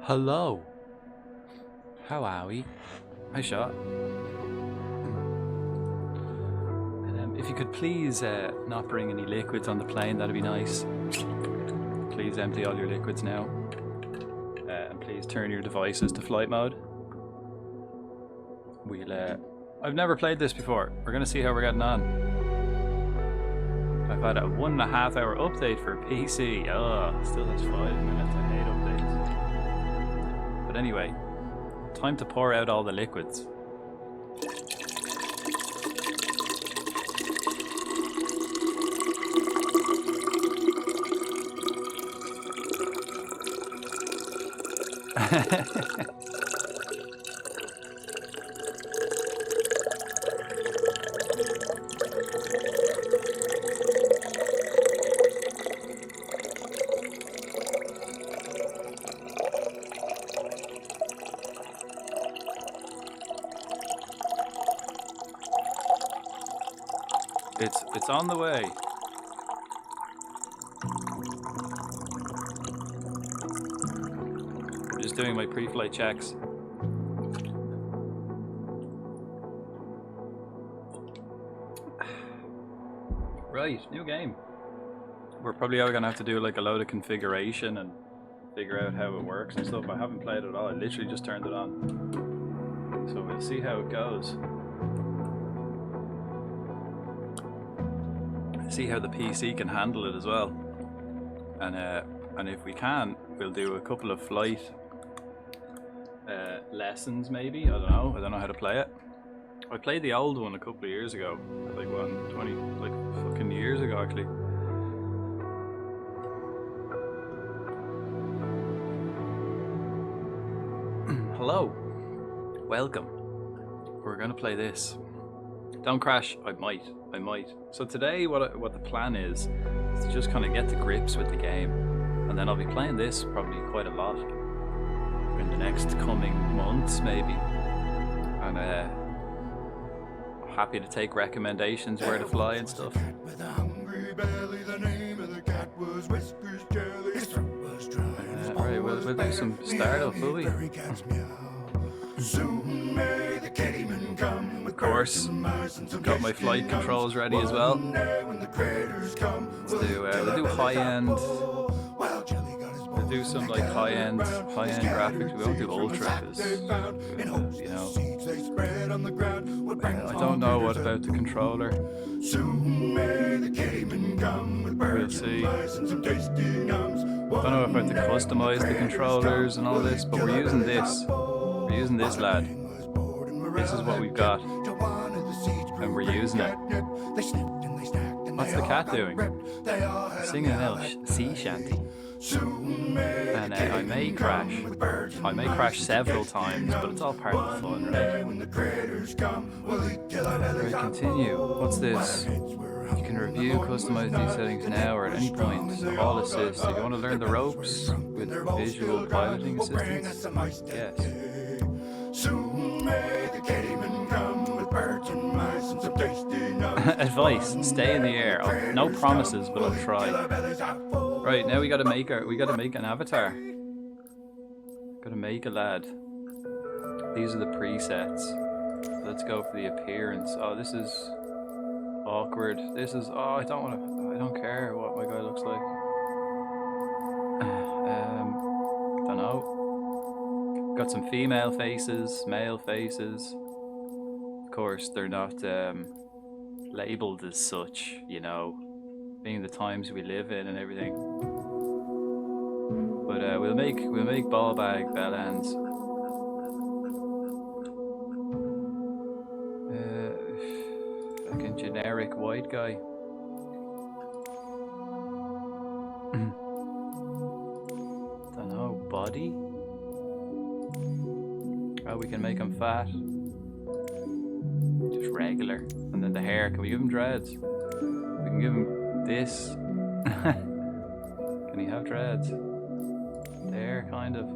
Hello. How are we? Hi, Shot. If you could please not bring any liquids on the plane, that'd be nice. Please empty all your liquids now. And please turn your devices to flight mode. I've never played this before. We're gonna see how we're getting on. I've had a 1.5 hour update for PC. Oh, still has 5 minutes. I hate updates. But anyway, time to pour out all the liquids. It's on the way. I'm just doing my pre-flight checks. Right, new game. We're probably all gonna have to do like a load of configuration and figure out how it works and stuff. I haven't played it at all. I literally just turned it on. So we'll see how it goes. See how the PC can handle it as well, and if we can, we'll do a couple of flight lessons maybe. I don't know how to play it. I played the old one a couple of years ago, like 20 like fucking years ago actually. Hello, welcome. We're gonna play this. Don't crash. I might. So today what the plan is to just kind of get to grips with the game, and then I'll be playing this probably quite a lot in the next coming months maybe, and happy to take recommendations where to fly and stuff. Right, we'll do some startup, will we? Of course, got my flight controls ready as well. We'll do high-end. We'll do some like high-end graphics. We won't do ultra because, you know, I don't know what about the controller. We'll see. Don't know about to customize the controllers and all this, but we're using this. We're using this, lad. This is what we've got, and we're using it. What's the cat doing? Singing a little sea shanty. And I may crash. I may crash several times, but it's all part of the fun, right? Right, continue. What's this? You can review, customize these settings now or at any point. All assist. If you want to learn the ropes with visual piloting assistance, yes. Advice: stay in the air. No promises, but I'll try. Right, now we gotta make an avatar. Gotta make a lad. These are the presets. Let's go for the appearance. Oh, this is awkward. This is I don't care what my guy looks like. Don't know. Got some female faces, male faces. Of course, they're not labeled as such, you know, being the times we live in and everything. But we'll make ball bag bell ends. Fucking generic white guy. Don't know, body. Oh, we can make him fat. Just regular. And then the hair, can we give him dreads? We can give him this. Can he have dreads? There, kind of.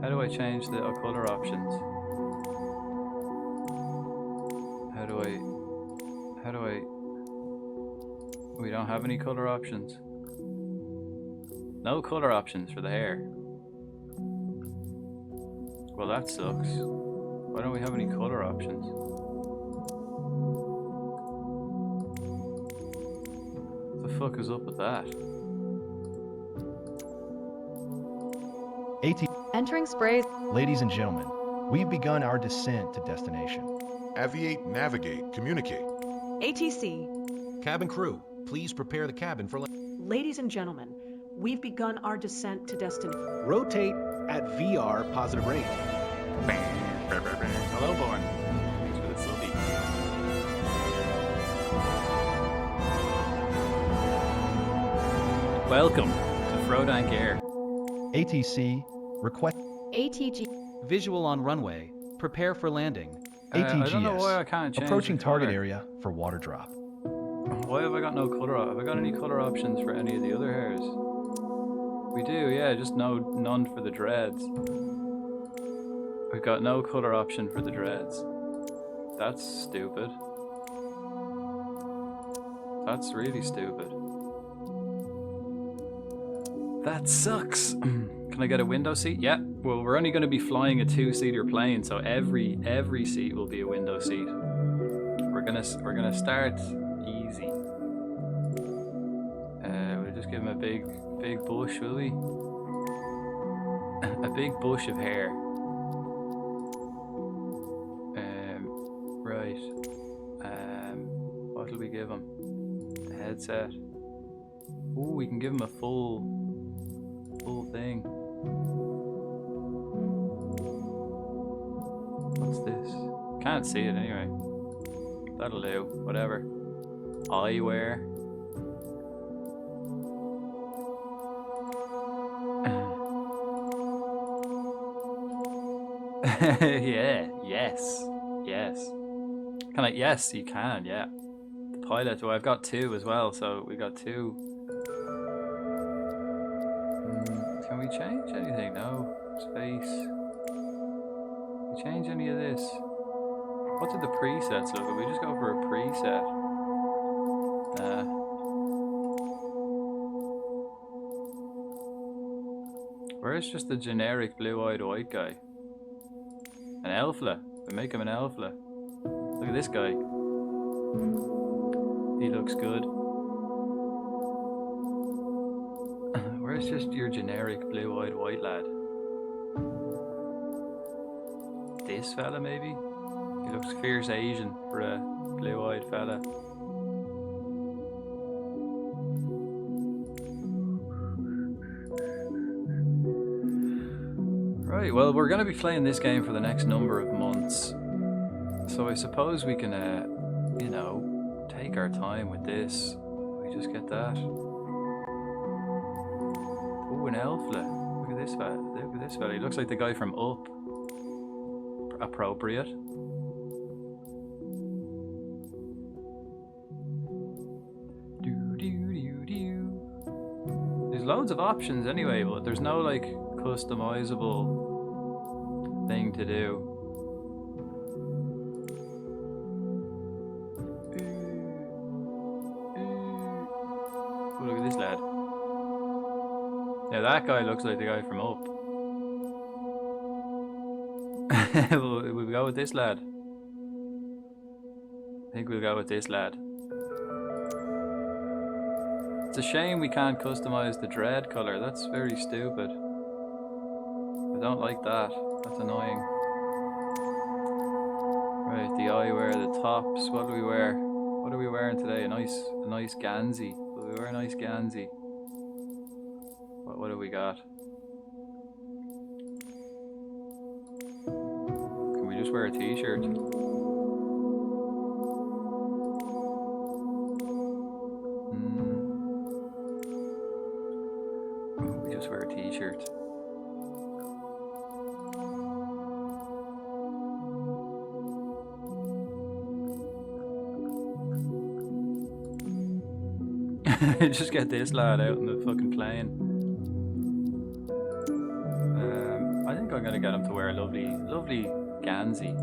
How do I change the color options? How do I... We don't have any color options. No color options for the hair. Well, that sucks. Why don't we have any color options? What the fuck is up with that? Entering sprays. Ladies and gentlemen, we've begun our descent to destination. Aviate, navigate, communicate. ATC. Cabin crew, please prepare the cabin for Ladies and gentlemen, we've begun our descent to destination. Rotate at VR positive rate. Hello, Born. Thanks for the subby. Welcome to Frodank Air. ATC, request ATG. Visual on runway. Prepare for landing. ATGS. I don't know why I can't change approaching the target colour. area for water drop. Why have I got no color? Have I got any color options for any of the other hairs? We do, yeah, just none for the dreads. We've got no color option for the dreads. That's stupid. That's really stupid. That sucks. Can I get a window seat? Yeah. Well, we're only going to be flying a 2-seater plane, so every seat will be a window seat. We're gonna start easy. We'll just give him a big bush, will we? A big bush of hair. Right. What'll we give him? The headset. Ooh, we can give him a full thing. What's this? Can't see it anyway. That'll do. Whatever. Eyewear. Yeah. Yes. Can I? Yes, you can. Yeah. The pilot. Well, I've got 2 as well, so we got 2. Can we change anything? No. Space. Can we change any of this? What did the presets look like? We just go for a preset. Nah. Where's just the generic blue-eyed white guy? An elfla. We make him an elfla. Look at this guy. He looks good. Where's just your generic blue-eyed white lad? This fella, maybe? He looks fierce Asian for a blue-eyed fella. Right, well, we're going to be playing this game for the next number of months. So I suppose we can, you know, take our time with this. We just get that. Oh, an elfla. Look at this fella. Look at this fella. He looks like the guy from Up. Appropriate. There's loads of options anyway, but there's no like customizable thing to do. Oh, look at this lad. Yeah, that guy looks like the guy from Up. We'll go with this lad. I think we'll go with this lad. It's a shame we can't customize the dread color. That's very stupid. I don't like that. That's annoying. Right, the eyewear, the tops. What do we wear? What are we wearing today? A nice Gansey. Will we wear a nice Gansey? What have we got? Can we just wear a t-shirt? We just wear a t-shirt. Just get this lad out in the fucking plane. I think I'm gonna get him to wear a lovely Gansey.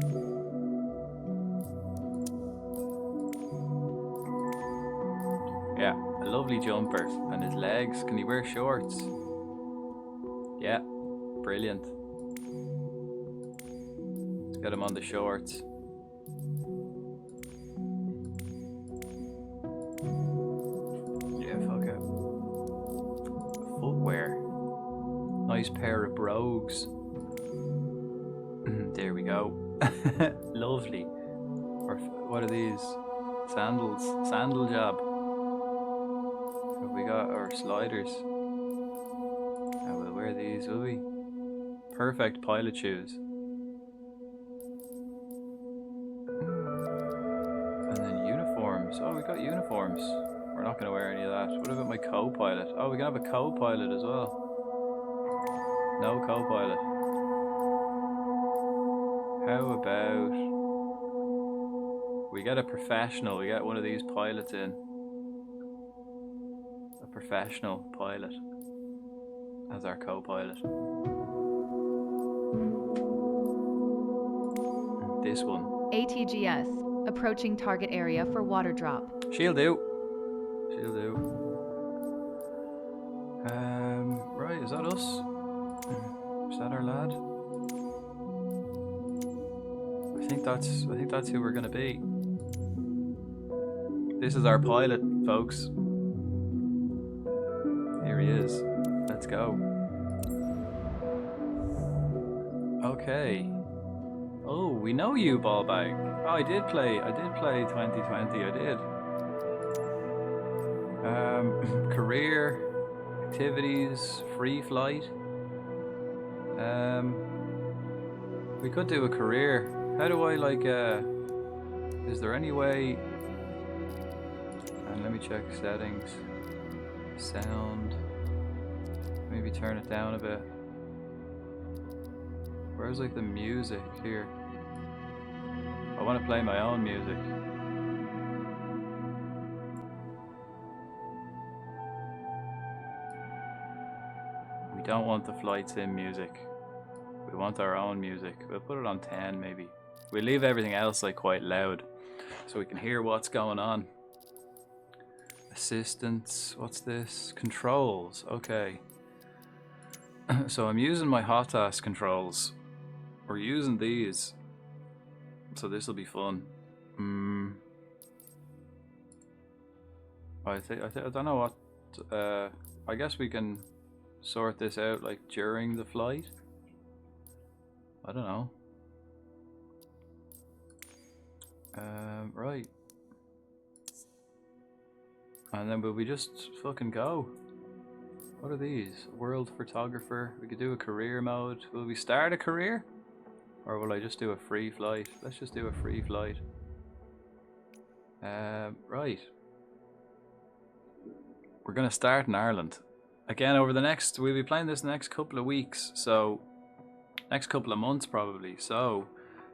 Yeah, a lovely jumper. And his legs. Can he wear shorts? Yeah, brilliant. Get him on the shorts. Yeah, fuck it. Footwear. Nice pair of brogues. There we go. Lovely. Or what are these? Sandals. Sandal job. Have we got our sliders? I will wear these, will we? Perfect pilot shoes. And then uniforms. Oh, we got uniforms. We're not going to wear any of that. What about my co-pilot? Oh, we can have a co-pilot as well. No co-pilot. How about we get a professional? We get one of these pilots in. A professional pilot as our co-pilot. This one. ATGS. Approaching target area for water drop. She'll do. She'll do. Right, is that us? Is that our lad? I think that's who we're gonna be. This is our pilot, folks. Here he is. Let's go. Okay. Oh, we know you, Ballbag. Oh, I did play 2020, I did. Career, activities, free flight. We could do a career. How do I like, is there any way, and let me check settings, sound, maybe turn it down a bit. Where's like the music here? I want to play my own music. We don't want the flight sim music. We want our own music. We'll put it on 10 maybe. We'll leave everything else like quite loud so we can hear what's going on. Assistance, what's this? Controls, okay. So I'm using my hot task controls. We're using these. So this will be fun. I don't know what. I guess we can sort this out like during the flight. I don't know. Right. And then will we just fucking go? What are these? World photographer. We could do a career mode. Will we start a career? Or will I just do a free flight? Let's just do a free flight. Right. We're gonna start in Ireland. Again, over the next, we'll be playing this next couple of weeks, so next couple of months probably. So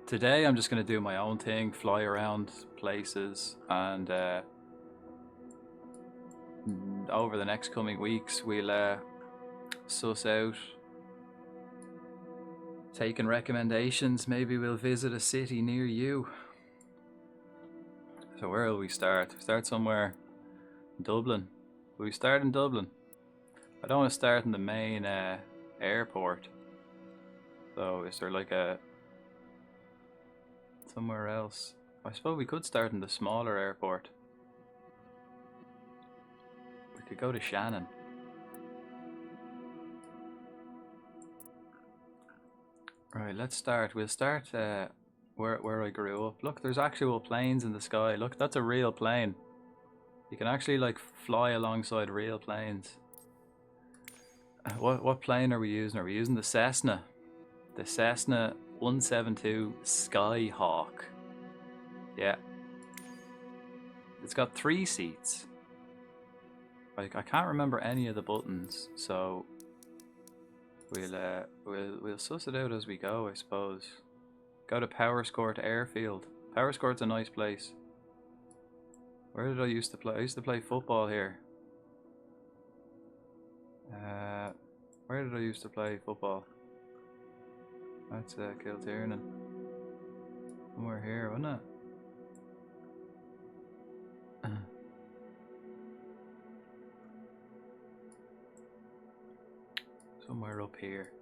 today I'm just gonna do my own thing, fly around places, and over the next coming weeks we'll suss out, taking recommendations. Maybe we'll visit a city near you. So where will we start? Start somewhere in Dublin. Will we start in Dublin? I don't want to start in the main airport. So is there like a somewhere else? I suppose we could start in the smaller airport. We could go to Shannon. Right, let's start. We'll start where I grew up. Look, there's actual planes in the sky. Look, that's a real plane. You can actually like fly alongside real planes. What plane are we using? Are we using the Cessna? The Cessna 172 Skyhawk. Yeah. It's got 3 seats. Like I can't remember any of the buttons, so we'll suss it out as we go, I suppose. Go to Powerscourt Airfield. Powerscourt's a nice place. Where did I used to play? I used to play football here. Where did I used to play football? That's Kildare. Somewhere here, wasn't it? Somewhere up here.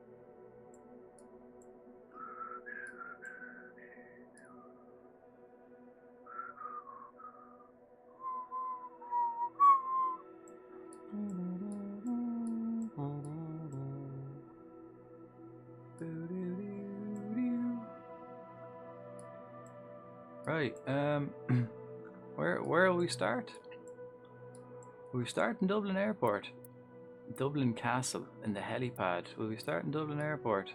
Right. Where will we start? Will we start in Dublin Airport? Dublin Castle in the helipad. Will we start in Dublin Airport?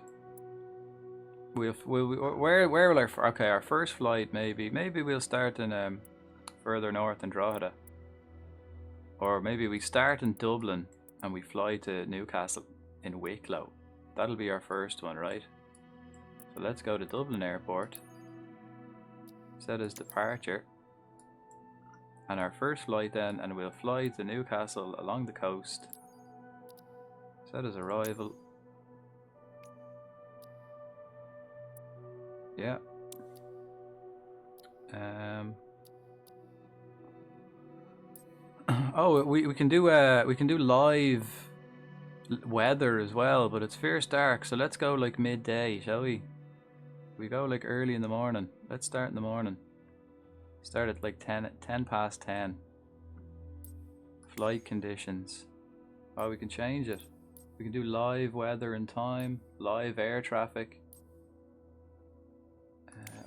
Where will our first flight maybe we'll start in further north in Drogheda, or maybe we start in Dublin and we fly to Newcastle in Wicklow. That'll be our first one, right? So let's go to Dublin Airport. Set as departure, and our first flight then, and we'll fly to Newcastle along the coast. Set as arrival. Yeah. Oh, we can do live weather as well, but it's fierce dark, so let's go like midday, shall we? We go like early in the morning. Let's start in the morning. Start at like 10 past 10. Flight conditions. Oh, we can change it. We can do live weather and time, live air traffic.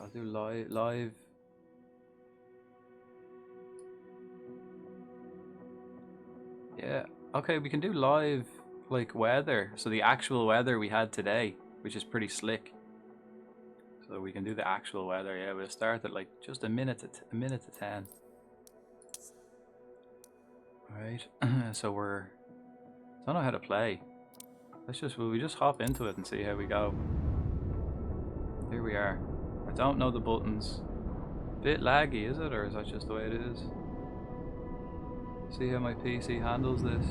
I'll do live. Yeah. Okay, we can do live like weather. So the actual weather we had today, which is pretty slick. So we can do the actual weather. Yeah, we'll start at like just a minute to 10. Right. So don't know how to play. Will we just hop into it and see how we go? Here we are. I don't know the buttons. Bit laggy, is it, or is that just the way it is? See how my PC handles this.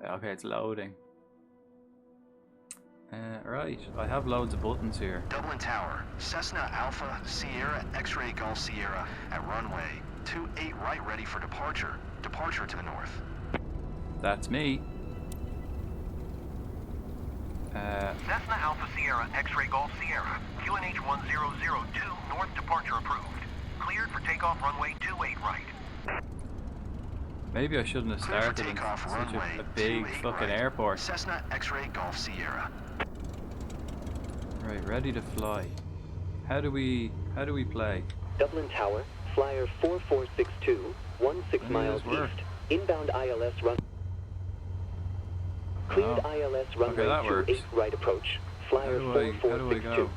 Okay, it's loading. Right, I have loads of buttons here. Dublin Tower, Cessna Alpha Sierra X-Ray Golf Sierra at runway 28 right, ready for departure. Departure to the north. That's me. Cessna Alpha Sierra X-Ray Golf Sierra, QNH 1002, north departure approved. Cleared for takeoff runway 28 right. Maybe I shouldn't have started in such a big fucking airport. Cessna X-Ray Golf Sierra. Right, ready to fly. How do we play? Dublin Tower, flyer 4462, 16 miles east. Inbound ILS run. Cleared ILS runway 28 right approach. Flyer 4462.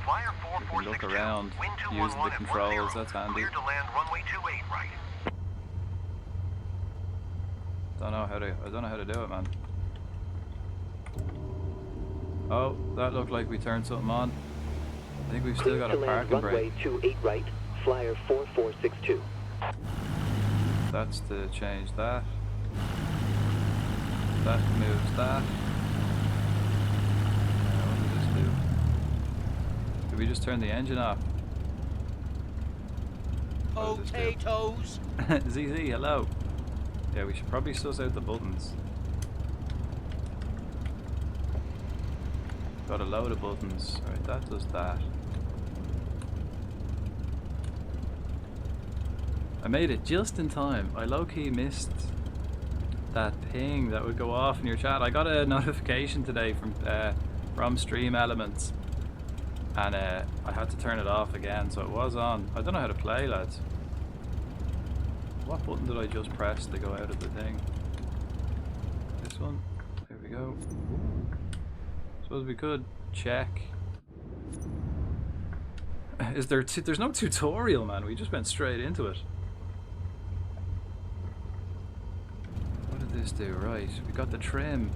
Flyer Look around, use the controls, that's handy. Cleared to land runway 28 right. I don't know how to do it, man. Oh, that looked like we turned something on. I think we've still got a parking brake. Runway 28 right, flyer 4462. That's to change that. That moves that. What did this do? Did we just turn the engine off? Potatoes! ZZ, hello. Yeah, we should probably suss out the buttons. Got a load of buttons. Alright, that does that. I made it just in time. I low-key missed that ping that would go off in your chat. I got a notification today from Stream Elements, and I had to turn it off again, so it was on. I don't know how to play, lads. What button did I just press to go out of the thing? This one. There we go. Suppose we could check. There's no tutorial, man. We just went straight into it. What did this do? Right, we got the trim.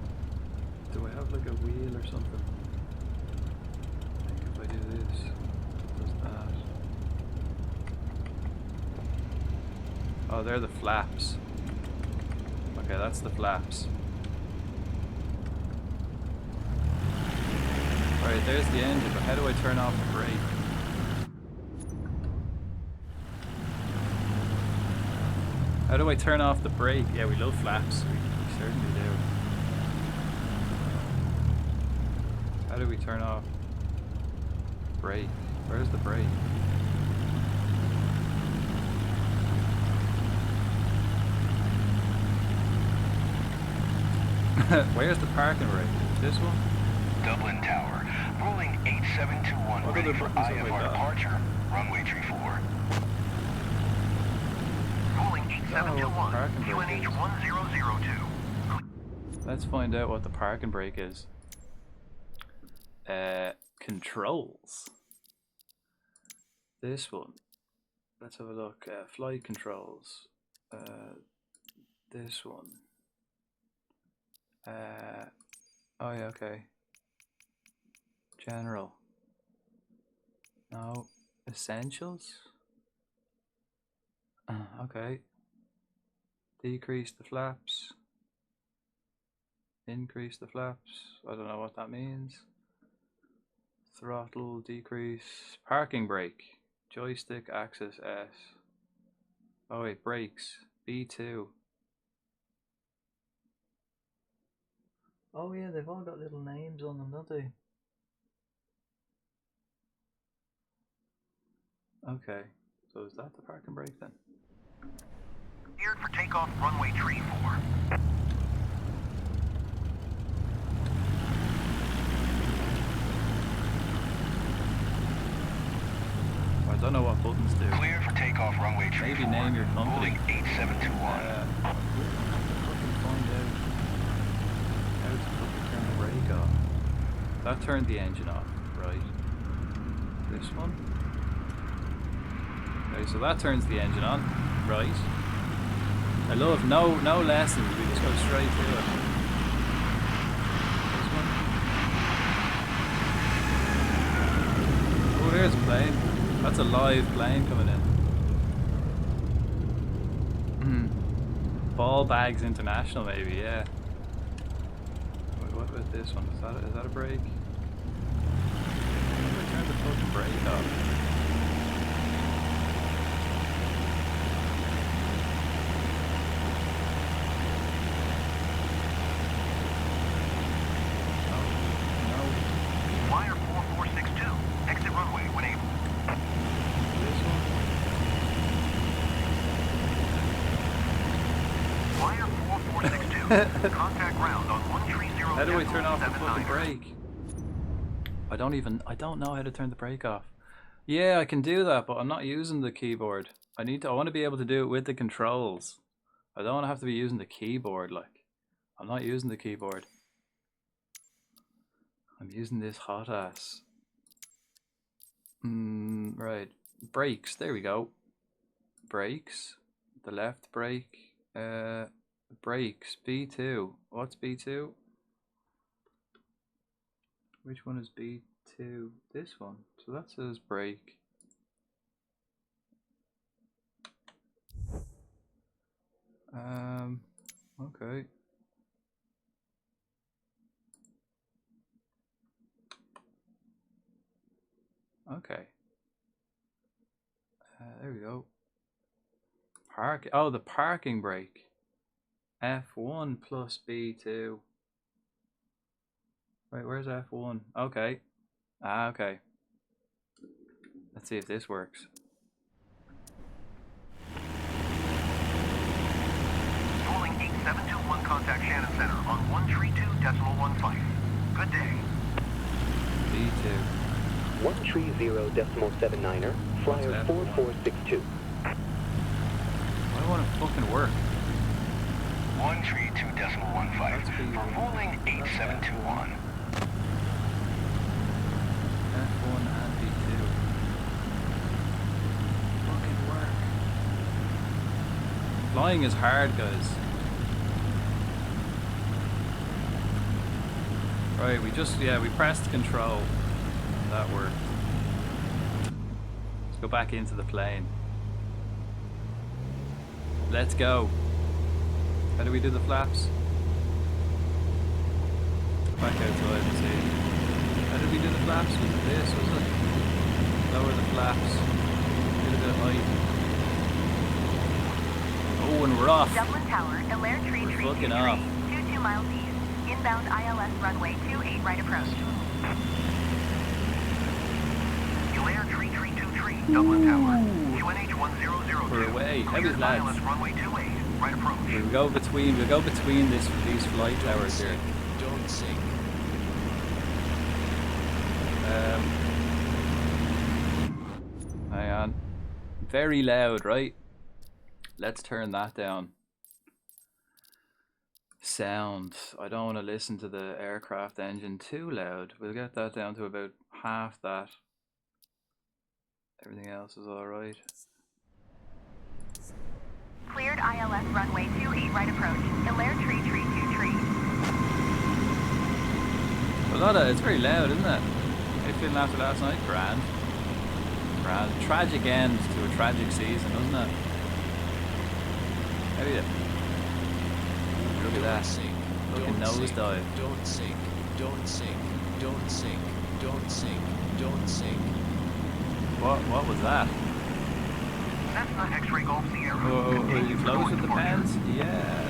Do I have like a wheel or something? I think if I do this, it does that. Oh, they're the flaps. Okay, that's the flaps. Right, there's the engine, but how do I turn off the brake? How do I turn off the brake? Yeah, we love flaps. We certainly do. How do we turn off brake? Where's the brake? Where's the parking brake? This one? Dublin Tower. Rolling 8721 What ready other for buttons have I IFR got? departure. Runway 34. Rolling 8721. parking brake QNH is. 1002. Let's find out what the parking brake is. Controls. This one. Let's have a look. Flight controls. This one. Oh yeah, okay. General. No. Essentials. Okay. Decrease the flaps. Increase the flaps. I don't know what that means. Throttle decrease. Parking brake. Joystick axis S. Oh wait, brakes. B2. Oh yeah, they've all got little names on them, don't they? Okay, so is that the parking brake then? Cleared for takeoff runway 34. I don't know what buttons do. Cleared for takeoff runway 34. Maybe name your company. Rolling 8721. Fucking find out how to fucking turn the brake off. That turned the engine off, right? This one. Okay, so that turns the engine on, right? I love no lessons. We just go straight through it. This one. Oh, there's a plane. That's a live plane coming in. Ball Bags International, maybe, yeah. Wait, what about this one? Is that a brake? How do I turn the fucking brake off? Wire 4462. Exit runway when able. This one? Wire 4462. Contact ground on 130. How do I turn off the fucking brake? I don't know how to turn the brake off. Yeah, I can do that, but I'm not using the keyboard. I want to be able to do it with the controls. I don't want to have to be using the keyboard, like. I'm not using the keyboard. I'm using this hot ass. Right. Brakes, there we go. Brakes. The left brake. Brakes, B2. What's B2? Which one is B2? This one. So that says brake. Okay. Okay. There we go. The parking brake. F1 plus B2. Wait, where's F1? Okay. Okay. Let's see if this works. Rolling 8721. Contact Shannon Center on 132.15. Good day. B2. 130.79er, flyer 4462. I don't want to fucking work. 132.15 for rolling 8721. F1 and B2. Fucking work. Flying is hard, guys. Right, we pressed control. That worked. Let's go back into the plane. Let's go. How do we do the flaps? Back outside and see. How did we do the flaps? Was it this, was it? Lower the flaps. Get a bit of height. Oh, and we're off. Dublin Tower, Ilair Tree We're 323, fucking off. 22 miles east. Inbound ILS runway 28 right approach. Ilair Tree 323, Dublin Tower. QNH 1002. We're away. Heavy Cleared lads. ILS runway 28. Right approach. We'll go between these flight towers here. Don't sink. Very loud, right? Let's turn that down. Sound. I don't want to listen to the aircraft engine too loud. We'll get that down to about half that. Everything else is alright. Cleared ILS runway 28 right approach. Kildare tree 323. It's very loud, isn't it? How you feeling after last night? Grand. Grand. Tragic end to a tragic season, isn't it? How are you? Look at that. Looking nosedive. Don't sink. Don't sink. Don't sink. Don't sink. Don't sink. What was that? Cessna X-ray Golf Sierra. Are you close with the pens? Yeah.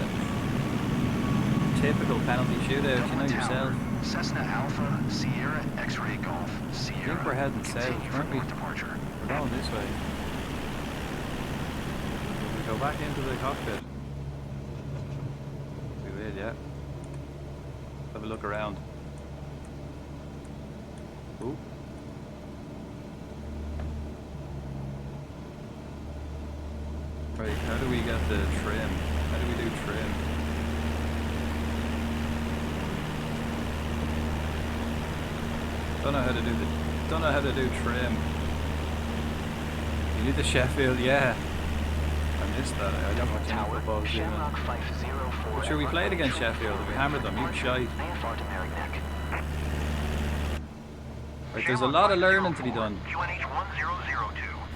Typical penalty shootout, you know yourself. Cessna Alpha Sierra X-ray Golf Sierra. I think we're heading south, aren't we? Departure. We're going this way. Will we go back into the cockpit? We will, yeah. Have a look around. Ooh. Right, how do we get the trim? How do we do trim? Don't know how to do trim. You need the Sheffield, yeah. I missed that. I don't watch any football team. But sure, we played against Sheffield and we hammered them. You shite. Right, there's a lot of learning to be done.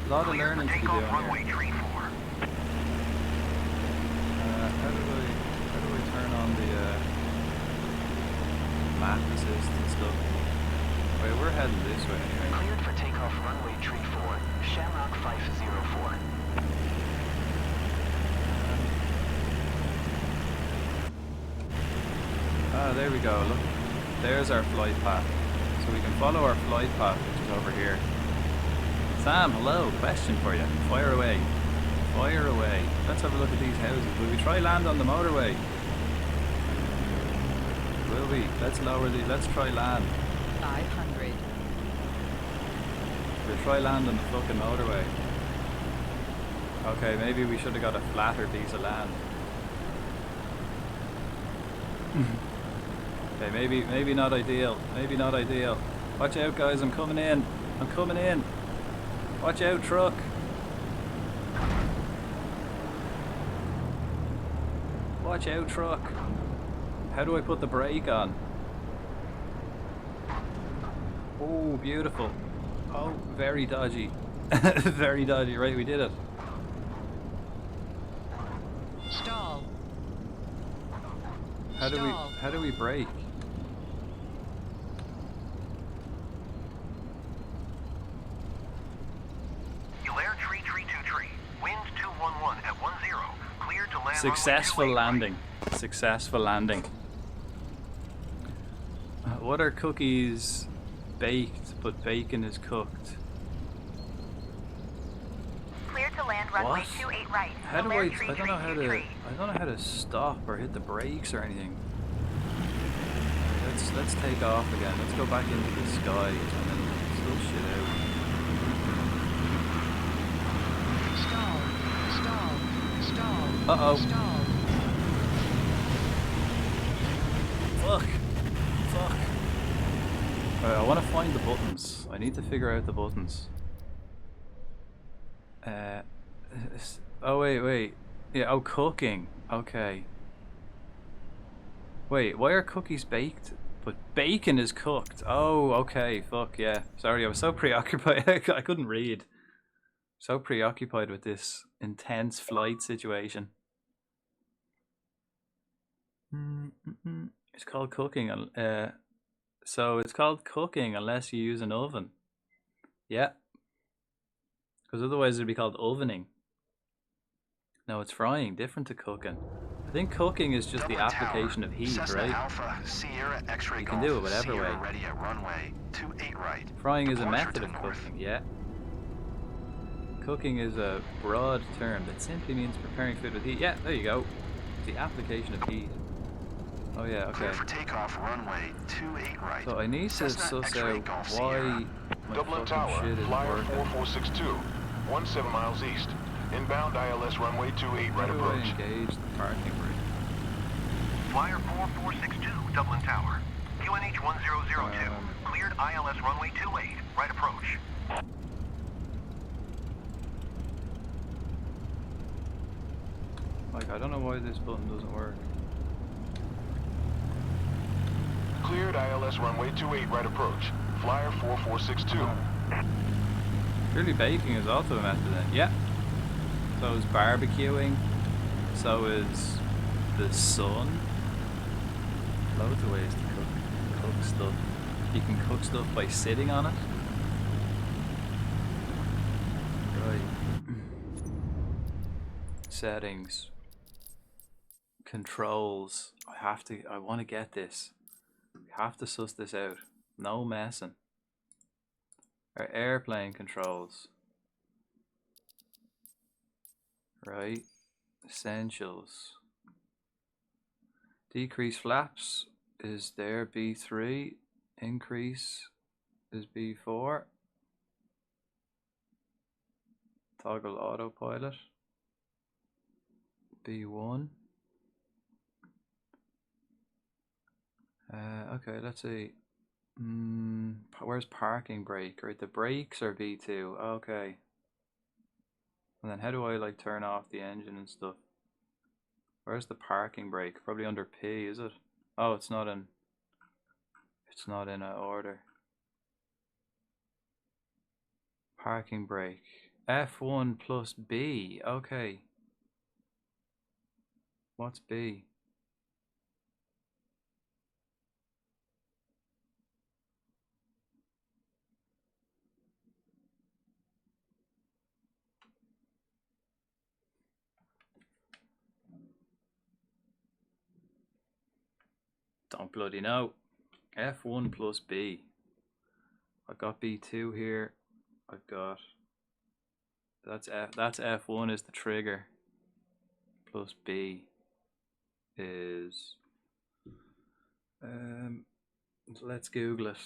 A lot of learning to be doing here. How do I turn on the map assist and stuff? Wait, we're heading this way anyway. Cleared for takeoff runway 34, Shamrock 504. There we go. Look, there's our flight path. So we can follow our flight path, which is over here. Sam, hello. Question for you. Fire away. Fire away. Let's have a look at these houses. Will we try land on the motorway? Will we? Let's lower the. Let's try land. 500. We'll try land on the fucking motorway. Okay, maybe we should have got a flatter piece of land. Okay, maybe not ideal. Maybe not ideal. Watch out, guys! I'm coming in. I'm coming in. Watch out, truck. Watch out, truck. How do I put the brake on? Oh, beautiful. Oh, very dodgy. Very dodgy. Right, we did it. Stall. How do we brake? Kildare tree 323. Wind 211 at 10. Cleared to land. Successful landing. Successful landing. What are cookies baked but bacon is cooked? Cleared to land runway 28 right. How do I Kildare don't know how to 323. I don't know how to stop or hit the brakes or anything. Let's take off again. Let's go back into the sky and then slow shit out. Stall. Uh-oh. Stall. Fuck. I want to find the buttons. I need to figure out the buttons. Oh wait. Yeah, oh, cooking. Okay. Wait, why are cookies baked? But bacon is cooked. Oh, okay. Fuck, yeah. Sorry, I was so preoccupied. I couldn't read. So preoccupied with this intense flight situation. It's called cooking. So it's called cooking unless you use an oven. Yeah. Because otherwise it'd be called ovening. No, it's frying. Different to cooking. I think cooking is just the application of heat, right? Alpha, Sierra, X-ray You can do it whatever Sierra way. Ready at runway 28 right. Frying is a Departure method to of north. cooking, yeah. Cooking is a broad term that simply means preparing food with heat. Yeah, there you go. It's the application of heat. Oh yeah, okay. Clear for takeoff runway 28 right. So I need to Cessna suss X-ray out Golf why Sierra. my Dublin fucking Tower, shit isn't flyer working. 4462. 17 miles east. Inbound ILS runway 28 How right do I approach. engage the parking brake? Flyer 4462, Dublin Tower. QNH 1002. Cleared ILS runway 28, right approach. Like, I don't know why this button doesn't work. Cleared ILS runway 28 right approach. Flyer 4462. Surely baking is also a method then. Yeah. So is barbecuing. So is the sun. Loads of ways to cook stuff. You can cook stuff by sitting on it. Right. Settings. Controls. I want to get this. We have to suss this out. No messing. Our airplane controls. Right. Essentials. Decrease flaps is there, B3. Increase is B4. Toggle autopilot. B1. Okay, let's see. Where's parking brake? Right, the brakes are B2. Okay. And then how do I like turn off the engine and stuff? Where's the parking brake? Probably under P, is it? Oh, it's not in a order. Parking brake. F1 plus B. Okay. What's B? Don't bloody know. F1 plus B. I've got B2 here. I've got... That's F1 is the trigger. Plus B is... let's Google it.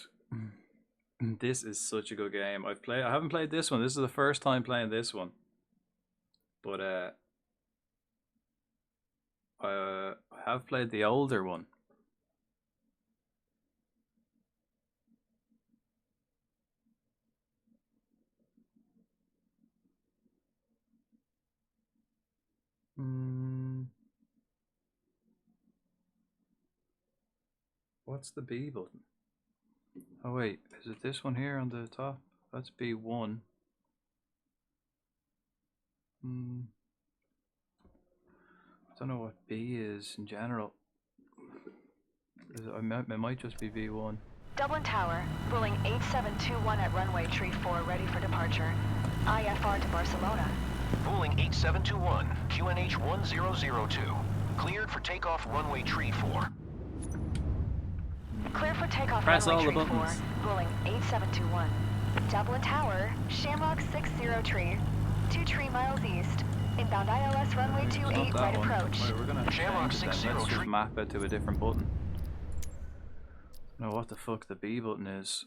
This is such a good game. I haven't played this one. This is the first time playing this one. But I have played the older one. What's the B button? Oh wait, is it this one here on the top? That's B1. I don't know what B is in general. It might just be B1. Dublin Tower, ruling 8721 at runway 34, ready for departure. IFR to Barcelona. Ruling 8721, QNH 1002. Cleared for takeoff runway 34. Clear for takeoff Press runway all the 34, buttons. ruling 8721. Dublin Tower, Shamrock 60 tree, 3 miles east. Inbound ILS runway 28, right one. approach. Right, we're gonna Shamrock change it then. 60 Let's just tree. map it to a different button. I don't know what the fuck the B button is.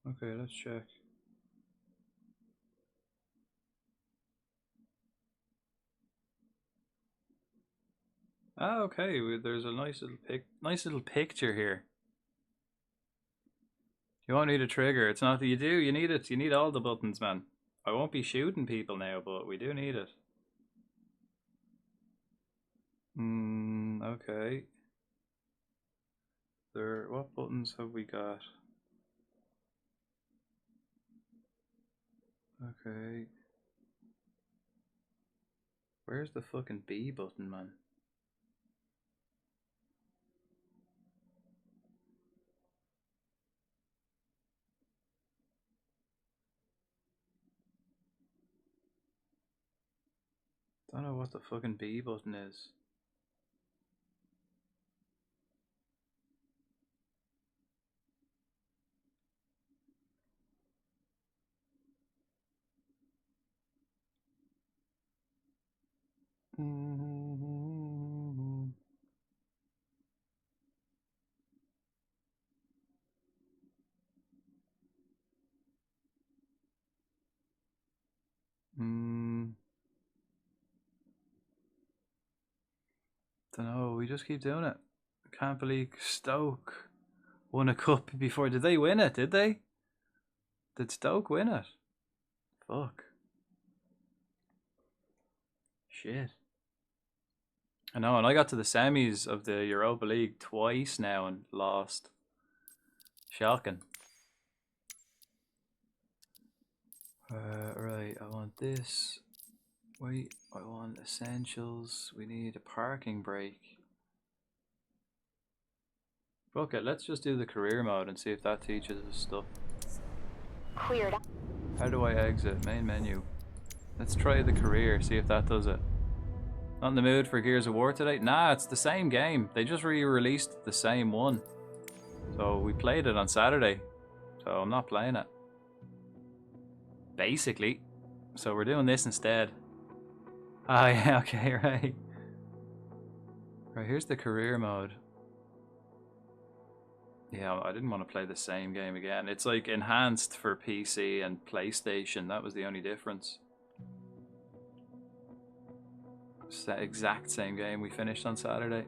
Okay, let's check. Ah, okay. There's a nice little picture here. You won't need a trigger. It's not that you do. You need it. You need all the buttons, man. I won't be shooting people now, but we do need it. Okay. What buttons have we got? Okay. Where's the fucking B button, man? Don't know what the fucking B button is. Dunno, we just keep doing it. Can't believe Stoke won a cup before. Did they win it? Did they? Did Stoke win it? Fuck. Shit. I know, and I got to the semis of the Europa League twice now and lost. Shocking. Right, I want this. Wait, I want essentials. We need a parking brake. Fuck it, let's just do the career mode and see if that teaches us stuff. Cleared. How do I exit? Main menu. Let's try the career, see if that does it. Not in the mood for Gears of War today? Nah, it's the same game. They just re-released the same one. So we played it on Saturday. So I'm not playing it. Basically. So we're doing this instead. Ah, yeah, okay, right. Right, here's the career mode. Yeah, I didn't want to play the same game again. It's like enhanced for PC and PlayStation. That was the only difference. It's the exact same game we finished on Saturday.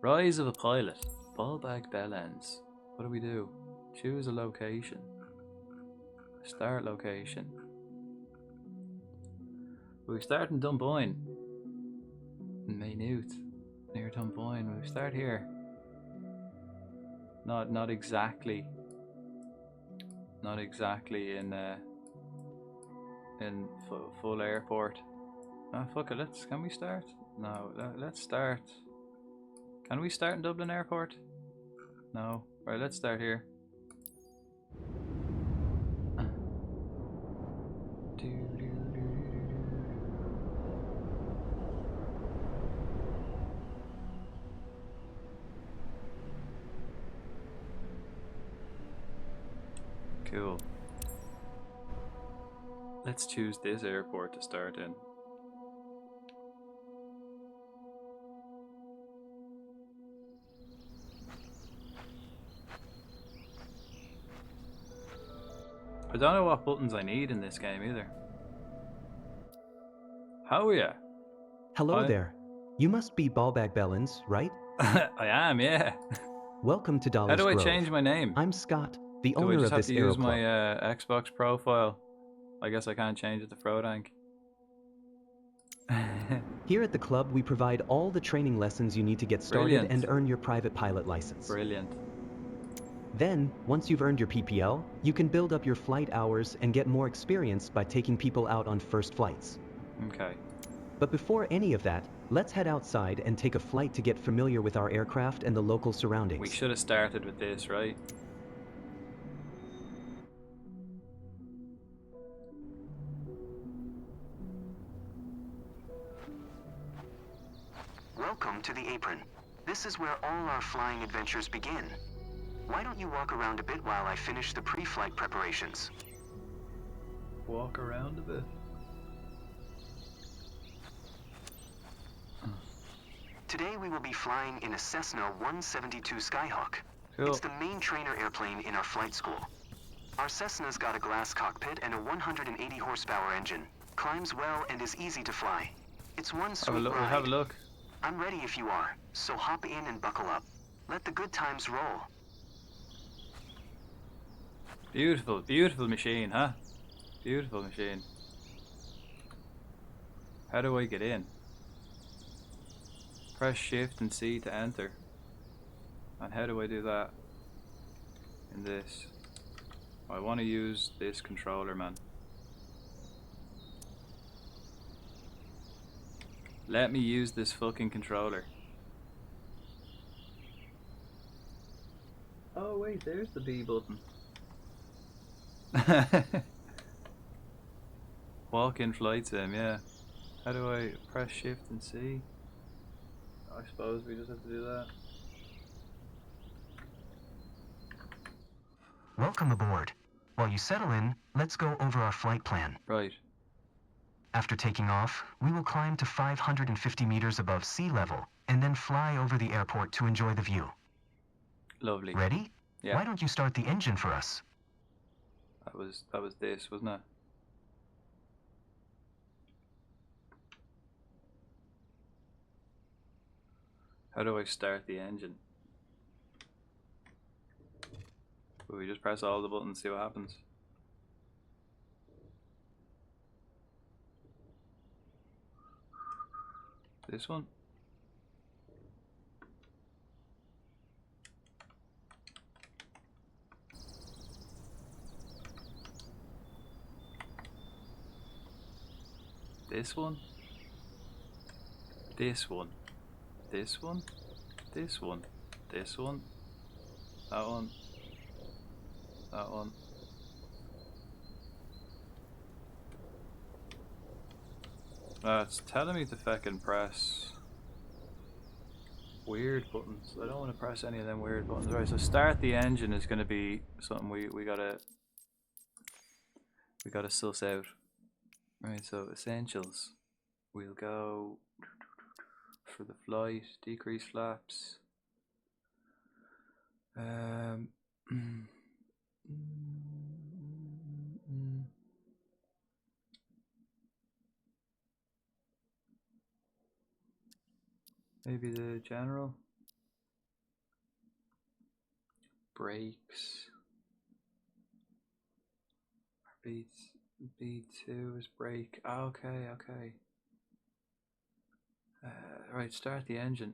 Rise of a pilot. Ballbag bell ends. What do we do? Choose a location. Start location. We start in Dunboyne. Maynooth. Near Dunboyne. We start here. Not exactly. Not exactly in full airport. Ah, fuck it. Can we start? No. Let's start. Can we start in Dublin Airport? No. Right. Let's start here. Cool. Let's choose this airport to start in. I don't know what buttons I need in this game either. How are you? Hello there. You must be Ballbag Bellins, right? I am, yeah. Welcome to Dollar's How do I Grove. change my name? I'm Scott, the Do I owner just of have this to aero use club. my Xbox profile? I guess I can't change it to Frodank. Here at the club, we provide all the training lessons you need to get started Brilliant. and earn your private pilot license. Brilliant. Then, once you've earned your PPL, you can build up your flight hours and get more experience by taking people out on first flights. Okay. But before any of that, let's head outside and take a flight to get familiar with our aircraft and the local surroundings. We should have started with this, right? Welcome to the apron. This is where all our flying adventures begin. Why don't you walk around a bit while I finish the pre-flight preparations? Walk around a bit. Today we will be flying in a Cessna 172 Skyhawk. Cool. It's the main trainer airplane in our flight school. Our Cessna's got a glass cockpit and a 180 horsepower engine. Climbs well and is easy to fly. It's one sweet ride. We'll have a look. I'm ready if you are, so hop in and buckle up. Let the good times roll. Beautiful, beautiful machine, huh? Beautiful machine. How do I get in? Press Shift and C to enter. And how do I do that? In this. I want to use this controller, man. Let me use this fucking controller. Oh wait, there's the B button. Walk-in flight sim, yeah. How do I press Shift and C? I suppose we just have to do that. Welcome aboard. While you settle in, let's go over our flight plan. Right. After taking off, we will climb to 550 meters above sea level, and then fly over the airport to enjoy the view. Lovely. Ready? Yeah. Why don't you start the engine for us? That was this, wasn't it? How do I start the engine? Will we just press all the buttons and see what happens? This one? This one? This one? This one? This one? This one? That one? That one? It's telling me to fucking press weird buttons. I don't want to press any of them weird buttons. Right, so start the engine is going to be something we gotta suss out. Right, so essentials. We'll go for the flight, decrease flaps. Maybe the general. Brakes. B2 is brake. Okay, okay. Right, start the engine.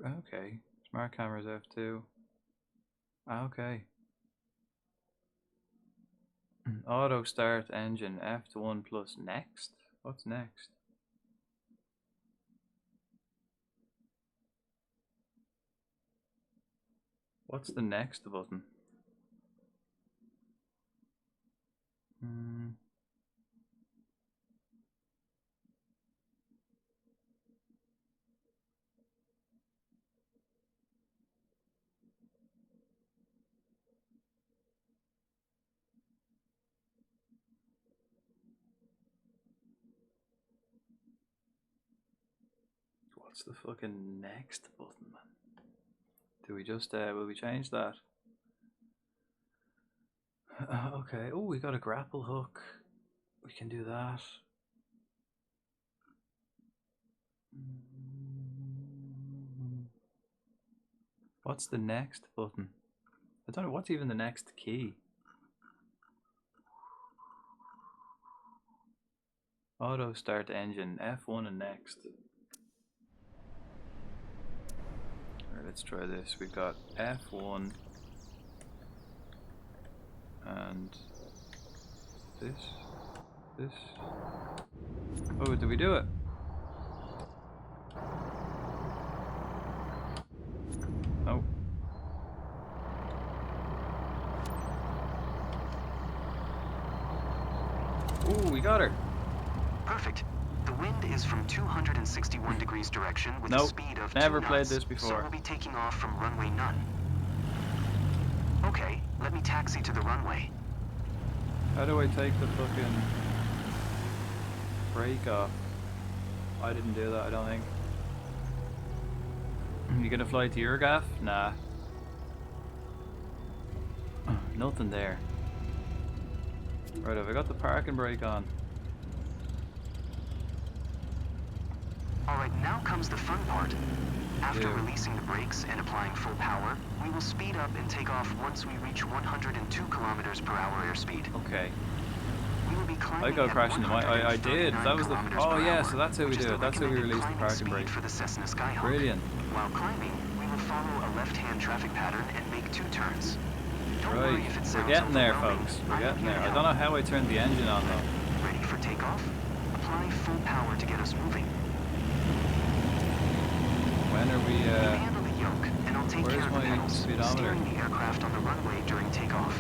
Okay, smart cameras F2. Okay. Auto start engine F1 plus next. What's next? What's the next button? What's the fucking next button, man? Do we just, will we change that? Okay, oh, we got a grapple hook. We can do that. What's the next button? I don't know, what's even the next key? Auto start engine, F1 and next. Alright, let's try this. We've got F1 and this. Oh, did we do it? Oh. Ooh, we got her. Perfect. The wind is from 261 degrees direction with a speed of 2 never knots, played this before. So we'll be taking off from runway none. Okay, let me taxi to the runway. How do I take the fucking brake off? I didn't do that, I don't think. You gonna fly to your gaff? Nah. Nothing there. Right, have I got the parking brake on? Alright, now comes the fun part. After releasing the brakes and applying full power, we will speed up and take off once we reach 102 kilometers per hour airspeed. Okay. We will be climbing I go crashing. I did. That was the. Oh yeah, so that's how we do it. That's how we release the parking brake. For the Cessna Skyhawk. Brilliant. While climbing, we will follow a left-hand traffic pattern and make 2 turns. Don't worry if it sounds We're getting there, overwhelming. folks. We're getting there. I don't know how I turned the engine on though. Ready for takeoff? Apply full power to get us moving. When are we? You handle the yoke, and I'll take care of the pedals, steering the aircraft on the runway during takeoff.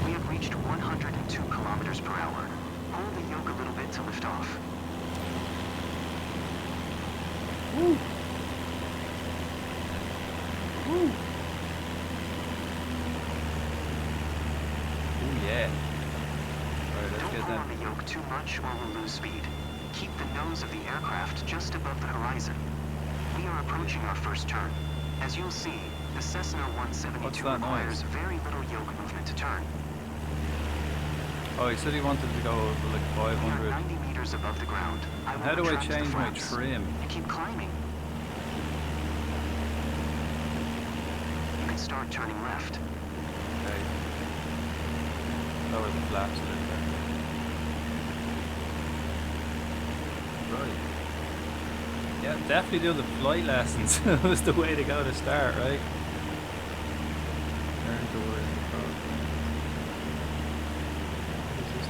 We have reached 102 kilometers per hour. Hold the yoke a little bit to lift off. Woo! Woo! Oh yeah. Alright, let's get Don't pull on the yoke too much or we'll lose speed. Keep the nose of the aircraft just above the horizon. We are approaching our first turn. As you'll see, the Cessna 172 requires very little yoke movement to turn. Oh, he said he wanted to go like 500. We are 90 meters above the ground. How do I change my trim? Keep climbing. You can start turning left. Okay. Lower the flaps a bit there. Right. Yeah, definitely do the flight lessons. That was the way to go to start, right? Learn to work the program. What does this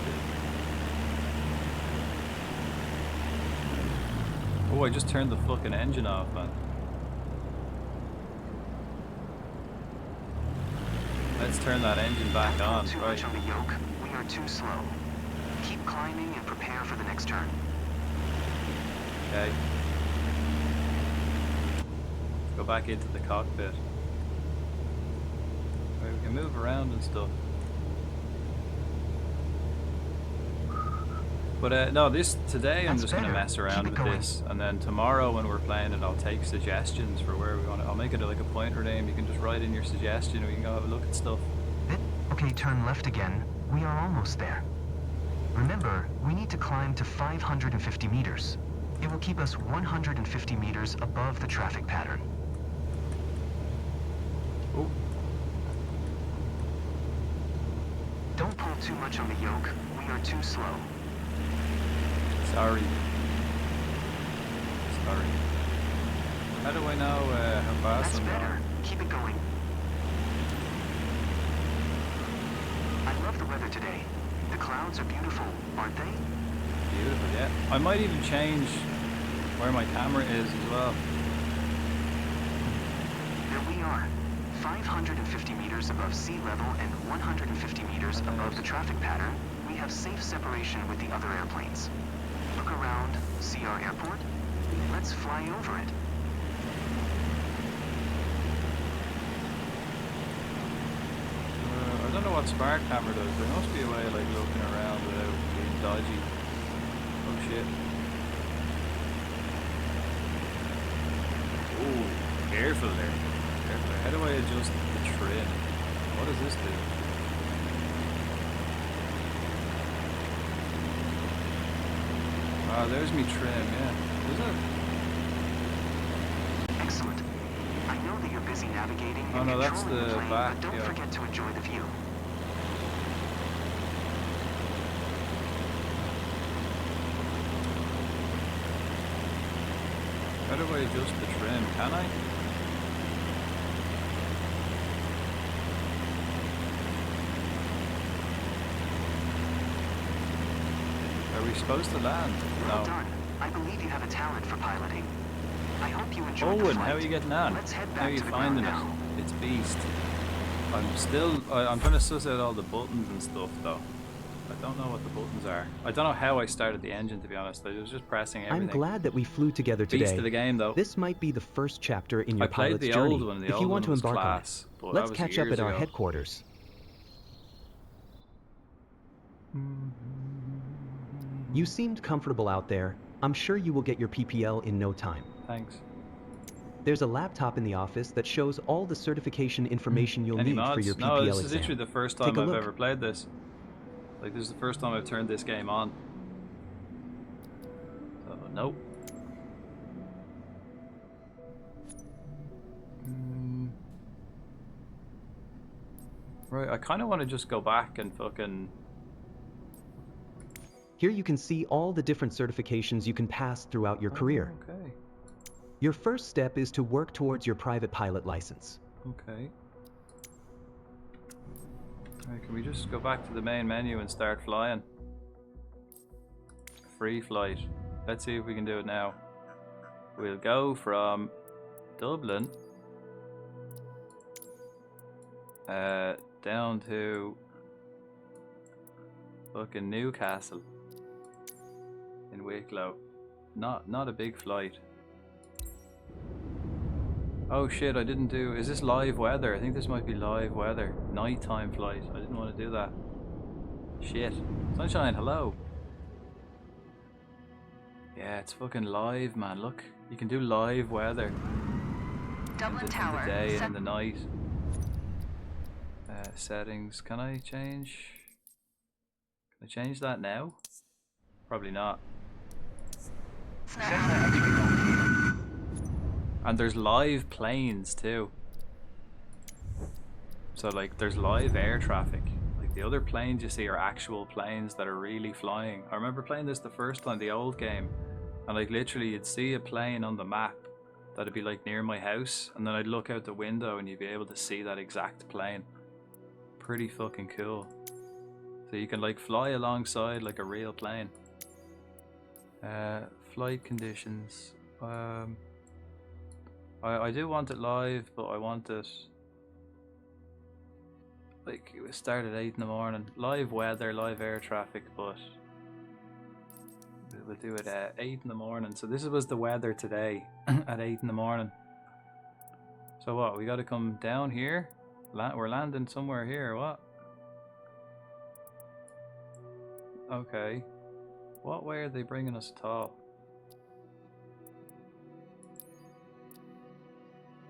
do? Oh, I just turned the fucking engine off, man. Let's turn that engine back on, too right? much on the yoke. We are too slow. Keep climbing and prepare for the next turn. Okay. Let's go back into the cockpit. Right, we can move around and stuff. But no, today I'm just gonna mess around with this, and then tomorrow when we're playing it, I'll take suggestions for where we want it. I'll make it like a pointer name. You can just write in your suggestion, and we can go have a look at stuff. Okay, turn left again. We are almost there. Remember, we need to climb to 550 meters. It will keep us 150 meters above the traffic pattern. Oh. Don't pull too much on the yoke. We are too slow. Sorry. How do I know how fast I'm better. going? Keep it going. I love the weather today. The clouds are beautiful, aren't they? Beautiful, yeah. I might even change where my camera is as well. There we are. 550 meters above sea level and 150 meters above the traffic pattern. We have safe separation with the other airplanes. Look around, see our airport? Let's fly over it. I don't know what smart camera does. There must be a way of like looking around without being dodgy. Oh shit. Oh, careful there. Careful. How do I adjust the trim? What does this do? Ah, there's me trim, yeah. Is it? Excellent. I know that you're busy navigating Oh and no, that's controlling the plane, back, but don't yeah. forget to enjoy the view. How do I adjust the trim? Can I? Are we supposed to land? Well No. done. I believe you have a talent for piloting. I hope you enjoy the Owen, flight. how are you getting on? Let's head How are back you to the finding ground it? now. It's beast. I'm trying to suss out all the buttons and stuff though. I don't know what the buttons are. I don't know how I started the engine, to be honest. I was just pressing everything. I'm glad that we flew together today. Beast of the game though. This might be the first chapter in your I played pilot's the journey. old one. The if old you want one to was embark class, on but it, that let's was catch up years at our ago. headquarters. You seemed comfortable out there. I'm sure you will get your PPL in no time. Thanks. There's a laptop in the office that shows all the certification information you'll Any need mods? for your PPL No, this exam. is literally the first Take time a I've look. ever played this. Like, this is the first time I've turned this game on. So, nope. Right, I kind of want to just go back and fucking... Here you can see all the different certifications you can pass throughout your career. Okay. Your first step is to work towards your private pilot license. Okay. Right, can we just go back to the main menu and start flying? Free flight. Let's see if we can do it now. We'll go from Dublin Down to fucking Newcastle in Wicklow. Not a big flight. Oh shit, I didn't do... Is this live weather? I think this might be live weather. Nighttime flight. I didn't want to do that. Shit. Sunshine, hello. Yeah, it's fucking live, man. Look, you can do live weather. Dublin Tower. In the day and in the night. Settings. Can I change? Can I change that now? Probably not. And there's live planes too. So like there's live air traffic. Like the other planes you see are actual planes that are really flying. I remember playing this the first time, the old game, and like literally you'd see a plane on the map that'd be like near my house, and then I'd look out the window and you'd be able to see that exact plane. Pretty fucking cool. So you can like fly alongside like a real plane. Flight conditions. I do want it live, but I want it like it start at 8 in the morning. Live weather, live air traffic, but we'll do it at 8 in the morning. So this was the weather today at 8 in the morning. So what, we got to come down here? We're landing somewhere here, what? Okay. What way are they bringing us at all?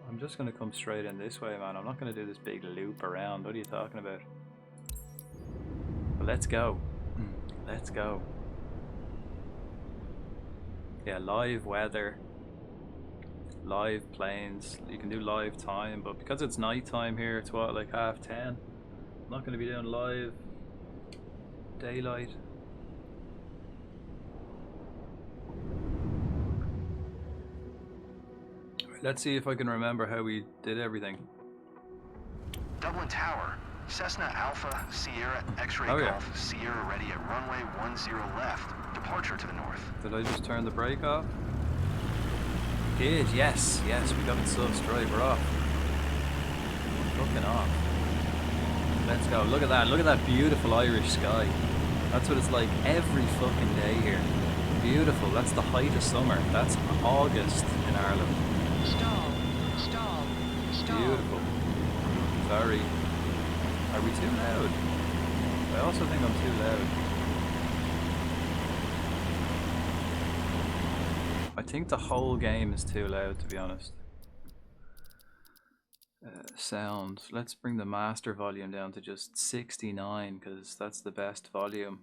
I'm just going to come straight in this way, man. I'm not going to do this big loop around. What are you talking about? But let's go. Let's go. Yeah, live weather. Live planes. You can do live time, but because it's night time here, it's what, like 10:30? I'm not going to be doing live daylight. Let's see if I can remember how we did everything. Dublin Tower, Cessna Alpha, Sierra, X-Ray Golf, Sierra ready at runway 10 left, departure to the north. Did I just turn the brake off? Did, yes, yes, we got it sussed, right, we're off. Fucking off. Let's go, look at that beautiful Irish sky. That's what it's like every fucking day here. Beautiful, that's the height of summer, that's August in Ireland. Stall. Beautiful. Sorry. Are we too loud? I also think I'm too loud. I think the whole game is too loud, to be honest. Sound. Let's bring the master volume down to just 69, because that's the best volume.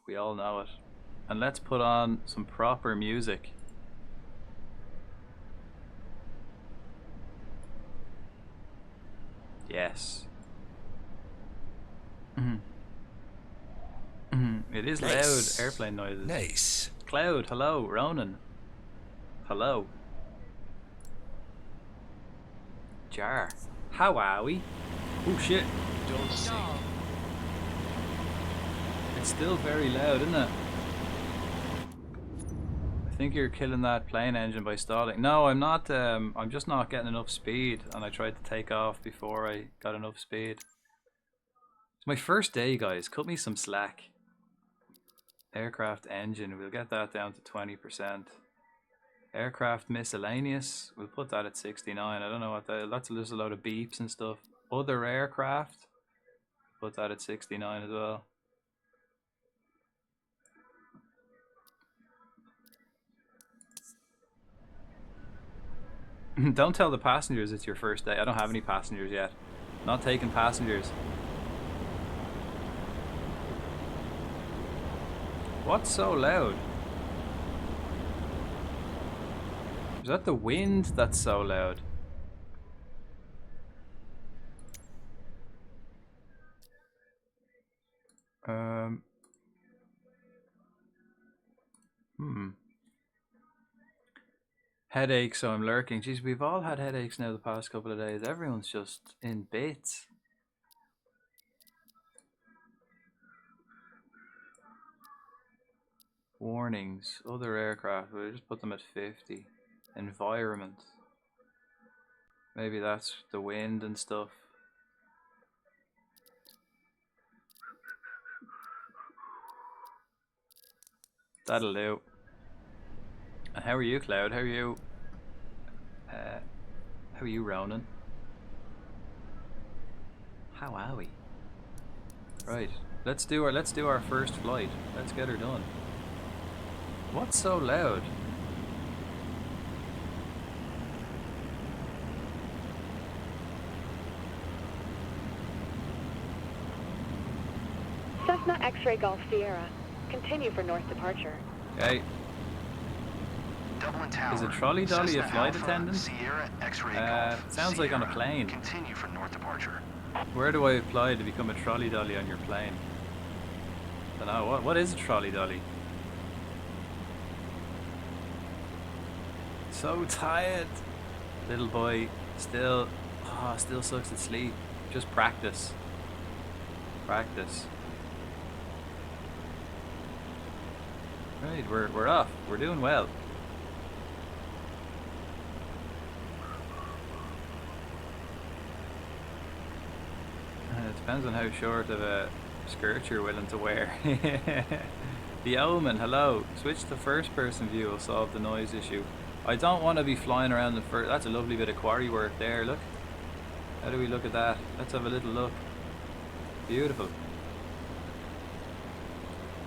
We all know it. And let's put on some proper music. Yes. It is nice. Loud airplane noises. Nice. Cloud, hello. Ronan. Hello. Jar. How are we? Oh shit. Don't sing. It's still very loud, isn't it? I think you're killing that plane engine by stalling. No, I'm not. I'm just not getting enough speed, and I tried to take off before I got enough speed. It's my first day, guys. Cut me some slack. Aircraft engine, we'll get that down to 20%. Aircraft miscellaneous, we'll put that at 69. I don't know what that's just a load of beeps and stuff. Other aircraft, put that at 69 as well. Don't tell the passengers it's your first day. I don't have any passengers yet. Not taking passengers. What's so loud? Is that the wind that's so loud? Headache, so I'm lurking. Jeez, we've all had headaches now the past couple of days. Everyone's just in bits. Warnings, other aircraft, we'll just put them at 50. Environment. Maybe that's the wind and stuff. That'll do. And how are you, Cloud? How are you? How are you, Ronan? How are we? Right. Let's do our first flight. Let's get her done. What's so loud? Cessna X-ray Golf Sierra. Continue for north departure. Okay. Dublin Tower. Is a trolley dolly a Cessna flight Alpha, attendant? Sierra X-ray Golf Sounds like on a Sierra. plane. Continue for north departure. Where do I apply to become a trolley dolly on your plane? I don't know. What is a trolley dolly? So tired. Little boy still sucks at sleep. Just practice. Practice. Right, we're off. We're doing well. It depends on how short of a skirt you're willing to wear. The Omen, hello. Switch to first person view will solve the noise issue. I don't want to be flying around the first. That's a lovely bit of quarry work there, look. How do we look at that? Let's have a little look. Beautiful.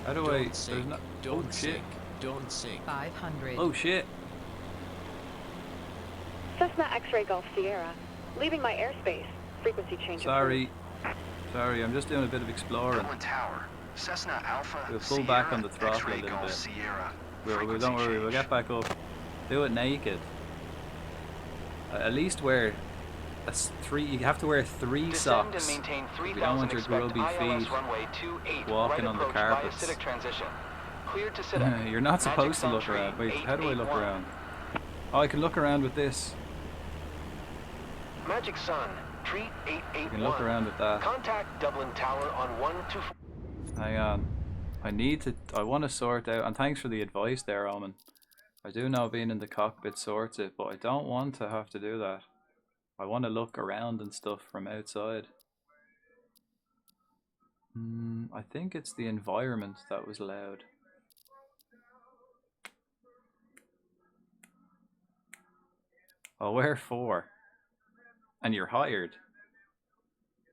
How do I... Sink. No, Don't oh, sink. shit. Don't sink. 500. Oh shit. Cessna X-ray Golf Sierra. Leaving my airspace. Frequency change. Sorry, I'm just doing a bit of exploring. Dublin Tower. Cessna Alpha. We'll pull back on the throttle a little bit. Sierra. Don't worry, we'll get back up. Do it naked. At least wear you have to wear 3 socks. And maintain 3, You don't want your grubby feet walking on the carpets. Cleared to sit up. You're not supposed to look around. Wait, how do I look around? Oh, I can look around with this. Magic Sun, Tree 881. You can look around with that. Contact Dublin Tower on 124. Hang on. I want to sort out, and thanks for the advice there, Omen. I do know being in the cockpit sorts it, but I don't want to have to do that. I want to look around and stuff from outside. I think it's the environment that was loud. Oh, where 4? And you're hired.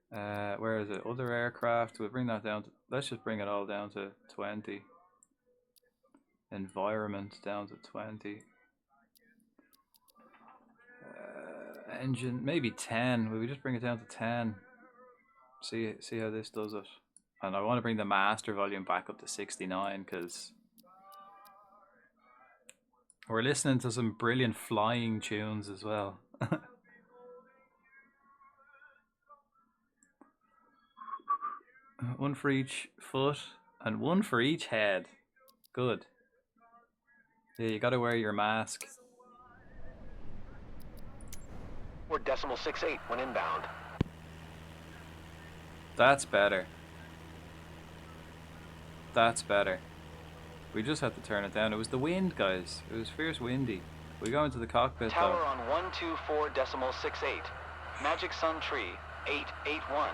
Where is it? Other aircraft. We'll bring that down to... Let's just bring it all down to 20. Environment down to 20. Engine, maybe 10. Will we just bring it down to 10? See how this does it. And I want to bring the master volume back up to 69 because we're listening to some brilliant flying tunes as well. One for each foot and one for each head. Good. Yeah, you gotta wear your mask. Or 0.68 when inbound. That's better. That's better. We just had to turn it down. It was the wind, guys. It was fierce windy. We go into the cockpit Tower though. on 124.68. Magic Sun Tree 881.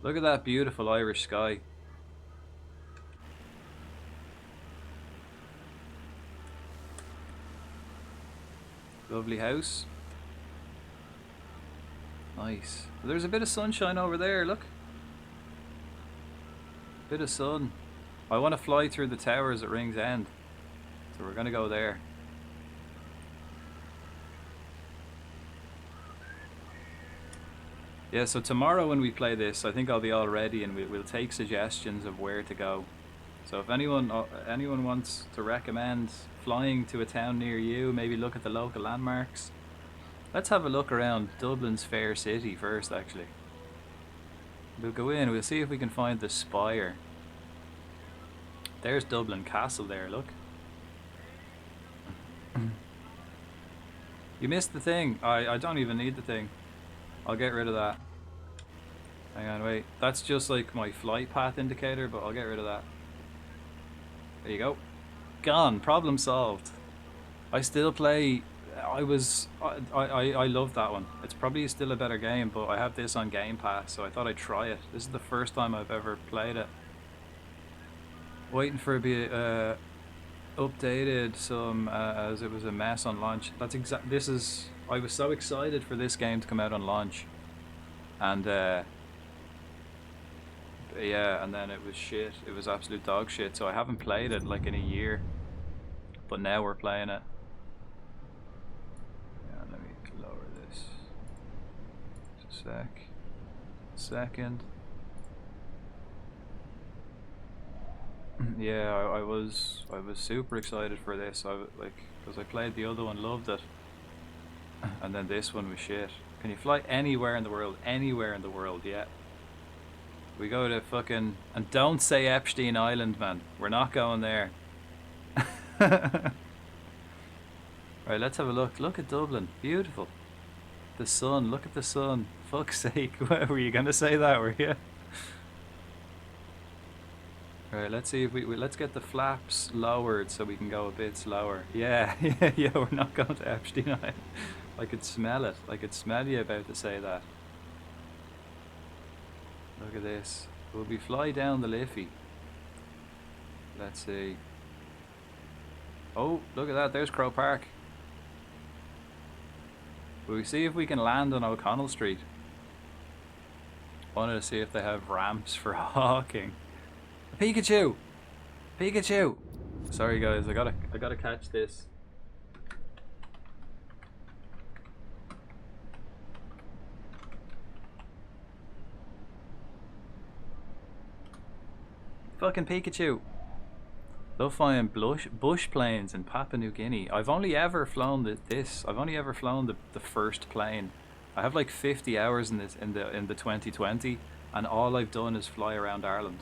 Look at that beautiful Irish sky. Lovely house. Nice. There's a bit of sunshine over there, look. Bit of sun. I want to fly through the towers at Rings End. So we're going to go there. Yeah, so tomorrow when we play this, I think I'll be all ready and we'll take suggestions of where to go. So if anyone wants to recommend flying to a town near you, maybe look at the local landmarks. Let's have a look around Dublin's fair city first, actually. We'll go in, we'll see if we can find the spire. There's Dublin Castle there, look. You missed the thing. I don't even need the thing. I'll get rid of that. Hang on, wait. That's just like my flight path indicator, but I'll get rid of that. There you go. Gone. Problem solved. I still play... I love that one. It's probably still a better game, but I have this on Game Pass, so I thought I'd try it. This is the first time I've ever played it. Waiting for it to be updated some as it was a mess on launch. That's exact. This is. I was so excited for this game to come out on launch, and yeah, and then it was shit. It was absolute dog shit. So I haven't played it like in a year, but now we're playing it. Yeah, let me lower this. Just a second. Yeah, I was super excited for this. Because I played the other one, loved it, and then this one was shit. Can you fly anywhere in the world? Anywhere in the world? Yeah. We go to fucking, and don't say Epstein Island, man. We're not going there. Right, let's have a look. Look at Dublin, beautiful. The sun. Look at the sun. Fuck's sake, were you gonna say that? Were you? Alright, let's see if let's get the flaps lowered so we can go a bit slower. Yeah, yeah, we're not going to Epstein Island. I could smell it. I could smell you about to say that. Look at this. Will we fly down the Liffey? Let's see. Oh, look at that. There's Crow Park. Will we see if we can land on O'Connell Street? Wanted to see if they have ramps for hawking. Pikachu! Pikachu! Sorry guys, I gotta catch this. Fucking Pikachu! Love flying bush planes in Papua New Guinea. I've only ever flown I've only ever flown the first plane. I have like 50 hours in this in the 2020, and all I've done is fly around Ireland.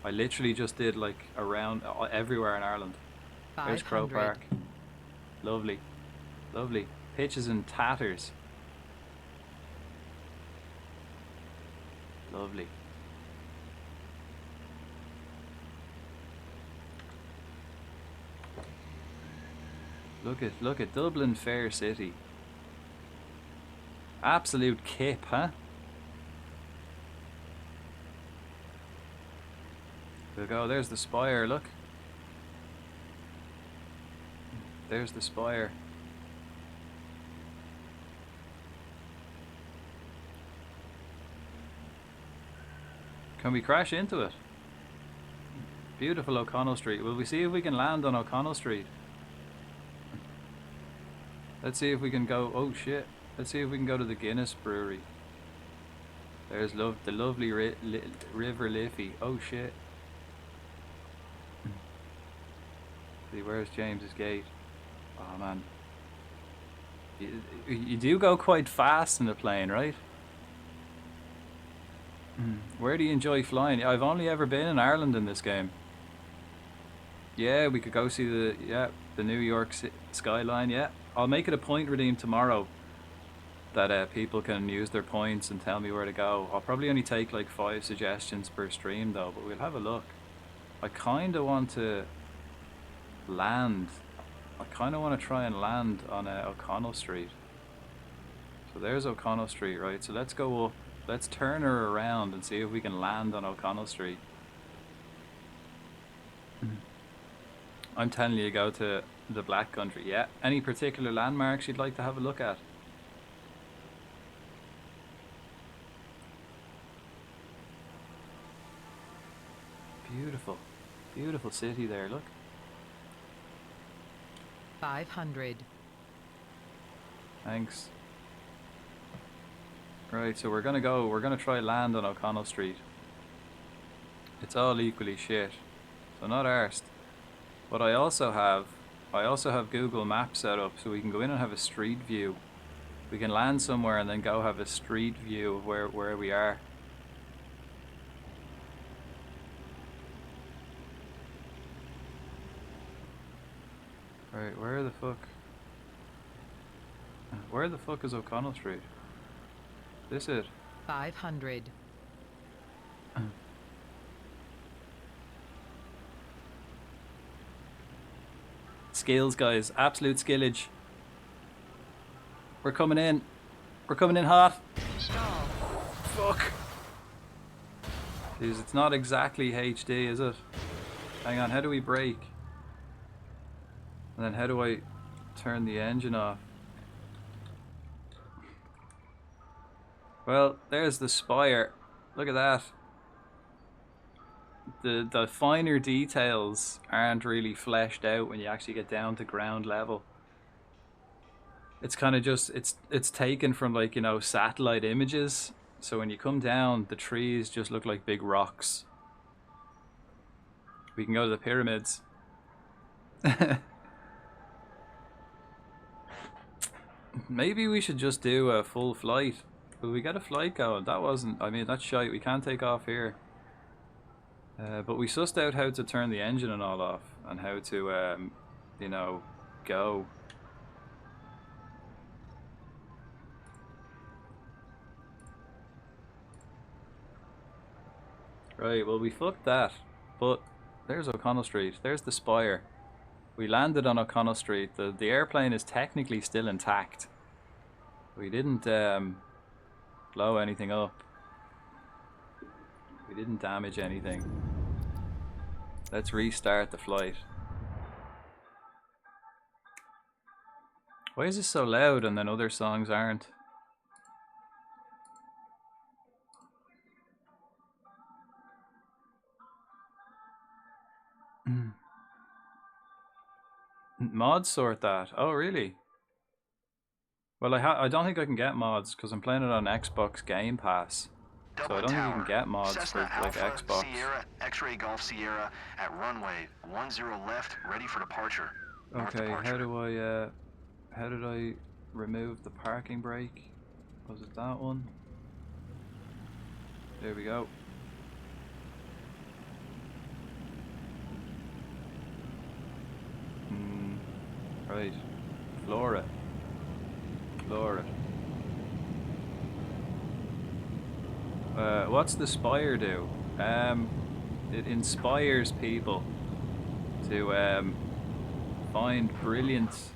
I literally just did like around everywhere in Ireland. There's Crow Park. Lovely. Lovely. Pitches and tatters. Lovely. Look at Dublin Fair City. Absolute kip, huh? We'll go, there's the spire, look. There's the spire. Can we crash into it? Beautiful O'Connell Street. Will we see if we can land on O'Connell Street? Let's see if we can go, oh shit. Let's see if we can go to the Guinness Brewery. There's the lovely River Liffey. Oh shit. See, where's James's Gate? Oh man. You do go quite fast in the plane, right? Where do you enjoy flying? I've only ever been in Ireland in this game. Yeah, we could go see the New York skyline. Yeah, I'll make it a point redeem tomorrow that people can use their points and tell me where to go. I'll probably only take like 5 suggestions per stream though, but we'll have a look. I kind of want to land. I kind of want to try and land on O'Connell Street. So there's O'Connell Street, right? So let's go up. Let's turn her around and see if we can land on O'Connell Street. I'm telling you, go to the Black Country. Yeah. Any particular landmarks you'd like to have a look at? Beautiful. Beautiful city there, look. 500. Thanks. Right, so we're gonna try land on O'Connell Street. It's all equally shit, so not arsed. But I also have Google Maps set up so we can go in and have a street view. We can land somewhere and then go have a street view of where we are. Right, where the fuck is O'Connell Street? This it? 500. Skills, guys. Absolute skillage. We're coming in. We're coming in hot. Fuck. Jeez, it's not exactly HD, is it? Hang on, how do we brake? And then how do I turn the engine off? Well, there's the spire. Look at that. The finer details aren't really fleshed out when you actually get down to ground level. It's kind of just, it's taken from, like, you know, satellite images. So when you come down, the trees just look like big rocks. We can go to the pyramids. Maybe we should just do a full flight. Will we get a flight going? That wasn't, I mean, that's shite. We can't take off here. But we sussed out how to turn the engine and all off. And how to, you know, go. Right, well, we fucked that. But there's O'Connell Street. There's the spire. We landed on O'Connell Street. The airplane is technically still intact. We didn't blow anything up. We didn't damage anything. Let's restart the flight. Why is this so loud and then other songs aren't? Mods sort that. Oh, really? Well, I don't think I can get mods because I'm playing it on Xbox Game Pass. Dublin so I don't think you Tower. can get mods Cessna for like Alpha Xbox. Sierra X-ray Golf Sierra at runway 10 left, ready for departure. North Okay, departure. how did I remove the parking brake? Was it that one? There we go. Right. Floor it. Floor it. What's the spire do? It inspires people to find brilliant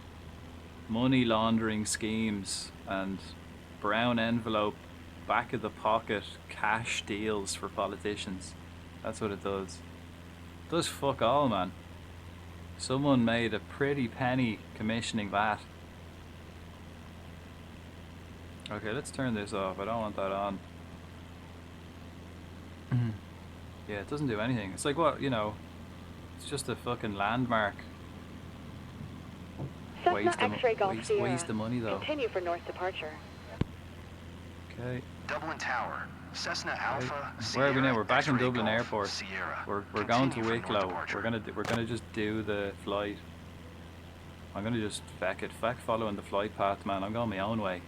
money laundering schemes and brown envelope, back of the pocket cash deals for politicians. That's what it does. It does fuck all, man. Someone made a pretty penny commissioning that. Okay, let's turn this off. I don't want that on. Yeah, it doesn't do anything. It's like, what, you know, it's just a fucking landmark. Waste the money though. Continue for north departure. Okay. Dublin Tower. Cessna Alpha. Where are we now? We're back in X-ray Dublin Golf, Airport. Sierra. We're going to Continue for north Wicklow. departure. We're gonna just do the flight. I'm gonna just feck following the flight path, man. I'm going my own way.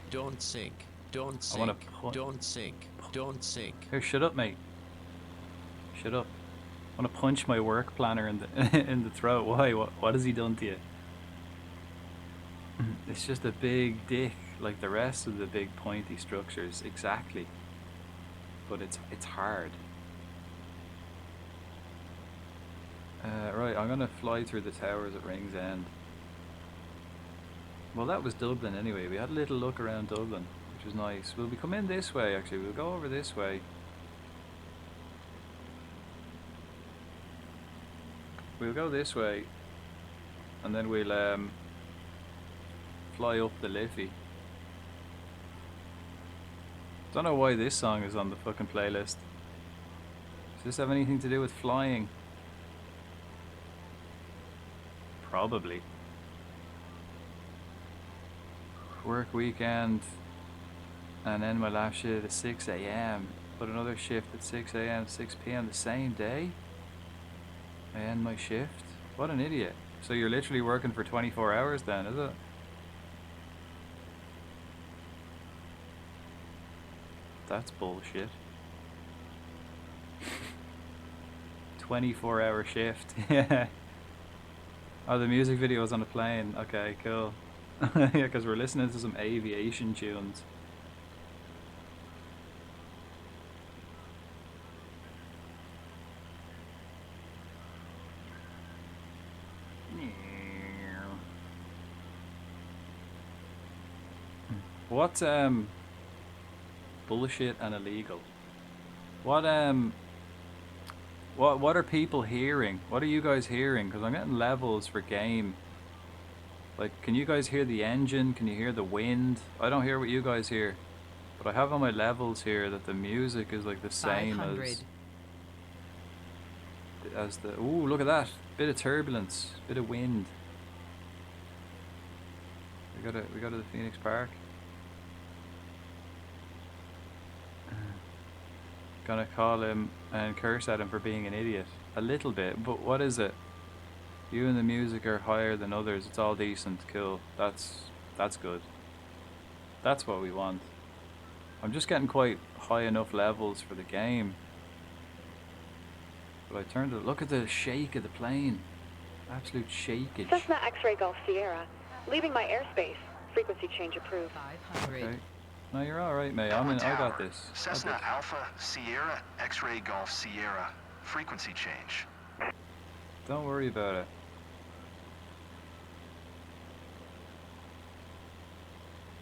Don't sink. Don't I wanna sink. Don't sink. Don't sink. Here, shut up, mate. Shut up. I want to punch my work planner in the in the throat. Why? What has he done to you? It's just a big dick, like the rest of the big pointy structures. Exactly. But it's hard. Right, I'm gonna fly through the towers at Rings End. Well, that was Dublin anyway. We had a little look around Dublin, which was nice. Will we come in this way? Actually, we'll go over this way. We'll go this way, and then we'll fly up the Liffey. Don't know why this song is on the fucking playlist. Does this have anything to do with flying? Probably. Work weekend, and end my last shift at 6 AM. Put another shift at 6 AM, 6 PM the same day. I end my shift. What an idiot. So you're literally working for 24 hours then, is it? That's bullshit. 24-hour shift. Yeah. Oh, the music video was on a plane. Okay, cool. Yeah, because we're listening to some aviation tunes. What's bullshit and illegal? What What are people hearing? What are you guys hearing? Because I'm getting levels for game. Like, can you guys hear the engine? Can you hear the wind? I don't hear what you guys hear. But I have on my levels here that the music is like the same 500. as the... Ooh, look at that. Bit of turbulence. Bit of wind. We go to the Phoenix Park. Gonna call him and curse at him for being an idiot. A little bit, but what is it? You and the music are higher than others. It's all decent. Cool. That's good. That's what we want. I'm just getting quite high enough levels for the game. But I turned to look at the shake of the plane. Absolute shakeage. Cessna X-Ray Golf Sierra. Leaving my airspace. Frequency change approved. 500. Okay. No, you're alright, mate. I got this. Cessna Alpha Sierra X-Ray Golf Sierra. Frequency change. Don't worry about it.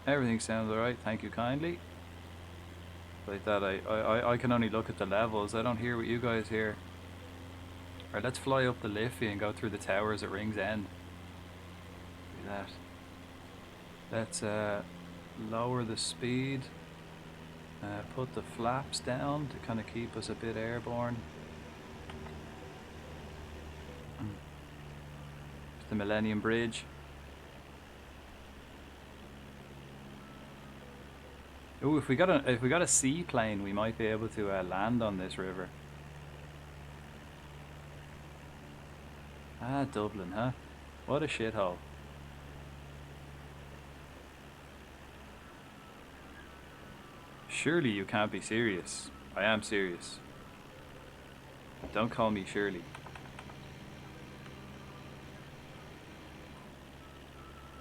Everything sounds alright, thank you kindly. Like that, I can only look at the levels. I don't hear what you guys hear. Alright, let's fly up the Liffey and go through the towers at Ring's End. Look at that. Let's lower the speed. Put the flaps down to kind of keep us a bit airborne. The Millennium Bridge. Ooh, if we got a seaplane, we might be able to land on this river. Ah, Dublin, huh? What a shithole. Surely you can't be serious. I am serious. Don't call me Shirley.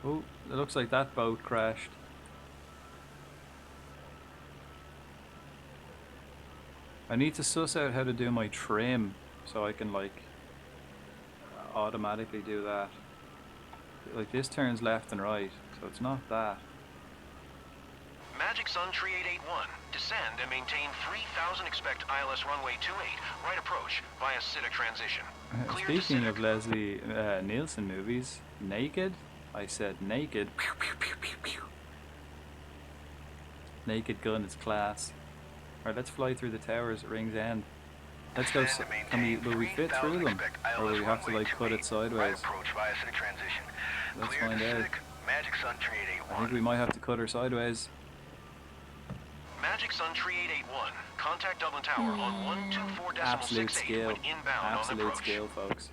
Oh, it looks like that boat crashed. I need to suss out how to do my trim so I can like automatically do that. Like this turns left and right, so it's not that. Magic Sun Tree 881. Descend and maintain 3000. Expect ILS runway 28. Right approach via Citic transition. Clear to Speaking Citic. of Leslie Nielsen movies, Naked? I said naked. Pew, pew, pew, pew, pew. Naked Gun is class. Alright, let's fly through the towers at Ring's End. Let's go. Will we fit through them? Or will we have to like cut it sideways? Let's find out. Magic Sun Tree I think we might have to cut her sideways. Magic Sun Tree 881. Contact Dublin Tower on 124.68 Absolute skill. when inbound on Absolute approach. skill, folks.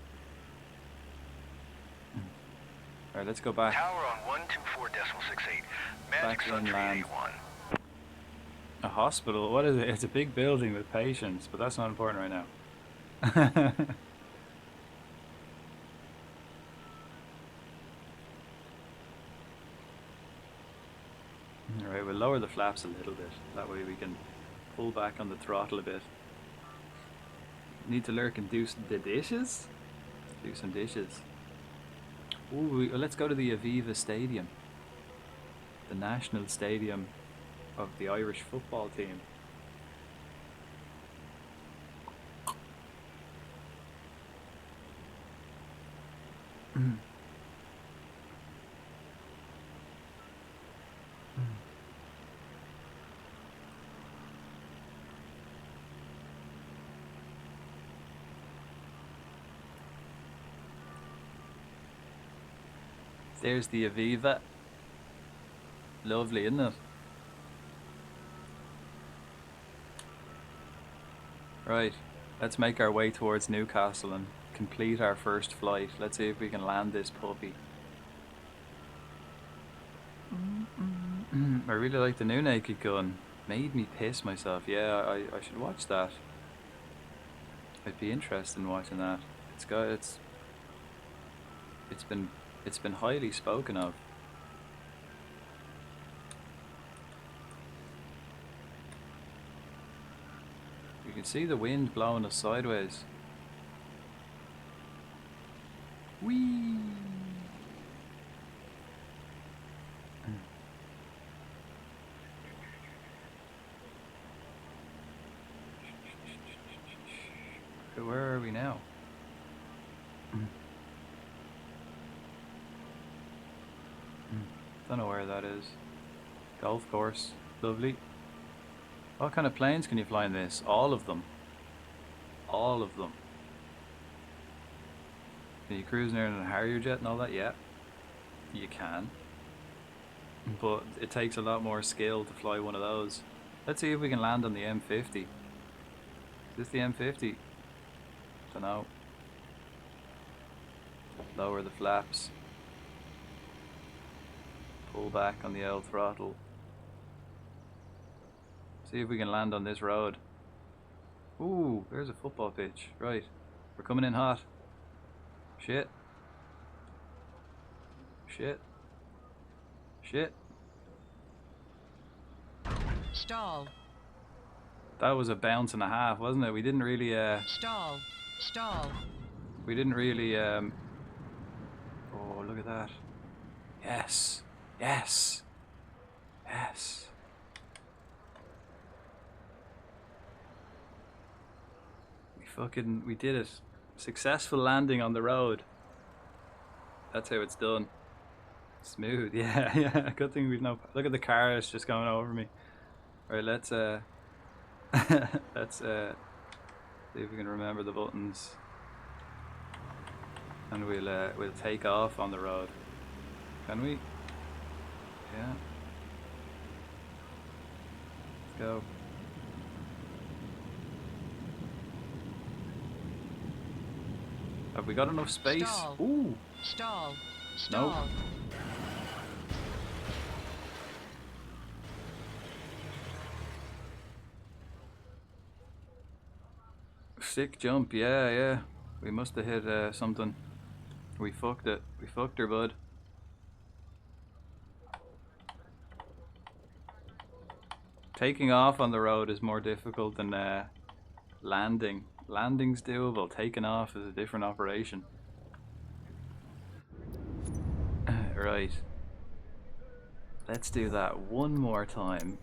Alright, let's go back. Tower on 124.68. Magic Back Sun Tree inland. 881. A hospital? What is it? It's a big building with patients, but that's not important right now. Alright, we'll lower the flaps a little bit. That way we can pull back on the throttle a bit. Need to lurk and do the dishes? Do some dishes. Ooh, let's go to the Aviva Stadium. The national stadium of the Irish football team. There's the Aviva. Lovely, isn't it? Right, let's make our way towards Newcastle and complete our first flight. Let's see if we can land this puppy. I really like the new Naked Gun. Made me piss myself. Yeah, I should watch that. I'd be interested in watching that. It's been highly spoken of. You can see the wind blowing us sideways. Whee! where are we now? Don't know where that is. Golf course. Lovely. What kind of planes can you fly in this? All of them. All of them. Can you cruise near in a Harrier jet and all that? Yeah. You can. But it takes a lot more skill to fly one of those. Let's see if we can land on the M50. Is this the M50? Don't know. Lower the flaps. Pull back on the old throttle. See if we can land on this road. Ooh, there's a football pitch. Right. We're coming in hot. Shit. Shit. Shit. Stall. That was a bounce and a half, wasn't it? We didn't really Stall. Stall. we didn't really oh, look at that. Yes. Yes. Yes. We did it. Successful landing on the road. That's how it's done. Smooth, yeah, yeah. Good thing we've no. Look at the cars just going over me. All right, let's let's see if we can remember the buttons, and we'll take off on the road. Can we? Yeah. Let's go. Have we got enough space? Stall. Ooh. Stall. No. Stall. Sick jump, yeah, yeah. We must have hit something. We fucked it. We fucked her, bud. Taking off on the road is more difficult than landing. Landing's doable. Taking off is a different operation. Right. Let's do that one more time.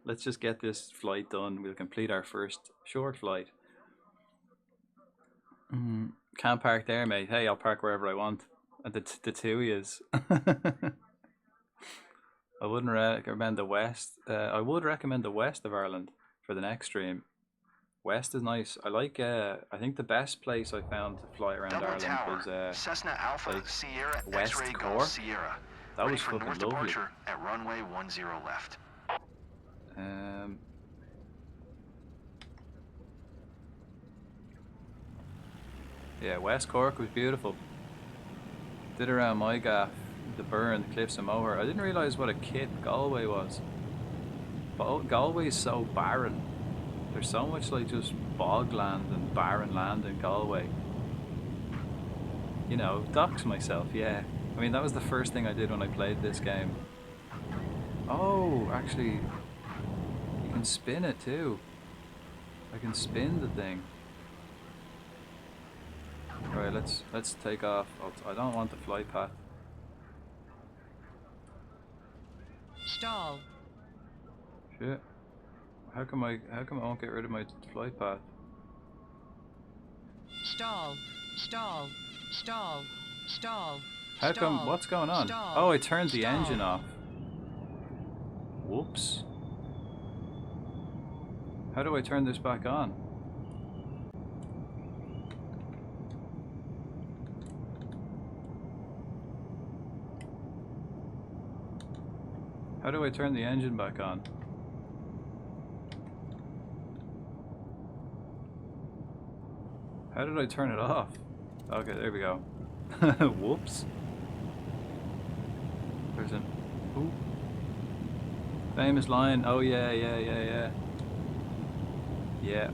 Let's just get this flight done. We'll complete our first short flight. Can't park there, mate. Hey, I'll park wherever I want. The TUI is. I wouldn't recommend the west. I would recommend the west of Ireland for the next stream. West is nice. I like. I think the best place I found to fly around Dublin Ireland Tower, was Cessna Alpha like Sierra West X-ray Cork. Golf Sierra. That Ready was for fucking north lovely. departure at runway 10 left. Yeah, West Cork was beautiful. Did around my gaff, the Burn, the Cliffs of Moher. I didn't realise what a kit Galway was. But Galway is so barren. There's so much like just bogland and barren land in Galway. You know, dox myself, yeah. I mean, that was the first thing I did when I played this game. Oh, actually, you can spin it too. I can spin the thing. Alright, let's take off. I don't want the flight path. Stall. Shit. How come I won't get rid of my flight path? Stall. Stall. Stall. Stall. How come? What's going on? Stall. Oh, I turned the Stall. engine off. Whoops. How do I turn this back on? How do I turn the engine back on? How did I turn it off? Okay, there we go. Whoops. There's an... Ooh. Famous line. Oh yeah, yeah, yeah, yeah. Yeah.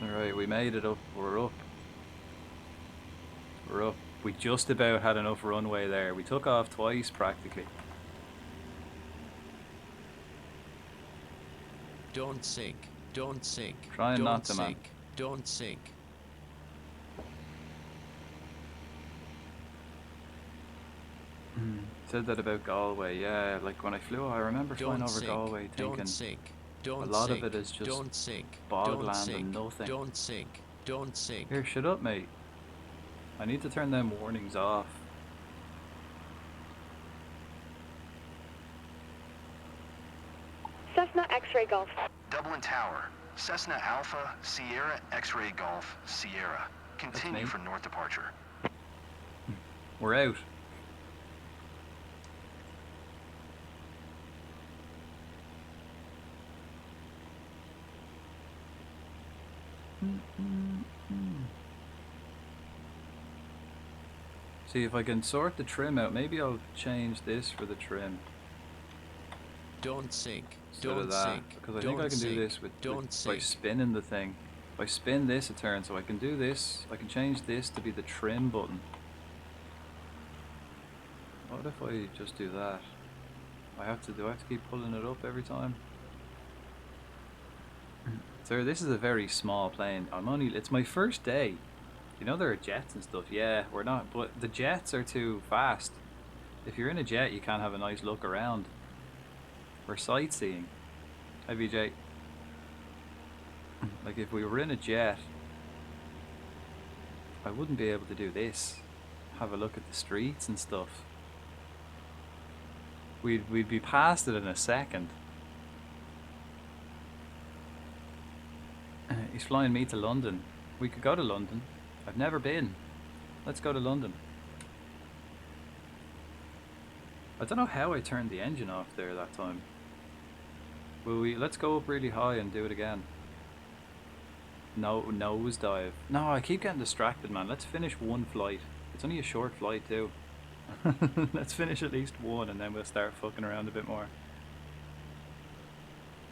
Alright, we made it up. We're up. We're up. We just about had enough runway there. We took off twice practically. Don't sink. Don't sink. Trying Don't not to, man. sink. Don't sink. Said that about Galway, yeah. Like when I flew, I remember flying over Galway thinking Don't sink. Don't a lot sink. of it is just Don't sink. bogland Don't sink. and nothing. Don't sink. Don't sink. Here, shut up, mate. I need to turn them warnings off. Cessna X-ray Golf. Dublin Tower. Cessna Alpha, Sierra X-ray Golf, Sierra. Continue for north departure. We're out. See if I can sort the trim out. Maybe I'll change this for the trim. Don't sink. Instead of Don't that, sink. because I think I can do this with by spinning the thing. If I spin this a turn, so I can do this. I can change this to be the trim button. What if I just do that? Do I have to keep pulling it up every time? Sir, this is a very small plane. It's my first day. You know there are jets and stuff. Yeah, we're not, but the jets are too fast. If you're in a jet, you can't have a nice look around. We're sightseeing. Hi, VJ. Like if we were in a jet, I wouldn't be able to do this. Have a look at the streets and stuff. We'd be past it in a second. He's flying me to London. We could go to London. I've never been. Let's go to London. I don't know how I turned the engine off there that time. Let's go up really high and do it again. No, nosedive. No, I keep getting distracted, man. Let's finish one flight. It's only a short flight too. Let's finish at least one and then we'll start fucking around a bit more.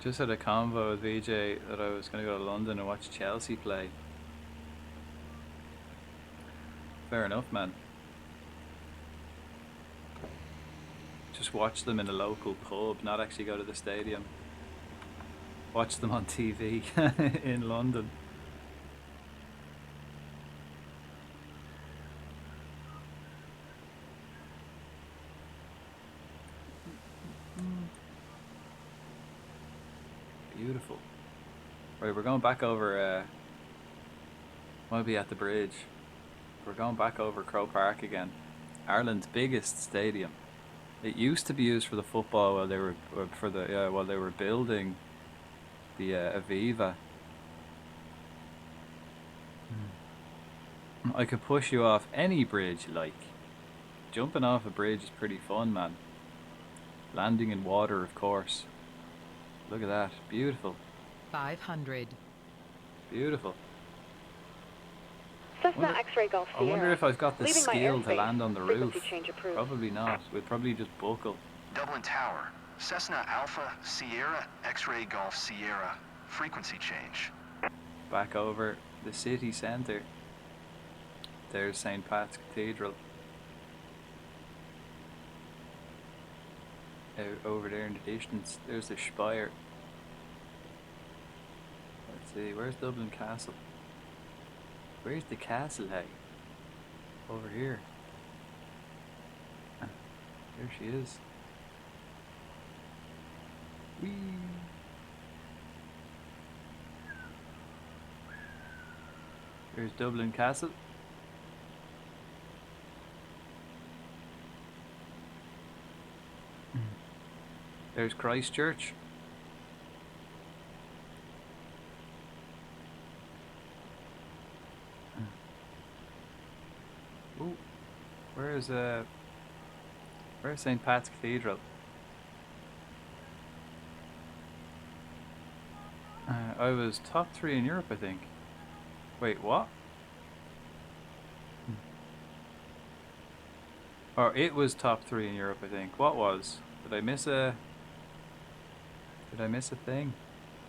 Just had a convo with VJ that I was going to go to London and watch Chelsea play. Fair enough, man. Just watch them in a local pub, not actually go to the stadium. Watch them on TV in London. Beautiful. Right, we're going back over, might be at the bridge. We're going back over Croke Park again. Ireland's biggest stadium. It used to be used for the football while they were building the Aviva. I could push you off any bridge you like. Jumping off a bridge is pretty fun, man. Landing in water, of course. Look at that. Beautiful. 500. Beautiful. Cessna X-ray Golf I Sierra. wonder if I've got the Leaving my skill to airspace. land on the Frequency roof. change approved. Probably not. We'd probably just buckle. Dublin Tower. Cessna Alpha, Sierra X-ray Golf Sierra. Frequency change. Back over the city centre. There's St. Pat's Cathedral. Out over there in the distance, there's the spire. Let's see, where's Dublin Castle? Where's the castle, hey? Over here. There she is. Whee! There's Dublin Castle. There's Christchurch. Ooh, where's St. Pat's Cathedral? I was top 3 in Europe, I think. Wait, what? Or it was top 3 in Europe, I think. What was? Did I miss a thing?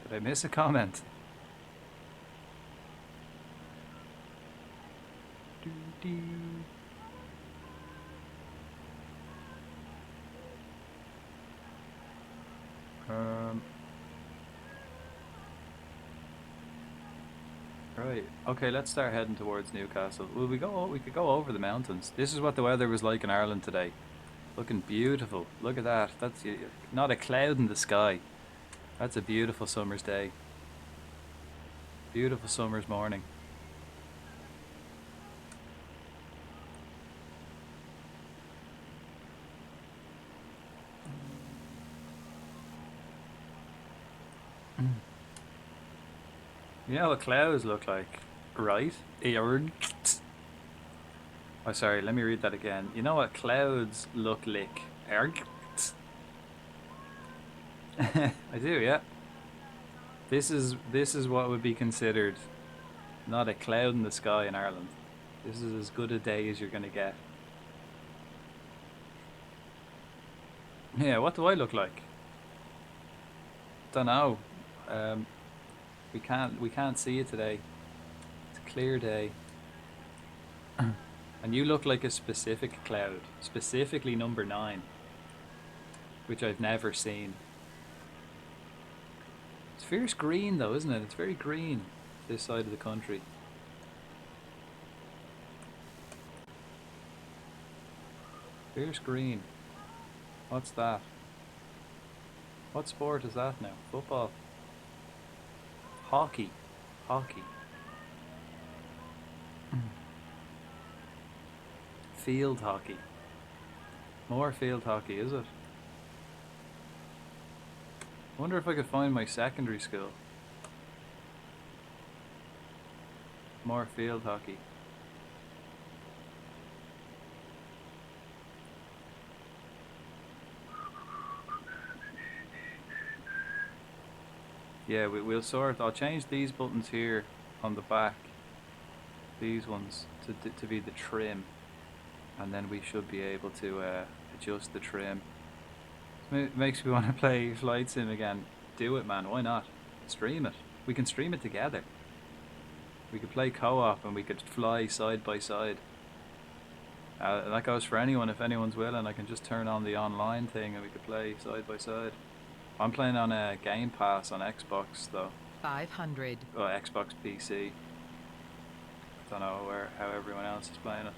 Did I miss a comment? Right. Okay, let's start heading towards Newcastle. Will we go? We could go over the mountains. This is what the weather was like in Ireland today. Looking beautiful. Look at that. That's not a cloud in the sky. That's a beautiful summer's day. Beautiful summer's morning. You know what clouds look like, right? Oh, sorry, let me read that again. You know what clouds look like? I do, yeah. This is what would be considered not a cloud in the sky in Ireland. This is as good a day as you're gonna get. Yeah, what do I look like? Don't know. We can't see it today. It's a clear day. And you look like a specific cloud, specifically number 9, which I've never seen. It's fierce green though, isn't it? It's very green, this side of the country. Fierce green. What's that? What sport is that now? Football? Hockey. Hockey. Field hockey. More field hockey, is it? I wonder if I could find my secondary school. More field hockey. Yeah, we'll sort. I'll change these buttons here on the back. These ones to be the trim. And then we should be able to adjust the trim. It makes me want to play Flight Sim again. Do it, man. Why not? Stream it. We can stream it together. We could play co-op and we could fly side by side. That goes for anyone. If anyone's willing, I can just turn on the online thing and we could play side by side. I'm playing on a Game Pass on Xbox though. 500. Oh, Xbox PC. Don't know how everyone else is playing it.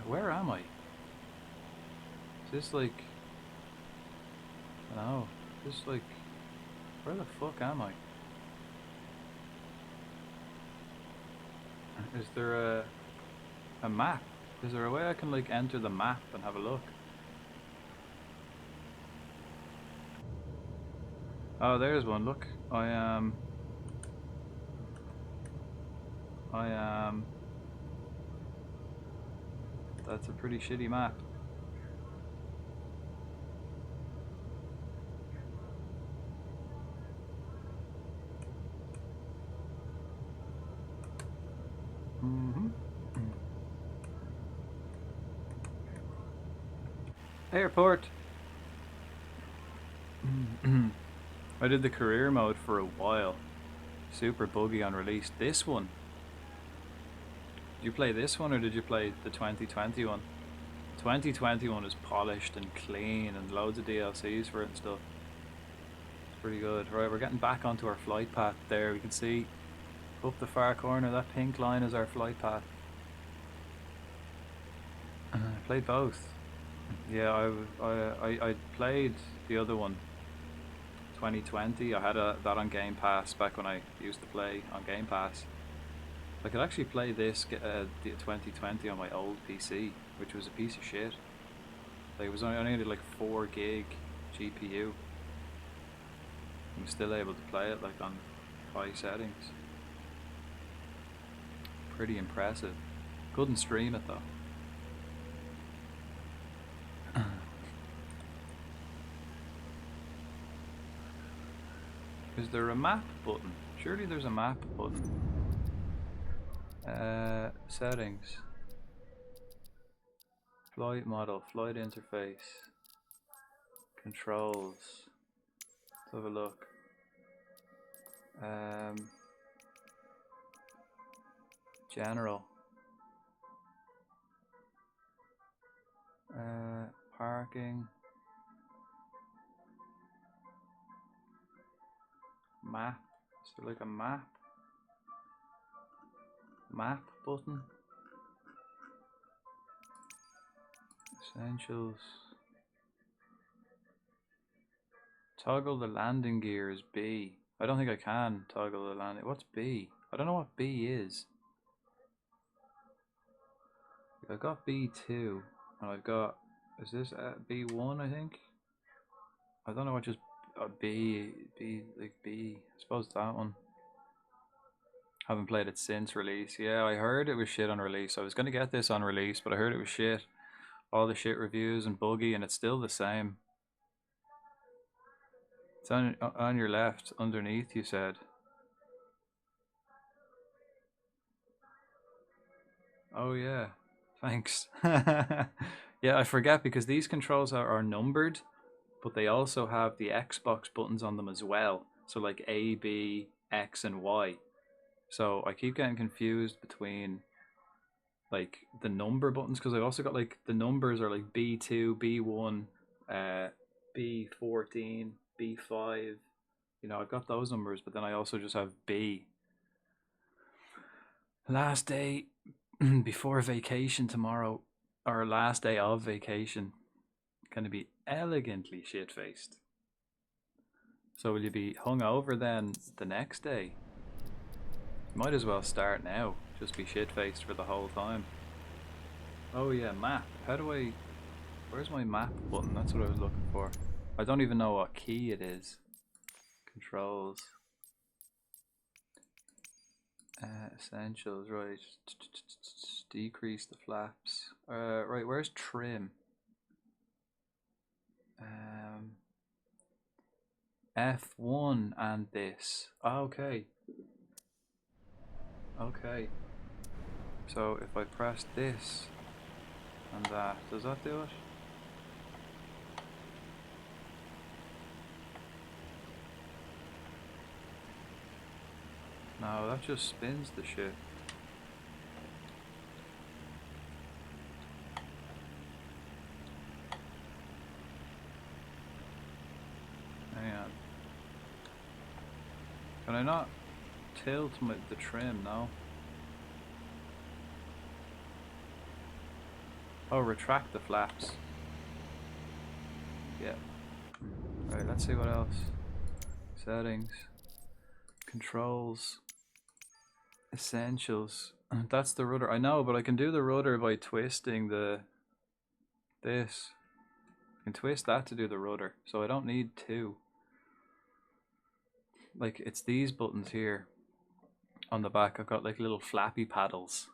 Where am I? Is this like... I don't know. Is this like... Where the fuck am I? Is there a map? Is there a way I can like enter the map and have a look? Oh, there's one. Look. I am... That's a pretty shitty map. Airport. I did the career mode for a while. Super buggy on release. This one. Did you play this one or did you play the 2020 one? 2020 one is polished and clean and loads of DLCs for it and stuff. It's pretty good. Right, we're getting back onto our flight path there. We can see up the far corner, that pink line is our flight path. I played both. Yeah, I played the other one, 2020. I had that on Game Pass back when I used to play on Game Pass. I could actually play this the 2020 on my old PC, which was a piece of shit. Like, it was only had like 4 gig GPU. I'm still able to play it like on high settings. Pretty impressive. Couldn't stream it though. Is there a map button? Surely there's a map button. Settings. Flight model, flight interface. Controls. Let's have a look. General. Parking. Map. Is there like a map? Map button? Essentials. Toggle the landing gear is B. I don't think I can toggle the landing. What's B? I don't know what B is. I've got B2 and I've got, is this B1 I think? I don't know what just B, like B, I suppose that one. Haven't played it since release. Yeah, I heard it was shit on release. I was going to get this on release, but I heard it was shit. All the shit reviews and buggy, and it's still the same. It's on your left, underneath, you said. Oh yeah, thanks. Yeah, I forget because these controls are numbered, but they also have the Xbox buttons on them as well. So like A, B, X, and Y. So I keep getting confused between like the number buttons because I've also got like the numbers are like B2, B1, B14, B5. You know, I've got those numbers, but then I also just have B. Last day before vacation tomorrow, or last day of vacation, gonna be elegantly shit-faced. So will you be hungover then the next day? Might as well start now. Just be shit-faced for the whole time. Oh yeah, map. How do I... Where's my map button? That's what I was looking for. I don't even know what key it is. Controls. Essentials, right. Decrease the flaps. Right, where's trim? F1 and this. Oh, okay. Okay. So if I press this and that, does that do it? No, that just spins the shit. Hang on. Can I not tilt the trim? No. Oh, retract the flaps. Yeah. Right, let's see what else. Settings. Controls. Essentials. That's the rudder. I know, but I can do the rudder by twisting this. I can twist that to do the rudder, so I don't need two. Like, it's these buttons here on the back. I've got like little flappy paddles.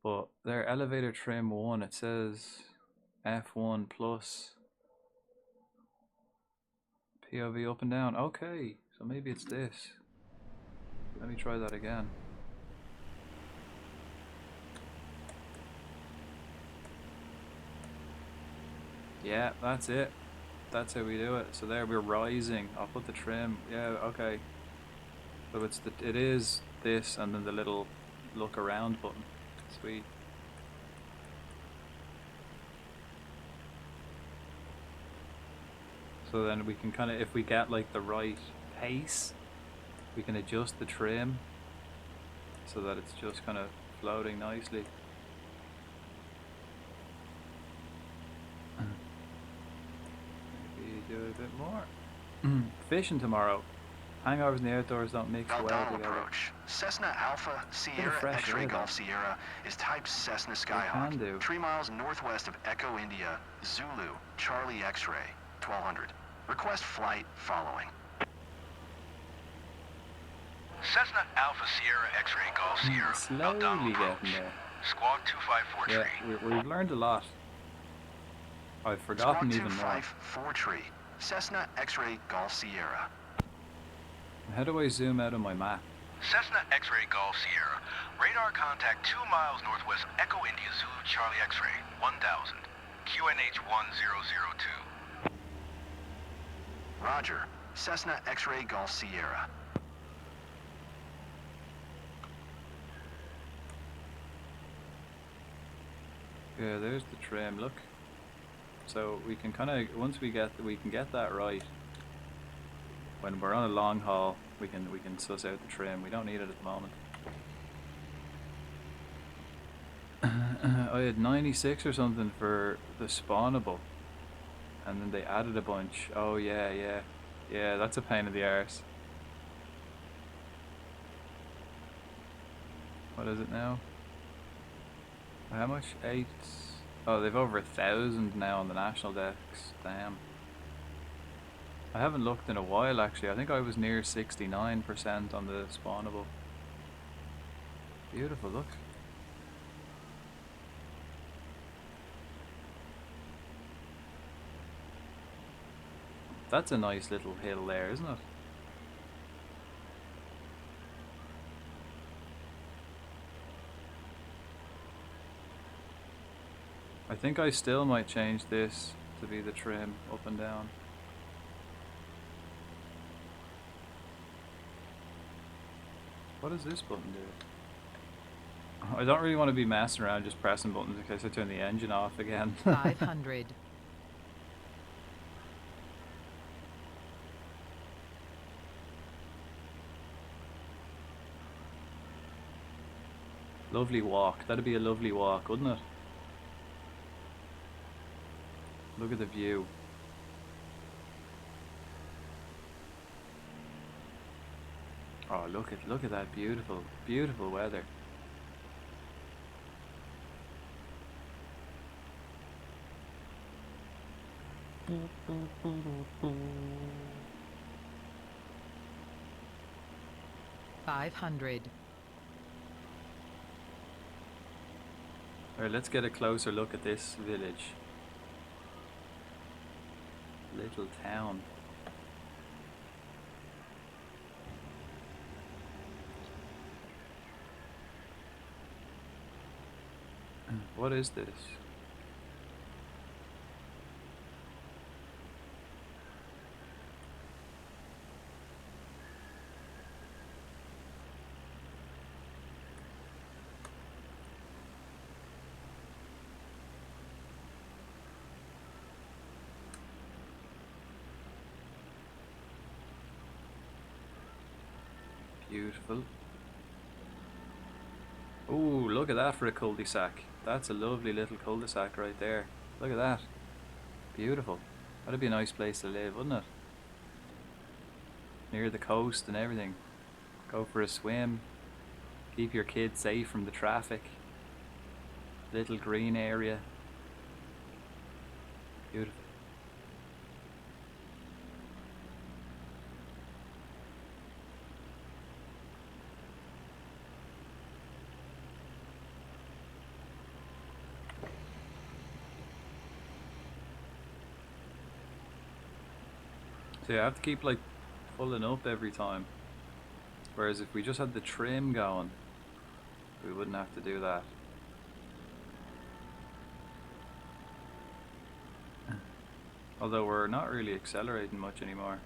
But they're elevator trim 1. It says F1 plus POV up and down. Okay, so maybe it's this. Let me try that again. Yeah, that's it. That's how we do it. So there we're rising. I'll put the trim. Yeah, okay. So it is this and then the little look around button. Sweet. So then we can kind of, if we get like the right pace, we can adjust the trim so that it's just kind of floating nicely. Maybe do it a bit more. Fishing tomorrow. Hangovers in the outdoors don't mix well together. Approach. Cessna Alpha Sierra X-Ray Golf Sierra is type Cessna Skyhawk. 3 miles northwest of Echo India, Zulu, Charlie X-Ray, 1200. Request flight following. Cessna Alpha Sierra X-Ray Golf Sierra. Slowly getting there. Squawk 254 tree. Yeah, we've learned a lot. I've forgotten Squawk even more. 254 tree. Cessna X-Ray Golf Sierra. How do I zoom out of my map? Cessna X-Ray Golf Sierra. Radar contact 2 miles northwest Echo India Zulu Charlie X-Ray 1000. QNH 1002. Roger. Cessna X-Ray Golf Sierra. Yeah, there's the trim. Look. So we can kind of once we can get that right. When we're on a long haul, we can suss out the trim. We don't need it at the moment. I had 96 or something for the spawnable, and then they added a bunch. Oh yeah, yeah, yeah. That's a pain in the arse. What is it now? How much? 8. Oh, they've over 1,000 now on the national decks. Damn. I haven't looked in a while actually. I think I was near 69% on the spawnable. Beautiful, look. That's a nice little hill there, isn't it? I think I still might change this to be the trim up and down. What does this button do? I don't really want to be messing around just pressing buttons in case I turn the engine off again. 500. Lovely walk. That'd be a lovely walk, wouldn't it? Look at the view. Oh, look at that beautiful, beautiful weather. $500. Alright, let's get a closer look at this village. Little town. What is this? Beautiful. Oh, look at that for a cul-de-sac. That's a lovely little cul-de-sac right there. Look at that. Beautiful. That'd be a nice place to live, wouldn't it? Near the coast and everything. Go for a swim. Keep your kids safe from the traffic. Little green area. Beautiful. So I have to keep like pulling up every time. Whereas if we just had the trim going, we wouldn't have to do that. Although we're not really accelerating much anymore.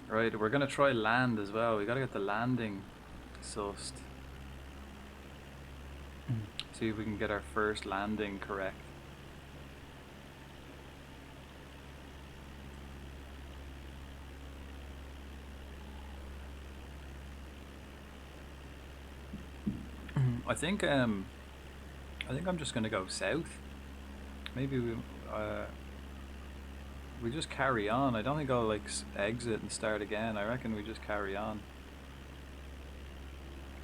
Right, we're gonna try land as well. We gotta get the landing sussed. See if we can get our first landing correct. I think I'm just gonna go south. Maybe we just carry on. I don't think I'll like exit and start again. I reckon we just carry on.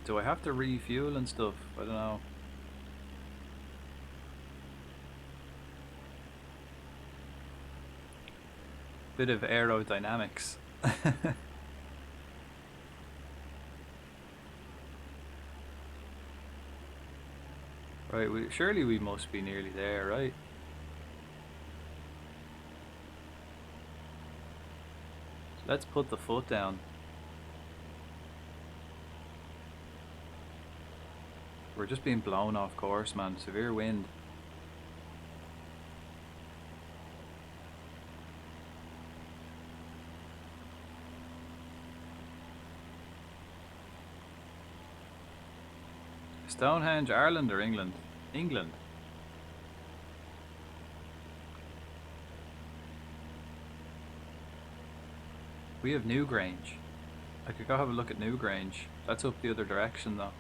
Do I have to refuel and stuff? I don't know. Bit of aerodynamics. Right, surely we must be nearly there, right? So let's put the foot down. We're just being blown off course, man. Severe wind. Stonehenge, Ireland or England? England. We have Newgrange. I could go have a look at Newgrange. That's up the other direction though.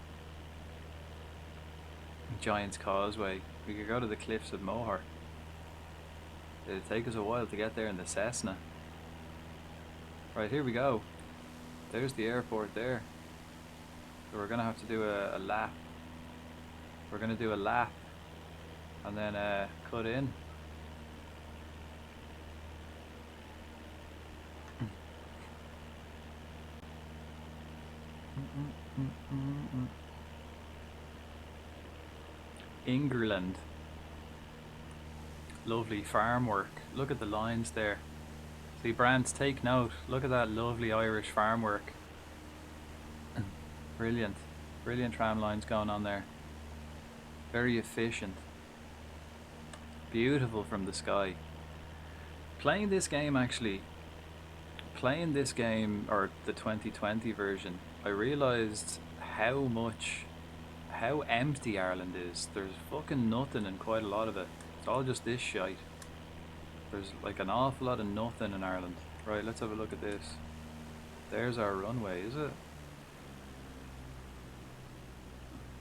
Giant's Causeway. We could go to the cliffs of Moher. It'd take us a while to get there in the Cessna. Right, here we go. There's the airport there. So we're gonna have to do a lap. We're gonna do a lap and then cut in. England. Lovely farm work. Look at the lines there. See, Brands, take note. Look at that lovely Irish farm work. Brilliant. Brilliant tram lines going on there. Very efficient. Beautiful from the sky. Playing this game actually, or the 2020 version, I realised how empty Ireland is. There's fucking nothing in quite a lot of it. It's all just this shite. There's like an awful lot of nothing in Ireland. Right, let's have a look at this. There's our runway, is it?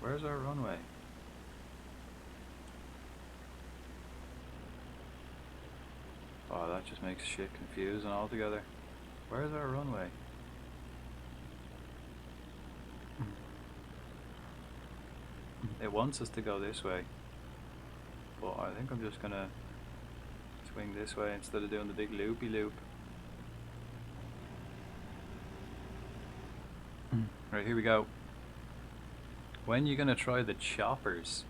Where's our runway? Oh, that just makes shit confusing altogether. Where's our runway? It wants us to go this way, but I think I'm just gonna swing this way instead of doing the big loopy loop. Right, here we go. When you gonna try the choppers?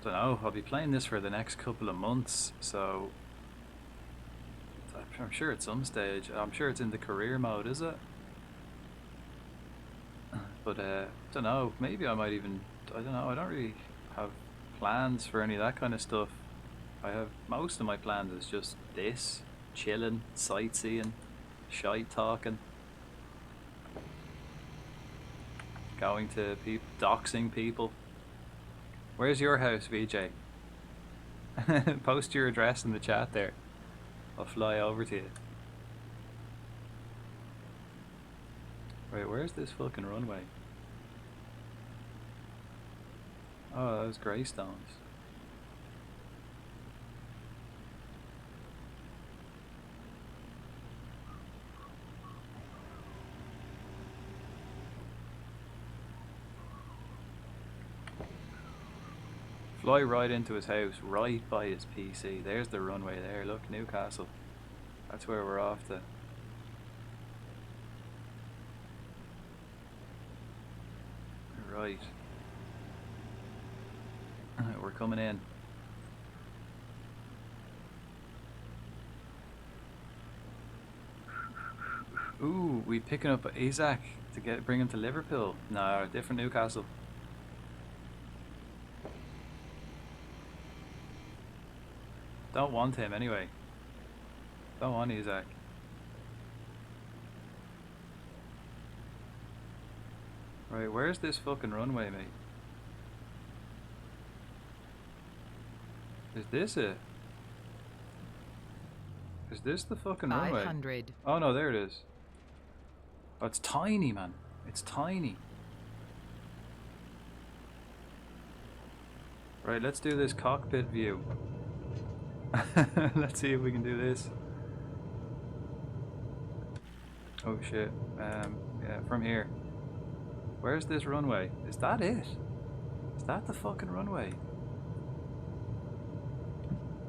Don't know. I'll be playing this for the next couple of months, so I'm sure at some stage. I'm sure it's in the career mode, is it? But don't know. Maybe I might even. I don't know. I don't really have plans for any of that kind of stuff. I have most of my plans is just this, chilling, sightseeing, shite talking, going to people, doxing people. Where's your house, VJ? Post your address in the chat there. I'll fly over to you. Wait, where's this fucking runway? Oh, those greystones. Fly right into his house, right by his PC. There's the runway there. Look, Newcastle. That's where we're off to. Right. We're coming in. Ooh, we picking up Isaac to bring him to Liverpool. No, different Newcastle. Don't want him anyway. Don't want Isaac. Right, where's this fucking runway, mate? Is this it? Is this the fucking runway? 500. Oh no, there it is. Oh, it's tiny, man. It's tiny. Right, let's do this cockpit view. Let's see if we can do this. Oh shit. Yeah, from here. Where's this runway? Is that it? Is that the fucking runway?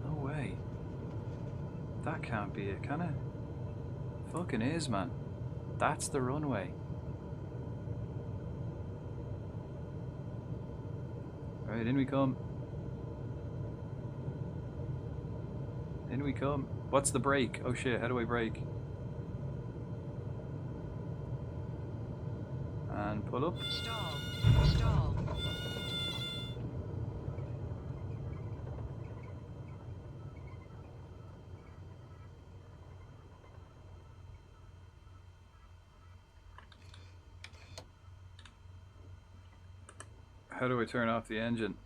No way. That can't be it, can it? Fucking is, man. That's the runway. Right, in we come. In we come. What's the brake? Oh shit, how do I brake? And pull up. Stall. Stall. How do I turn off the engine?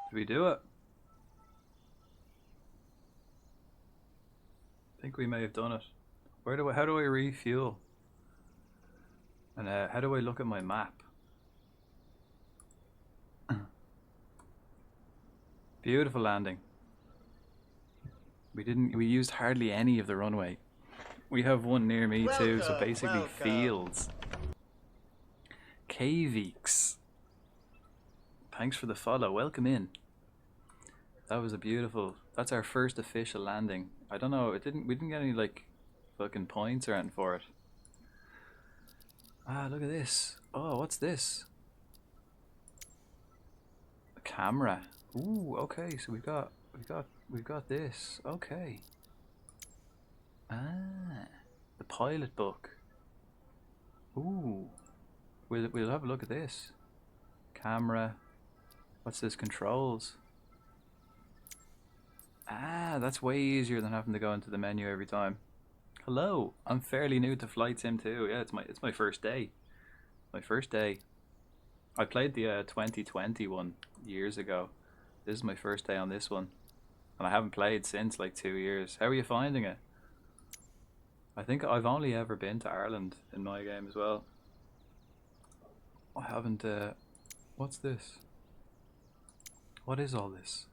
Did we do it? I think we may have done it. How do I refuel? And how do I look at my map? Beautiful landing. We used hardly any of the runway. We have one near me too, so basically fields. K-Veeks. Thanks for the follow, welcome in. That was a beautiful, that's our first official landing. I don't know, we didn't get any like fucking points or anything for it. Ah, look at this. Oh, what's this? A camera. Ooh, okay, so we've got this. Okay. Ah, the pilot book. Ooh. We'll have a look at this. Camera. What's this? Controls. Ah, that's way easier than having to go into the menu every time. Hello, I'm fairly new to Flight Sim too. Yeah, it's my first day. My first day. I played the 2020 one years ago. This is my first day on this one, and I haven't played since like 2 years. How are you finding it? I think I've only ever been to Ireland in my game as well. I haven't. What's this? What is all this?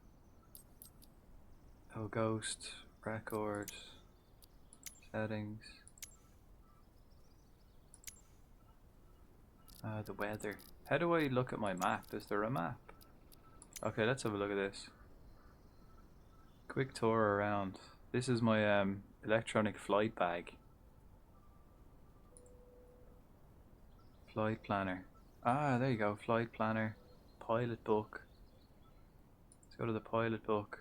Oh, ghost, record, settings. The weather. How do I look at my map? Is there a map? Okay, let's have a look at this. Quick tour around. This is my electronic flight bag. Flight planner. Ah, there you go. Flight planner. Pilot book. Let's go to the pilot book.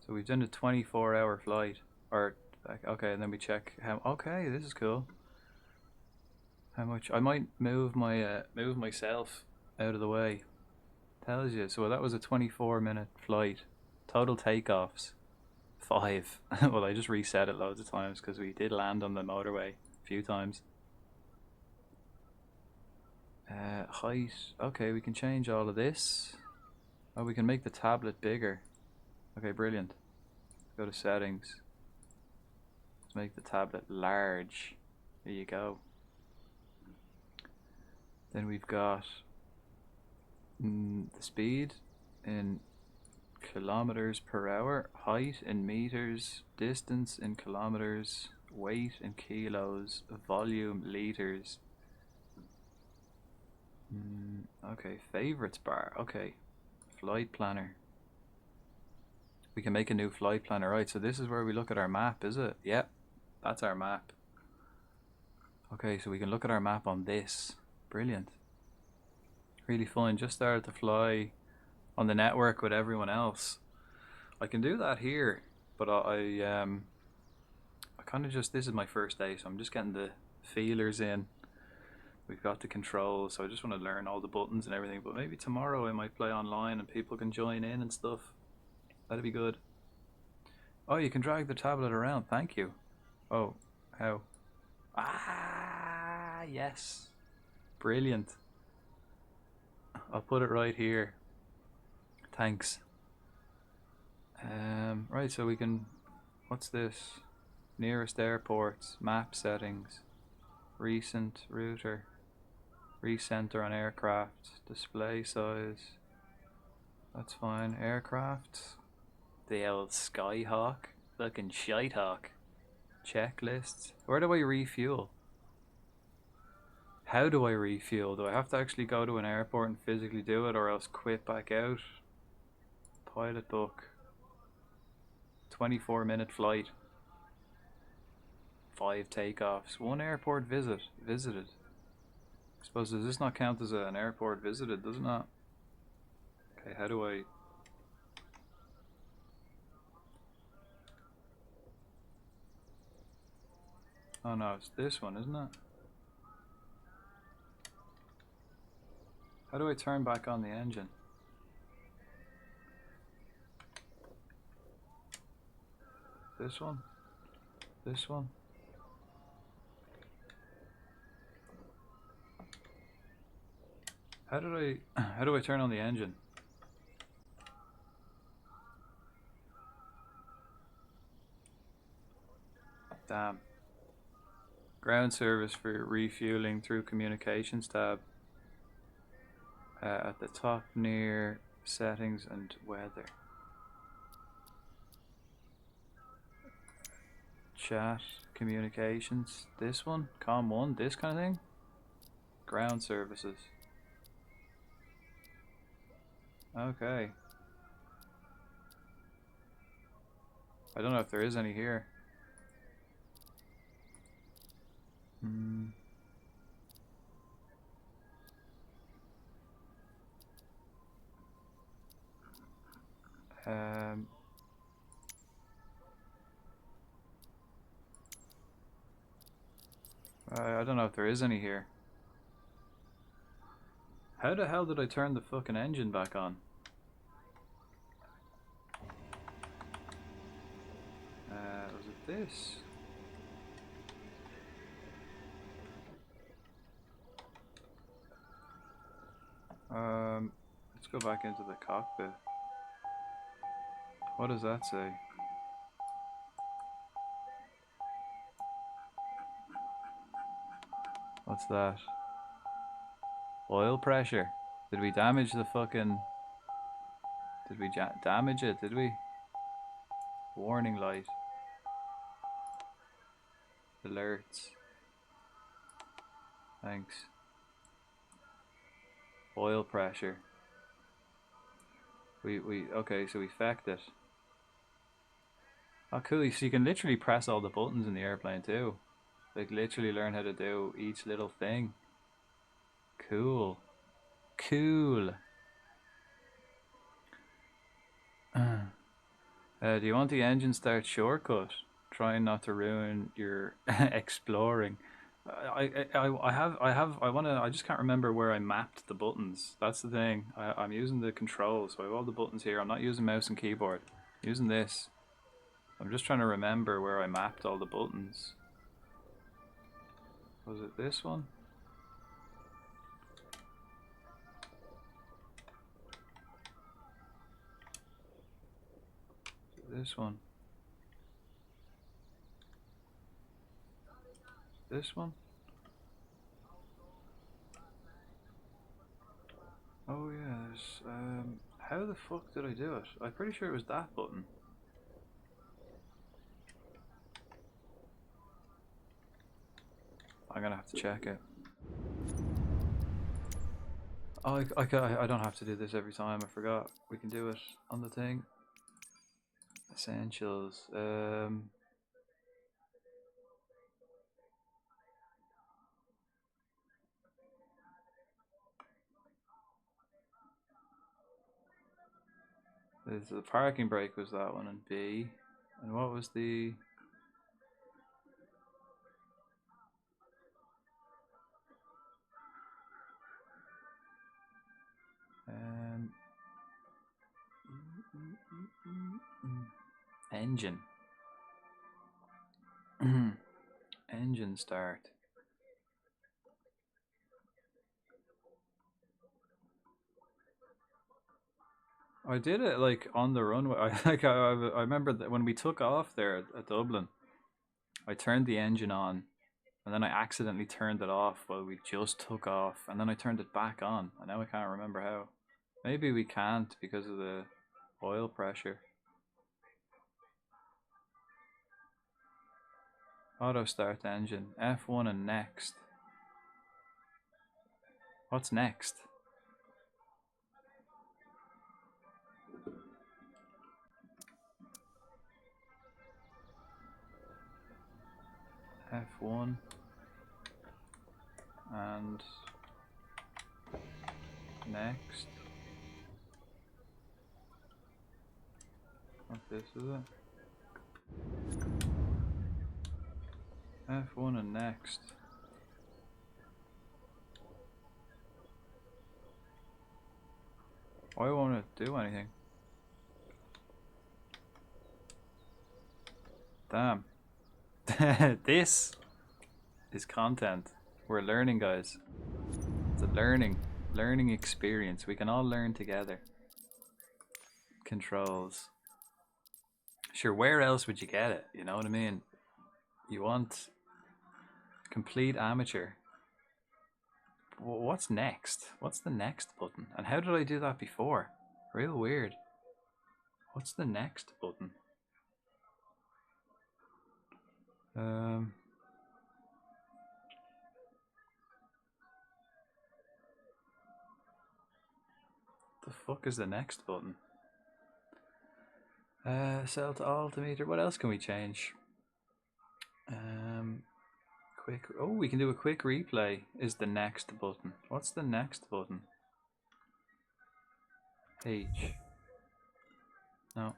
So we've done a 24-hour flight. Or, okay, and then we check how... Okay, this is cool. How much? I might move myself out of the way. Tells you. So that was a 24-minute flight. Total takeoffs 5. Well, I just reset it loads of times because we did land on the motorway a few times. Height. Okay, we can change all of this. Oh, we can make the tablet bigger. Okay, brilliant. Go to settings. Let's make the tablet large. There you go. Then we've got the speed in kilometers per hour, height in meters, distance in kilometers, weight in kilos, volume liters. Okay, favorites bar. Okay, flight planner. We can make a new flight planner, right? So this is where we look at our map, is it? Yep, that's our map. Okay, so we can look at our map on this. Brilliant. Really fun. Just started to fly on the network with everyone else. I can do that here, but I kind of just, this is my first day, so I'm just getting the feelers in. We've got the controls, so I just want to learn all the buttons and everything, but maybe tomorrow I might play online and people can join in and stuff. That'd be good. Oh, you can drag the tablet around. Thank you. Oh, how? Ah, yes. Brilliant. I'll put it right here. Thanks. Right, so we can... What's this? Nearest airports, map settings, recent router, recenter on aircraft, display size. That's fine. Aircraft. The old Skyhawk. Fucking Shitehawk. Checklists. Where do I refuel? How do I refuel? Do I have to actually go to an airport and physically do it, or else quit back out? Pilot book. 24-minute flight. 5 takeoffs. 1 airport visited. I suppose, does this not count as an airport visited? Does it not? Okay, how do I... Oh no, it's this one, isn't it? How do I turn back on the engine? This one? This one? How do I turn on the engine? Damn. Ground service for refueling through communications tab. At the top near settings and weather. Chat, communications, this one, com 1, this kind of thing. Ground services. Okay. I don't know if there is any here. I don't know if there is any here. How the hell did I turn the fucking engine back on? Was it this? Let's go back into the cockpit. What does that say? What's that? Oil pressure. Did we damage the fucking... Did we damage it? Did we? Warning light. Alerts. Thanks. Oil pressure. Okay, so we fecked it. Oh cool, so you can literally press all the buttons in the airplane too. Like literally learn how to do each little thing. Cool. Cool. Do you want the engine start shortcut? Trying not to ruin your exploring. I just can't remember where I mapped the buttons. That's the thing. I'm using the controls, so I have all the buttons here. I'm not using mouse and keyboard. I'm using this. I'm just trying to remember where I mapped all the buttons. Was it this one? This one? This one? Oh yeah, there's, how the fuck did I do it? I'm pretty sure it was that button. I'm gonna have to check it. Oh, I don't have to do this every time, I forgot. We can do it on the thing. Essentials. The parking brake was that one, and B. And what was the... engine. Engine start. I did it like on the runway. I remember that when we took off there at Dublin, I turned the engine on, and then I accidentally turned it off while we just took off, and then I turned it back on, and now I can't remember how. Maybe we can't because of the oil pressure. Auto start engine. F1 and next. What's next? F1 and next. What this is it? F1 and next. Why won't it do anything? Damn. This is content. We're learning, guys. It's a learning experience. We can all learn together. Controls. Sure, where else would you get it? You know what I mean? You want complete amateur. What's next? What's the next button? And how did I do that before? Real weird. What's the next button? The fuck is the next button? Cell to altimeter. What else can we change? Quick. Oh, we can do a quick replay. Is the next button? What's the next button? H. No.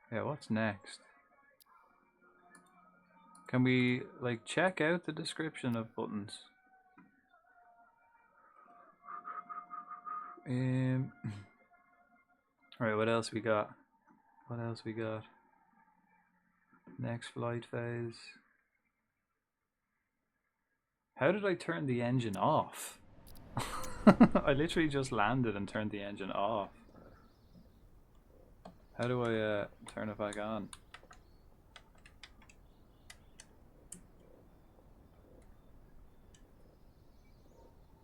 Yeah, what's next? Can we like check out the description of buttons? Alright, what else we got? What else we got? Next flight phase. How did I turn the engine off? I literally just landed and turned the engine off. How do I turn it back on?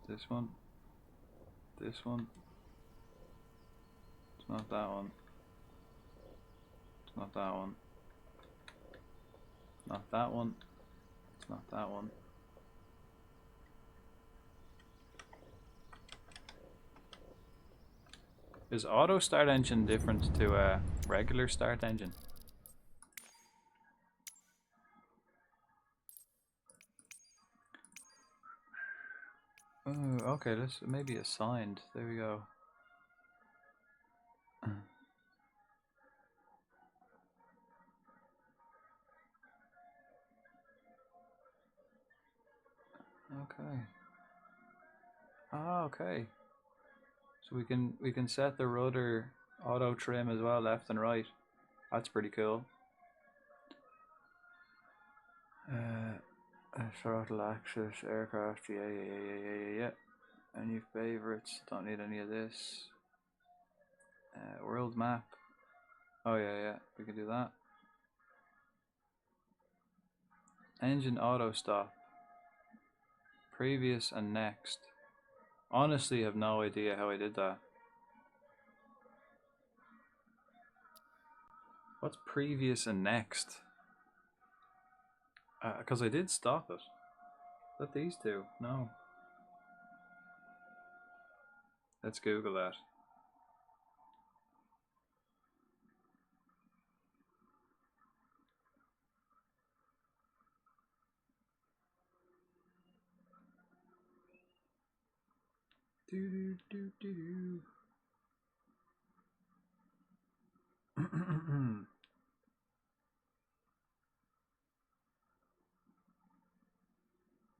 This one. This one. It's not that one. It's not that one. Not that one. It's not that one. Is auto start engine different to a regular start engine? Oh, okay, let's maybe assigned. There we go. Okay. Ah, okay. So we can set the rudder auto trim as well, left and right. That's pretty cool. Throttle axis, aircraft, yeah. Any favorites? Don't need any of this. World map. Oh yeah, we can do that. Engine auto stop. Previous and next. Honestly, have no idea how I did that. What's previous and next? Because I did stop it. Is that these two? No. Let's Google that.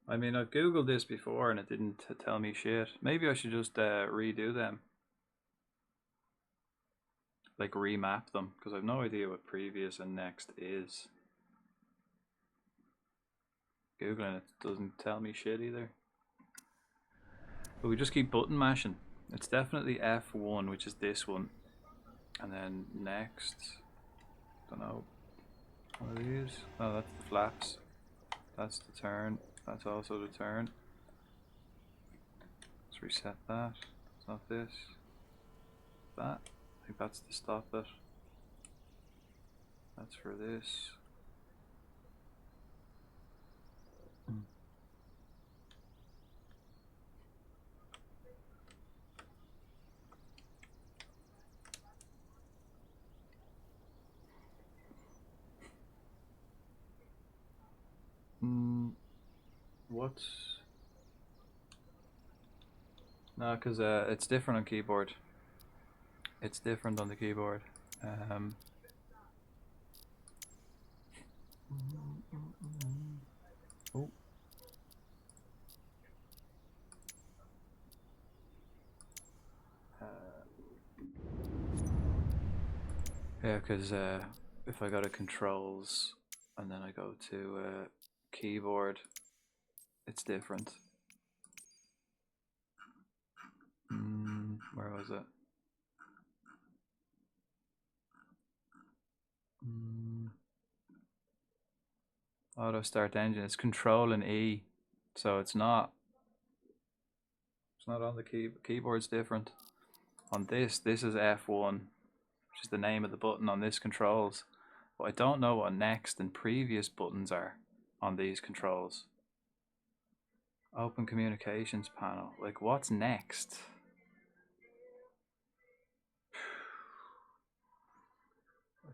I mean, I've Googled this before and it didn't tell me shit. Maybe I should just redo them. Like remap them, because I've no idea what previous and next is. Googling it doesn't tell me shit either. But we just keep button mashing. It's definitely F1, which is this one. And then next, don't know. What are these? Oh, that's the flaps. That's the turn. That's also the turn. Let's reset that. It's not this. That. I think that's to stop it. That's for this. What's... No, because it's different on keyboard. It's different on the keyboard. Oh. Yeah, because if I go to controls and then I go to keyboard, it's different. Where was it? Auto start engine. It's Control and E, so it's not. It's not on the keyboard's different. On this is F1, which is the name of the button on this controls. But I don't know what next and previous buttons are on these controls. Open communications panel. Like, what's next?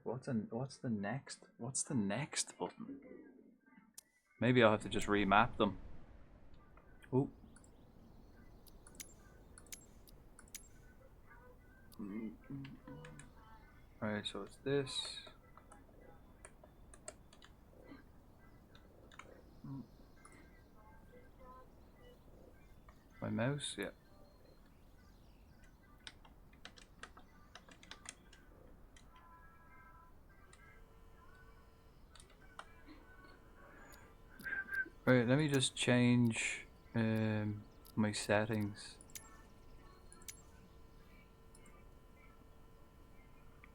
What's the next? What's the next button? Maybe I'll have to just remap them. Ooh. Right, so it's this. My mouse, yeah. Right, let me just change my settings.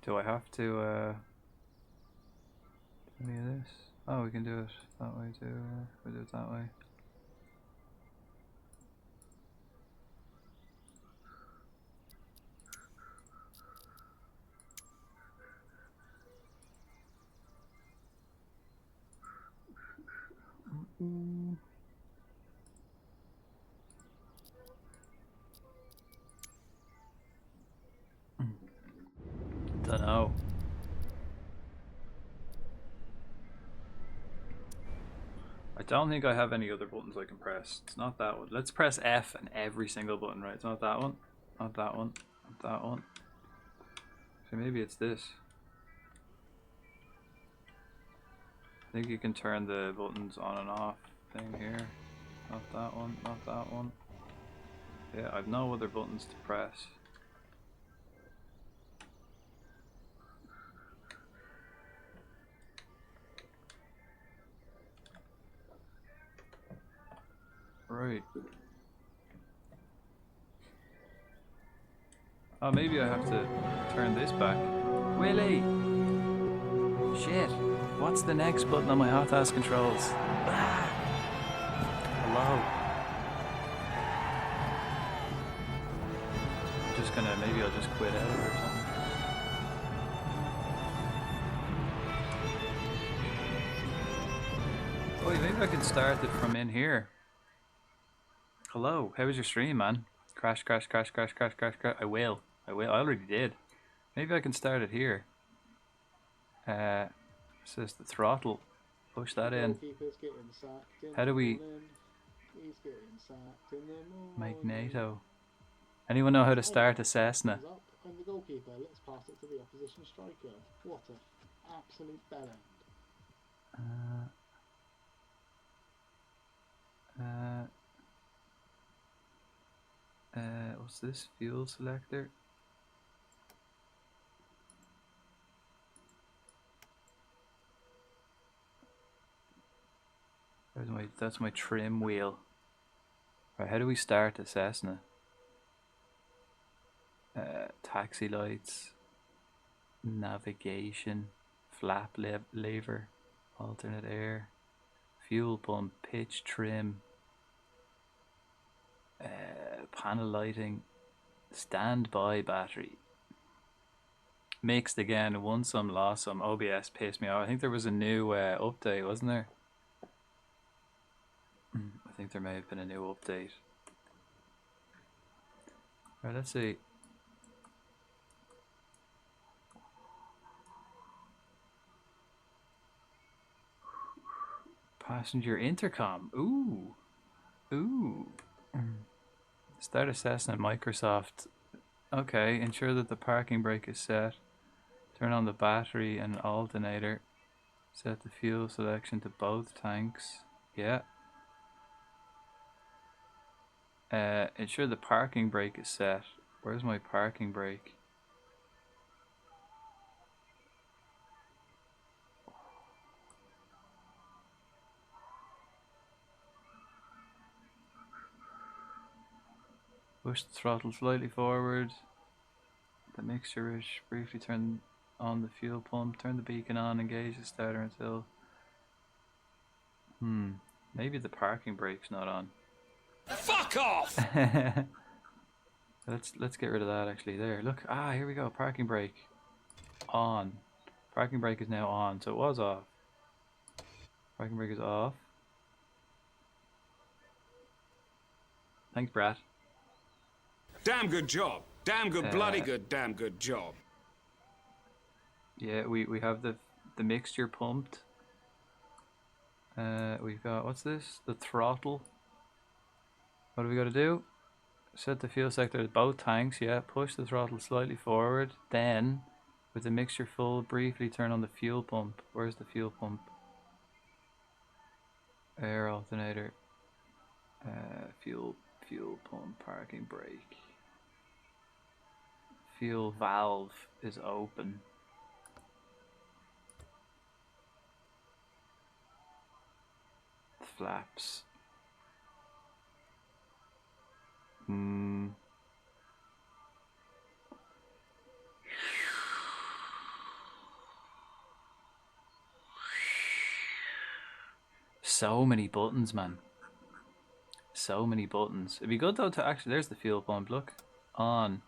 Do I have to do any of this? Oh, we can do it that way too. We do it that way. Don't know. I don't think I have any other buttons I can press. It's not that one. Let's press F and every single button, right? It's not that one. Not that one. Not that one. So maybe it's this. I think you can turn the buttons on and off thing here. Not that one. Not that one. Yeah, I've no other buttons to press. Right. Oh, maybe I have to turn this back. Willy! Shit. What's the next button on my hot ass controls? Ah. Hello. I'm just gonna, maybe I'll just quit out of it or something. Oh, maybe I can start it from in here. Hello, how was your stream, man? Crash, crash, crash, crash, crash, crash, crash. I will. I already did. Maybe I can start it here. This is the throttle. Push that in. How do we... Magneto. Anyone know how to start a Cessna? And the goalkeeper lets pass it to the opposition striker. What an absolute bellend. What's this? Fuel selector? That's my trim wheel. Right, how do we start a Cessna? Taxi lights, navigation, flap lever, alternate air, fuel pump, pitch, trim, panel lighting, standby battery. Mixed again, won some, lost some. OBS pissed me off. I think there was a new update, wasn't there? I think there may have been a new update. Right, let's see. Passenger intercom. Ooh. Ooh. Start assessing Microsoft. Okay, ensure that the parking brake is set. Turn on the battery and alternator. Set the fuel selection to both tanks. Yeah. Ensure the parking brake is set. Where's my parking brake? Push the throttle slightly forward. The mixture is briefly turn on the fuel pump. Turn the beacon on. Engage the starter until... Maybe the parking brake's not on. Fuck off! Let's get rid of that actually. There, look. Ah, here we go. Parking brake on. Parking brake is now on. So it was off. Parking brake is off. Thanks, Brad. Damn good job. Damn good, bloody good, damn good job. Yeah, we have the mixture pumped. We've got, what's this? The throttle. What do we got to do? Set the fuel sector at both tanks, yeah. Push the throttle slightly forward. Then, with the mixture full, briefly turn on the fuel pump. Where's the fuel pump? Air alternator. Fuel pump, parking brake. Fuel valve is open. Flaps. So many buttons, man. So many buttons. It'd be good though to actually, there's the fuel pump, look. On.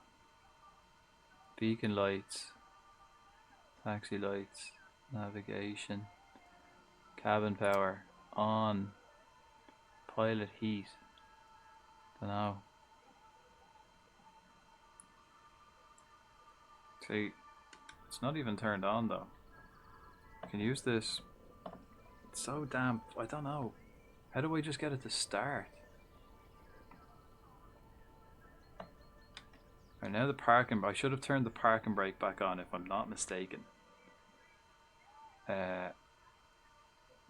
Beacon lights. Taxi lights. Navigation. Cabin power. On. Pilot heat. Dunno. See, it's not even turned on though. I can use this. It's so damn, I don't know. How do I just get it to start? Right, now the parking, I should have turned the parking brake back on if I'm not mistaken.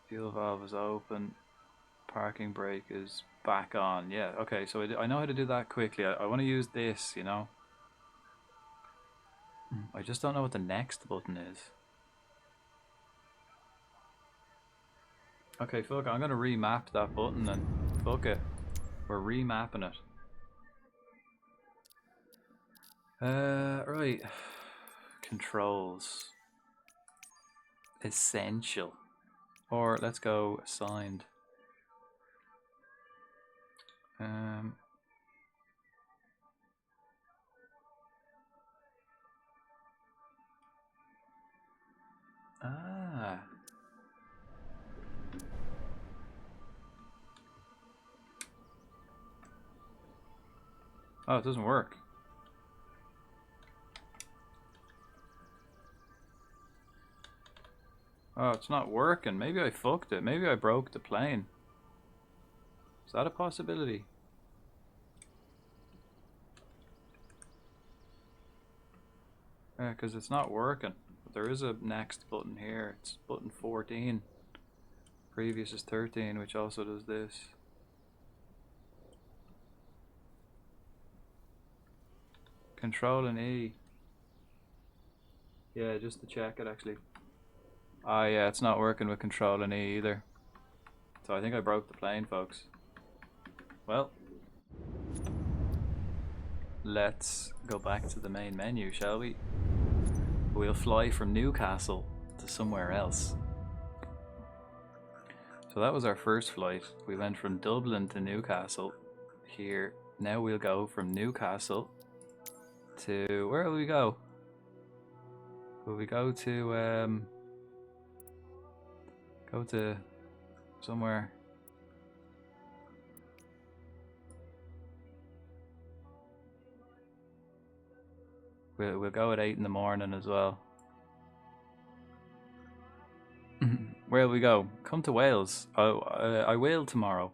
Fuel valve is open. Parking brake is back on. Yeah, okay, so I know how to do that quickly. I want to use this, you know. I just don't know what the next button is. Okay, fuck, I'm gonna remap that button then. Fuck it. We're remapping it. Right. Controls. Essential. Or let's go assigned. Oh, it doesn't work. Oh, it's not working. Maybe I fucked it. Maybe I broke the plane. Is that a possibility? Yeah, because it's not working. But there is a next button here. It's button 14. Previous is 13, which also does this. Control and E. Yeah, just to check it actually. Ah, yeah, it's not working with Control and E either. So I think I broke the plane, folks. Well, let's go back to the main menu, shall we? We'll fly from Newcastle to somewhere else. So that was our first flight. We went from Dublin to Newcastle here. Now we'll go from Newcastle to... where will we go? Will we go to... go to somewhere? We'll go at 8 in the morning as well. Where will we go? Come to Wales. Oh, I will tomorrow.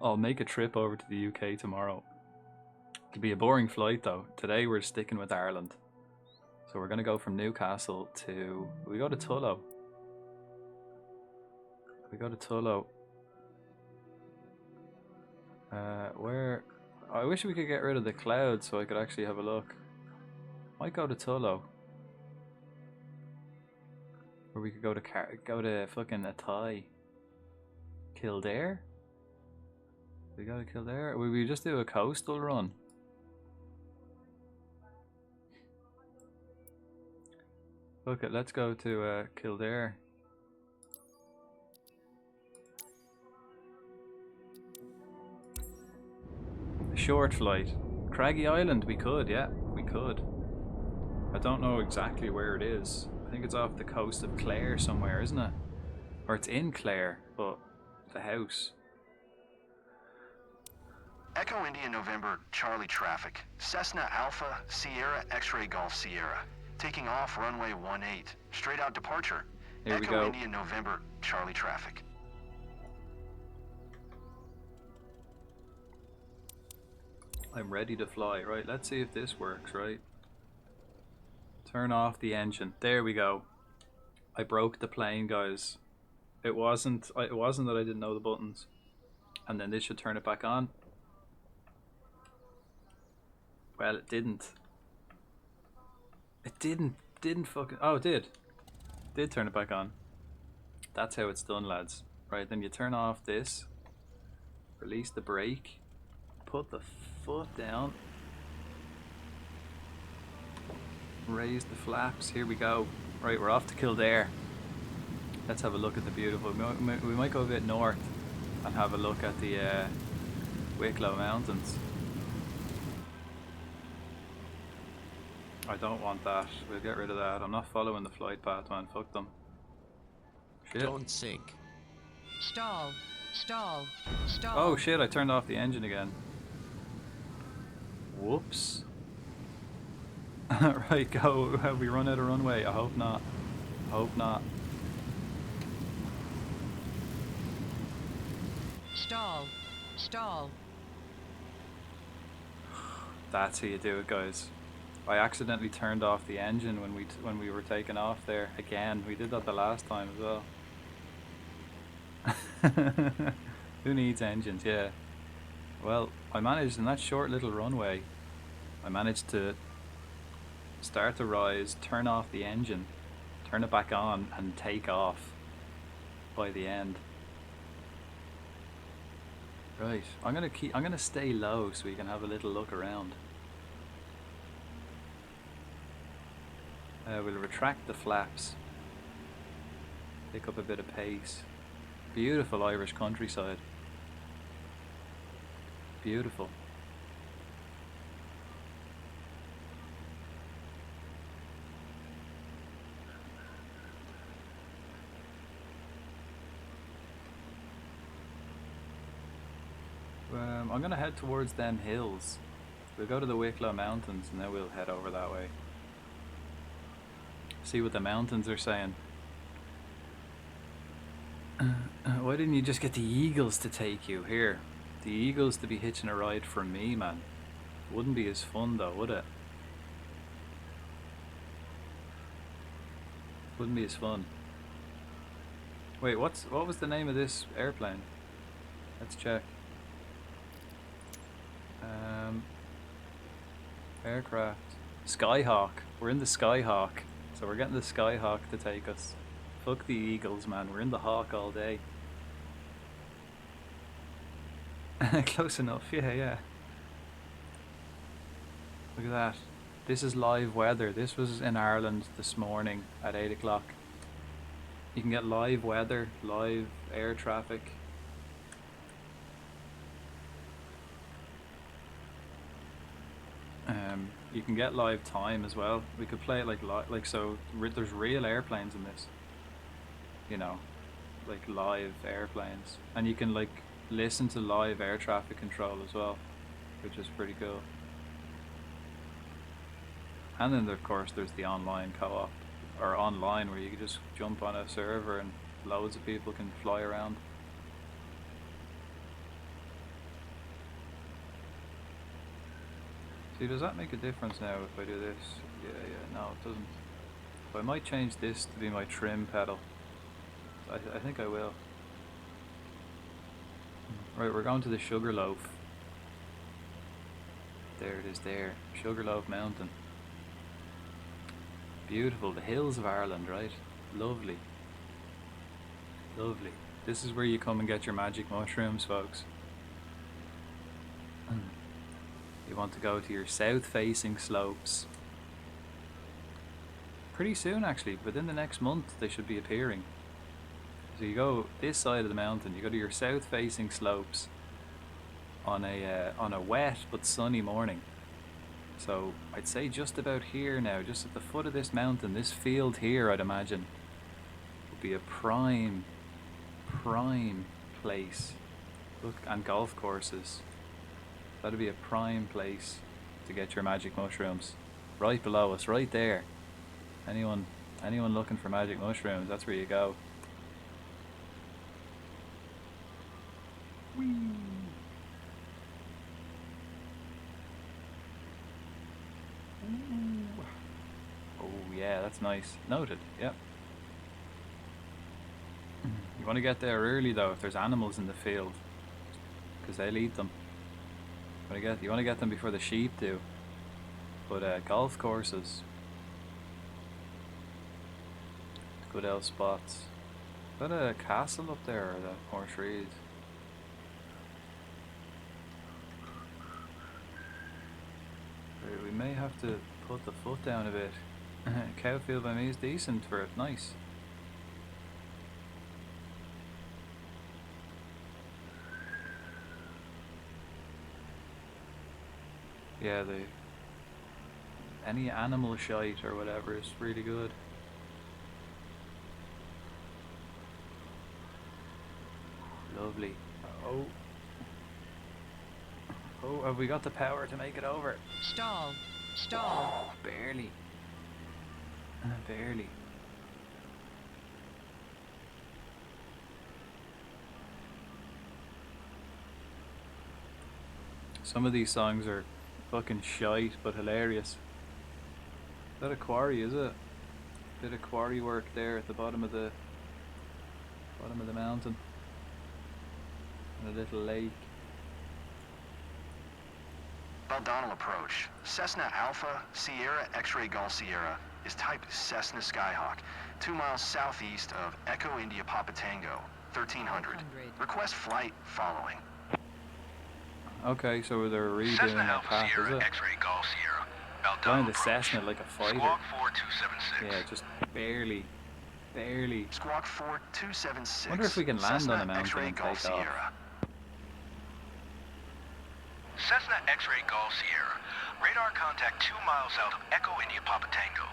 I'll make a trip over to the UK tomorrow. It'll be a boring flight though. Today we're sticking with Ireland. So we're going to go from Newcastle to... we go to Tullow. We go to Tullow. Where... I wish we could get rid of the clouds so I could actually have a look. Might go to Tullow. Or we could go to fucking Athy. Kildare? We go to Kildare? Or we just do a coastal run? Okay, let's go to Kildare. Short flight. Craggy Island, we could, yeah, we could. I don't know exactly where it is. I think it's off the coast of Clare somewhere, isn't it? Or it's in Clare, but the house. Echo India November Charlie traffic. Cessna Alpha Sierra X-Ray Golf Sierra. Taking off runway 18. Straight out departure. Here we Echo go. India November Charlie traffic. I'm ready to fly. Right, let's see if this works, right? Turn off the engine. There we go. I broke the plane, guys. It wasn't that I didn't know the buttons. And then this should turn it back on. Well, it didn't. It didn't fucking... Oh, it did. Did turn it back on. That's how it's done, lads. Right, then you turn off this. Release the brake. Put the foot down. Raise the flaps. Here we go. Right, we're off to Kildare. Let's have a look at the beautiful... We might go a bit north and have a look at the Wicklow Mountains. I don't want that. We'll get rid of that. I'm not following the flight path, man. Fuck them. Shit. Don't sink. Stall. Stall. Stall. Oh shit, I turned off the engine again. Whoops. Right, go. Have we run out of runway? I hope not. I hope not. Stall. Stall. That's how you do it, guys. I accidentally turned off the engine when we were taking off there. Again, we did that the last time as well. Who needs engines? Yeah. Well, I managed in that short little runway. I managed to start the rise, turn off the engine, turn it back on, and take off by the end. Right. I'm gonna stay low so we can have a little look around. We'll retract the flaps. Pick up a bit of pace. Beautiful Irish countryside. Beautiful. I'm gonna head towards them hills. We'll go to the Wicklow Mountains and then we'll head over that way. See what the mountains are saying. Why didn't you just get the Eagles to take you? Here, the Eagles to be hitching a ride for me, man. Wouldn't be as fun though, would it? Wouldn't be as fun. Wait, what was the name of this airplane? Let's check. Aircraft. Skyhawk. We're in the Skyhawk. So we're getting the Skyhawk to take us. Fuck the Eagles, man. We're in the Hawk all day. Close enough. Yeah. Look at that. This is live weather. This was in Ireland this morning at 8 o'clock. You can get live weather, live air traffic. You can get live time as well. We could play it like so. There's real airplanes in this. You know, like live airplanes, and you can like listen to live air traffic control as well, which is pretty cool. And then of course there's the online co-op, or online where you can just jump on a server and loads of people can fly around. See, does that make a difference now if I do this? Yeah, no it doesn't. But I might change this to be my trim pedal. I think I will. Right, we're going to the Sugarloaf. There it is there. Sugarloaf Mountain. Beautiful. The hills of Ireland, right? Lovely. Lovely. This is where you come and get your magic mushrooms, folks. You want to go to your south-facing slopes. Pretty soon, actually. Within the next month, they should be appearing. So you go this side of the mountain, you go to your south-facing slopes on a wet but sunny morning. So I'd say just about here now, just at the foot of this mountain, this field here, I'd imagine, would be a prime place. Look, and golf courses. That'd be a prime place to get your magic mushrooms. Right below us, right there. Anyone looking for magic mushrooms, that's where you go. Whee! Oh yeah, that's nice. Noted, yep. You want to get there early though if there's animals in the field, because they'll eat them. You want to get them before the sheep do. But golf courses, good old spots. Is that a castle up there, or the more trees? Right, we may have to put the foot down a bit. Cowfield by me is decent for it, nice. Yeah, any animal shite or whatever is really good. Lovely. Oh, have we got the power to make it over? Stall. Stall. Oh, barely. Barely. Some of these songs are fucking shite but hilarious. Is that a quarry, is it? Bit of quarry work there at the bottom of the mountain. And a little lake. Baldonal approach. Cessna Alpha, Sierra X-Ray Golf Sierra is type Cessna Skyhawk, 2 miles southeast of Echo India Papa Tango, 1300. Request flight following. Okay, so they're redoing Cessna that Alpha path, is Sierra it? X-Ray Golf Sierra. Flying the Cessna like a fighter. Squawk 4276. Yeah, just barely. Squawk 4276. Wonder if we can land on a mountain X-Ray and Golf take off. Sierra. Cessna X-Ray Golf Sierra. Radar contact 2 miles south of Echo India Papa Tango,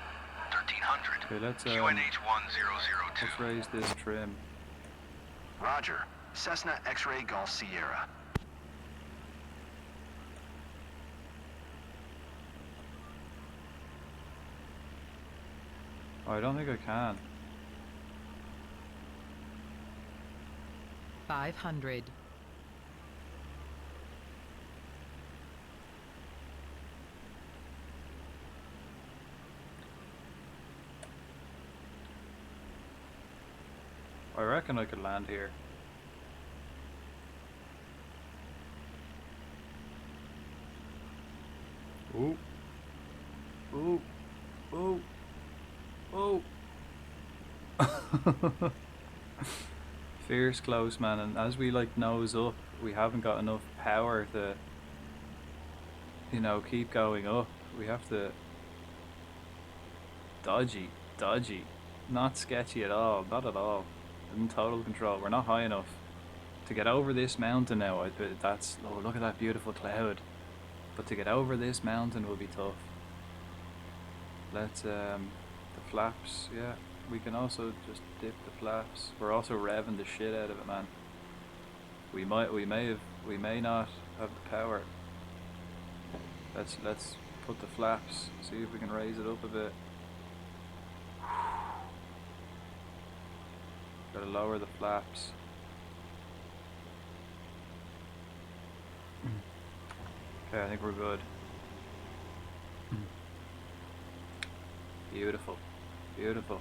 1300. Okay, let's QNH 1002. let's raise this trim. Roger. Cessna X-Ray Golf Sierra. Oh, I don't think I can. 500. I reckon I could land here. Ooh. Ooh. Ooh. Oh. Fierce close, man, and as we like nose up, we haven't got enough power to, you know, keep going up. We have to dodgy, not sketchy at all, not at all. In total control. We're not high enough to get over this mountain now. Oh, look at that beautiful cloud. But to get over this mountain will be tough. Let's the flaps, yeah. We can also just dip the flaps. We're also revving the shit out of it, man. We may not have the power. Let's put the flaps, see if we can raise it up a bit. Gotta lower the flaps. Okay, I think we're good. Beautiful, beautiful.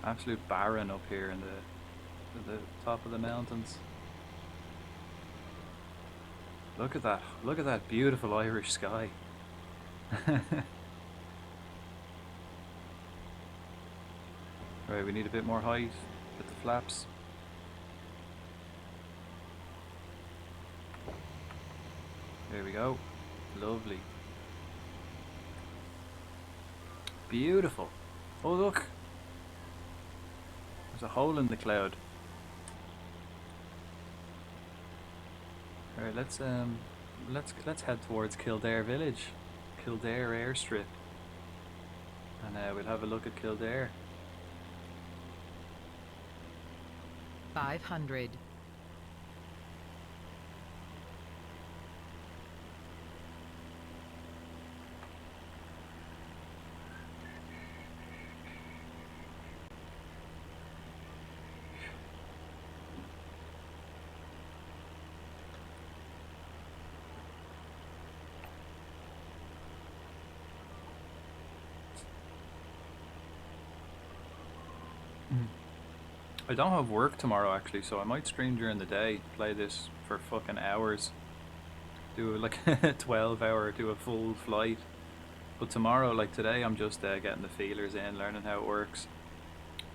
Absolute barren up here in the top of the mountains. Look at that beautiful Irish sky. Right, we need a bit more height with the flaps. There we go. Lovely. Beautiful. Oh look! There's a hole in the cloud. Alright, let's head towards Kildare village. Kildare airstrip. And we'll have a look at Kildare. 500. I don't have work tomorrow actually, so I might stream during the day, play this for fucking hours. Do like a 12-hour, do a full flight. But tomorrow, like today, I'm just getting the feelers in, learning how it works.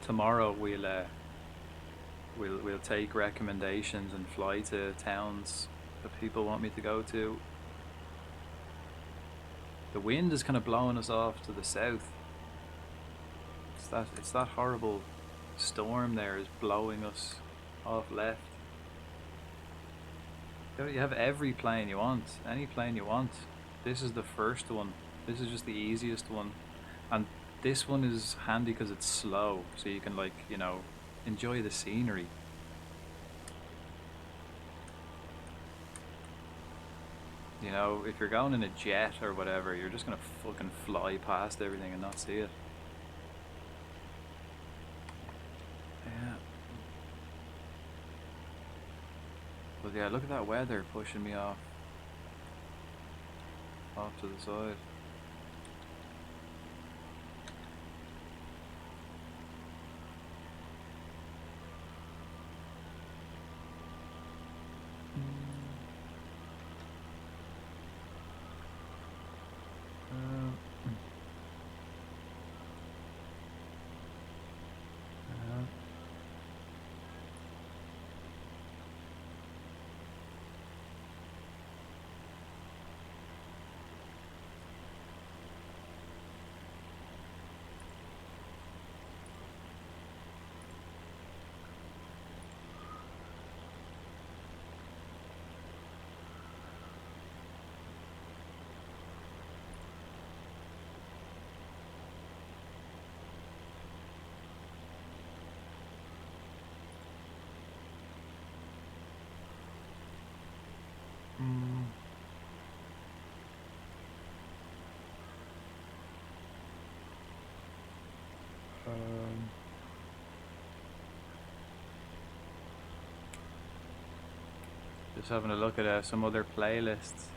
Tomorrow we'll take recommendations and fly to towns that people want me to go to. The wind is kind of blowing us off to the south. It's that horrible storm there is blowing us off left. You have every plane you want, any plane you want. This is the first one. This is just the easiest one, and this one is handy because it's slow, so you can, like, you know, enjoy the scenery. You know, if you're going in a jet or whatever, you're just gonna fucking fly past everything and not see it. Yeah. But yeah, look at that weather pushing me off to the side. Just having a look at some other playlists.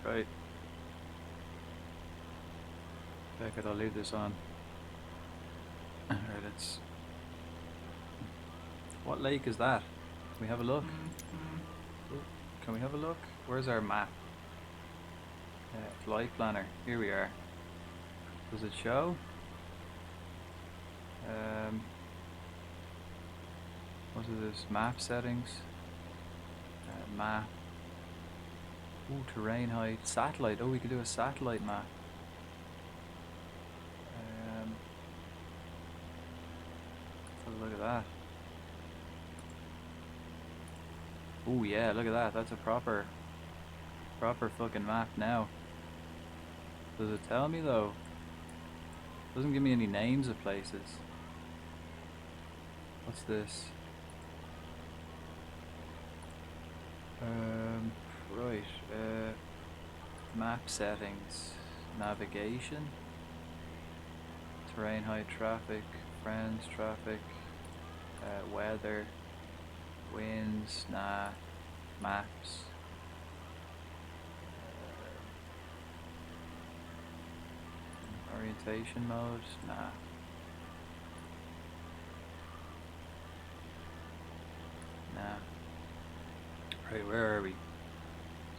Right. Beckett, I'll leave this on. Alright, let's... What lake is that? Can we have a look? Can we have a look? Where's our map? Flight planner. Here we are. Does it show? What is this? Map settings. Map. Ooh, terrain height. Satellite. Oh, we could do a satellite map. Let's have a look at that. Oh yeah, look at that. That's a proper fucking map now. Does it tell me though? Doesn't give me any names of places. What's this? Right. Map settings. Navigation. Terrain height traffic. Friends traffic. Weather. Winds. Nah. Maps. Orientation mode. Nah. Nah. Right, where are we?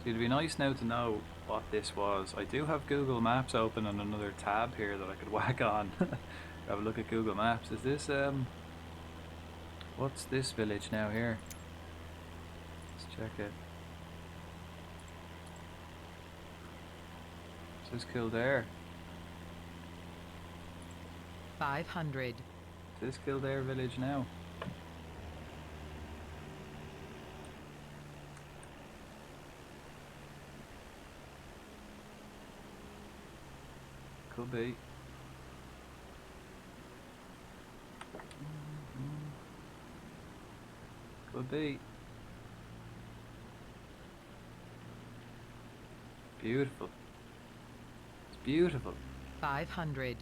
See, it'd be nice now to know what this was. I do have Google Maps open on another tab here that I could whack on. Have a look at Google Maps. Is this, what's this village now here? Let's check it. This is Kildare. 500. Is this Kildare village now? Could be. Could be. Beautiful. It's beautiful. 500.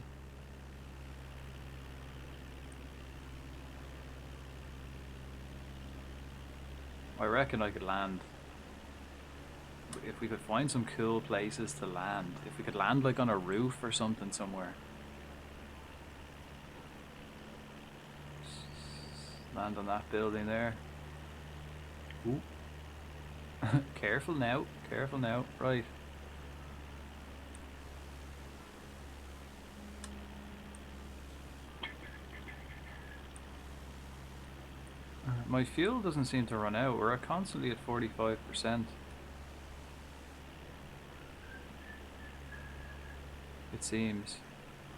I reckon I could land. If we could find some cool places to land. If we could land like on a roof or something somewhere. Land on that building there. Ooh. Careful now. Careful now. Right. My fuel doesn't seem to run out. We're constantly at 45%. It seems.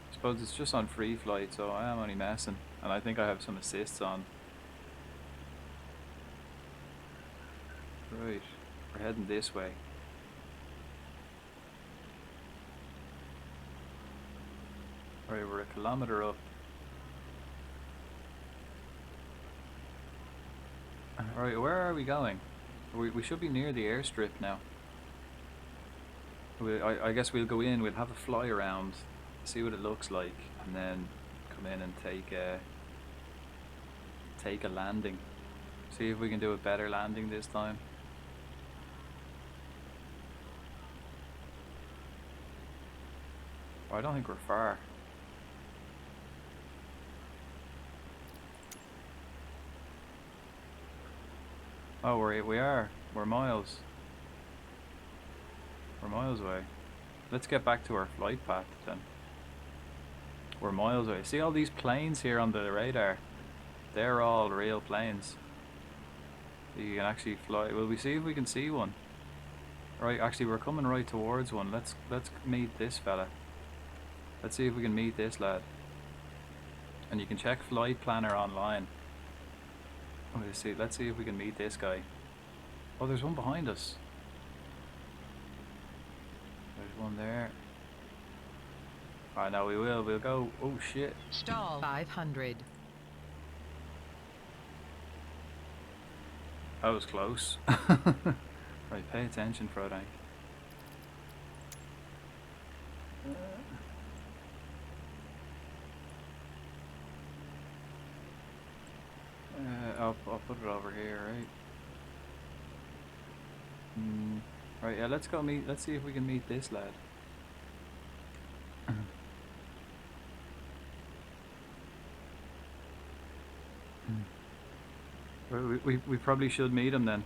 I suppose it's just on free flight, so I am only messing. And I think I have some assists on. Right. We're heading this way. Right, we're a kilometre up. Right, where are we going? We should be near the airstrip now. I guess we'll go in, we'll have a fly around, see what it looks like, and then come in and take a landing. See if we can do a better landing this time. Oh, I don't think we're far. Oh, we are. We're miles. We're miles away. Let's get back to our flight path then. We're miles away. See all these planes here on the radar? They're all real planes. You can actually fly. Will we see if we can see one? Right, actually we're coming right towards one. Let's meet this fella. Let's see if we can meet this lad. And you can check Flight Planner online. Let's see if we can meet this guy. Oh, there's one behind us. There's one there. Alright, now we'll go. Oh shit. Stall. 500. That was close. Right, pay attention, Frodo. I'll put it over here, right? Right, yeah, let's go meet. Let's see if we can meet this lad. We probably should meet him then.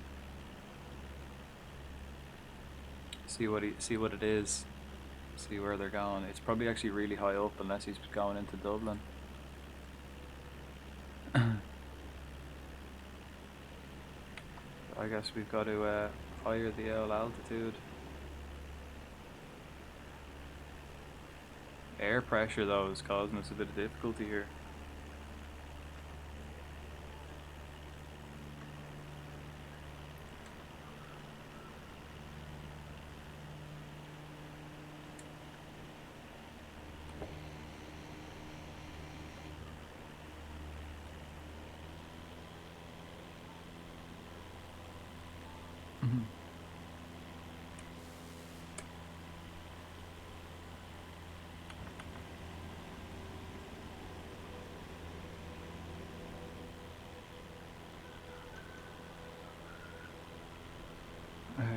See what it is. See where they're going. It's probably actually really high up unless he's going into Dublin. I guess we've got to higher the altitude. Air pressure though is causing us a bit of difficulty here.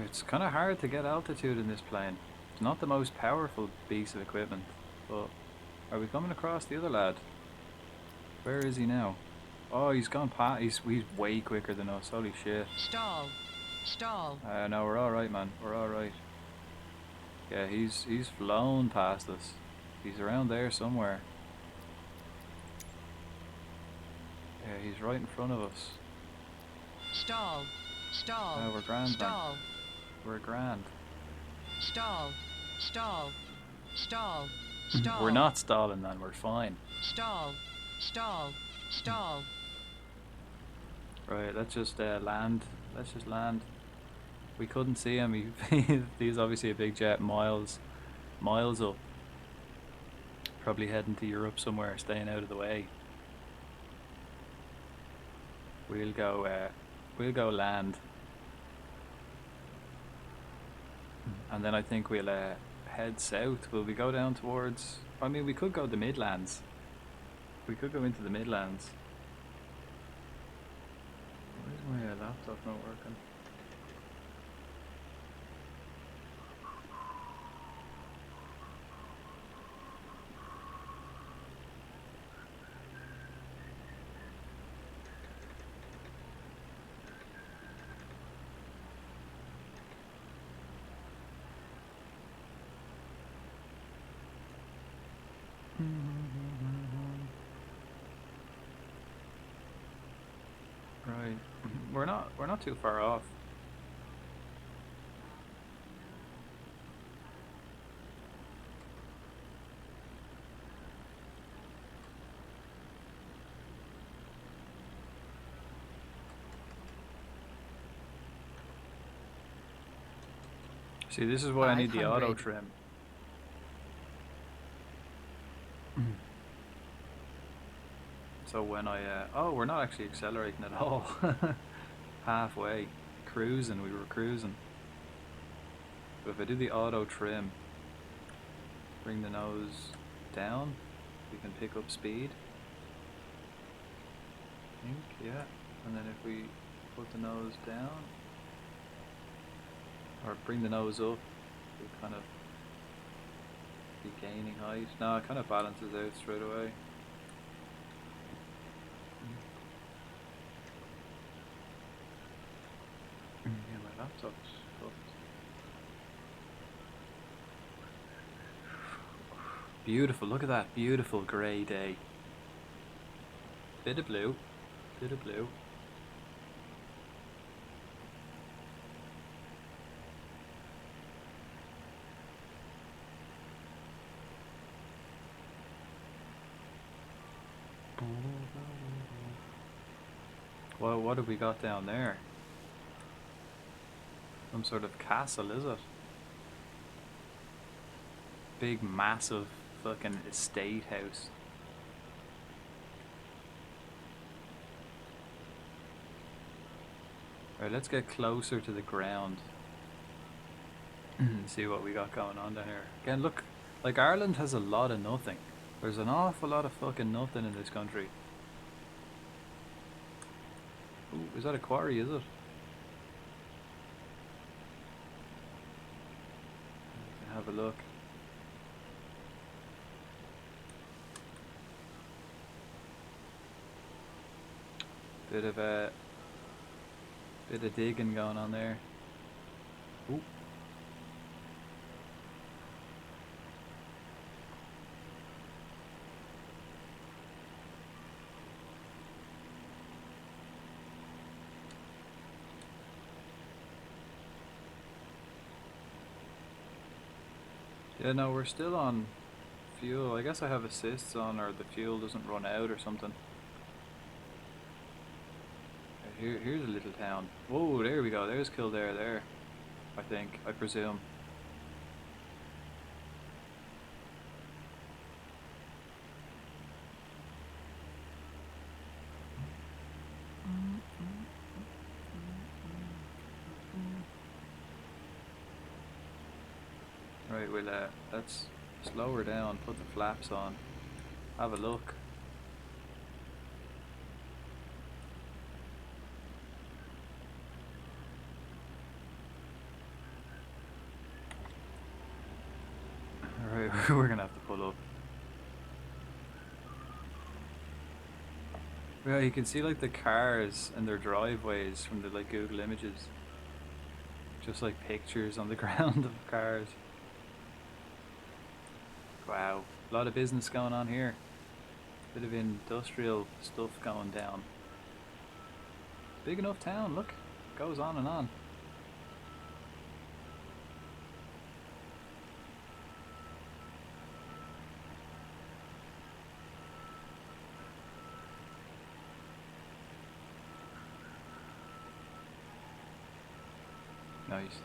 It's kind of hard to get altitude in this plane. It's not the most powerful piece of equipment, but are we coming across the other lad? Where is he now? Oh, he's gone past. He's way quicker than us. Holy shit. Stall. Stall. No, we're all right, man. We're all right. Yeah, he's flown past us. He's around there somewhere. Yeah, he's right in front of us. Stall. Stall. No, we're grand, Stall. man. We're grand. Stall. Stall. Stall. Stall. We're not stalling, man. We're fine. Stall. Stall. Stall. Right, let's just land. Let's just land. We couldn't see him. He's obviously a big jet, miles up. Probably heading to Europe somewhere, staying out of the way. We'll go land, and then I think we'll head south. Will we go down towards? I mean, we could go the Midlands. We could go into the Midlands. Where's my laptop not working? Right, we're not too far off. See, this is why I need the auto trim. So when oh, we're not actually accelerating at all. Halfway. Cruising, we were cruising. But if I do the auto trim, bring the nose down, we can pick up speed. I think, yeah. And then if we put the nose down, or bring the nose up, we kind of be gaining height. No, it kind of balances out straight away. Yeah, my laptop's fucked. Beautiful, look at that beautiful grey day. Bit of blue, bit of blue. Well, what have we got down there? Some sort of castle, is it? Big, massive fucking estate house. Alright, let's get closer to the ground and see what we got going on down here. Again, look, like Ireland has a lot of nothing. There's an awful lot of fucking nothing in this country. Ooh, is that a quarry, is it? Have a look. Bit of digging going on there. Ooh. Yeah, no, we're still on fuel. I guess I have assists on, or the fuel doesn't run out or something. Here's a little town. Whoa, there we go. There's Kildare there. I think, I presume. Right, we'll let's slow her down, put the flaps on, have a look. We're gonna have to pull up. Yeah, you can see like the cars and their driveways from the like Google Images. Just like pictures on the ground of cars. Wow, a lot of business going on here. Bit of industrial stuff going down. Big enough town, look, goes on and on. Nice.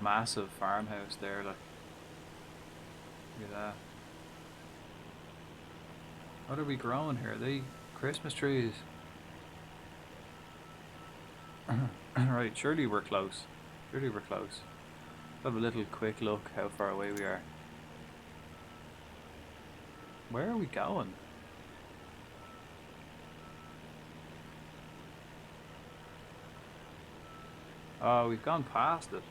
Massive farmhouse there, like. Look at that. What are we growing here? Are they Christmas trees? Right, surely we're close. Surely we're close. Have a little quick look how far away we are. Where are we going? Oh, we've gone past it.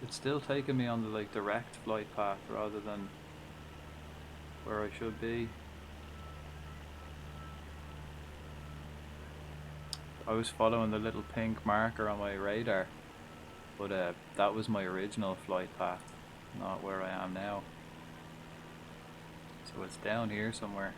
It's still taking me on the like direct flight path rather than where I should be. I was following the little pink marker on my radar, but that was my original flight path, not where I am now. So it's down here somewhere.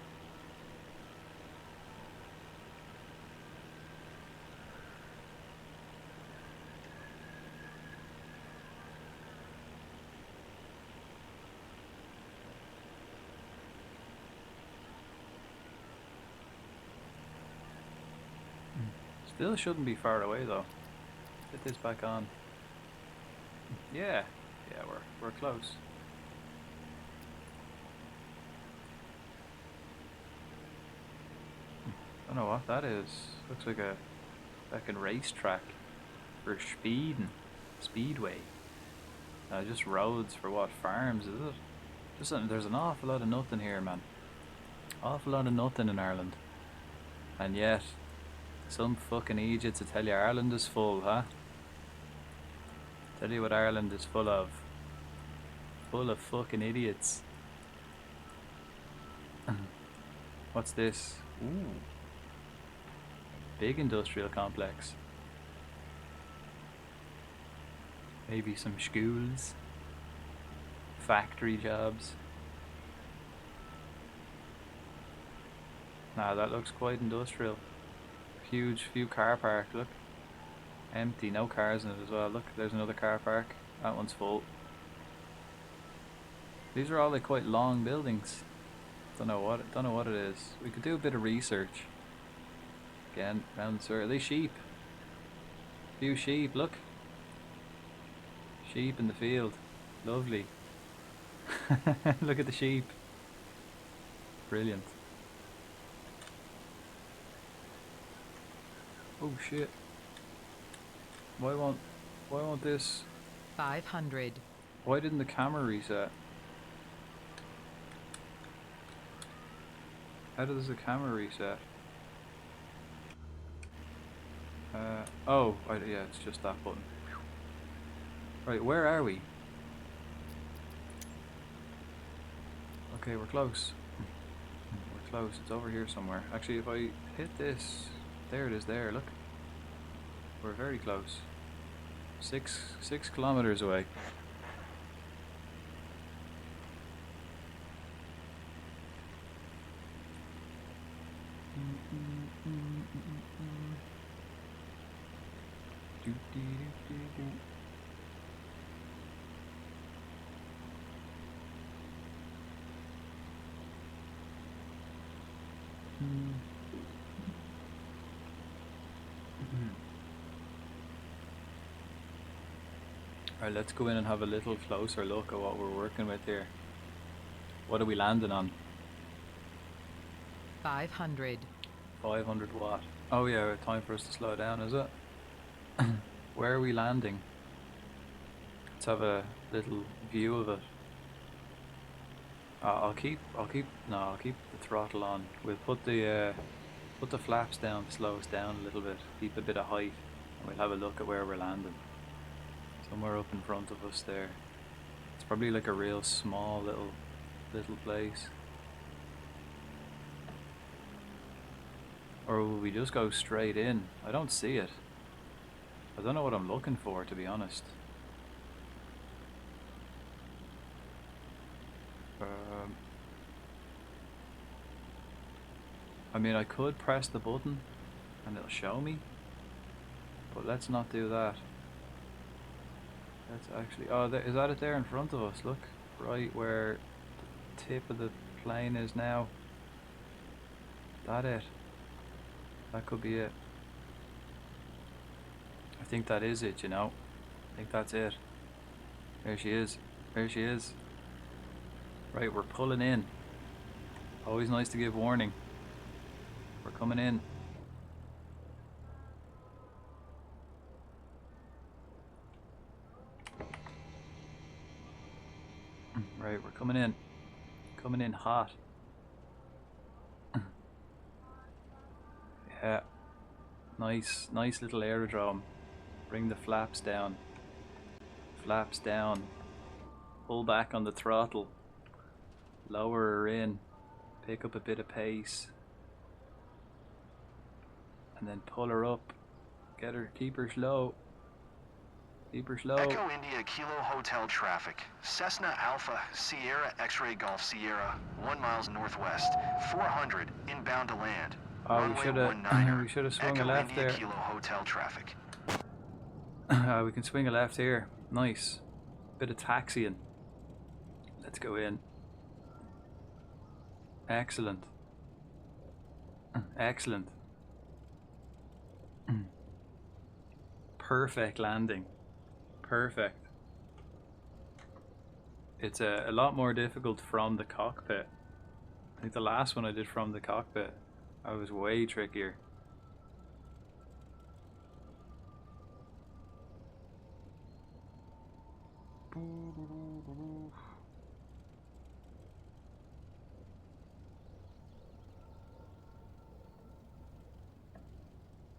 Still shouldn't be far away though. Get this back on. Yeah, we're close. I don't know what that is. Looks like a fucking racetrack for speedway. Just roads for what, farms, is it? There's an awful lot of nothing here, man. Awful lot of nothing in Ireland. And yet, some fucking idiots will tell you Ireland is full, huh? Tell you what Ireland is full of. Full of fucking idiots. What's this? Ooh. Big industrial complex. Maybe some schools. Factory jobs. Nah, that looks quite industrial. Few car park, look. Empty, no cars in it as well. Look, there's another car park. That one's full. These are all like quite long buildings. Don't know what it is. We could do a bit of research. Again, round the circle. Are they sheep? Few sheep, look. Sheep in the field. Lovely. Look at the sheep. Brilliant. Oh shit. Why won't this 500. Why didn't the camera reset? How does the camera reset? Yeah, it's just that button. Right, where are we? Okay, we're close. We're close, it's over here somewhere. Actually, if I hit this, there it is there, look. We're very close. 6 kilometers away. Alright, let's go in and have a little closer look at what we're working with here. What are we landing on? 500. 500 watt. Oh yeah, time for us to slow down, is it? Where are we landing? Let's have a little view of it. I'll keep the throttle on. We'll put the flaps down to slow us down a little bit, keep a bit of height, and we'll have a look at where we're landing. Somewhere up in front of us there. It's probably like a real small little place. Or will we just go straight in? I don't see it. I don't know what I'm looking for, to be honest. I mean, I could press the button and it'll show me, but let's not do that. Let's actually... Oh, is that it there in front of us? Look, right where the tip of the plane is now. That it? That could be it. I think that is it, you know. I think that's it. There she is. There she is. Right, we're pulling in. Always nice to give warning. We're coming in. Right, we're coming in. Coming in hot. Yeah. Nice little aerodrome. Bring the flaps down. Flaps down. Pull back on the throttle. Lower her in. Pick up a bit of pace. And then pull her up. Get her, keep her slow. Keep her slow. Echo India Kilo Hotel traffic. Cessna Alpha Sierra X-Ray Golf Sierra, 1 miles northwest. 400 inbound to land. Oh, we should have swung Echo a left India there. Kilo Hotel traffic. We can swing a left here. Nice. Bit of taxiing. Let's go in. Excellent. Excellent. Perfect landing. Perfect. It's a lot more difficult from the cockpit. I think the last one I did from the cockpit, I was way trickier.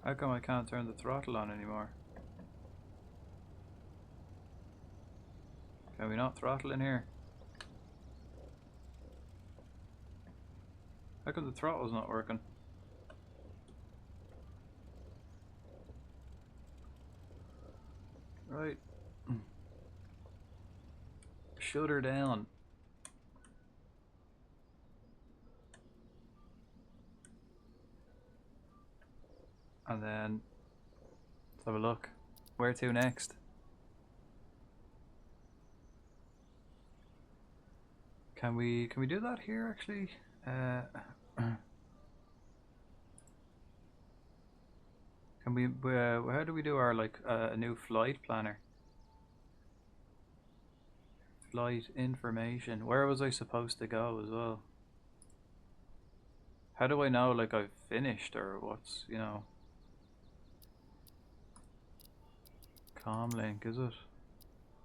How come I can't turn the throttle on anymore? Can we not throttle in here? How come the throttle's not working? Right. Shut her down. And then let's have a look. Where to next? Can we do that here actually? Can we how do we do our like a new flight planner? Flight information. Where was I supposed to go as well? How do I know like I've finished or what's, you know? Comlink, is it?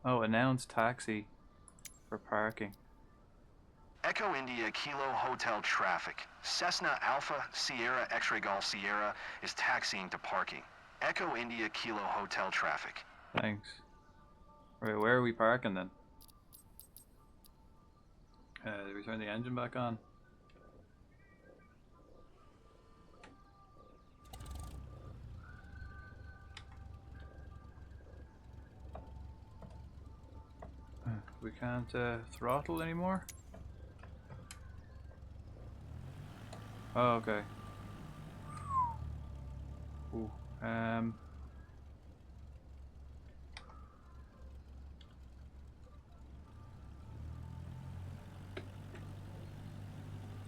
Oh, announce taxi for parking. Echo India Kilo Hotel traffic. Cessna Alpha Sierra X-Ray Golf Sierra is taxiing to parking. Echo India Kilo Hotel traffic. Thanks. Right, where are we parking then? Did we turn the engine back on? We can't throttle anymore? Oh, okay. Ooh,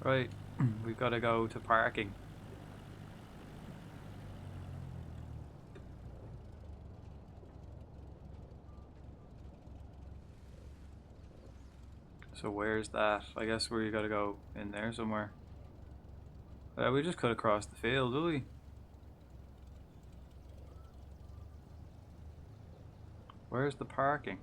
right, we've got to go to parking. So where's that? I guess we got to go in there somewhere. We just cut across the field, did we? Where's the parking?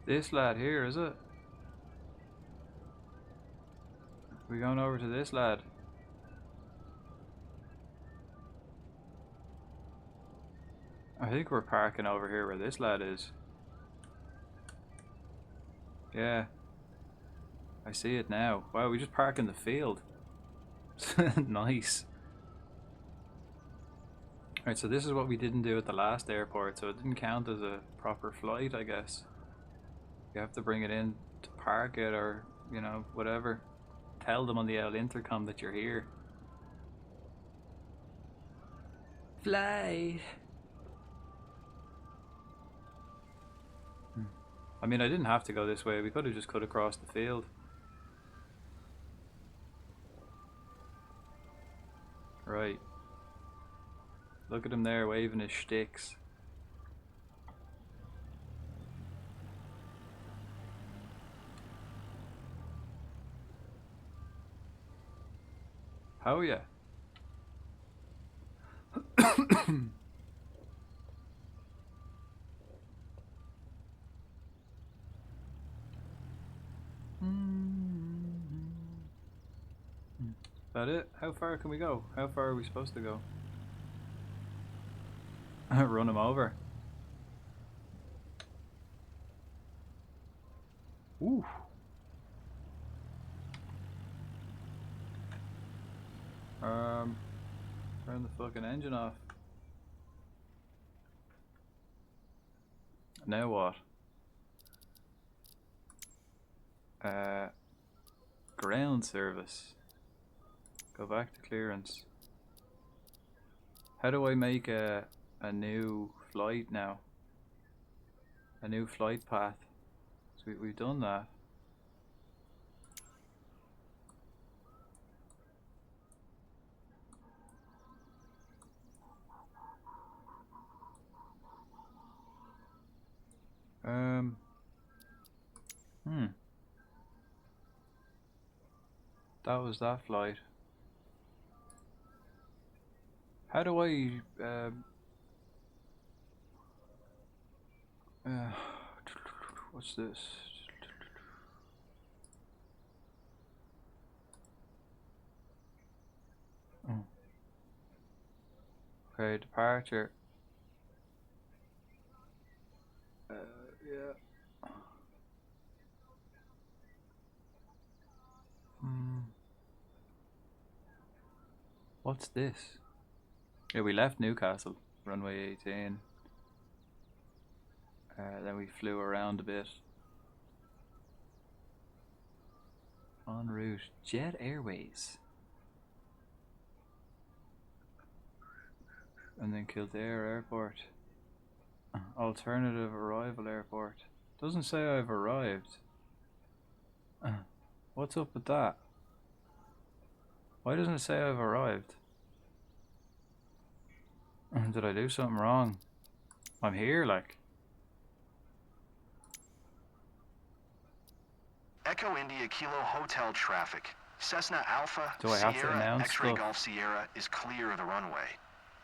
This lad here, is it? We going over to this lad? I think we're parking over here where this lad is. Yeah. I see it now. Wow, we just park in the field. Nice. Right, so this is what we didn't do at the last airport, so it didn't count as a proper flight, I guess. You have to bring it in to park it, or, you know, whatever. Tell them on the old intercom that you're here. Flight! I mean, I didn't have to go this way. We could have just cut across the field. Right. Look at him there waving his shticks. How ya? That it? How far can we go? How far are we supposed to go? Run him over. Ooh. Turn the fucking engine off. Now what? Ground service. Go back to clearance. How do I make a new flight now? A new flight path. So we've done that. That was that flight. How do I what's this? Okay, departure. Yeah. What's this? Yeah, we left Newcastle, runway 18. Then we flew around a bit. En route, Jet Airways. And then Kildare Airport. Alternative arrival airport. Doesn't say I've arrived. What's up with that? Why doesn't it say I've arrived? Did I do something wrong? I'm here, like. Echo India Kilo Hotel traffic. Cessna Alpha Do I have to Sierra announce X-Ray stuff? Golf Sierra is clear of the runway.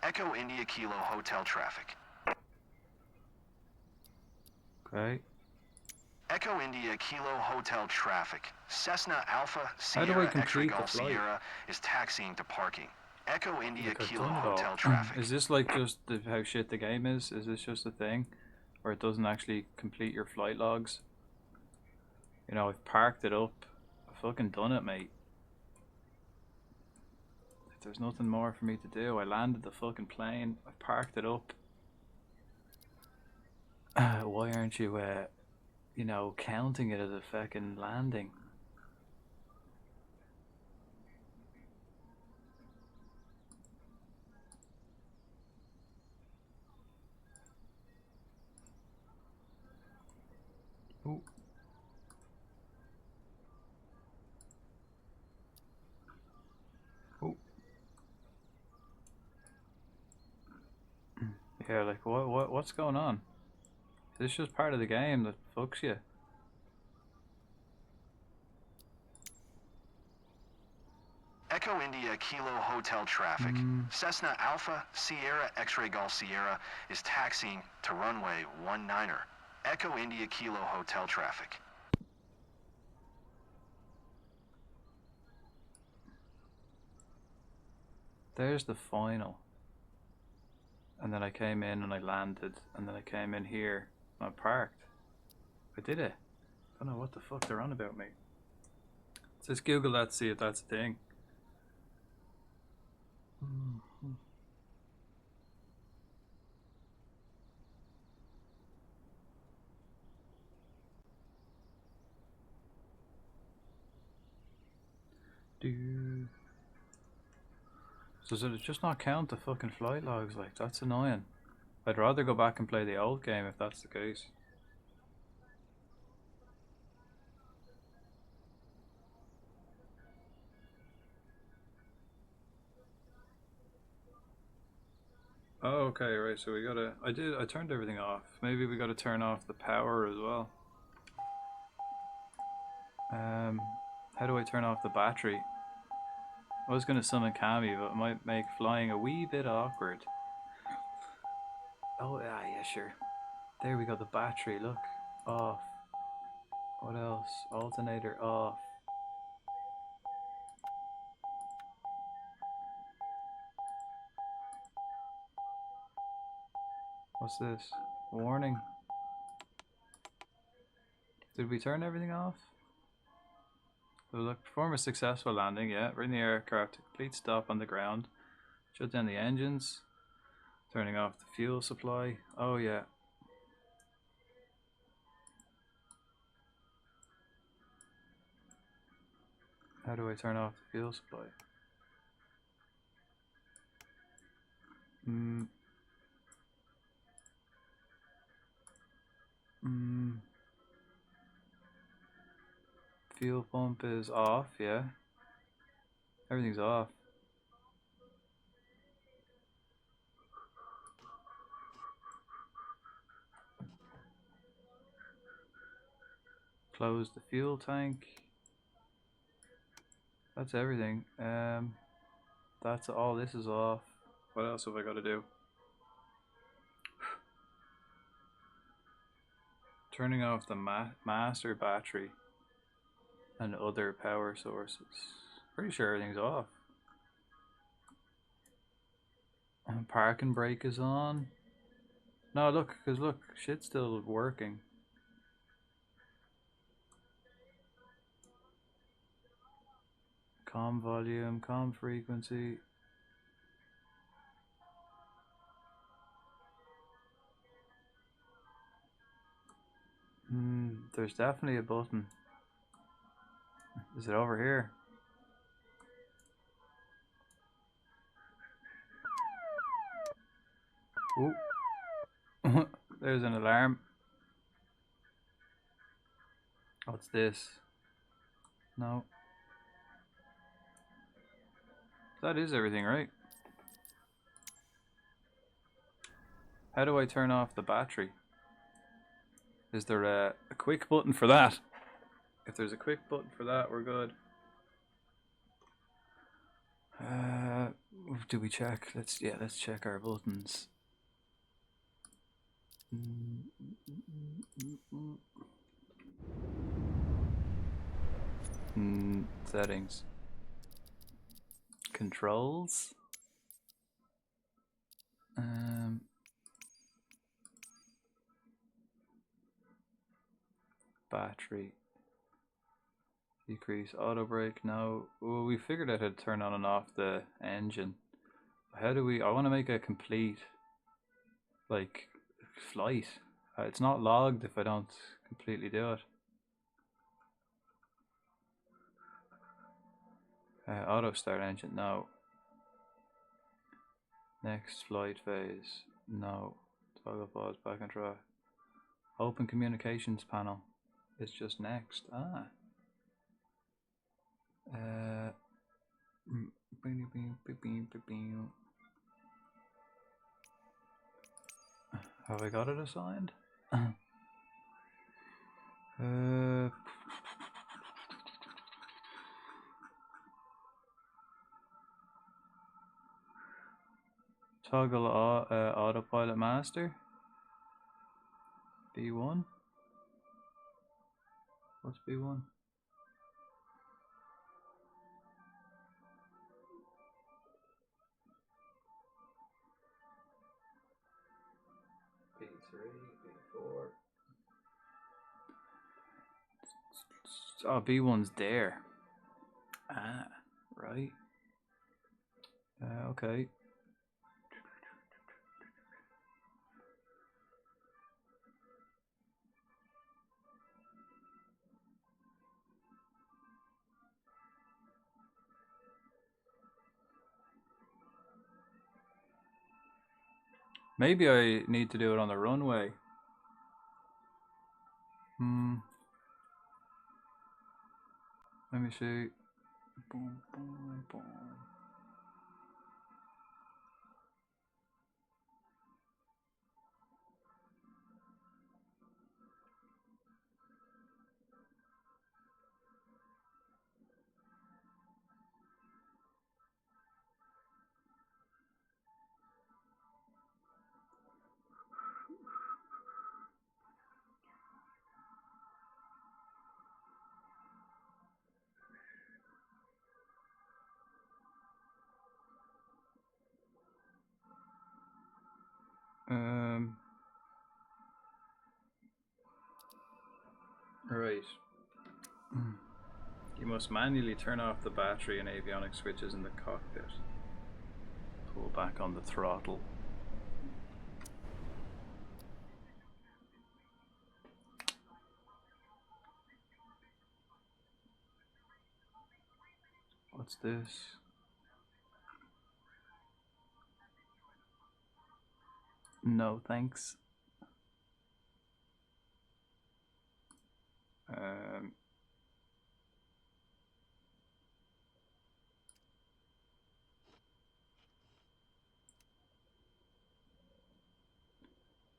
Echo India Kilo Hotel traffic. Okay. Echo India Kilo Hotel traffic. Cessna Alpha How do I Sierra X-Ray complete the Golf flight? Sierra is taxiing to parking. Echo India Like I've Kilo done it all. Hotel traffic. Is this like just how shit the game is? Is this just a thing? Or it doesn't actually complete your flight logs? You know, I've parked it up. I've fucking done it, mate. There's nothing more for me to do. I landed the fucking plane. I've parked it up. Why aren't you, you know, counting it as a fucking landing? Ooh. Ooh. Yeah, like what's going on? Is this just part of the game that fucks you? Echo India Kilo Hotel traffic. Cessna Alpha Sierra X-Ray Golf Sierra is taxiing to runway 19er. Echo India Kilo Hotel traffic. There's the final. And then I came in and I landed, and then I came in here and I parked. I did it. I don't know what the fuck they're on about me. Let's Google that, see if that's a thing. So does it just not count the fucking flight logs? Like, that's annoying. I'd rather go back and play the old game if that's the case. Oh, okay, right, so we gotta... I turned everything off. Maybe we gotta turn off the power as well. How do I turn off the battery? I was gonna summon Kami, but it might make flying a wee bit awkward. Oh, yeah, sure. There we go, the battery, look. Off. What else? Alternator off. What's this? Warning. Did we turn everything off? So look, perform a successful landing, yeah. Bring the aircraft to complete stop on the ground. Shut down the engines. Turning off the fuel supply. Oh yeah. How do I turn off the fuel supply? Fuel pump is off, yeah. Everything's off. Close the fuel tank. That's everything. That's all. This is off. What else have I got to do? Turning off the master battery and other power sources. Pretty sure everything's off. Parking brake is on. No, look, because look, shit's still working. Comm volume, comm frequency. There's definitely a button. Is it over here? Ooh. There's an alarm. What's this? No. That is everything, right? How do I turn off the battery? Is there a quick button for that? If there's a quick button for that, we're good. Do we check? Let's check our buttons. Settings. Controls. Battery. Decrease auto brake. No. Well, we figured out how to turn on and off the engine. How do we... I want to make a complete, like, flight. It's not logged if I don't completely do it. Auto start engine. No. Next flight phase. No. Toggle pause back and track. Open communications panel. It's just next. Have I got it assigned? Toggle autopilot master. B1. What's B1? B3, B4. Oh, B1's there. Ah, right. Okay. Maybe I need to do it on the runway. Let me see. Boom, boom, boom. Right. You must manually turn off the battery and avionics switches in the cockpit. Pull back on the throttle. What's this? No, thanks.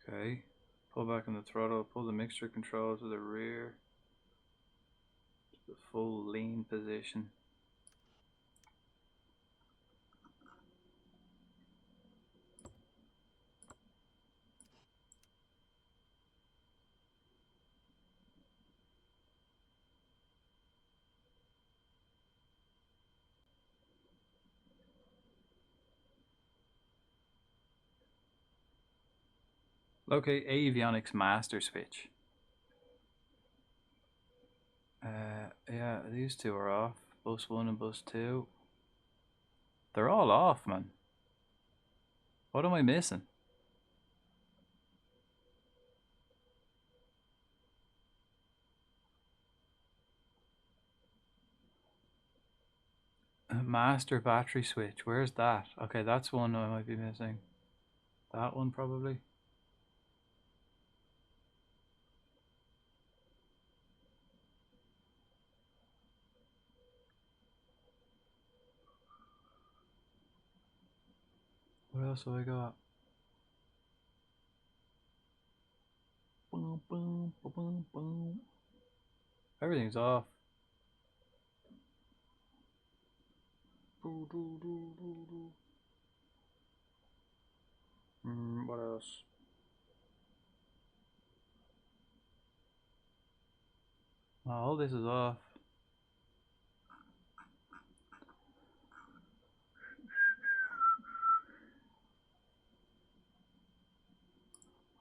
Okay. Pull back on the throttle, pull the mixture control to the rear. To the full lean position. Locate avionics master switch. Yeah, these two are off. Bus 1 and bus 2. They're all off, man. What am I missing? Master battery switch. Where's that? Okay, that's one I might be missing. That one probably. What else have I got? Boom, boom, boom, boom. Everything's off. What else? Oh, all this is off.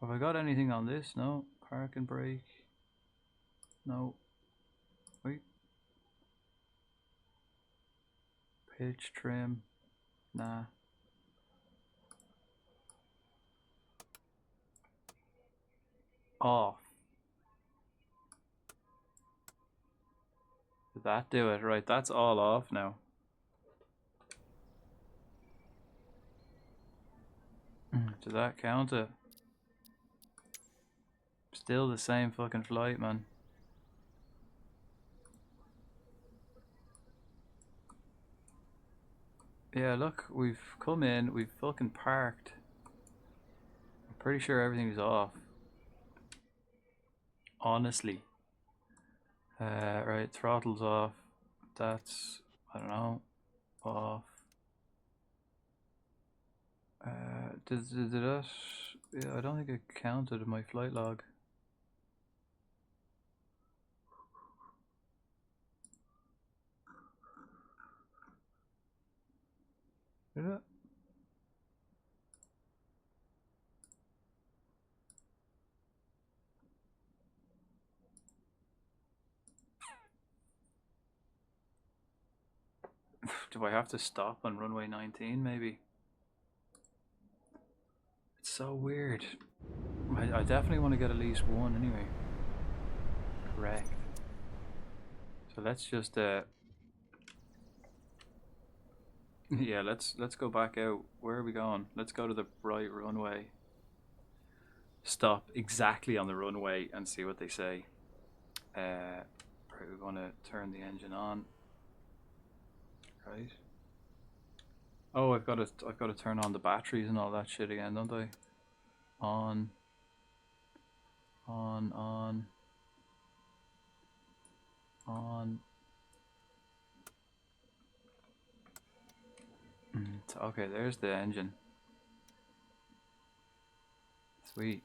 Have I got anything on this? No. Park and brake. No. Wait. Pitch trim. Nah. Off. Did that do it? Right, that's all off now. Does that count it? Still the same fucking flight, man. Yeah, look, we've come in, we've fucking parked. I'm pretty sure everything's off. Honestly. Right, throttle's off. That's, I don't know, off. Did that? Yeah, I don't think it counted in my flight log. Did it? Do I have to stop on runway 19 maybe? It's so weird. I definitely want to get at least one anyway. Correct. So let's just yeah, let's go back out. Where are we going? Let's go to the right runway. Stop exactly on the runway and see what they say. Right, we're gonna turn the engine on. Right. Oh, I've got to turn on the batteries and all that shit again, don't I? On. Okay, there's the engine. Sweet.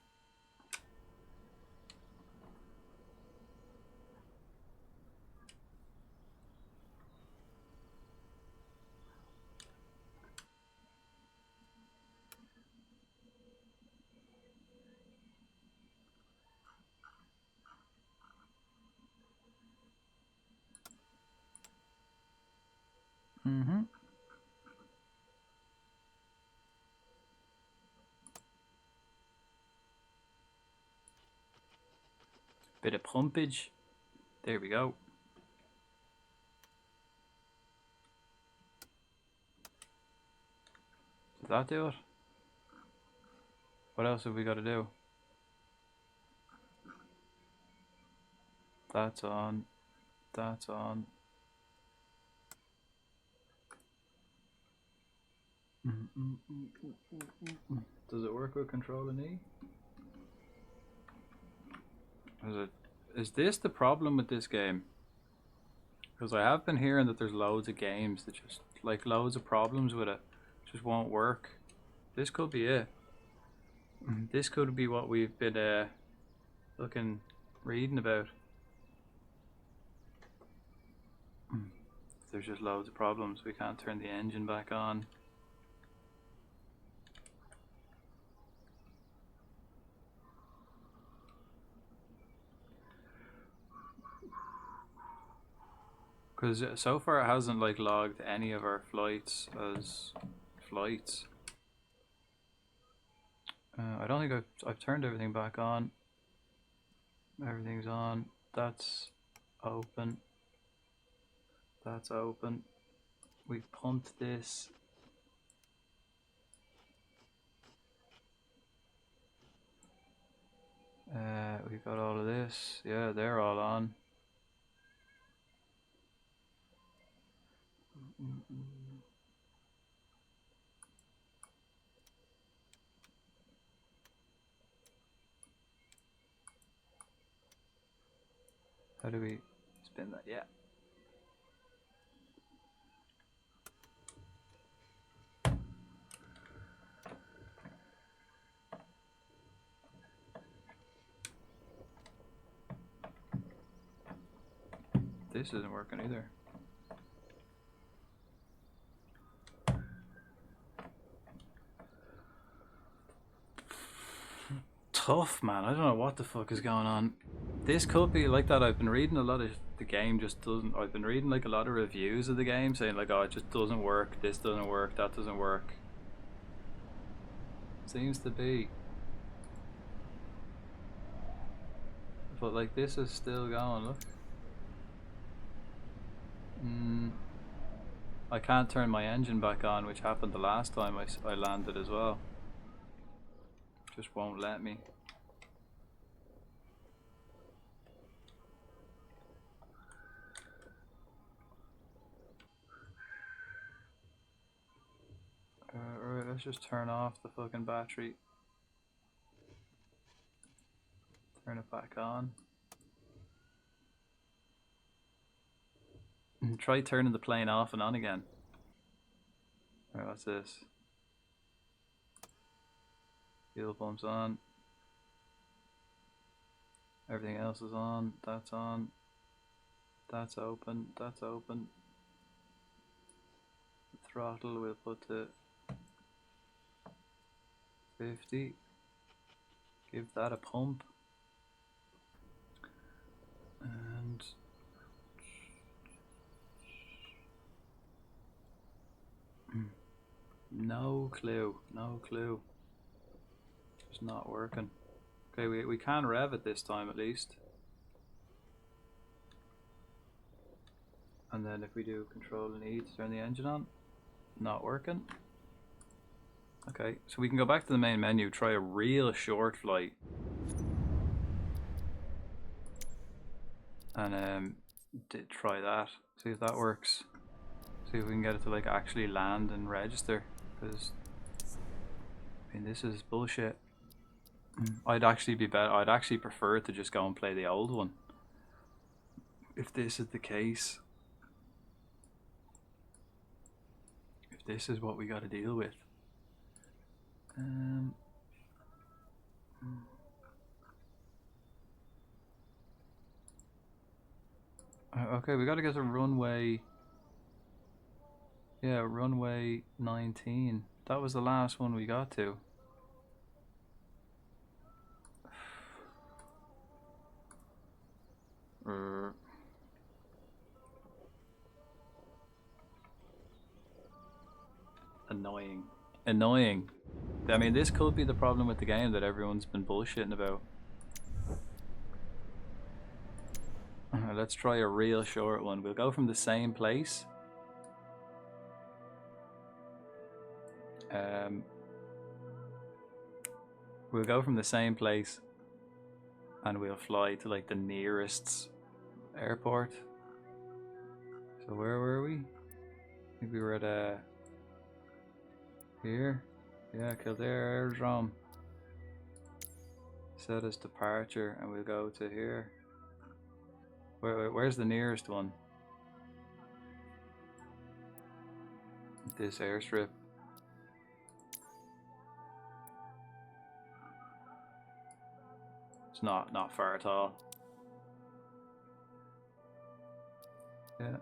Mm-hmm. Bit of pumpage. There we go. Does that do it? What else have we got to do? That's on. That's on. Does it work with Control and E? Is this the problem with this game? Because I have been hearing that there's loads of games that just, like, loads of problems with it. Just won't work. This could be it. This could be what we've been reading about. There's just loads of problems. We can't turn the engine back on. Because so far it hasn't like logged any of our flights as flights. I don't think I've turned everything back on. Everything's on. That's open. That's open. We pumped this. We've got all of this. Yeah, they're all on. How do we spin that? Yeah. This isn't working either. Tough, man. I don't know what the fuck is going on. This could be like that. I've been reading a lot of the game just doesn't. I've been reading like a lot of reviews of the game saying like, oh, it just doesn't work. This doesn't work. That doesn't work. Seems to be. But like this is still going. Look. I can't turn my engine back on, which happened the last time I landed as well. Just won't let me. Alright, let's just turn off the fucking battery. Turn it back on. And try turning the plane off and on again. Alright, what's this? Fuel pump's on. Everything else is on. That's on. That's open. That's open. The throttle, we'll put the 50. Give that a pump. And no clue. It's not working. Okay, we can rev it this time at least. And then if we do Control and E to turn the engine on, not working. Okay, so we can go back to the main menu, try a real short flight. And try that, see if that works. See if we can get it to like actually land and register, because I mean this is bullshit. I'd actually prefer to just go and play the old one if this is the case. If this is what we got to deal with. Okay, we got to get to runway. Yeah, runway 19. That was the last one we got to. Annoying. I mean, this could be the problem with the game that everyone's been bullshitting about. Let's try a real short one. We'll go from the same place. We'll go from the same place and we'll fly to like the nearest airport. So where were we? I think we were at here. Yeah, Kildare Aerodrome. Set as departure and we'll go to here. Where's the nearest one? This airstrip. It's not far at all. Yeah.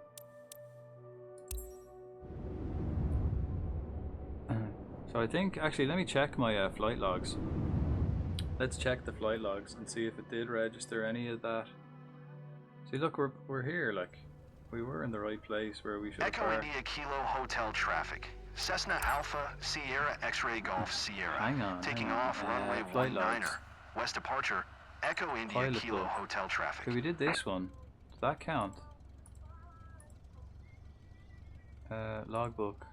So I think, actually, let me check my flight logs. Let's check the flight logs and see if it did register any of that. See, look, we're here, like, we were in the right place where we should have Echo India Kilo Hotel traffic. Cessna Alpha Sierra X-Ray Golf Sierra. Hang on. Taking off runway 19er. West departure. Echo India Pilot Kilo book. Hotel traffic. Okay, we did this one. Does that count? Logbook.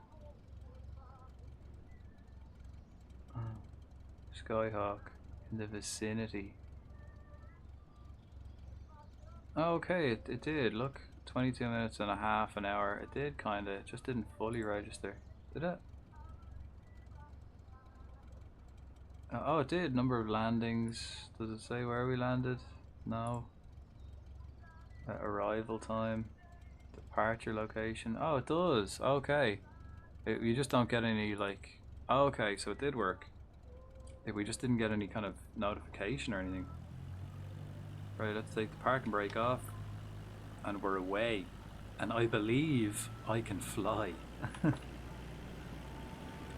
Skyhawk in the vicinity. Okay, it did. Look, 22 minutes and a half, an hour. It did kinda. It just didn't fully register. Did it? Oh, it did. Number of landings. Does it say where we landed? No. Arrival time. Departure location. Oh, it does. Okay. You just don't get any, like... Oh, okay, so it did work. We just didn't get any kind of notification or anything. Right, let's take the parking brake off. And we're away. And I believe I can fly.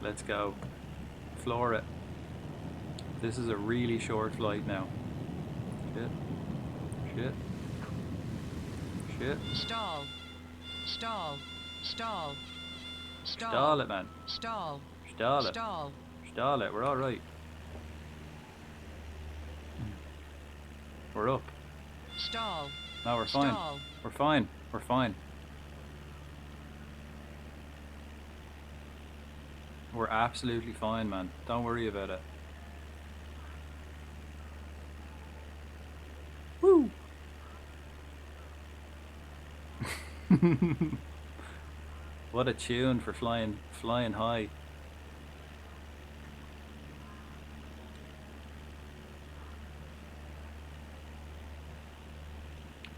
Let's go. Floor it. This is a really short flight now. Shit. Shit. Shit. Stall. Stall. Stall. Stall. Stall it, man. Stall. Stall it. Stall. Stall it. We're all right. We're up. Stall. No, we're fine. Stall. We're fine. We're fine. We're absolutely fine, man. Don't worry about it. Woo! What a tune for flying high.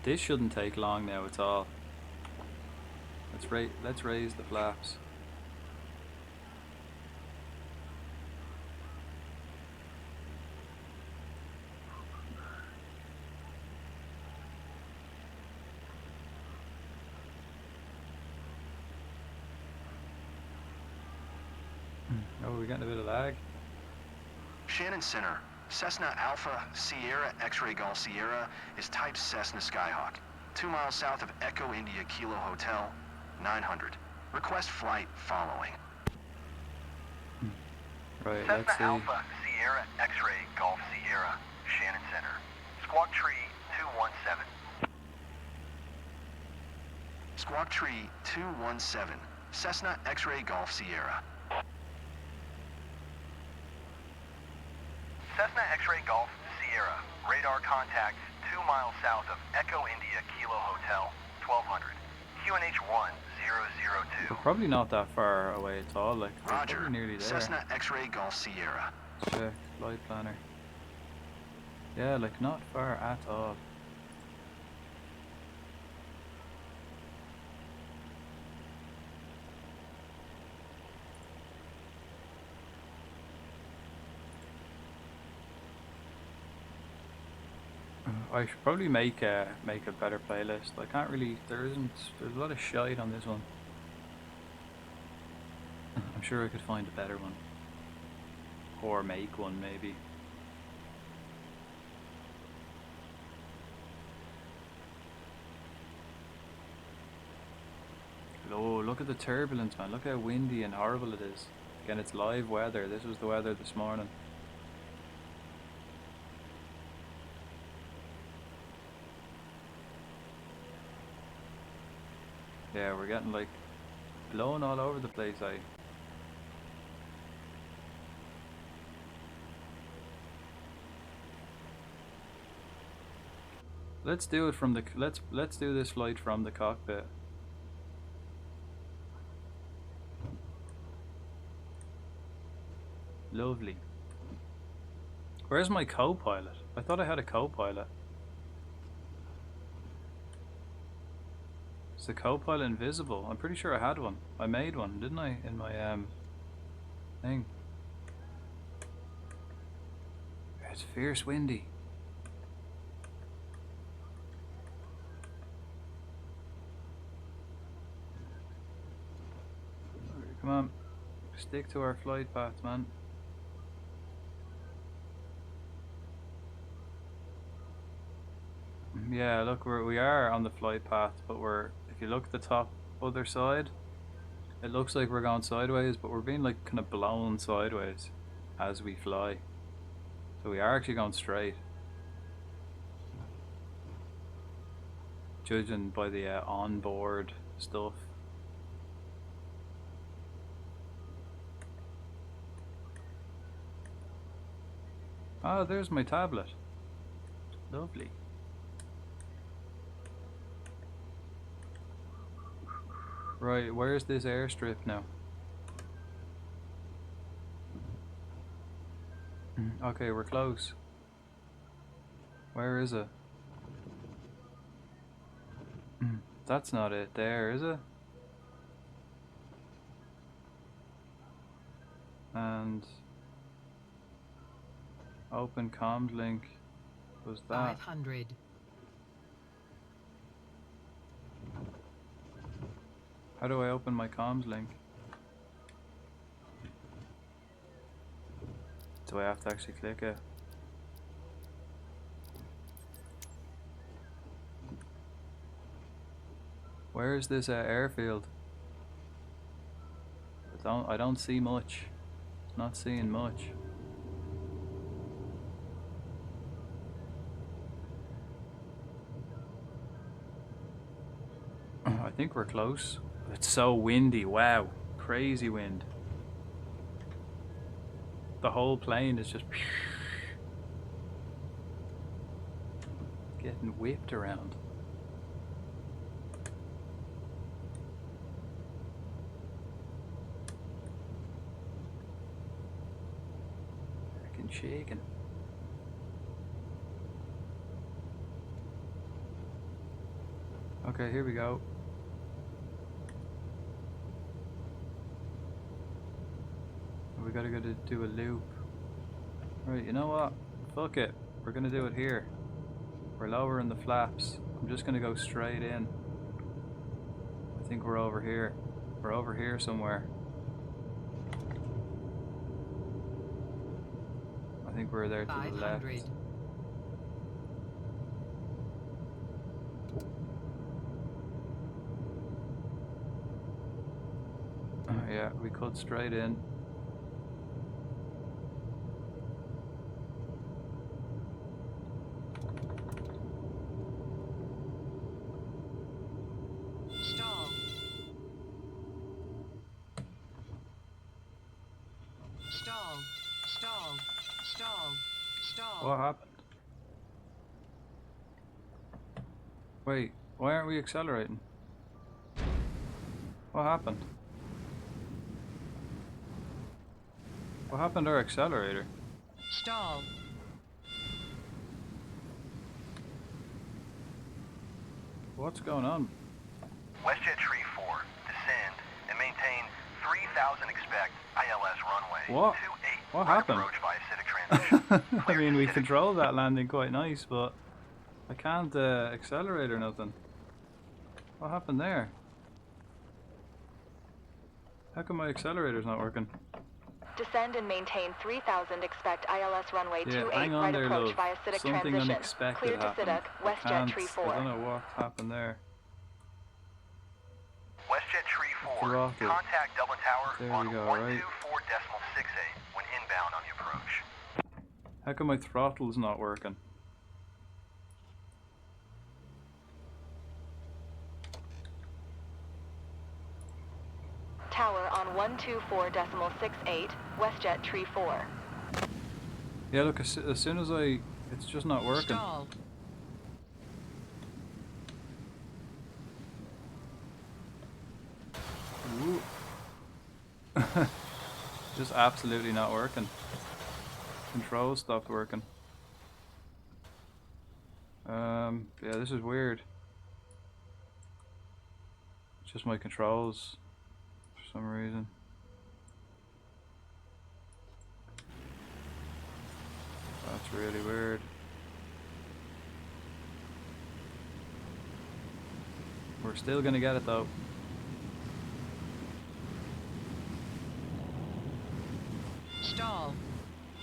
This shouldn't take long now at all. Let's raise the flaps. Oh, we're getting a bit of lag. Shannon Center, Cessna Alpha Sierra X-Ray Golf Sierra is type Cessna Skyhawk. 2 miles south of Echo India Kilo Hotel, 900. Request flight following. Right, Cessna let's see. Alpha Sierra X-Ray Golf Sierra, Shannon Center. Squawk Tree 217. Squawk Tree 217, Cessna X-Ray Golf Sierra. Cessna X-Ray Golf Sierra. Radar contact 2 miles south of Echo India Kilo Hotel, 1200. QNH 1002. We're probably not that far away at all, like we're Roger. probably nearly there. Cessna X-Ray Golf Sierra. Check, flight planner. Yeah, like not far at all. I should probably make a better playlist. I can't really. There's a lot of shite on this one. I'm sure I could find a better one, or make one maybe. Oh, look at the turbulence, man! Look how windy and horrible it is. Again, it's live weather. This was the weather this morning. Yeah, we're getting like blown all over the place. Let's do it from the let's do this flight from the cockpit. Lovely. Where's my co-pilot? I thought I had a co-pilot. Is the co-pilot invisible? I'm pretty sure I had one. I made one, didn't I, in my thing? It's fierce windy. Come on, stick to our flight path, man. Yeah, look, we are on the flight path, but if you look at the top other side, it looks like we're going sideways, but we're being like kind of blown sideways as we fly. So we are actually going straight, judging by the onboard stuff. Ah, there's my tablet. Lovely. Right, where's this airstrip now? Okay, we're close. Where is it? That's not it there, is it? And open comms link was that. 500. How do I open my comms link? Do I have to actually click it? Where is this airfield? I don't see much. Not seeing much. I think we're close. It's so windy, wow. Crazy wind. The whole plane is just getting whipped around. Freaking shaking. Okay, here we go. We gotta go to do a loop. Right, you know what? Fuck it. We're gonna do it here. We're lowering the flaps. I'm just gonna go straight in. I think we're over here. We're over here somewhere. I think we're there to the left. 500. Oh, yeah, we cut straight in. Stall. Stall. Stall. Stall. Stall. What happened? Wait, why aren't we accelerating? What happened? What happened to our accelerator? Stall. What's going on? WestJet Tree 4, descend and maintain 3,000 expect ILS runway. What? 28 What right happened? approach by acidic transition. I mean, we controlled that landing quite nice, but I can't accelerate or nothing. What happened there? How come my accelerator's not working? Descend and maintain 3,000 expect ILS runway Yeah, 28 hang on right there, approach love. via acidic Something transition. unexpected Clear to happened. Cidic, WestJet Tree 4. I don't know what happened there. WestJet Tree 4, Throttle. contact Dublin Tower There on we go, 124.68 right. when inbound on the approach. How come my throttle's not working? Tower on 124.68, WestJet Tree 4. Yeah, look, as soon as it's just not working. Stall. Ooh. Just absolutely not working. Controls stopped working. Yeah, this is weird. It's just my controls for some reason. That's really weird. We're still gonna get it though. Stall.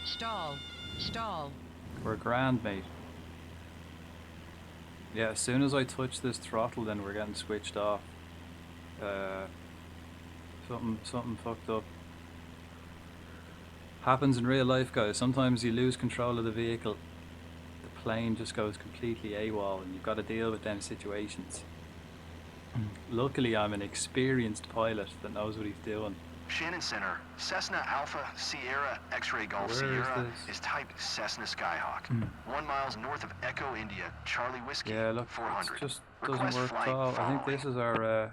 Stall. Stall. We're grand, mate. Yeah, as soon as I touch this throttle, then we're getting switched off. Something fucked up. Happens in real life, guys. Sometimes you lose control of the vehicle. The plane just goes completely AWOL, and you've got to deal with them situations. Luckily, I'm an experienced pilot that knows what he's doing. Shannon Center, Cessna Alpha Sierra X-Ray Golf Where Sierra is is type Cessna Skyhawk. 1 miles north of Echo India, Charlie Whiskey, Yeah, look, 400. it just doesn't Request work flight at all. I following. think this is our.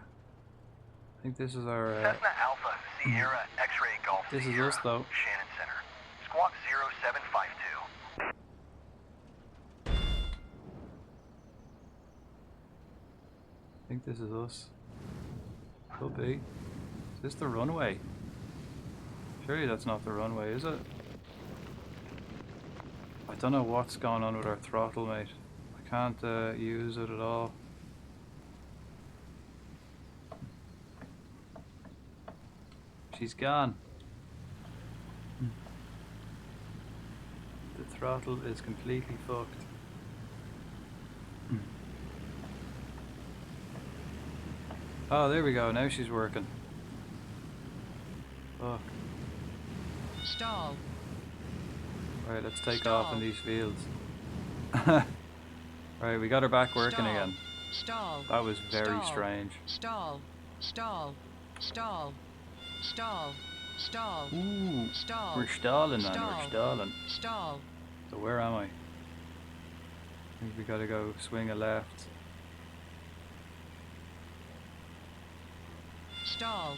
Cessna Alpha Sierra X-ray Golf This is Sierra, us, though. Shannon Center. Squawk 0752. I think this is us. Could be. Is this the runway? Surely that's not the runway, is it? I don't know what's going on with our throttle, mate. I can't use it at all. She's gone. The throttle is completely fucked. Oh, there we go. Now she's working. Fuck. Stall. Right, let's take Stall. off in these fields. Right, we got her back working Stall. again. Stall. That was very Stall. strange. Stall. Stall. Stall. Stall. Stall. Ooh, Stall. we're stalling, man. Stall. We're stalling. Stall. So where am I? I think we gotta go swing a left. Stall.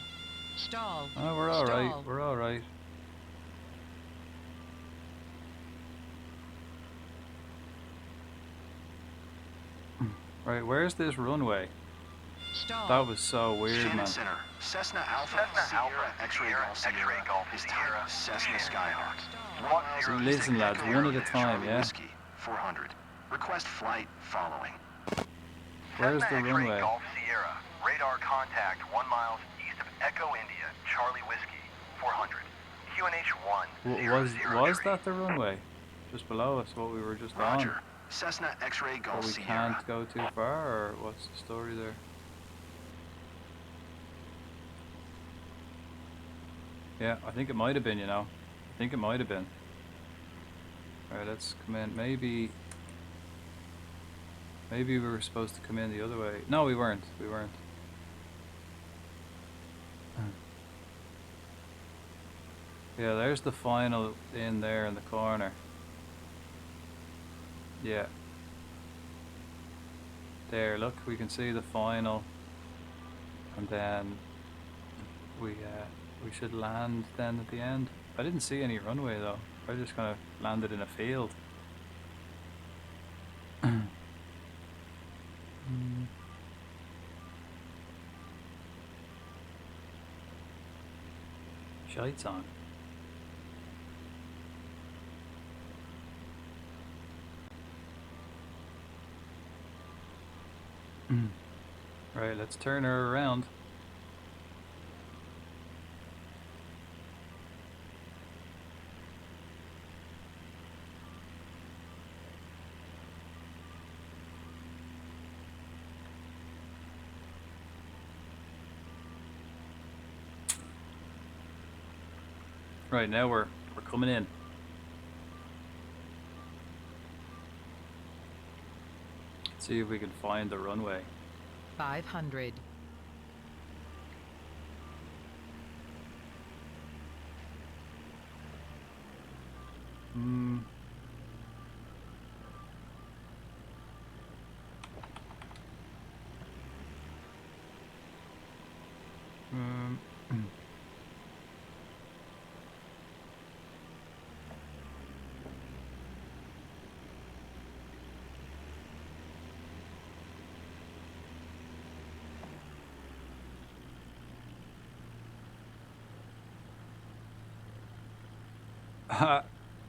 Stall. Oh, we're alright. Stall. We're alright. Right, where's this runway? Stall. That was so weird, Shannon man. Center, Cessna Alpha Sierra X-ray Golf Sierra is type Cessna Skyhawk. 1 So mile listen, east of lads, Echo one at a Area, time, Charlie yeah? Whiskey, 400. Request flight following. Where's the Cessna X-ray runway? Golf Sierra. Radar contact 1 mile east of Echo India, Charlie Whiskey, 400. QNH 1 Was that the runway? just below us, what we were just Roger. on. Cessna X-ray But Golf we Sierra. can't go too far, or what's the story there? Yeah, I think it might have been, you know. I think it might have been. Alright, let's come in. Maybe we were supposed to come in the other way. No, we weren't. We weren't. Yeah, there's the final in there in the corner. Yeah. There, look, we can see the final. And then we should land then at the end. I didn't see any runway though. I just kind of landed in a field. Shites on. Right, let's turn her around. Right, now we're coming in. Let's see if we can find the runway. 500.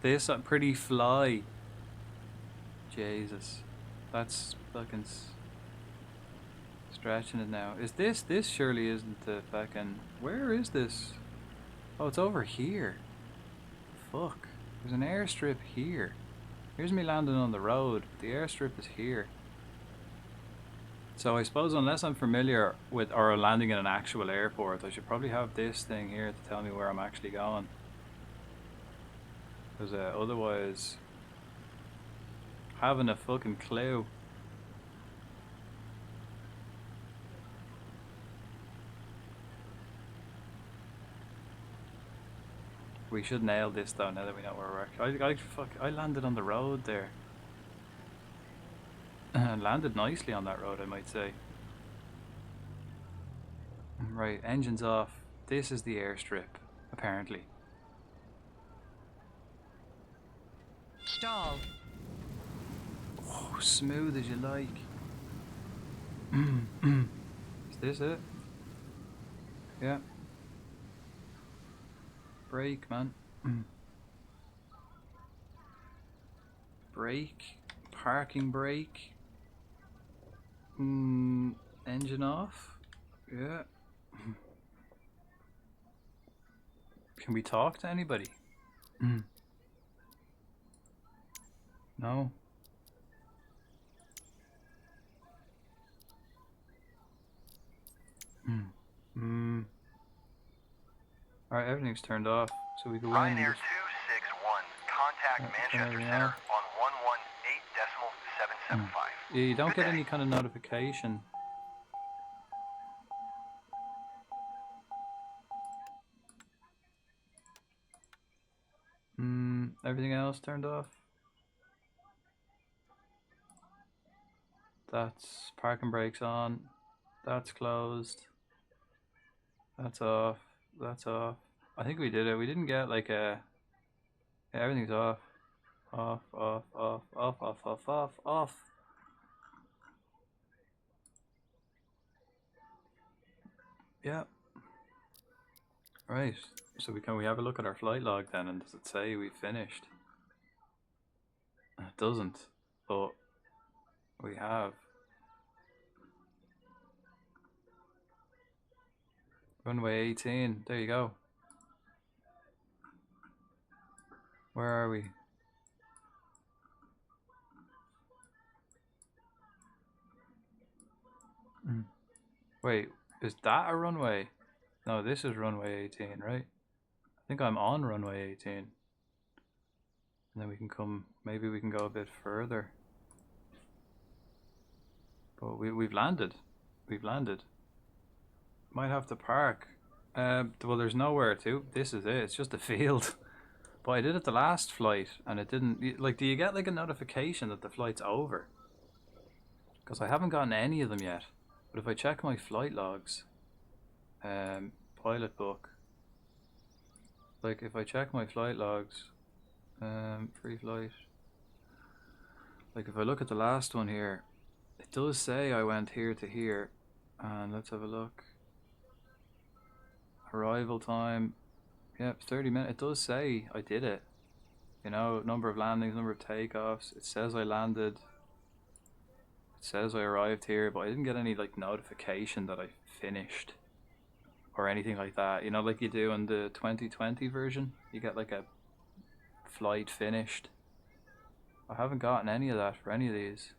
This pretty fly. Jesus, that's fucking stretching it now. Is this surely isn't the fucking? Where is this? Oh, it's over here. Fuck. There's an airstrip here. Here's me landing on the road. The airstrip is here. So I suppose unless I'm familiar with or landing in an actual airport, I should probably have this thing here to tell me where I'm actually going. Because otherwise, having a fucking clue. We should nail this though now that we know where we're. I landed on the road there. Landed nicely on that road, I might say. Right, engines off. This is the airstrip, apparently. Stall. Oh, smooth as you like. Is this it? Yeah. Brake, man. Brake. Parking brake. Engine off. Yeah. Can we talk to anybody? No. Alright, everything's turned off, so we go in. Ryanair 261, contact Manchester Center on 118.775. Yeah, you don't get any kind of notification. Everything else turned off. That's parking brakes on. That's closed. That's off. That's off. I think we did it. We didn't get like a. Yeah, everything's off. Off, off, off, off, off, off, off, off. Yeah. Right. So we have a look at our flight log then, and does it say we finished? It doesn't, but we have. Runway 18. There you go. Where are we? Wait, is that a runway? No, this is runway 18, right? I think I'm on runway 18. And then we can come, maybe we can go a bit further. But we've landed. We've landed. Might have to park. Well, there's nowhere to. This is it. It's just a field. But I did it the last flight, and it didn't. Like, do you get like a notification that the flight's over? Because I haven't gotten any of them yet. But if I check my flight logs, pilot book. Like, if I check my flight logs, free flight. Like, if I look at the last one here, it does say I went here to here. And let's have a look. Arrival time. Yep, 30 minutes. It does say I did it. You know, number of landings, number of takeoffs. It says I landed. It says I arrived here, but I didn't get any like notification that I finished or anything like that. You know, like you do in the 2020 version, you get like a flight finished. I haven't gotten any of that for any of these.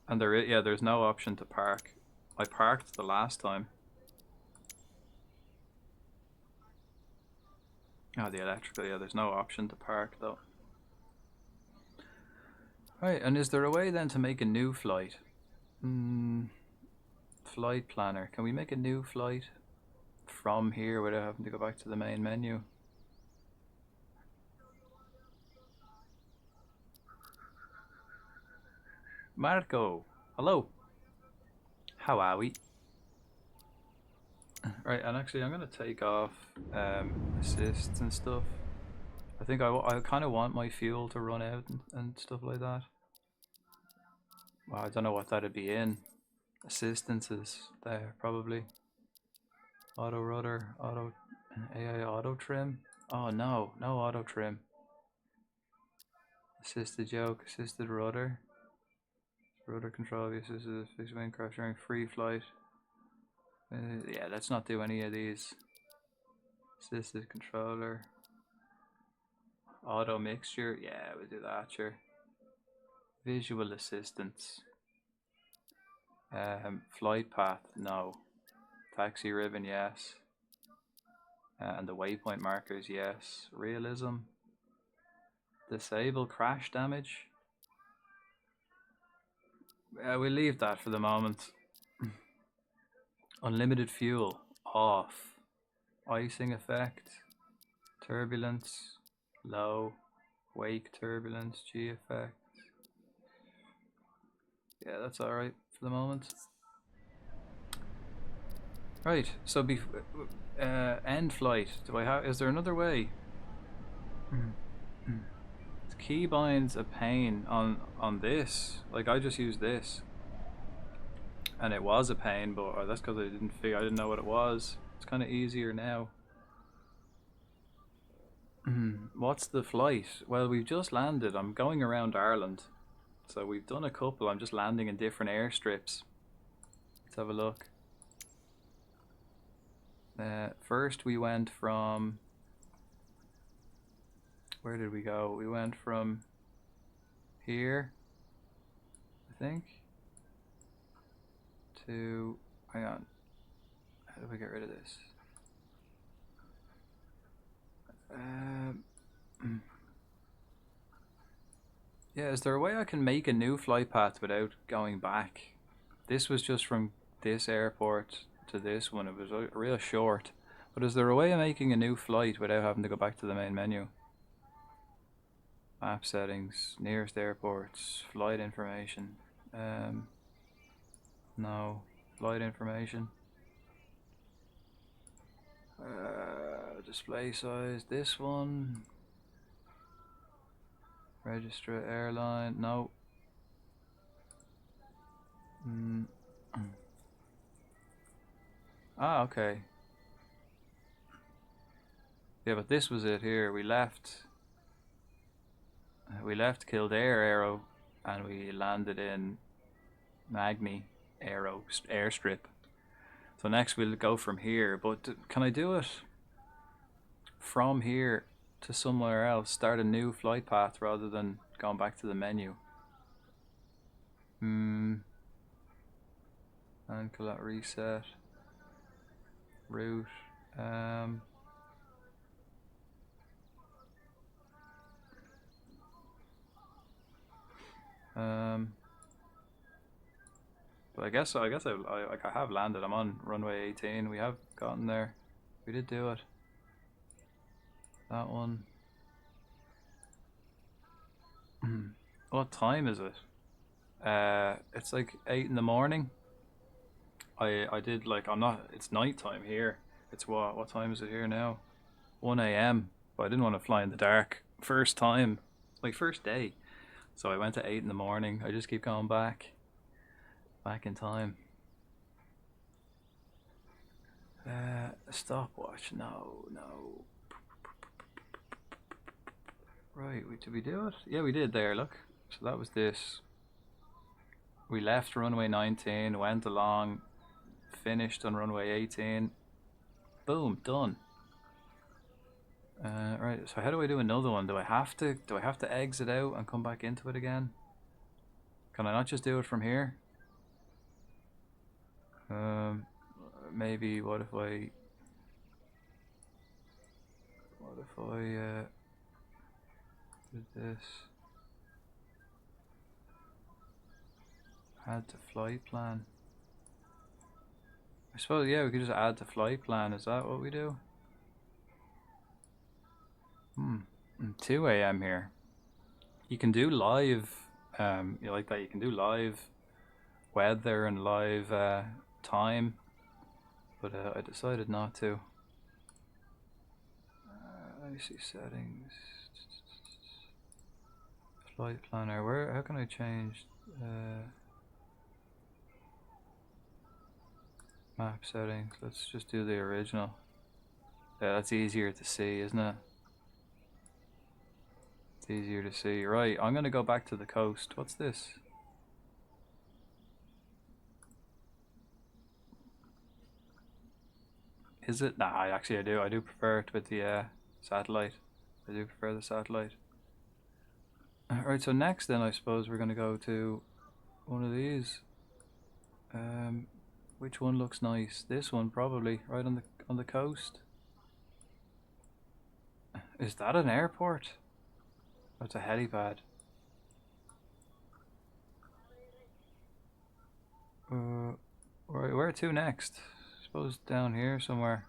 And there's no option to park. I parked the last time. Oh, the electrical, yeah, there's no option to park though. Right, and is there a way then to make a new flight? Flight planner. Can we make a new flight from here without having to go back to the main menu? Marco, hello. How are we? Right, and actually I'm going to take off assists and stuff. I think I kind of want my fuel to run out and stuff like that. Well, I don't know what that'd be in. Assistances there, probably. Auto rudder, auto AI auto trim. Oh no, no auto trim. Assisted yoke, assisted rudder. Rudder control, assisted fixed wing craft during free flight. Yeah, let's not do any of these. Assisted controller. Auto mixture, yeah, we'll do that, sure. Visual assistance. Flight path, no. Taxi ribbon, yes. And the waypoint markers, yes. Realism. Disable crash damage. We'll leave that for the moment. Unlimited fuel, off. Icing effect. Turbulence, low. Wake turbulence, G effect. Yeah, that's alright for the moment. Right, so end flight. Do I have? Is there another way? Keybind's a pain on this. Like I just used this, and it was a pain, but that's because I didn't know what it was. It's kind of easier now. What's the flight? Well, we've just landed. I'm going around Ireland, so we've done a couple. I'm just landing in different airstrips. Let's have a look. First we went from, where did we go? We went from here, I think, to, hang on, how do we get rid of this? Yeah, is there a way I can make a new flight path without going back? This was just from this airport to this one. It was real short. But is there a way of making a new flight without having to go back to the main menu? Map settings, nearest airports, flight information. No, flight information. Display size, this one. Register airline, no. Ah, okay. Yeah, but this was it here. We left Kildare Aero and we landed in Magny Aero airstrip. So next we'll go from here, but can I do it from here to somewhere else, start a new flight path rather than going back to the menu. And collect reset. Route. But I guess I have landed. I'm on runway 18. We have gotten there. We did do it. That one. What time is it? It's like 8 in the morning. I did like, I'm not, it's night time here. It's what time is it here now? 1 a.m. But I didn't want to fly in the dark. First time, like first day. So I went to 8 in the morning. I just keep going back in time. Stopwatch, no. Right, did we do it? Yeah, we did there, look. So that was this. We left runway 19, went along, finished on runway 18. Boom, done. Right, so how do I do another one? Do I have to exit out and come back into it again? Can I not just do it from here? Maybe what if I did this? Add to flight plan. I suppose, yeah, we could just add to flight plan. Is that what we do? 2 a.m. here. You can do live, you like that? You can do live weather and live time, but I decided not to. Let me see settings. Flight planner. How can I change? Map settings. Let's just do the original. Yeah, that's easier to see, isn't it? It's easier to see. Right, I'm gonna go back to the coast. What's this? Is it? Nah, I do prefer it with the satellite. I do prefer the satellite. Alright, so next then I suppose we're gonna go to one of these. Which one looks nice? This one probably, right on the coast. Is that an airport? That's a helipad. Where to next? I suppose down here somewhere.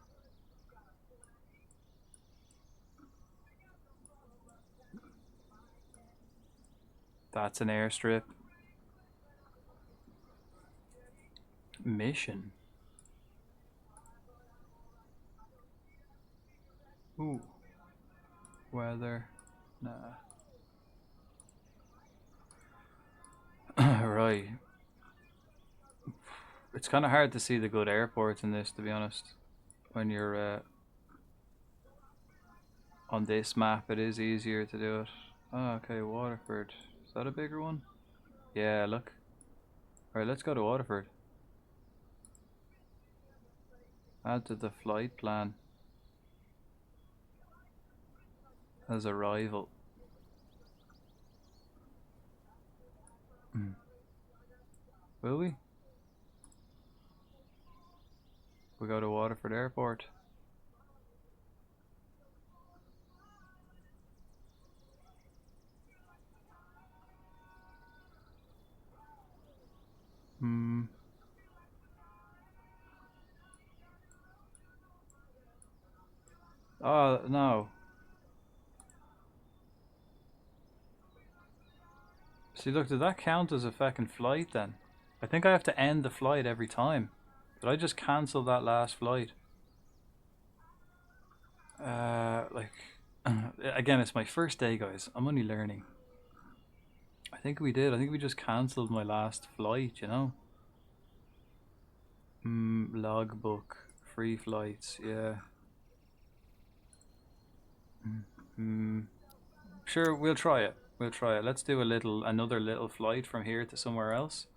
That's an airstrip. Mission. Ooh. Weather. Nah. Right. It's kind of hard to see the good airports in this, to be honest. When you're on this map, it is easier to do it. Oh, okay, Waterford. Is that a bigger one? Yeah, look. Alright, let's go to Waterford. Add to the flight plan as arrival. Will we? We go to Waterford Airport. Oh, no. See, look, did that count as a fucking flight then? I think I have to end the flight every time. Did I just cancel that last flight? Again, it's my first day, guys. I'm only learning. I think we did. I think we just cancelled my last flight, you know? Logbook. Free flights, yeah. Sure, we'll try it. We'll try it. Let's do another little flight from here to somewhere else.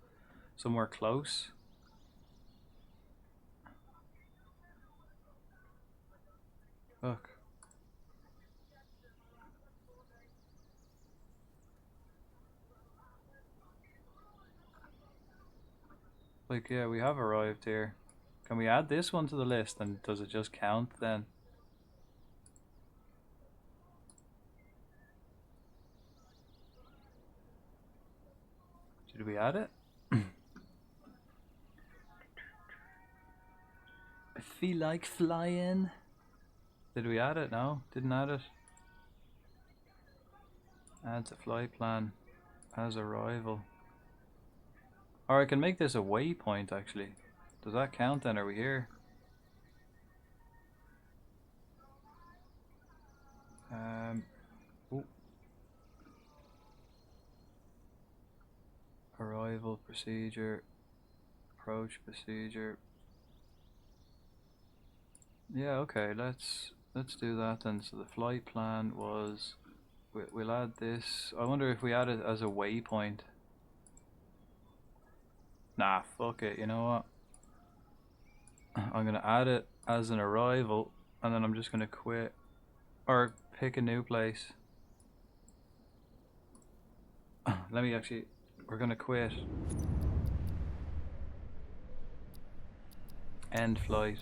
Somewhere close. Look. Like, yeah, we have arrived here. Can we add this one to the list, and does it just count then? Did we add it? I feel like flying. Did we add it? No, didn't add it. Add to flight plan as arrival. Or I can make this a waypoint actually. Does that count then? Are we here? Ooh. Arrival procedure, approach procedure. Yeah, okay, let's do that then. So the flight plan was, we'll add this. I wonder if we add it as a waypoint. Nah, fuck it, you know what? I'm gonna add it as an arrival, and then I'm just gonna quit. Or pick a new place. Let me actually, we're gonna quit. End flight.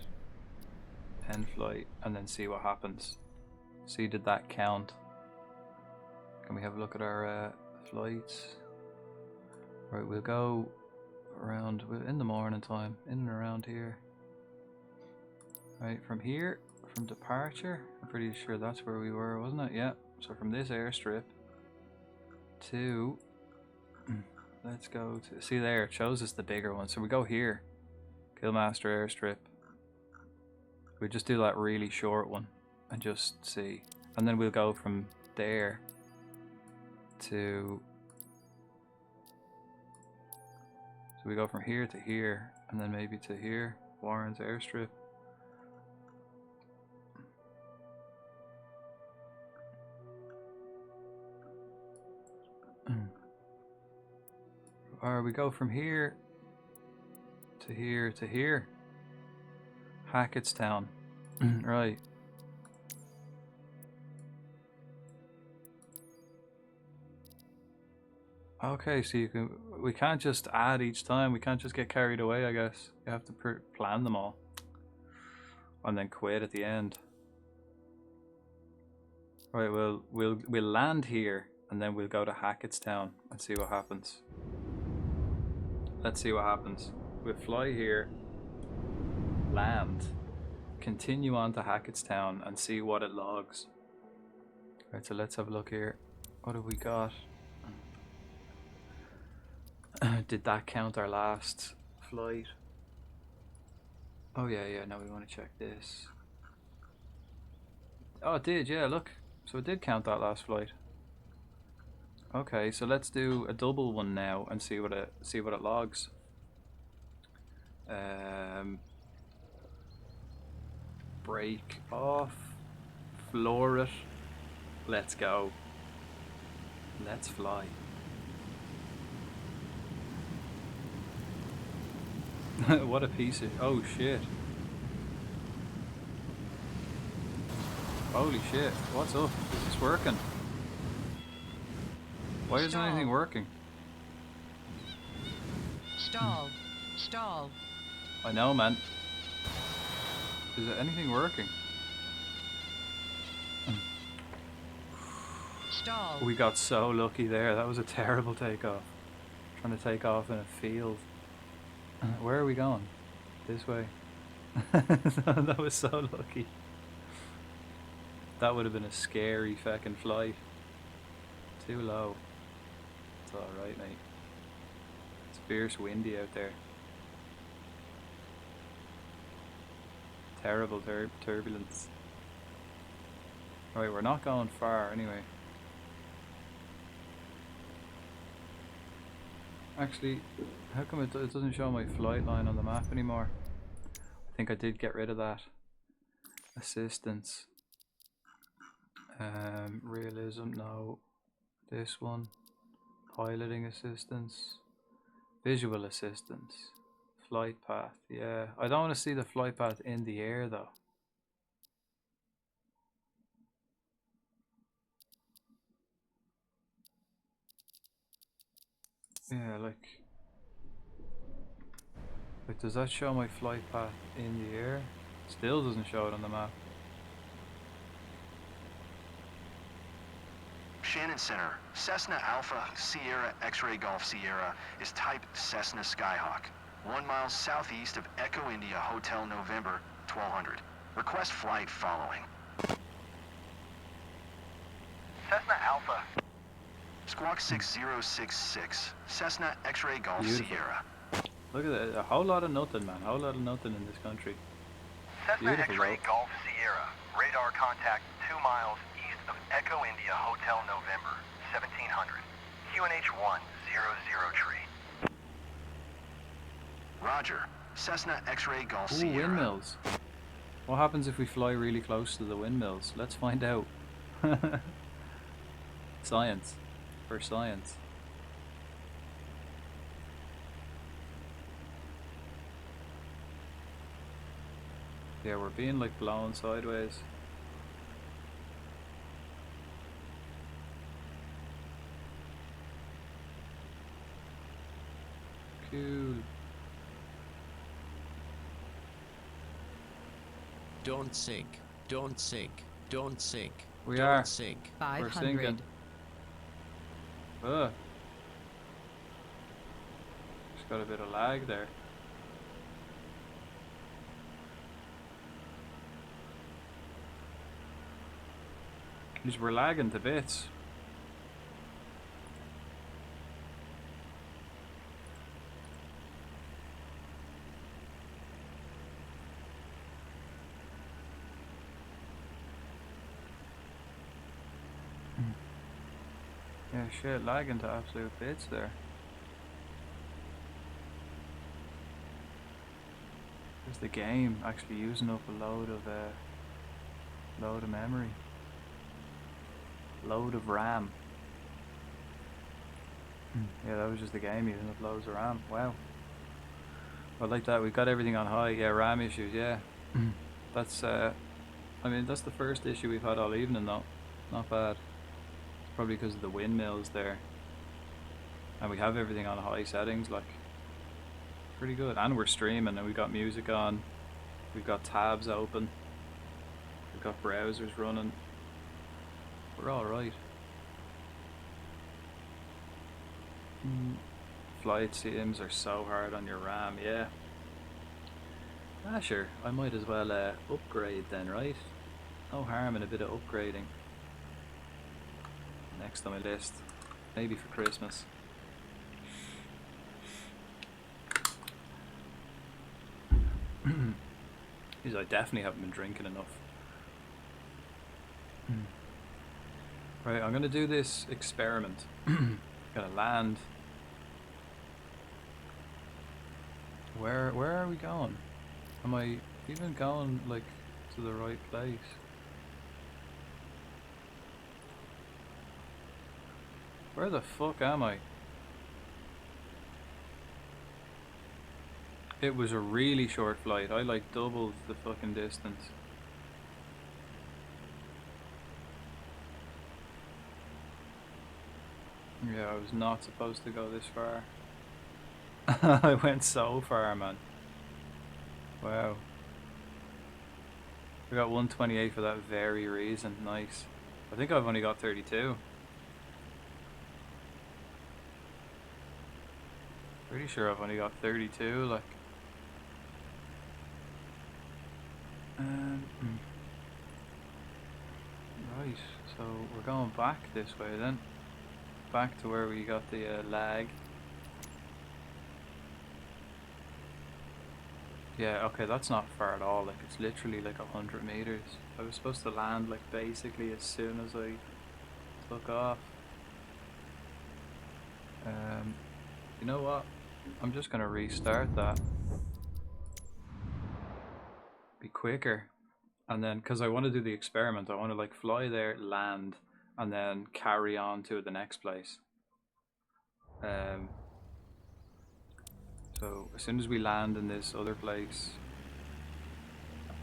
End flight, and then see what happens. See, did that count? Can we have a look at our flights? Right, we'll go around in the morning time, in and around here. Right, from here, from departure, I'm pretty sure that's where we were, wasn't it? Yeah, so from this airstrip to, let's go to, see there, it shows us the bigger one. So we go here, Killmaster airstrip. We just do that really short one and just see. And then we'll go from there to, so we go from here to here, and then maybe to here, Warren's airstrip. Or we go from here to here to here. Hackettstown. Right. Okay, so you can, we can't just add each time. We can't just get carried away, I guess. You have to plan them all. And then quit at the end. Right, we'll land here, and then we'll go to Hackettstown and see what happens. Let's see what happens. We'll fly here, land, continue on to Hackettstown, and see what it logs. Right, so let's have a look here. What have we got? Did that count our last flight? Oh yeah, no, we want to check this. Oh, it did, yeah, look. So it did count that last flight. Okay, so let's do a double one now and see what it logs. Break off, floor it. Let's go. Let's fly. What a piece of, oh shit. Holy shit, what's up? Is this working? Why isn't anything working? Stall. Stall. I know, man. Is there anything working? Stall. We got so lucky there. That was a terrible takeoff. Trying to take off in a field. Where are we going? This way. That was so lucky. That would have been a scary fucking flight. Too low. It's alright, mate. It's fierce windy out there. Terrible turbulence. Right, we're not going far anyway. Actually, how come it doesn't show my flight line on the map anymore? I think I did get rid of that. Assistance. Realism, no. This one. Piloting assistance. Visual assistance. Flight path, yeah. I don't want to see the flight path in the air though. Yeah, like... Wait, does that show my flight path in the air? Still doesn't show it on the map. Shannon Center, Cessna Alpha Sierra X-Ray Golf Sierra is type Cessna Skyhawk. 1 mile southeast of Echo India Hotel November, 1200. Request flight following. Cessna Alpha. Squawk 6066, Cessna X-Ray Golf Beautiful. Sierra. Look at that, a whole lot of nothing, man. A whole lot of nothing in this country. Cessna Beautiful, X-Ray though. Golf Sierra. Radar contact 2 miles east of Echo India Hotel November, 1700. QNH 100 tree. Roger, Cessna X-Ray Golf Ooh, Sierra. windmills. What happens if we fly really close to the windmills? Let's find out. Science. For science. Yeah, we're being like blown sideways. Cool. Don't sink. Don't sink. Don't sink. We Don't are. sink. We're 500. sinking. Ugh. Just got a bit of lag there. Just we're lagging to bits. Yeah, shit, lagging to absolute bits there. There's the game actually using up a load of memory. Load of RAM. Yeah, that was just the game using up loads of RAM. Wow. I like that. We've got everything on high. Yeah, RAM issues. Yeah. That's. I mean, that's the first issue we've had all evening, though. Not bad. It's probably because of the windmills there. And we have everything on high settings, like. Pretty good. And we're streaming, and we've got music on. We've got tabs open. We've got browsers running. We're alright. Flight sims are so hard on your RAM, yeah. Ah, sure. I might as well upgrade then, right? No harm in a bit of upgrading. Next on my list. Maybe for Christmas. Because I definitely haven't been drinking enough. Right, I'm gonna do this experiment. Gotta land. Where are we going? Am I even going like to the right place? Where the fuck am I? It was a really short flight. I like doubled the fucking distance. Yeah, I was not supposed to go this far. I went so far, man. Wow. We got 128 for that very reason. Nice. I think I've only got 32. Pretty sure I've only got 32, like. Right, so we're going back this way then. Back to where we got the lag. Yeah, okay, that's not far at all. Like, it's literally like 100 meters. I was supposed to land like basically as soon as I took off. You know what? I'm just gonna restart that. Be quicker. And then, because I want to do the experiment, I want to like fly there, land, and then carry on to the next place. So as soon as we land in this other place,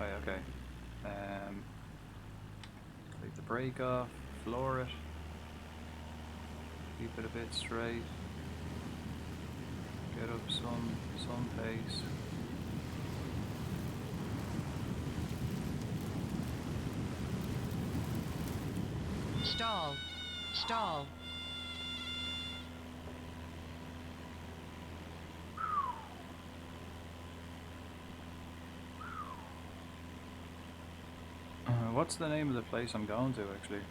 okay. Take the brake off, floor it, keep it a bit straight, get up some pace. Stall. Stall. What's the name of the place I'm going to, actually?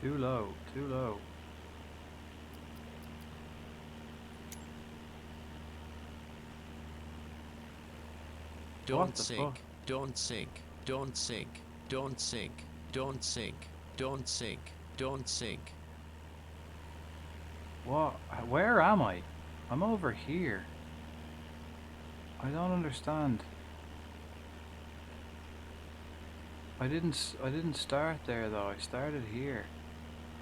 Too low, too low. Don't sink. Don't sink. Don't sink. Don't sink. Don't sink. Don't sink. Don't sink. What? Where am I? I'm over here. I don't understand. I didn't start there though. I started here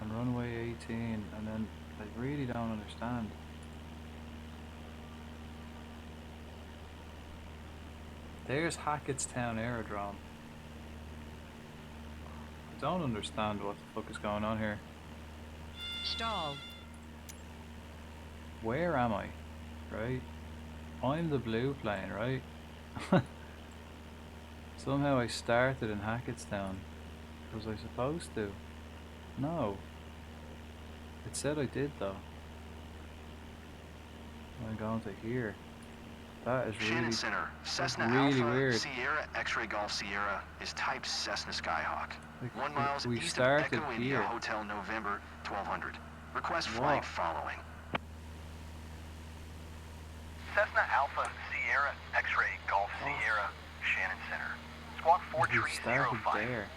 on runway 18, and then I really don't understand. There's Hackettstown Aerodrome. I don't understand what the fuck is going on here. Stall. Where am I? Right? I'm the blue plane, right? Somehow I started in Hackettstown. Was I supposed to? No. It said I did though. I'm going to here. That is really, Shannon Center, Cessna really Alpha weird. Sierra X-Ray Golf Sierra is type Cessna Skyhawk. Like, 1 miles we east started of Echo India here. Hotel November 1200. Request flight following. Cessna Alpha Sierra X-Ray Golf Sierra Shannon Center. Squawk We started 4305. there.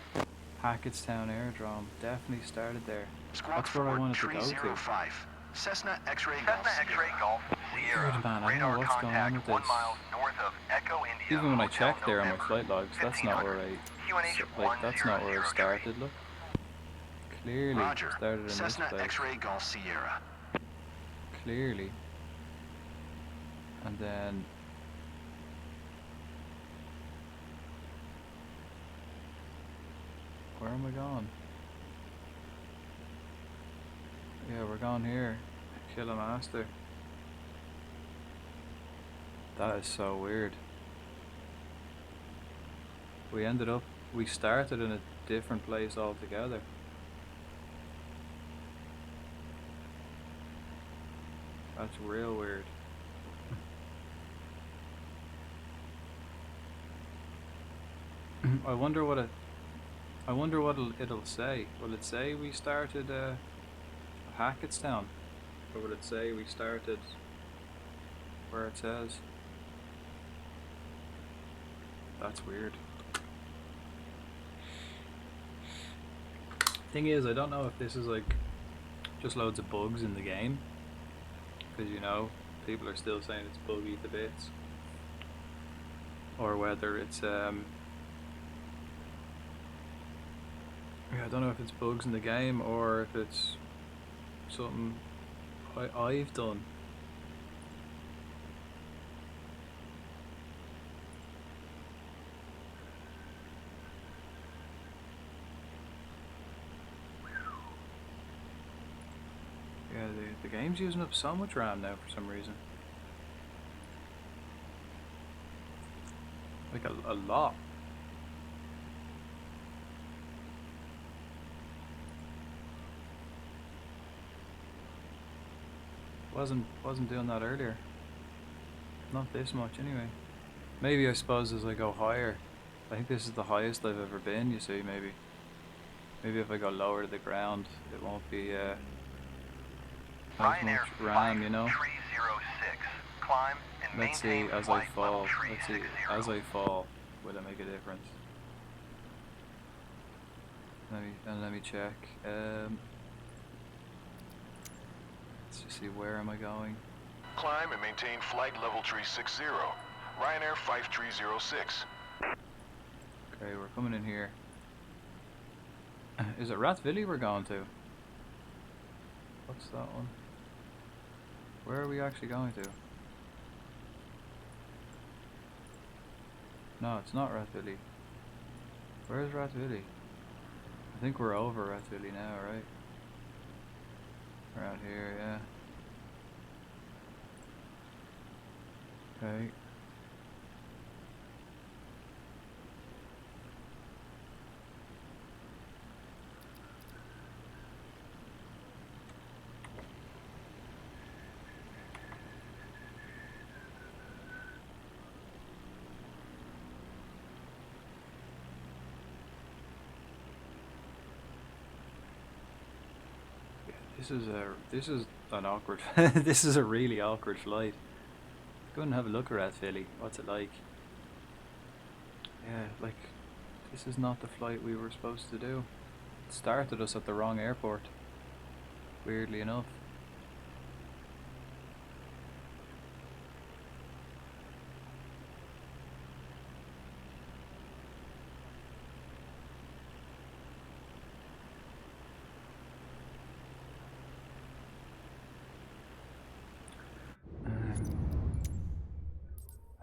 Hackettstown Aerodrome. Definitely started there. Squawk That's where I wanted to go to. 4305. Cessna X-Ray Cessna X-Ray Golf Sierra. Weird, man. I don't know Radar what's going on contact with 1 this. mile north of Echo India. Even when I Hotel checked there on my November, flight logs, that's not where I that's not where I started. Look, clearly Roger. started in this Cessna place. X-Ray Golf Sierra. Clearly, and then where am I going? Yeah, we're going here. Kill a master. That is so weird. We started in a different place altogether. That's real weird. I wonder what it'll say. Will it say we started Hackettstown? Or will it say we started where it says? That's weird. Thing is, I don't know if this is like just loads of bugs in the game, because you know people are still saying it's buggy to bits, or whether it's yeah, I don't know if it's bugs in the game or if it's something I've done. Yeah, the game's using up so much RAM now for some reason. Like a lot. Wasn't doing that earlier. Not this much anyway. Maybe I suppose as I go higher. I think this is the highest I've ever been, you see, maybe. Maybe if I go lower to the ground it won't be as much RAM, you know. Climb and Let's see as I fall. Let's see as I fall, will it make a difference? Let me check. Let's just see, where am I going? Climb and maintain flight level tree 60. Ryanair 5306. Okay, we're coming in here. Is it Rathvilly we're going to? What's that one? Where are we actually going to? No, it's not Rathvilly. Where's Rathvilly? I think we're over Rathvilly now, right? Around here, yeah. Okay. This is an awkward this is a really awkward flight. Go and have a look around Philly. What's it like? Yeah, like this is not the flight we were supposed to do. It started us at the wrong airport. Weirdly enough.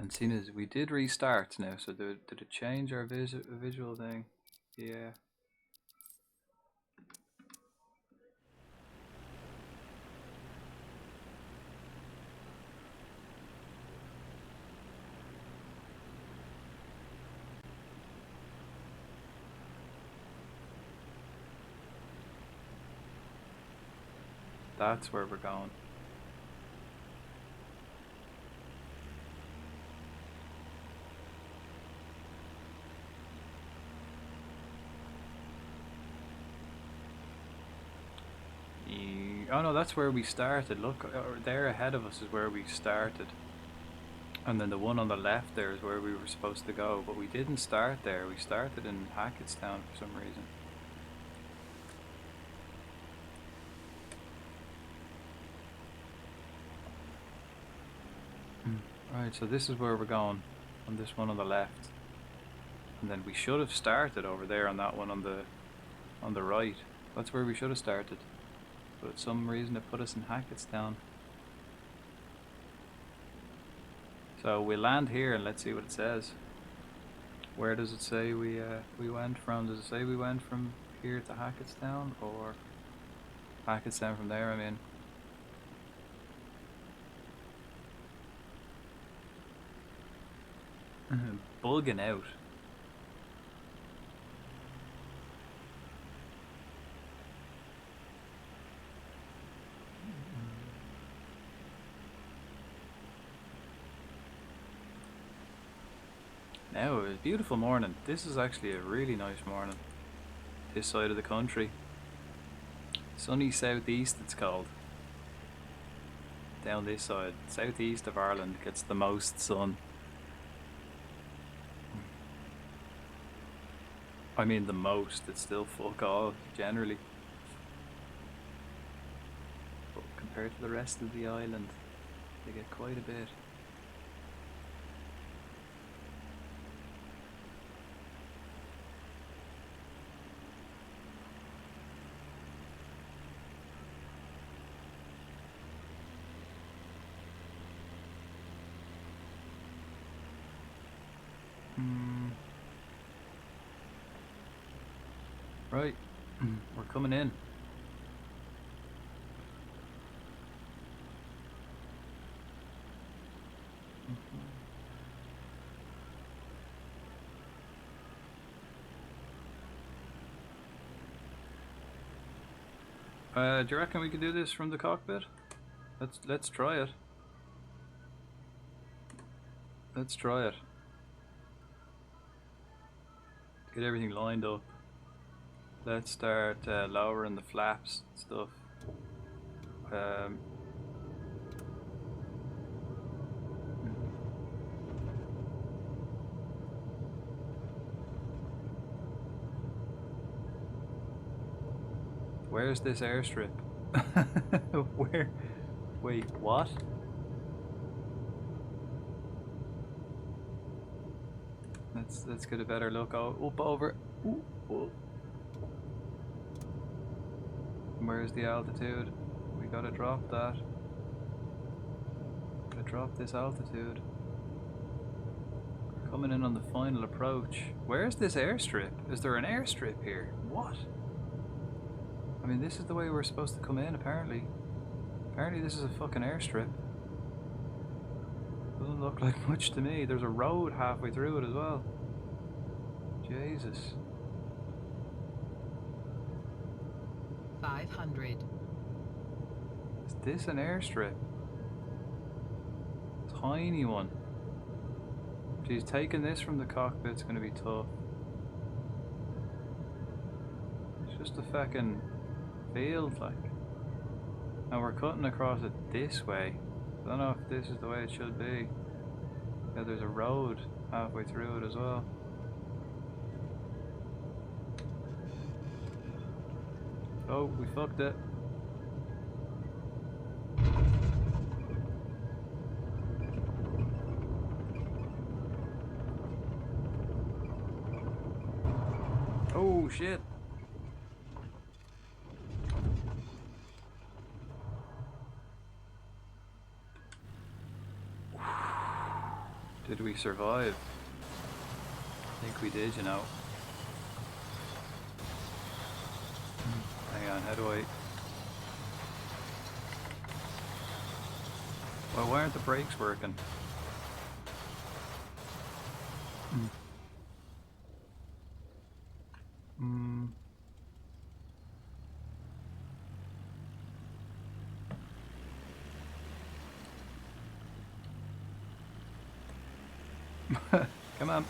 And seeing as we did restart now, so did it change our visual thing? Yeah. That's where we're going. Oh no, that's where we started. Look, there ahead of us is where we started. And then the one on the left there is where we were supposed to go. But we didn't start there. We started in Hackettstown for some reason. Right, so this is where we're going. On this one on the left. And then we should have started over there on that one on the right. That's where we should have started. But for some reason it put us in Hackettstown. So we'll land here and let's see what it says. Where does it say we went from? Does it say we went from here to Hackettstown, or Hackettstown from there? I mean, bugging out. Now, a beautiful morning. This is actually a really nice morning. This side of the country. Sunny southeast it's called. Down this side. Southeast of Ireland gets the most sun. I mean the most, it's still fuck all, generally. But compared to the rest of the island, they get quite a bit. Right, we're coming in. Do you reckon we can do this from the cockpit? Let's try it. Let's try it. Get everything lined up. Let's start lowering the flaps and stuff. Where's this airstrip? Where? Wait, what? Let's get a better look. Up over. Ooh, ooh. Where's the altitude? We gotta drop that. Gotta drop this altitude. We're coming in on the final approach. Where's this airstrip? Is there an airstrip here? What? I mean, this is the way we're supposed to come in, apparently. Apparently this is a fucking airstrip. Doesn't look like much to me. There's a road halfway through it as well. Jesus. 500. Is this an airstrip? Tiny one. Geez, taking this from the cockpit's gonna be tough. It's just a fucking field, like. And we're cutting across it this way. I don't know if this is the way it should be. Yeah, there's a road halfway through it as well. Oh, we fucked it. Oh shit. Did we survive? I think we did, you know. Hang on, how do I... Well, why aren't the brakes working? Come on.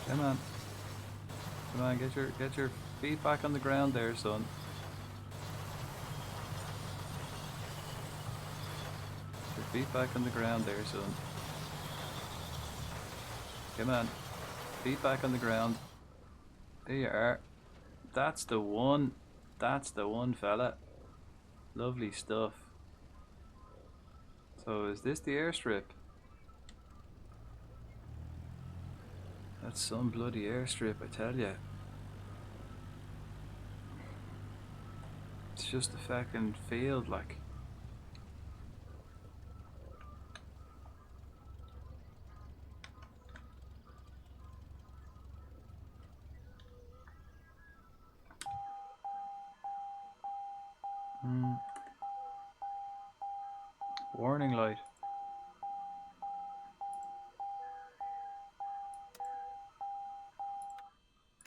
Come on. Come on, get your feet back on the ground there, son. Get your feet back on the ground there, son. Come on. Feet back on the ground. There you are. That's the one. That's the one, fella. Lovely stuff. So is this the airstrip? That's some bloody airstrip, I tell ya. It's just a fucking field, like. Warning light.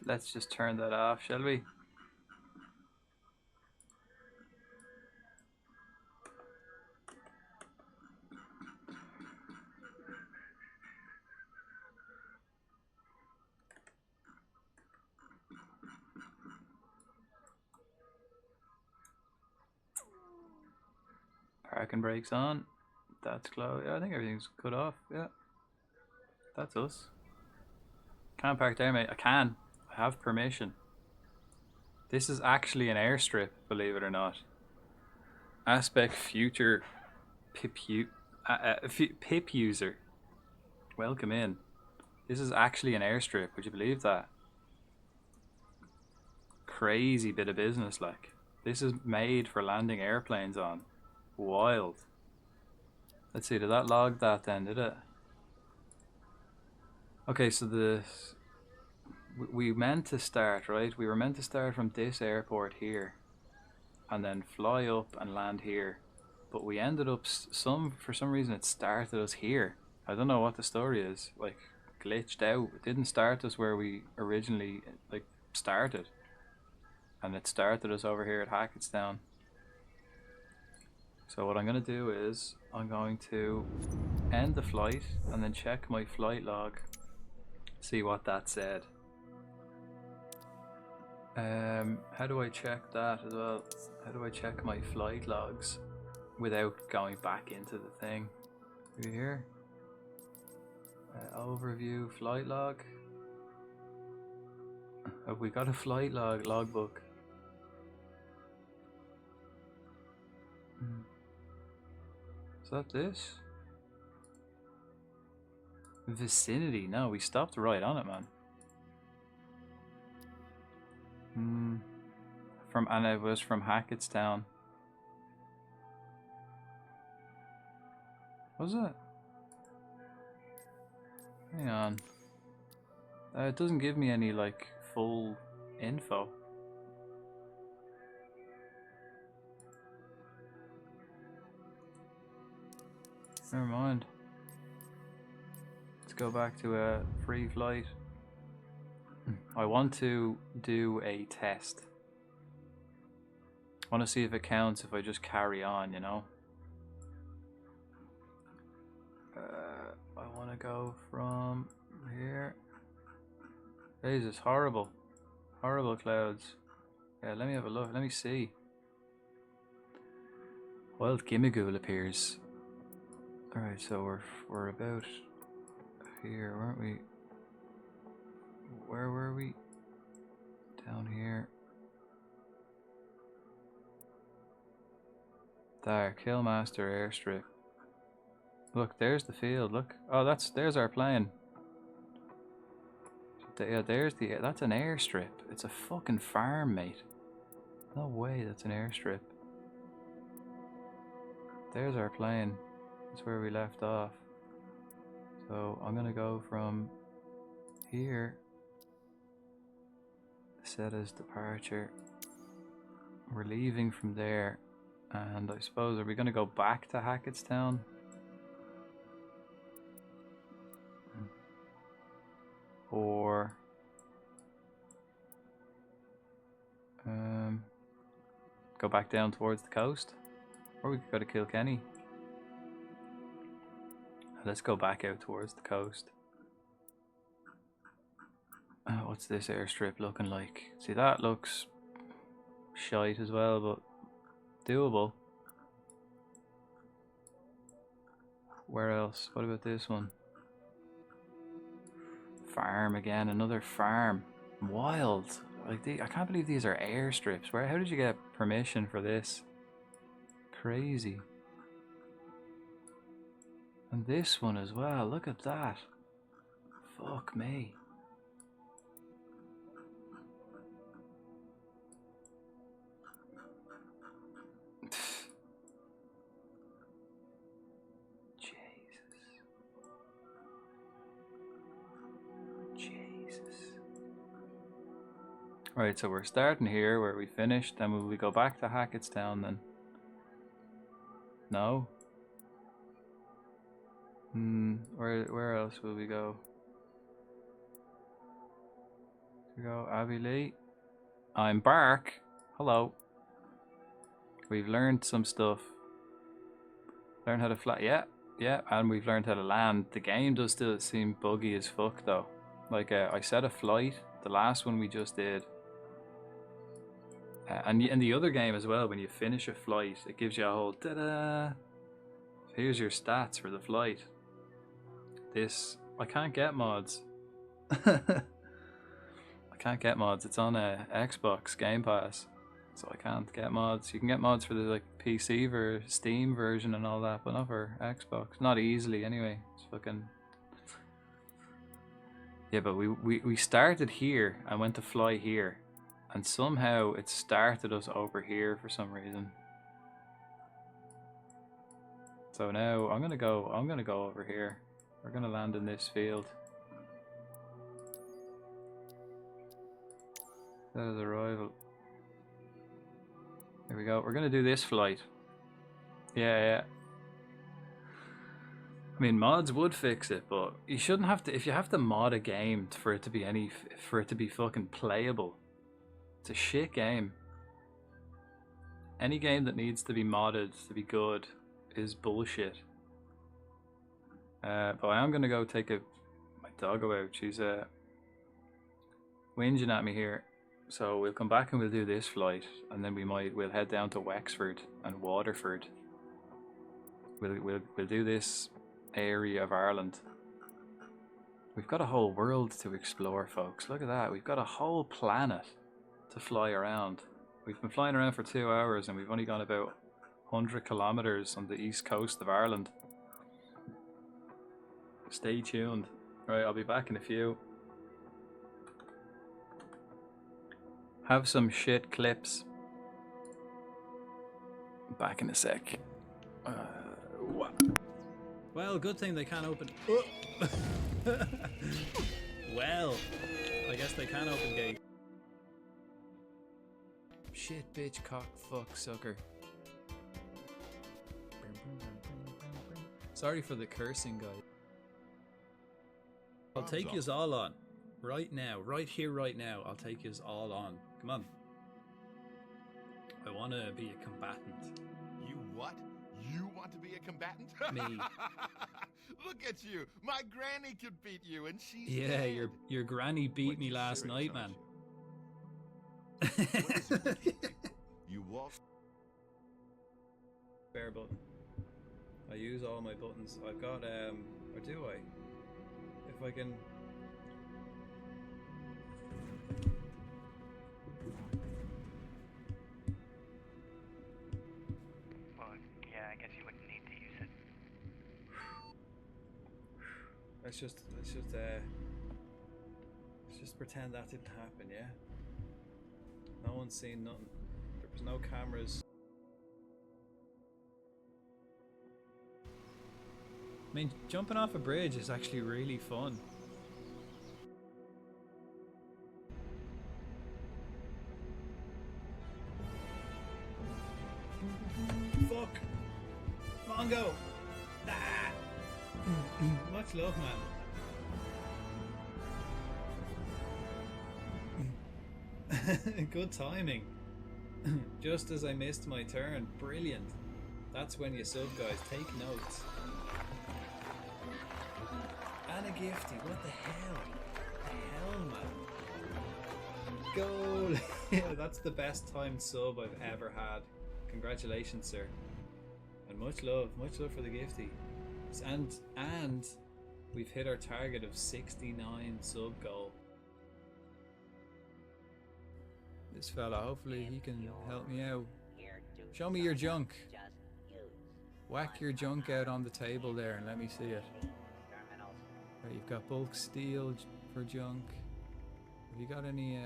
Let's just turn that off, shall we? Parking brakes on. That's closed. Yeah, I think everything's cut off. Yeah. That's us. Can't park there, mate. I can. I have permission. This is actually an airstrip, believe it or not. Aspect future pip user. Welcome in. This is actually an airstrip. Would you believe that? Crazy bit of business, like. This is made for landing airplanes on. Wild. Let's see, did that log that then, did it? Okay, so we meant to start, right? We were meant to start from this airport here and then fly up and land here. But we ended up, for some reason it started us here. I don't know what the story is. Like, glitched out. It didn't start us where we originally, like, started. And it started us over here at Hackettstown. So what I'm going to do is, I'm going to end the flight and then check my flight log. See what that said. How do I check that as well? How do I check my flight logs without going back into the thing? Are you here? Overview, flight log. Have we got a flight logbook? Is that this? Vicinity. No, we stopped right on it, man. And it was from Hackettstown. Was it? Hang on. It doesn't give me any, like, full info. Never mind. Let's go back to a free flight. I want to do a test. I want to see if it counts if I just carry on, you know? I want to go from here. Jesus, horrible. Horrible clouds. Yeah, let me have a look. Let me see. Wild Gimmigool appears. Alright, so we're about here, weren't we? Where were we? Down here. There, Killmaster airstrip. Look, there's the field. Look. Oh, there's our plane. Yeah, that's an airstrip. It's a fucking farm, mate. No way, that's an airstrip. There's our plane. That's where we left off. So I'm gonna go from here. Set as departure. We're leaving from there, and I suppose are we gonna go back to Hackettstown? Or go back down towards the coast, or we could go to Kilkenny. Let's go back out towards the coast. What's this airstrip looking like? See, that looks shite as well, but doable. Where else? What about this one? Farm again, another farm. Wild. Like I can't believe these are airstrips. How did you get permission for this? Crazy. And this one as well. Look at that. Fuck me. Right, so we're starting here where we finished, then will we go back to Hackettstown then? No? Where else will we go? We go Abbey. I'm Bark. Hello. We've learned some stuff. Learn how to fly. Yeah, and we've learned how to land. The game does still seem buggy as fuck though. Like I set a flight, the last one we just did. And in the other game as well, when you finish a flight, it gives you a whole ta-da! Here's your stats for the flight. This, I can't get mods. I can't get mods. It's on a Xbox Game Pass, so I can't get mods. You can get mods for the like PC Steam version and all that, but not for Xbox. Not easily anyway. It's fucking. Yeah, but we started here and went to fly here. And somehow it started us over here for some reason. So now I'm gonna go over here. We're gonna land in this field. That is arrival. Here we go. We're gonna do this flight. Yeah. I mean, mods would fix it, but you shouldn't have to. If you have to mod a game for it to be fucking playable. It's a shit game. Any game that needs to be modded to be good is bullshit. But I am gonna go take my doggo out. She's whinging at me here. So we'll come back and we'll do this flight, and then we'll head down to Wexford and Waterford. We'll do this area of Ireland. We've got a whole world to explore, folks. Look at that. We've got a whole planet to fly around. We've been flying around for 2 hours and we've only gone about 100 kilometers on the east coast of Ireland. Stay tuned. Right, I'll be back in a few. Have some shit clips. Back in a sec. Well, good thing they can't open. Well, I guess they can open gates. Shit, bitch, cock, fuck, sucker. Sorry for the cursing, guys. I'll take yous all on. Right now. Right here, right now. I'll take yous all on. Come on. I want to be a combatant. You what? You want to be a combatant? Me. Look at you. My granny could beat you, and she's Yeah, dead. your granny beat me last night, man. You walk. Spare button. I use all my buttons. I've got or do I? If I can. Well, yeah, I guess you wouldn't need to use it. Let's just pretend that didn't happen, yeah? No one's seen nothing. There was no cameras. I mean, jumping off a bridge is actually really fun. Fuck! Mongo! Ah! Much love, man. Good timing. Just as I missed my turn. Brilliant. That's when you sub, guys. Take notes. And a gifty. What the hell? What the hell, man? Goal! Yeah, that's the best timed sub I've ever had. Congratulations, sir. And much love for the gifty. And we've hit our target of 69 sub goal. This fella, hopefully he can help me out. Show me your junk. Whack your junk out on the table there and let me see it. Right, you've got bulk steel for junk. Have you got any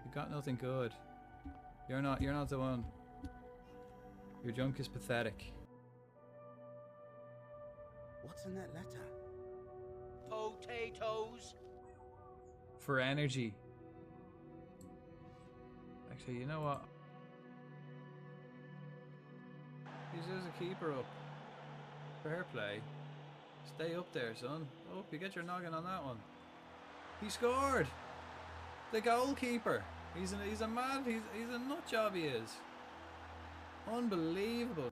you've got nothing good. You're not the one. Your junk is pathetic. What's in that letter? Potatoes. For energy. Actually, you know what? He's just a keeper up. Fair play. Stay up there, son. Oh, you get your noggin on that one. He scored! The goalkeeper. He's a mad. He's a nut job. He is. Unbelievable.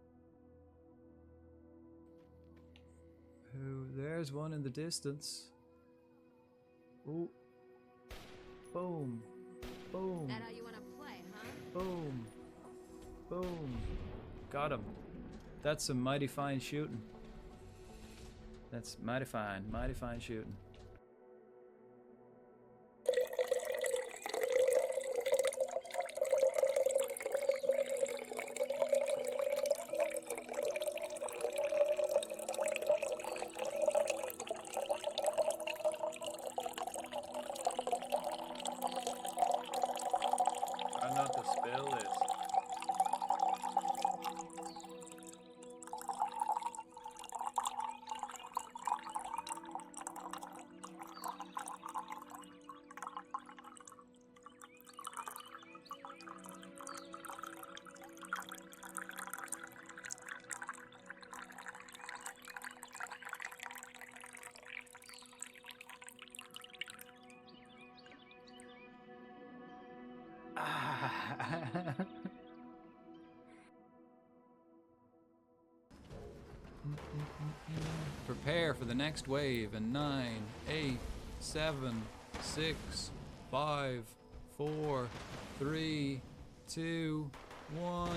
Oh, there's one in the distance. Oh. Boom. Boom. That how you want to play, huh? Boom. Boom. Got him. That's some mighty fine shooting. That's mighty fine shooting. Try not to spill this. Prepare for the next wave in 9, 8, 7, 6, 5, 4, 3, 2, 1.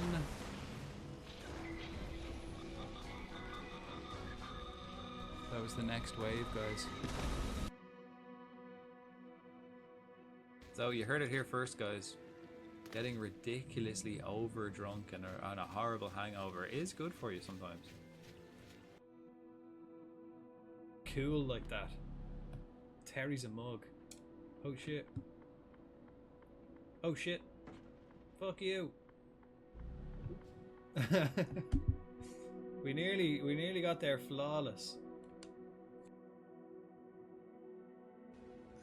That was the next wave, guys. So you heard it here first, guys. Getting ridiculously over drunk and on a horrible hangover is good for you sometimes. Cool like that. Terry's a mug. Oh shit. Oh shit. Fuck you. We nearly got there flawless.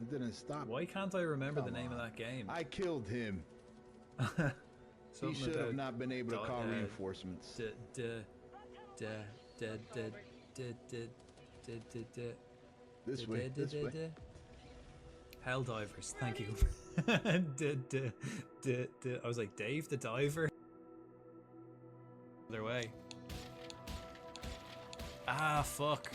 It didn't stop. Why can't I remember the name of that game? I killed him. He should have not been able to call reinforcements. This way, this way. Hell divers, thank you. I was like, Dave the diver? Other way. Ah, fuck.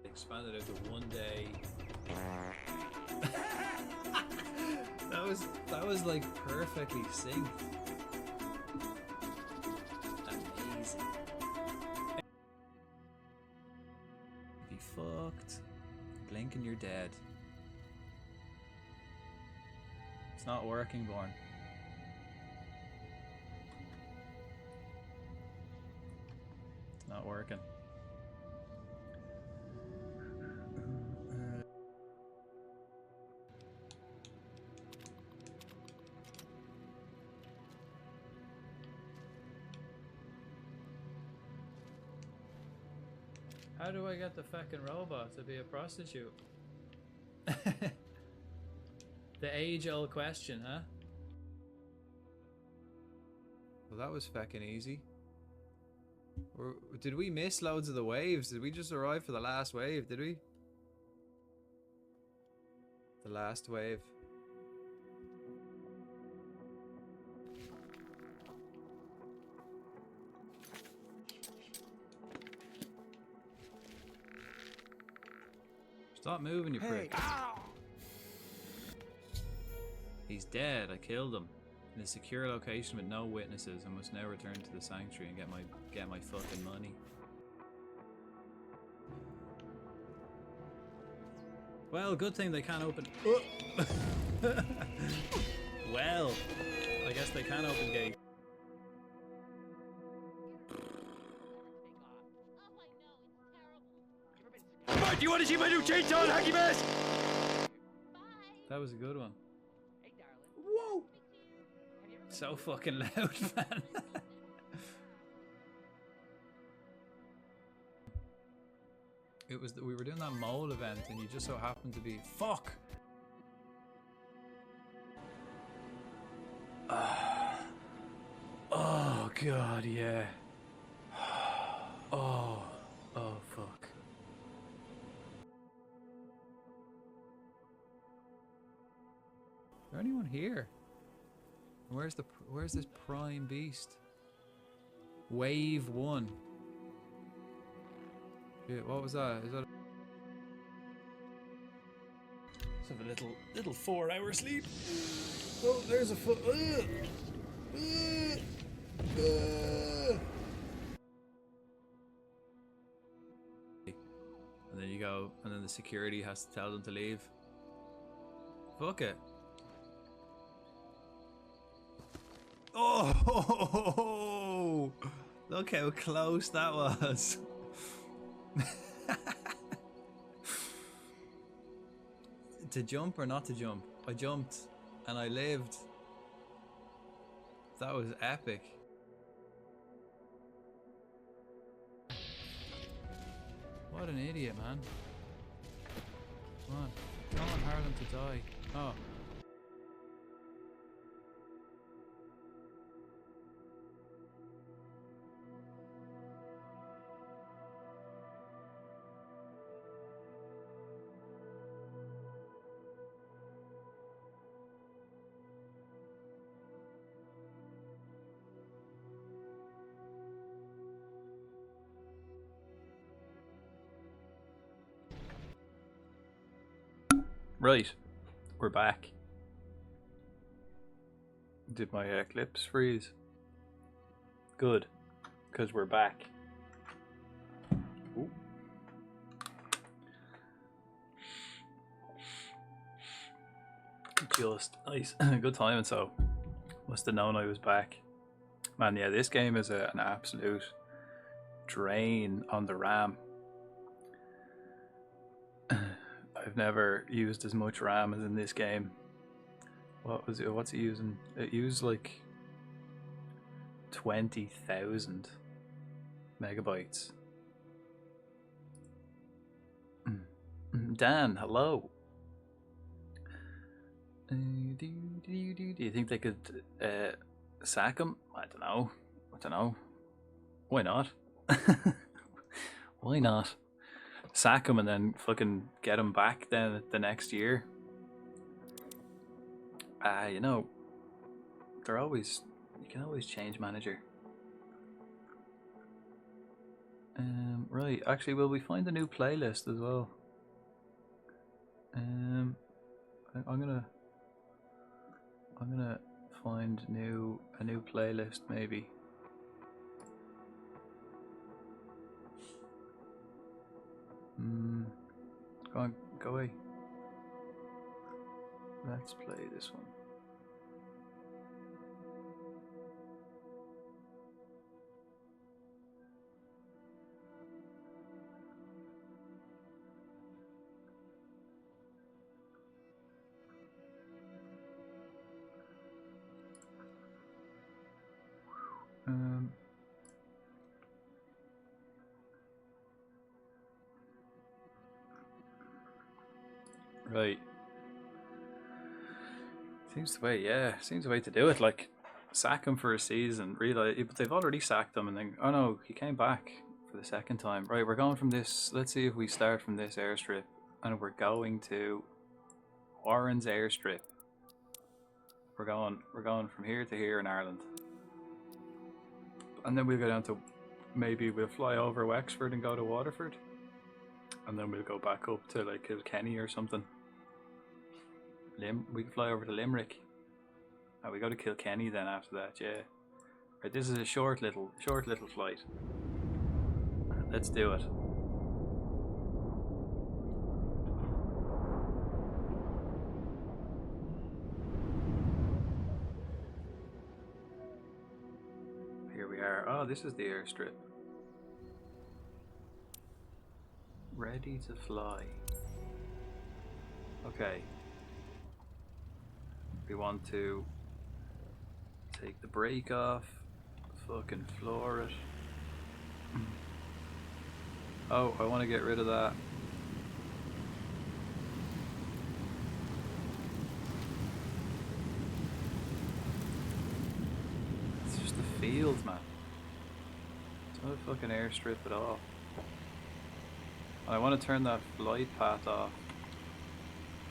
Expanded out to 1 day. that was like perfectly synced. Amazing. Be fucked. Blink and you're dead. It's not working, Born. It's not working. How do I get the fucking robot to be a prostitute? The age-old question, huh? Well, that was fucking easy. Did we miss loads of the waves? Did we just arrive for the last wave, did we? The last wave. Stop moving, you prick. He's dead. I killed him. In a secure location with no witnesses. I must now return to the sanctuary and get my fucking money. Well, good thing they can't open. Well, I guess they can open gates. Do you want to see my new chainsaw and hockey mask? That was a good one. Hey, darling. Whoa! So fucking loud, man. It was we were doing that mole event, and you just so happened to be fuck. Oh god, yeah. Oh fuck. Is there anyone here? Where's this prime beast? Wave 1. Shit, what was that? Is that? Let's have a little 4-hour sleep. Oh, there's a foot. And then you go, and then the security has to tell them to leave. Fuck it. Oh, look how close that was. To jump or not to jump? I jumped and I lived. That was epic. What an idiot, man. Come on. Come on, Harlan to die. Oh. Right, we're back. Did my clips freeze? Good, because we're back. Ooh. Just nice, good timing. So must have known I was back. Man, yeah, this game is an absolute drain on the RAM. I've never used as much RAM as in this game. What was it? What's it using? It used like 20,000 megabytes. Dan, hello. Do you think they could sack him? I don't know. Why not? Why not? Sack him and then fucking get him back then the next year. You know, you can always change manager. Right, actually, will we find a new playlist as well? I'm gonna find a new playlist maybe. Go on, go away. Let's play this one. Right. Seems the way, yeah. Seems the way to do it. Like, sack him for a season. Realize, but they've already sacked him, and then oh no, he came back for the second time. Right, we're going from this. Let's see if we start from this airstrip, and we're going to Warren's airstrip. We're going from here to here in Ireland, and then we'll go down to maybe we'll fly over Wexford and go to Waterford, and then we'll go back up to like Kilkenny or something. We can fly over to Limerick. We go to Kilkenny then after that, yeah. Right, this is a short little flight. Let's do it. Here we are. Oh, this is the airstrip. Ready to fly. Okay. We want to take the brake off, fucking floor it. Oh, I want to get rid of that. It's just the field, man. It's not a fucking airstrip at all. I want to turn that flight path off.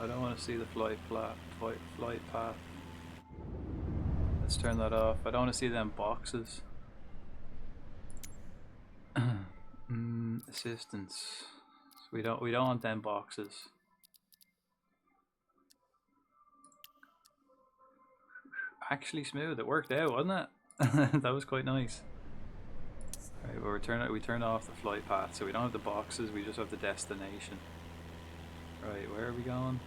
I don't want to see the flight path. Let's turn that off. I don't want to see them boxes. Assistance. We don't want them boxes. Actually smooth. It worked out, wasn't it? That was quite nice. Right, well, we turn off the flight path, so we don't have the boxes. We just have the destination. Right, where are we going?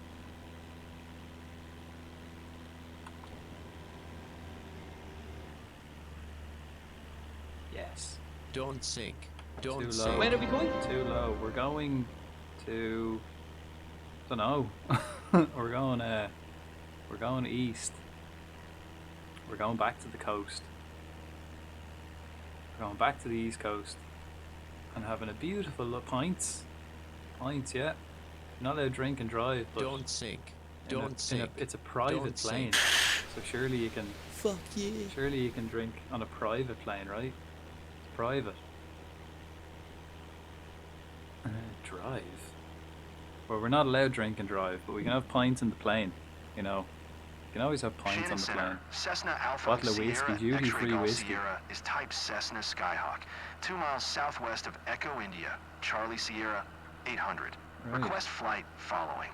Yes. Don't sink. Don't Too sink. low. Where are we going? Too low. We're going to. Don't know. we're going east. We're going back to the coast. We're going back to the east coast and having a beautiful pints. Pints, yeah. You're not allowed to drink and drive, but don't sink. Don't sink. It's a private plane, so surely you can. Fuck yeah. Surely you can drink on a private plane, right? It's private. Drive. Well, we're not allowed to drink and drive, but we can have pints in the plane. You know, you can always have pints on the plane. Cessna Alpha Bottle of whiskey, duty-free whiskey. Sierra is type Cessna Skyhawk, 2 miles southwest of Echo, India. Charlie Sierra, 800. Right. Request flight following.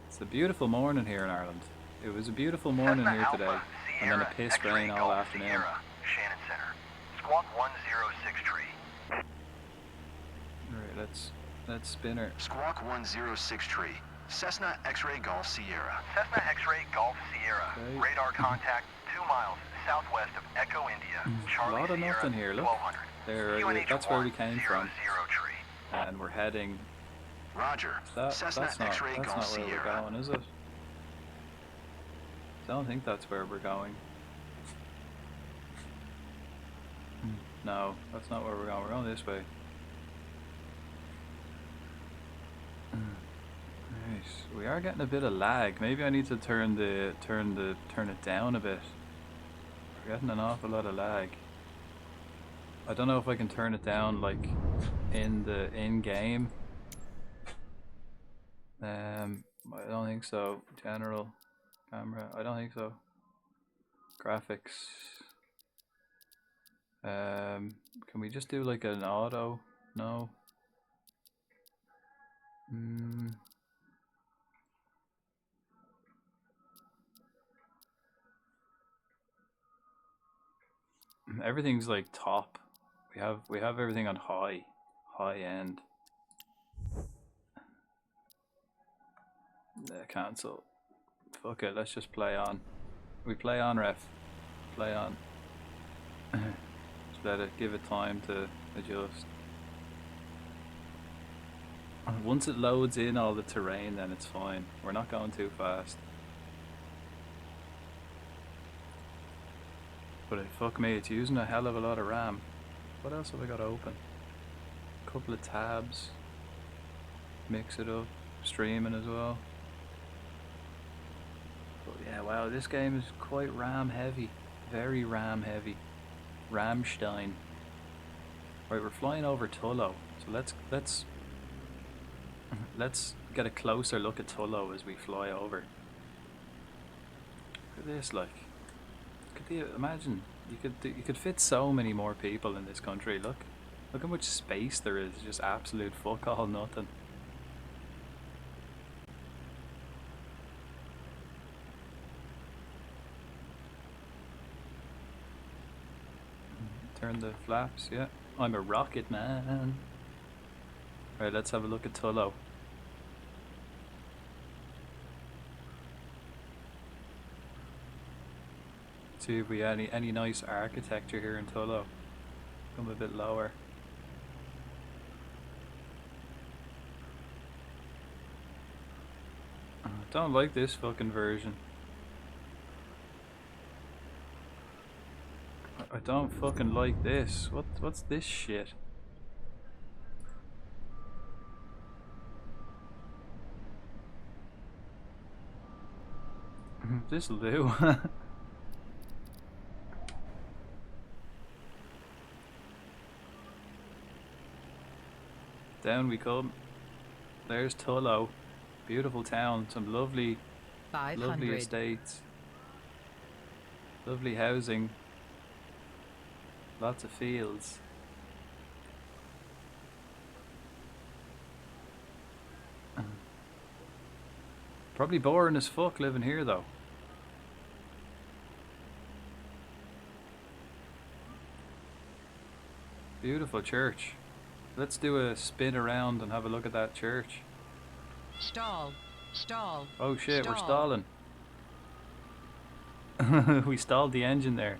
It's a beautiful morning here in Ireland. It was a beautiful morning here today, and then a piss rain all afternoon. Shannon Center. Squawk 106 tree. Alright, let's spin her. Squawk 106 tree. Cessna X-Ray Golf Sierra. Cessna X-Ray Golf Sierra. Okay. Radar contact 2 miles southwest of Echo, India. Charlie A lot of Sierra, nothing here, look. 1200. That's where we came from. Tree. And we're heading. Roger. Cessna That's X-Ray not Golf where Sierra. we're going, is it? I don't think that's where we're going. No, that's not where we're going. We're going this way. We are getting a bit of lag. Maybe I need to turn it down a bit. We're getting an awful lot of lag. I don't know if I can turn it down like in game. I don't think so. General camera. I don't think so. Graphics. Can we just do like an auto? No. Everything's like top. We have everything on high end. Cancel. Fuck it, let's just play on. We play on, ref. Play on. Just let it, give it time to adjust. Once it loads in all the terrain, then it's fine. We're not going too fast. But fuck me, it's using a hell of a lot of RAM. What else have I got open? A couple of tabs. Mix it up. Streaming as well. But yeah, wow, this game is quite RAM heavy. Very RAM heavy. Ramstein. Right, we're flying over Tullow. So let's get a closer look at Tullow as we fly over. Look at this, like. Could you imagine? You could fit so many more people in this country. Look how much space there is. Just absolute fuck all nothing. Turn the flaps. Yeah, I'm a rocket man. Right, let's have a look at Tullow. See if we have any nice architecture here in Tullow. Come a bit lower. I don't like this fucking version. I don't fucking like this. What's this shit? This'll do. Down we come. There's Tullow. Beautiful town. Some lovely estates. Lovely housing. Lots of fields. Probably boring as fuck living here though. Beautiful church. Let's do a spin around and have a look at that church. Stall. Stall. Oh shit, Stall. we're stalling. We stalled the engine there.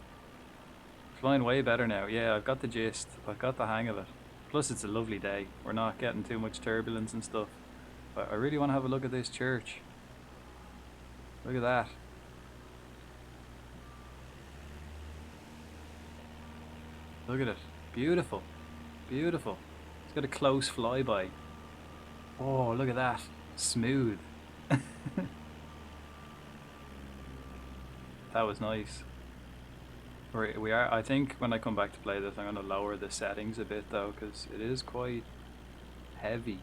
Flying way better now. Yeah, I've got the gist. I've got the hang of it. Plus it's a lovely day. We're not getting too much turbulence and stuff. But I really want to have a look at this church. Look at that. Look at it. Beautiful. Beautiful. It's got a close flyby. Oh, look at that. Smooth. That was nice. We are. I think when I come back to play this, I'm going to lower the settings a bit though, because it is quite heavy.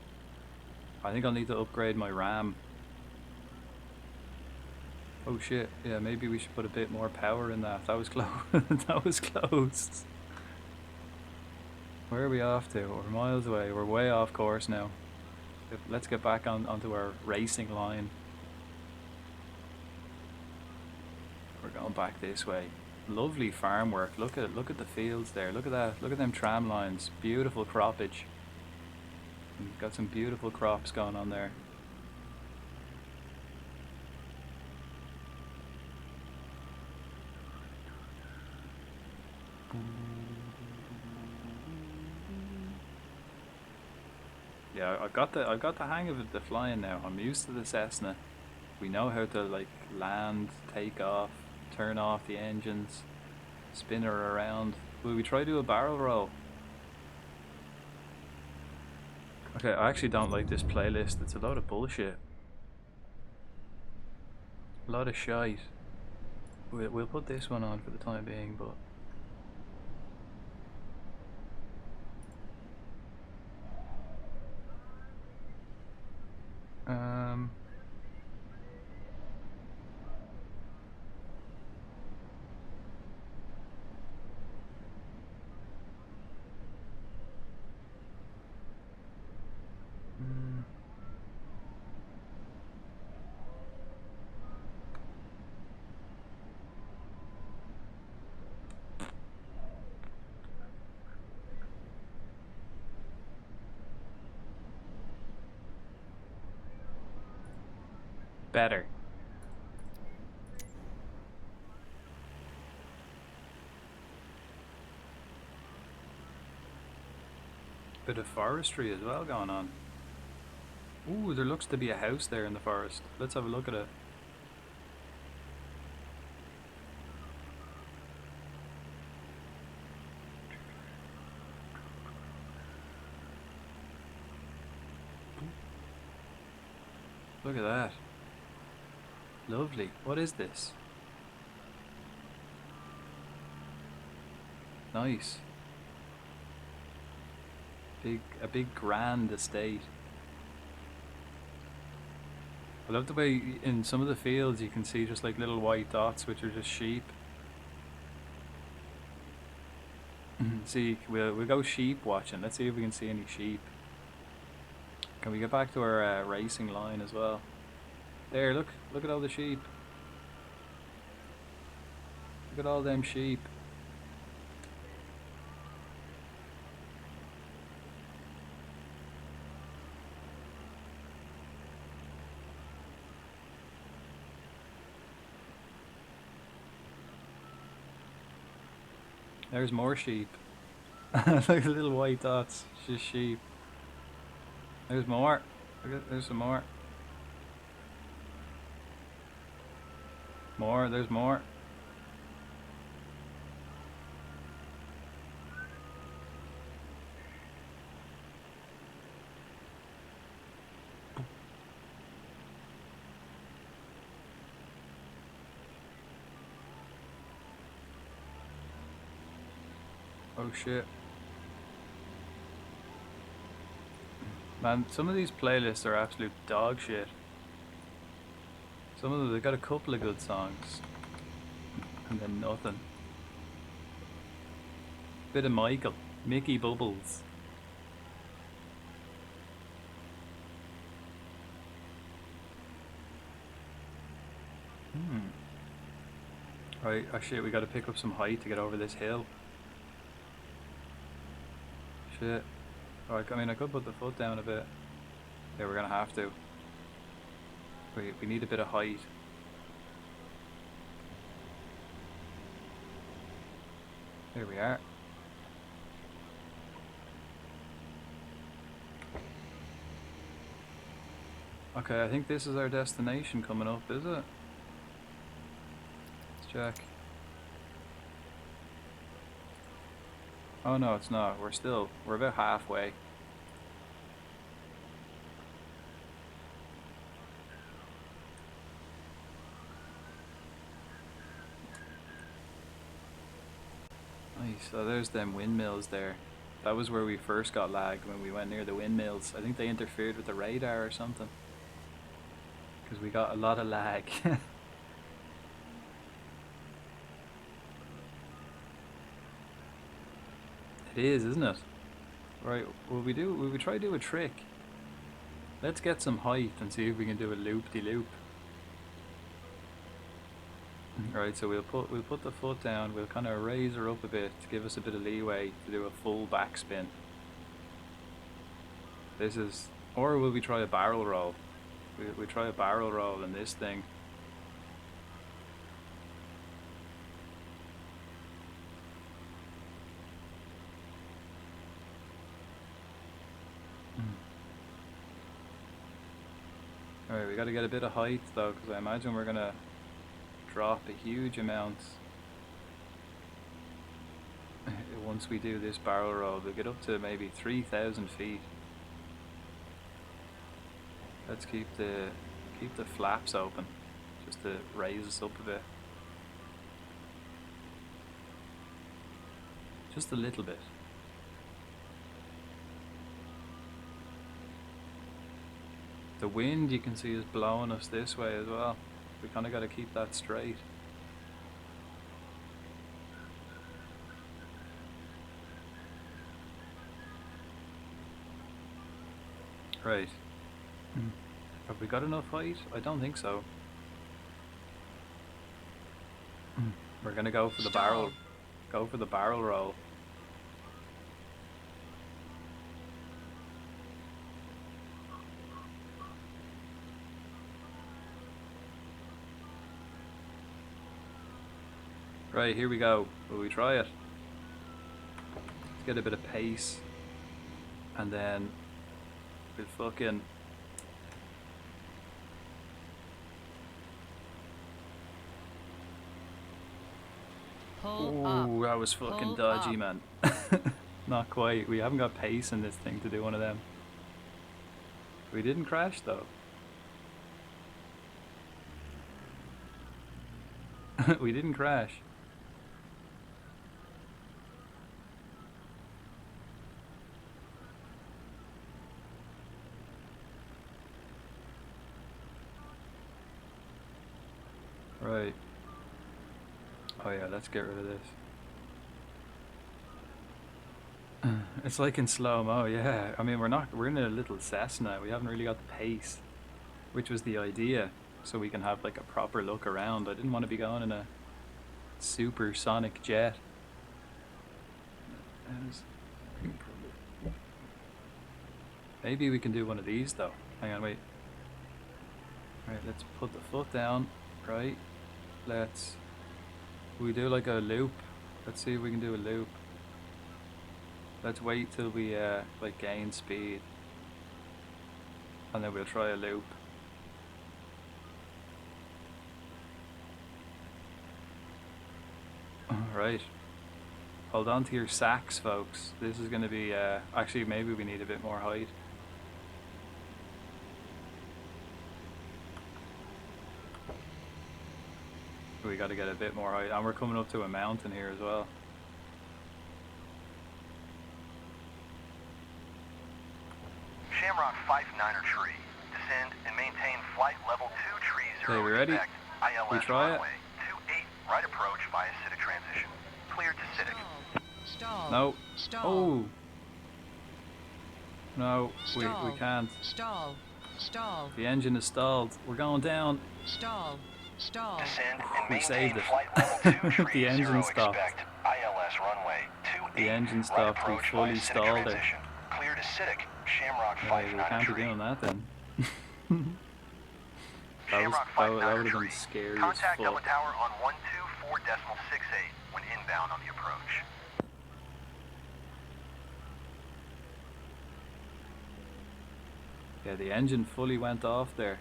I think I'll need to upgrade my RAM. Oh shit! Yeah, maybe we should put a bit more power in that. That was close. That was close. Where are we off to? We're miles away. We're way off course now. Let's get back onto our racing line. We're going back this way. Lovely farm work. Look at the fields there. Look at that. Look at them tram lines. Beautiful croppage. We've got some beautiful crops going on there. Yeah, I've got the hang of the flying now. I'm used to the Cessna. We know how to like land, take off, turn off the engines, spin her around. Will we try to do a barrel roll? Okay, I actually don't like this playlist. It's a load of bullshit. A lot of shite. We'll put this one on for the time being, but better. Bit of forestry as well going on. Ooh, there looks to be a house there in the forest. Let's have a look at it. Look at that. Lovely. What is this? Nice. A big grand estate. I love the way in some of the fields you can see just like little white dots, which are just sheep. See, we'll go sheep watching. Let's see if we can see any sheep. Can we get back to our racing line as well? There, look at all the sheep. Look at all them sheep. There's more sheep. Look at the little white dots. It's just sheep. There's more. There's some more. More, there's more. Oh shit. Man, some of these playlists are absolute dog shit. Some of them, they've got a couple of good songs. And then nothing. Bit of Mickey Bubbles. Right, oh shit, we gotta pick up some height to get over this hill. Shit. Alright, I mean, I could put the foot down a bit. Yeah, we're gonna have to. We need a bit of height. Here we are. Okay, I think this is our destination coming up, is it? Let's check. Oh no, it's not. We're about halfway. Nice. So there's them windmills there. That was where we first got lagged when we went near the windmills. I think they interfered with the radar or something. Because we got a lot of lag. It is, isn't it? Right, will we try to do a trick? Let's get some height and see if we can do a loop-de-loop. Right, so we'll put the foot down, we'll kind of raise her up a bit to give us a bit of leeway to do a full backspin. This is, or will we try a barrel roll? We try a barrel roll in this thing. Alright, we gotta get a bit of height though, because I imagine we're gonna drop a huge amount once we do this barrel roll. We'll get up to maybe 3,000 feet. Let's keep the flaps open, just to raise us up a bit. Just a little bit. The wind you can see is blowing us this way as well. We kind of got to keep that straight. Right. Have we got enough height? I don't think so. We're gonna go for the barrel. Go for the barrel roll. Right, here we go. Will we try it? Let's get a bit of pace. And then we'll fucking... Pull up. Ooh, that was fucking Pull dodgy, up. man. Not quite. We haven't got pace in this thing to do one of them. We didn't crash though. We didn't crash. Right. Oh yeah, let's get rid of this. It's like in slow-mo, yeah. I mean, we're in a little Cessna. We haven't really got the pace, which was the idea, so we can have like a proper look around. I didn't want to be going in a supersonic jet. Maybe we can do one of these though. Hang on, wait. Right, let's put the foot down. Right. We do like a loop. Let's see if we can do a loop. Let's wait till we like gain speed, and then we'll try a loop. Right. Hold on to your sacks, folks. This is going to be actually maybe we need a bit more height. We got to get a bit more height, and we're coming up to a mountain here as well. Shamrock 59er tree. Descend and maintain flight level 230. Okay, we ready? ILS We try runway 28 right approach via Citic transition. Cleared to Citic. Stall. No. Stall. Oh. No, we can't. Stall. Stall. The engine is stalled. We're going down. Stall. Stall. Descend and We maintain saved it. flight level 230. The engine stopped. Expect ILS runway 28 The engine right stopped. We approach fully via Citic stalled it. transition. Clear to Citic. Shamrock Right, we 59er can't be tree. doing that then. Shamrock that 59er would have tree. been scary as Contact fuck. Dublin Tower on 124.68 when inbound on the approach. Yeah, the engine fully went off there.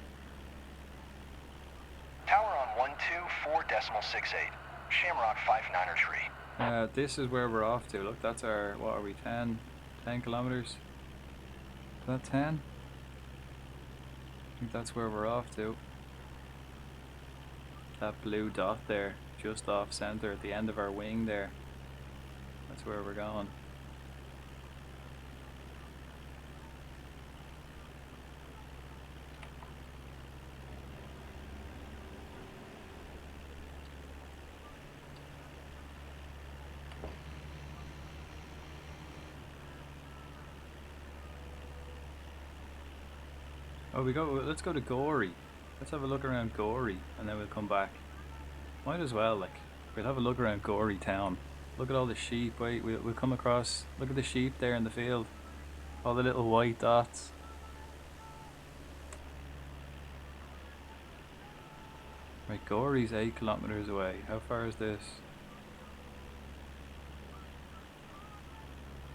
Tower on 124.68. Shamrock 59er tree. This is where we're off to. Look, that's our, what are we, 10 kilometers? Is that 10? I think that's where we're off to. That blue dot there, just off center at the end of our wing there. That's where we're going. Oh, let's go to Gorey. Let's have a look around Gorey, and then we'll come back. Might as well, like, we'll have a look around Gorey town. Look at all the sheep. Wait, we'll come across, look at the sheep there in the field. All the little white dots. Right, Gorey's 8 kilometers away. How far is this?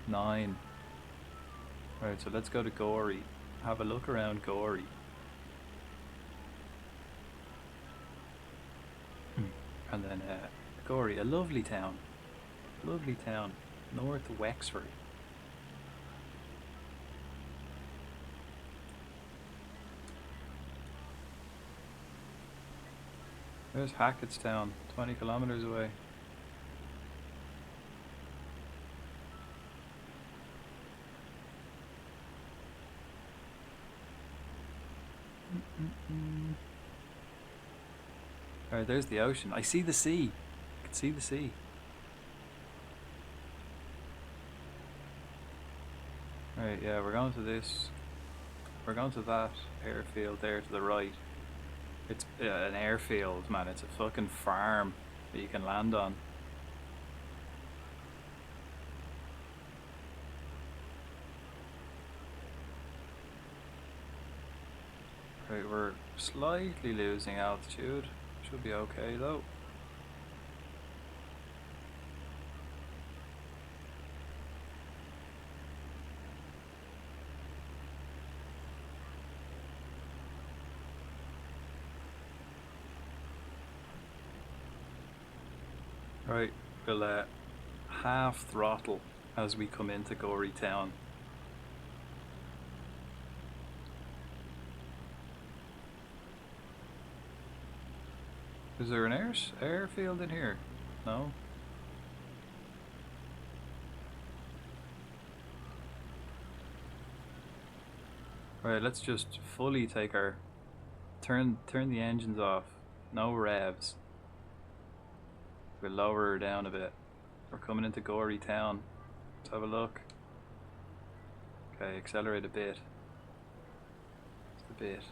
9. Right, so let's go to Gorey. Have a look around Gorey. And then Gorey, a lovely town. Lovely town. North Wexford. There's Hackettstown, 20 kilometers away. Alright, there's the ocean. I see the sea. I can see the sea. Right, yeah, we're going to this. We're going to that airfield there to the right. It's an airfield, man. It's a fucking farm that you can land on. Right, we're slightly losing altitude. Should be okay though. Right, we'll half throttle as we come into Gorey Town. Is there an airfield in here? No? Right, let's just fully take our... Turn the engines off. No revs. We'll lower her down a bit. We're coming into Gorey Town. Let's have a look. Okay, accelerate a bit. Just a bit.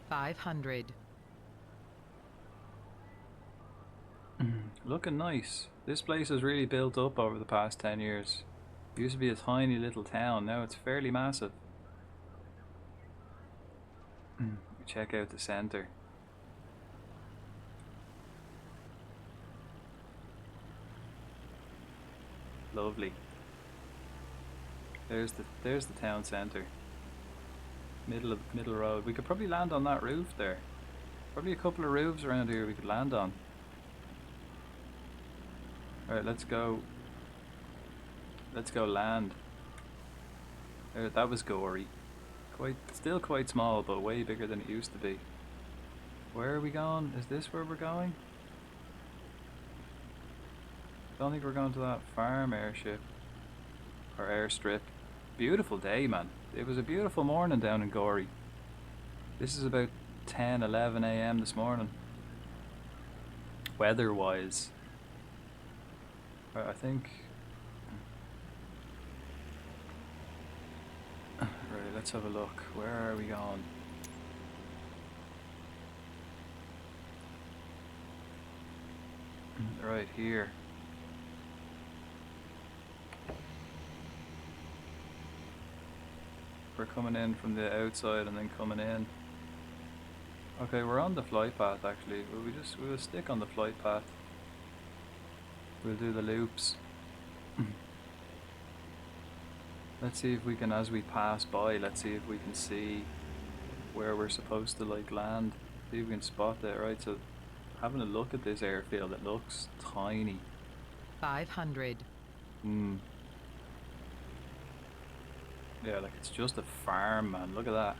500. Looking nice. This place has really built up over the past 10 years. It used to be a tiny little town, now it's fairly massive. Check out the centre. Lovely. There's the town centre. Middle road. We could probably land on that roof there. Probably a couple of roofs around here we could land on. Alright, let's go. Let's go land. There, that was Gorey. Still quite small, but way bigger than it used to be. Where are we going? Is this where we're going? Don't think we're going to that farm airship. Or airstrip. Beautiful day, man. It was a beautiful morning down in Gorey. This is about 10, 11 a.m. this morning. Weather-wise. I think... Right, let's have a look. Where are we going? Right here. We're coming in from the outside and then coming in. Okay, we're on the flight path actually. We'll stick on the flight path. We'll do the loops. Let's see if we can, as we pass by, let's see if we can see where we're supposed to like land. See if we can spot that. Right, so having a look at this airfield, it looks tiny. 500. Yeah, like it's just a farm, man. Look at that.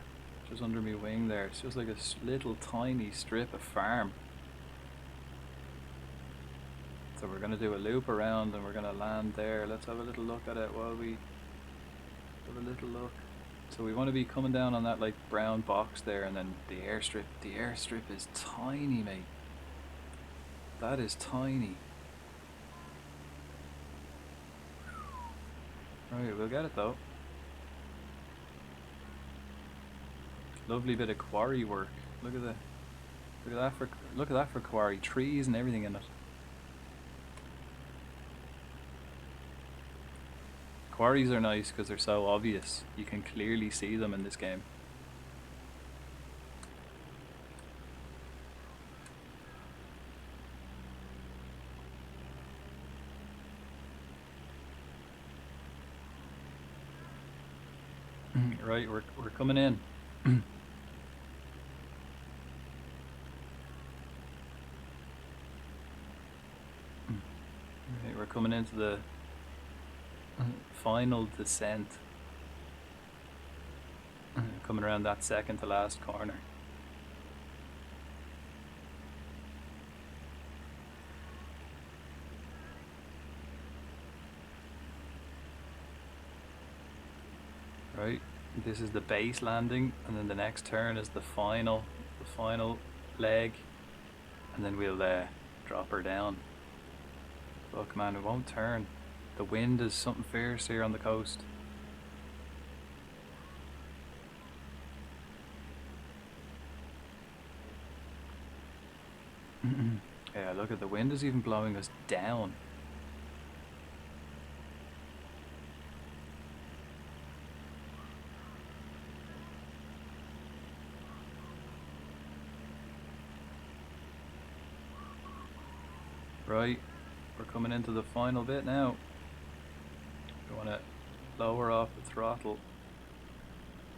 Just under my wing there. It's just like a little tiny strip of farm. So we're going to do a loop around and we're going to land there. Let's have a little look at it while we have a little look. So we want to be coming down on that like brown box there, and then the airstrip. The airstrip is tiny, mate. That is tiny. Right, we'll get it though. Lovely bit of quarry work. Look at that for quarry. Trees and everything in it. Quarries are nice because they're so obvious. You can clearly see them in this game. Right, we're coming in. Right, we're coming into the final descent. Coming around that second to last corner. Right, this is the base landing, and then the next turn is the final leg, and then we'll drop her down. Fuck man, it won't turn. The wind is something fierce here on the coast. Yeah, look at the wind is even blowing us down. Right, we're coming into the final bit now. We want to lower off the throttle.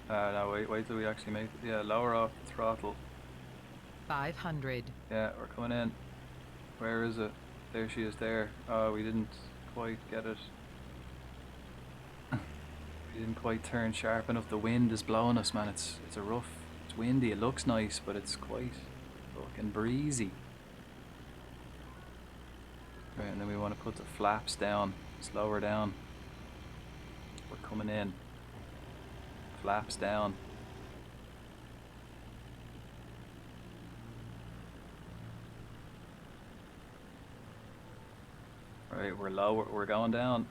No, wait till we actually make it. Yeah, lower off the throttle. 500. Yeah, we're coming in. Where is it? There she is there. Oh, we didn't quite get it. We didn't quite turn sharp enough. The wind is blowing us, man. It's windy. It looks nice, but it's quite fucking breezy. Right, and then we want to put the flaps down, slower down. We're coming in. Flaps down. Right, we're lower, we're going down.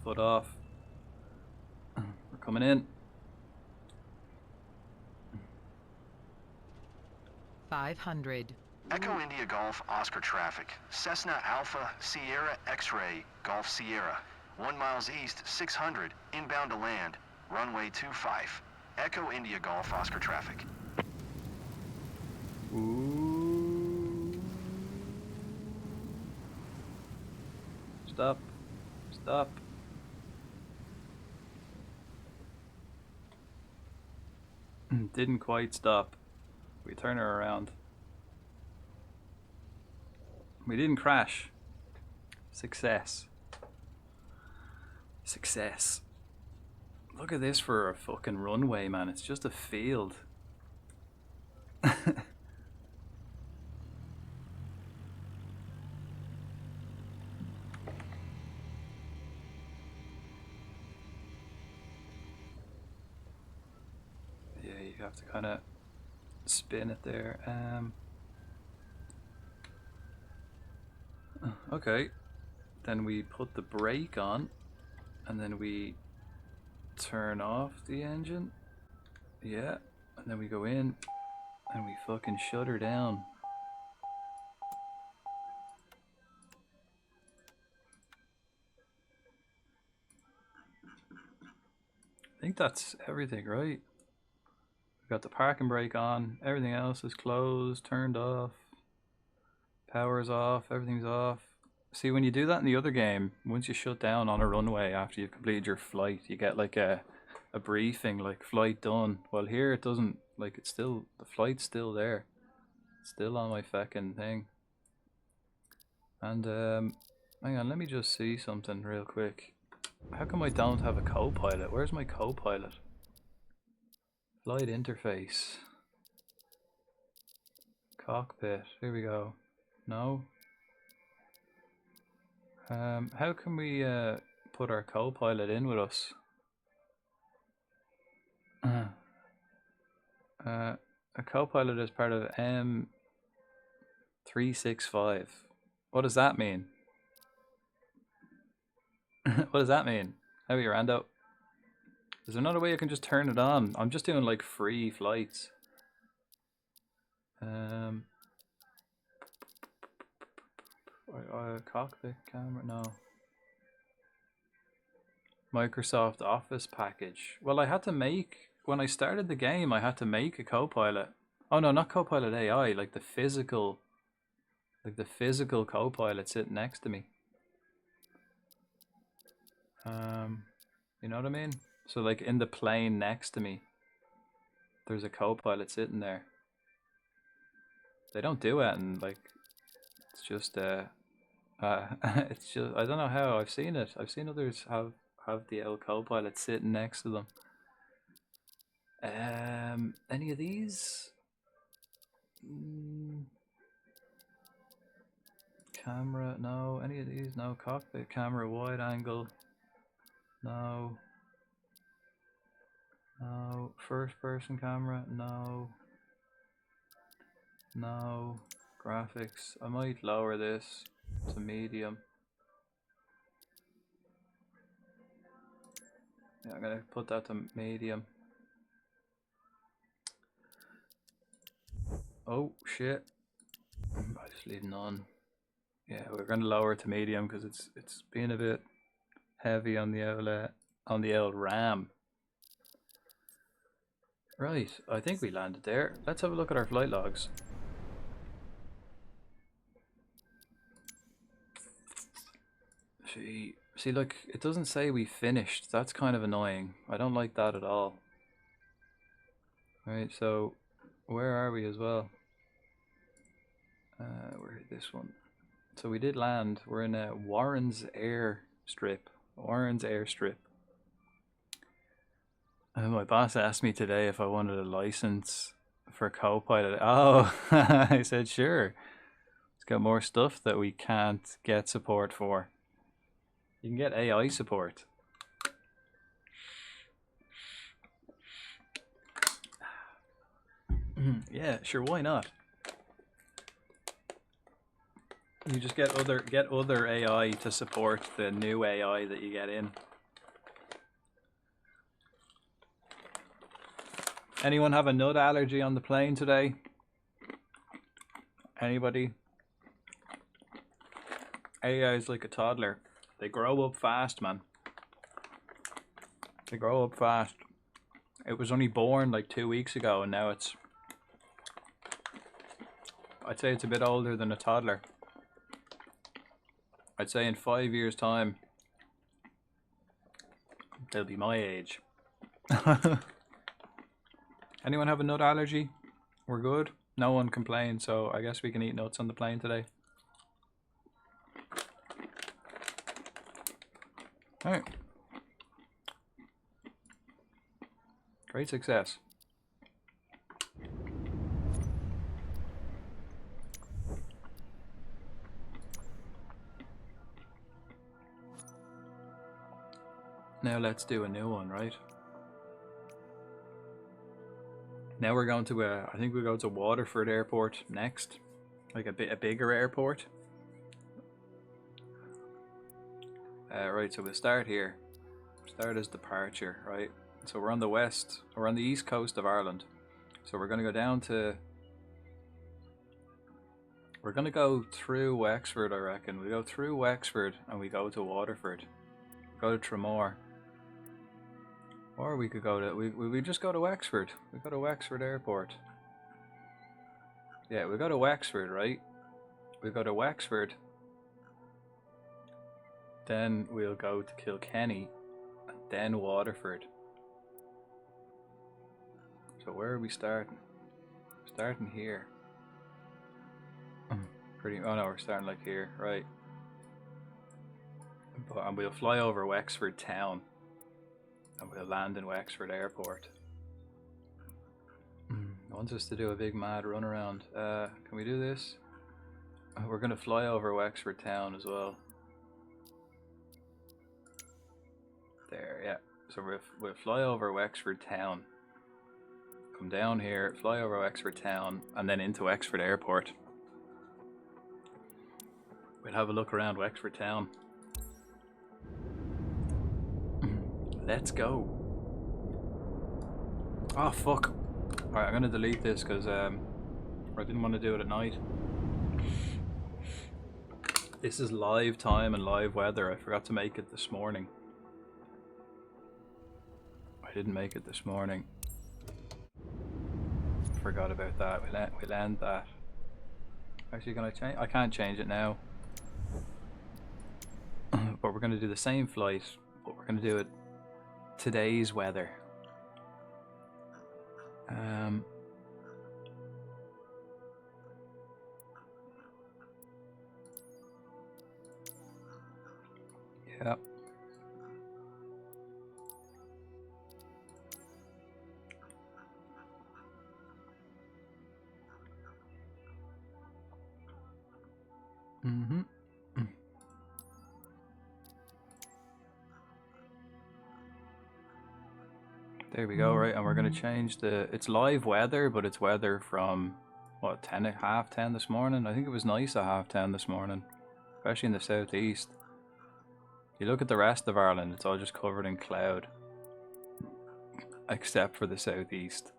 Foot off. We're coming in. 500. Echo India Golf Oscar traffic. Cessna Alpha Sierra X-Ray Golf Sierra. 1 miles east, 600, inbound to land. Runway 25. Echo India Golf Oscar traffic. Ooh. Stop. Stop. Didn't quite stop. We turn her around. We didn't crash. Success. Success. Look at this for a fucking runway, man. It's just a field. Yeah, you have to kind of spin it there. Okay. Then we put the brake on, and then we turn off the engine. Yeah, and then we go in, and we fucking shut her down. I think that's everything, right? We've got the parking brake on, everything else is closed, turned off, power's off, everything's off. See, when you do that in the other game, once you shut down on a runway after you've completed your flight, you get like a briefing, like flight done. Well, here it doesn't, like it's still, the flight's still there. It's still on my fucking thing. And hang on, let me just see something real quick. How come I don't have a co-pilot? Where's my co-pilot? Flight interface. Cockpit, here we go. No? How can we put our co-pilot in with us? A co-pilot is part of M365. What does that mean? What does that mean? How are you, Rando? Is there another way I can just turn it on? I'm just doing like free flights. Cockpit camera, no. Microsoft Office package. Well, I had to make, when I started the game, I had to make a co-pilot. Oh no, not co-pilot AI, like the physical co-pilot sitting next to me. You know what I mean? So like in the plane next to me, there's a co-pilot sitting there. They don't do it, and like, it's just it's just, I don't know how, I've seen it. I've seen others have the old co-pilot sitting next to them. Any of these? Camera, no. Any of these? No. Cockpit camera, wide angle, no. first person camera, no. No. Graphics. I might lower this to medium. Yeah, I'm gonna put that to medium. Oh shit. I just leave none. Yeah, we're gonna lower it to medium because it's being a bit heavy on the old RAM. Right, I think we landed there. Let's have a look at our flight logs. See, look, it doesn't say we finished. That's kind of annoying. I don't like that at all. Right, so where are we as well? We're this one. So we did land. We're in a Warren's Airstrip. Warren's Airstrip. My boss asked me today if I wanted a license for Copilot. Oh, I said sure. It's got more stuff that we can't get support for. You can get AI support. Yeah, sure, why not? You just get other AI to support the new AI that you get in. Anyone have a nut allergy on the plane today? Anybody? AI is like a toddler. They grow up fast, man. They grow up fast. It was only born like 2 weeks ago, and now it's... I'd say it's a bit older than a toddler. I'd say in 5 years' time, they'll be my age. Anyone have a nut allergy? We're good? No one complained, so I guess we can eat nuts on the plane today. Alright. Great success. Now let's do a new one, right? Now we're going to I think we'll go to Waterford Airport next. Like a bigger airport. Right, so we'll start here. Start as departure, right? So we're on the east coast of Ireland. So we're going to go down to... We're going to go through Wexford, I reckon. We go through Wexford and we go to Waterford. Go to Tramore. Or we could go to... We just go to Wexford. We go to Wexford Airport. Yeah, we go to Wexford, right? We go to Wexford. Then we'll go to Kilkenny. And then Waterford. So where are we starting? Starting here. Oh no, we're starting like here, right. And we'll fly over Wexford town. And we'll land in Wexford Airport. I want us to do a big mad run around. Can we do this? We're going to fly over Wexford town as well. There, yeah. So we'll fly over Wexford town. Come down here, fly over Wexford town, and then into Wexford Airport. We'll have a look around Wexford town. Let's go. Oh fuck. Alright, I'm gonna delete this because I didn't want to do it at night. This is live time and live weather. I forgot to make it this morning. I didn't make it this morning. Forgot about that. We'll end that. Actually, can I change? I can't change it now. But we're gonna do the same flight, but we're gonna do it today's weather. Yeah. Mm-hmm. There we go, right, and we're going to change the... It's live weather, but it's weather from, what, 10, half 10 this morning? I think it was nice at half 10 this morning, especially in the southeast. You look at the rest of Ireland, it's all just covered in cloud. Except for the southeast.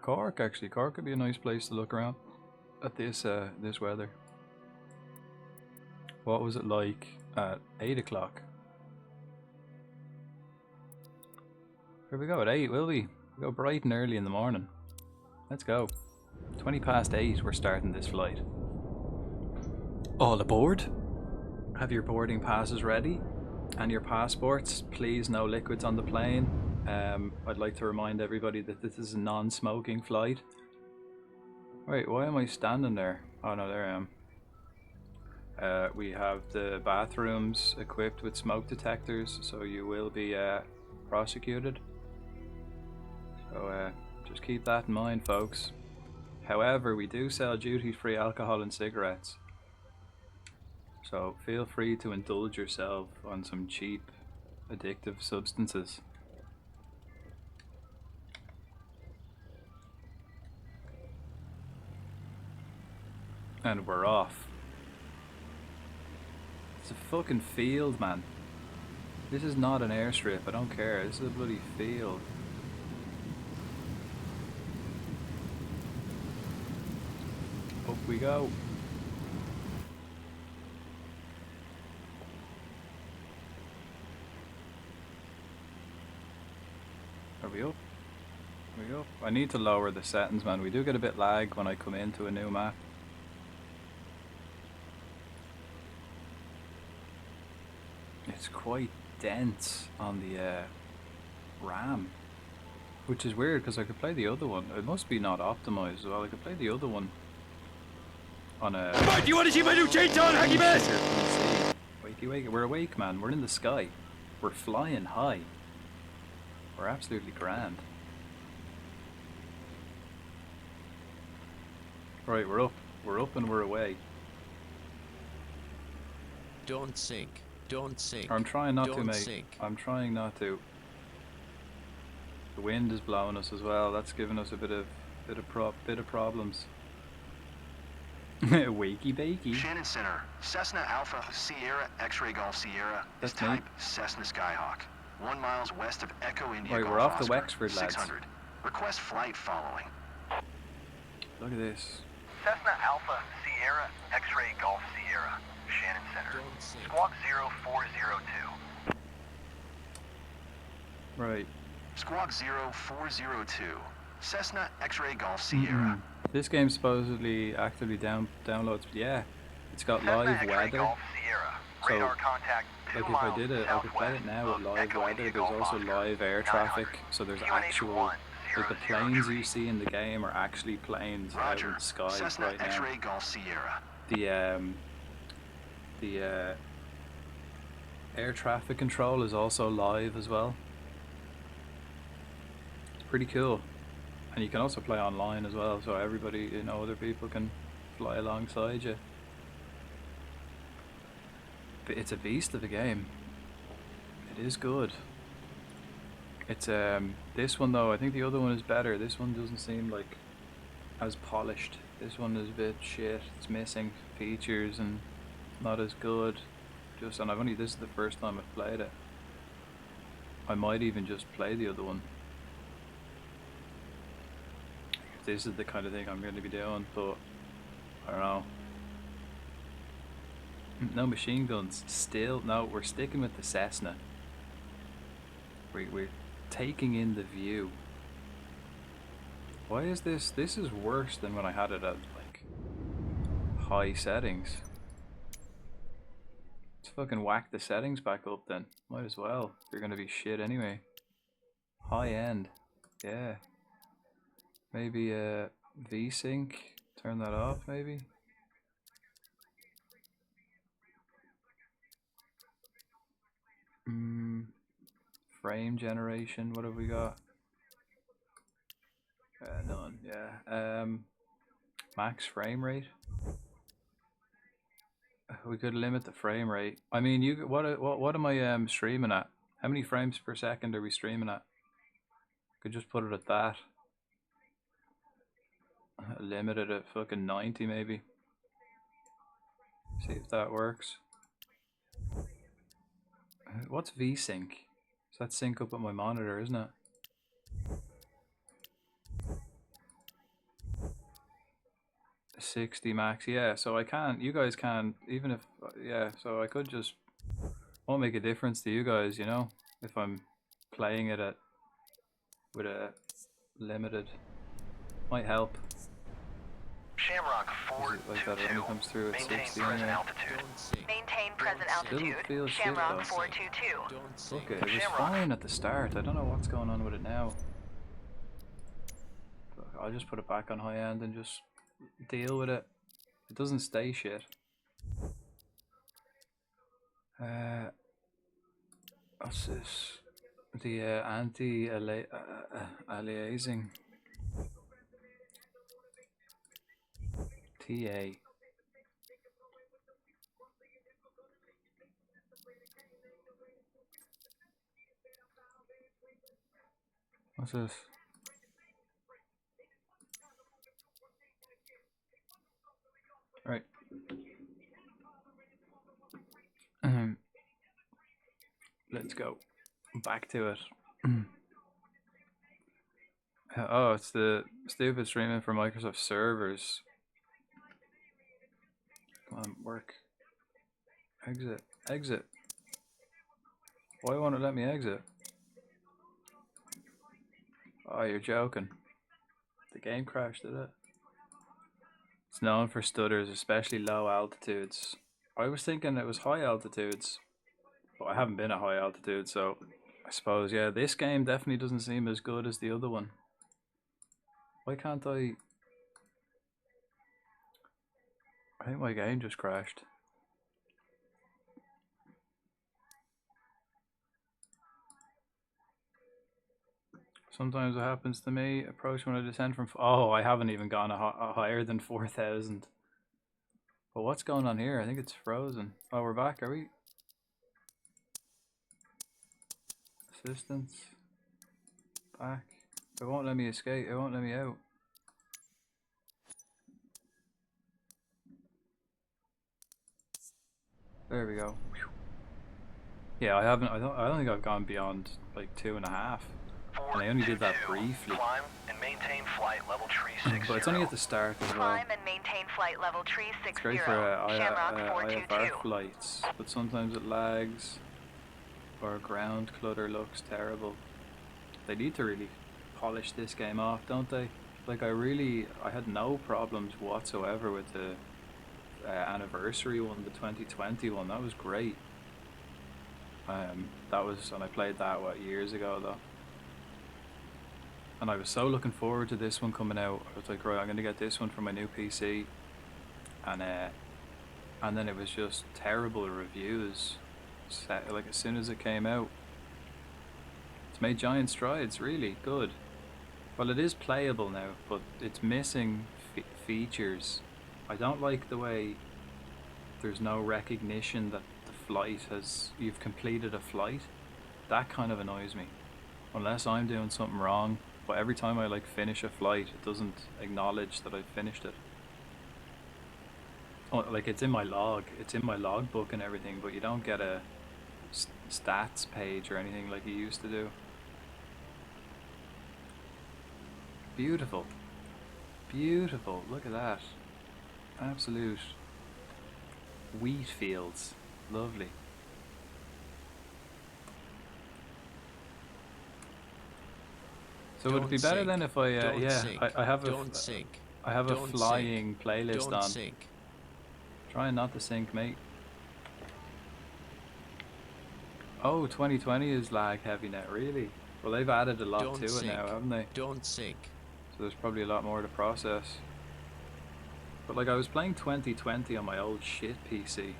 Cork, actually. Cork could be a nice place to look around at this weather. What was it like at 8 o'clock? Here we go at 8, will we? We go bright and early in the morning. Let's go. 20 past 8, we're starting this flight. All aboard? Have your boarding passes ready? And your passports. Please, no liquids on the plane. I'd like to remind everybody that this is a non-smoking flight. Wait, why am I standing there? Oh no, there I am. We have the bathrooms equipped with smoke detectors, so you will be prosecuted. So just keep that in mind, folks. However, we do sell duty-free alcohol and cigarettes. So feel free to indulge yourself on some cheap, addictive substances. And we're off. It's a fucking field, man. This is not an airstrip, I don't care. This is a bloody field. Up we go. Are we up? Are we up? I need to lower the settings, man. We do get a bit lag when I come into a new map. It's quite dense on the RAM, which is weird because I could play the other one. It must be not optimized as well. I could play the other one on a... Right, do you want to see my new chainsaw, hacky mess? Wakey, wakey. We're awake, man. We're in the sky. We're flying high. We're absolutely grand. Right, we're up. We're up and we're away. Don't sink. Don't sink. I'm trying not to, Don't mate. sink. I'm trying not to. The wind is blowing us as well. That's giving us a bit of problems. Wakey bakey. Shannon Center, Cessna Alpha Sierra X-Ray Golf Sierra is That's me. type Cessna Skyhawk. 1 mile west of Echo India Right, Golf we're off to Oscar, Wexford, lads. 600. Request flight following. Look at this. Cessna Alpha Sierra X-Ray Golf Sierra, Shannon Center. Squawk 0402. Right. Squawk 0402. Cessna X-Ray Golf Sierra. This game supposedly actively downloads. Yeah, it's got live weather. So, like if I did it, I could play it now with live weather. There's also live air traffic. So there's actual, like the planes you see in the game are actually planes out in the sky Cessna right now. X-Ray Golf Sierra. The air traffic control is also live as well. It's pretty cool. And you can also play online as well, so everybody, you know, other people can fly alongside you. But it's a beast of a game. It is good. It's this one though, I think the other one is better. This one doesn't seem like as polished. This one is a bit shit. It's missing features and not as good. And this is the first time I've played it. I might even just play the other one. This is the kind of thing I'm going to be doing, but I don't know. No machine guns. Still, no, we're sticking with the Cessna. We're taking in the view. Why is this? This is worse than when I had it at like high settings. Let's fucking whack the settings back up then. Might as well. They're gonna be shit anyway. High end. Yeah. Maybe VSync. Turn that off maybe. Frame generation. What have we got? None. Yeah. Max frame rate. We could limit the frame rate. I mean, what am I streaming at? How many frames per second are we streaming at? Could just put it at that. Limit it at fucking 90 maybe. See if that works. What's VSync? So that's sync up at my monitor, isn't it? $60 max, yeah. So I can't. You guys can't. Even if, yeah. So I could just. Won't make a difference to you guys, you know, if I'm playing it at with a limited. Might help. Shamrock Like that, it only comes through at 60 anyway. Maintain present altitude. Still feels shit Shamrock though. 422. Okay, it was fine at the start. I don't know what's going on with it now. I'll just put it back on high end and just deal with it. It doesn't stay shit. What's this? The anti-aliasing TA. What's this? Right. Let's go back to it. Oh, it's the stupid streaming for Microsoft servers. Come on, work. Exit. Exit. Why won't it let me exit? Oh, you're joking. The game crashed, did it? It's known for stutters, especially low altitudes. I was thinking it was high altitudes, but I haven't been at high altitude, so I suppose, yeah, this game definitely doesn't seem as good as the other one. Why can't I think my game just crashed. Sometimes it happens to me. Approach when I descend from... Oh, I haven't even gone a higher than 4,000. But what's going on here? I think it's frozen. Oh, we're back, are we? Assistance. Back. It won't let me escape. It won't let me out. There we go. Yeah, I haven't. I don't think I've gone beyond like 2.5. And I only did that briefly. Climb and maintain flight level 360. But it's only at the start as well. Climb and maintain flight level 360. It's great for Shamrock 422. IFR flights, but sometimes it lags or ground clutter looks terrible. They need to really polish this game off, don't they? Like I had no problems whatsoever with the anniversary one, the 2020 one. That was great. That was, and I played that years ago though. And I was so looking forward to this one coming out. I was like, right, I'm gonna get this one for my new PC. And then it was just terrible reviews. Like as soon as it came out. It's made giant strides, really good. Well, it is playable now, but it's missing features. I don't like the way there's no recognition that the flight you've completed a flight. That kind of annoys me. Unless I'm doing something wrong, but every time I finish a flight, it doesn't acknowledge that I've finished it. Oh, like it's in my log, it's in my logbook and everything, but you don't get a stats page or anything like you used to do. Beautiful. Beautiful, look at that. Absolute wheat fields. Lovely. So would it be better then if I I have a flying playlist on. Trying not to sink, mate. Oh, 2020 is lag heavy now, really? Well, they've added a lot to it now, haven't they? Don't sink. So there's probably a lot more to process. But like I was playing 2020 on my old shit PC.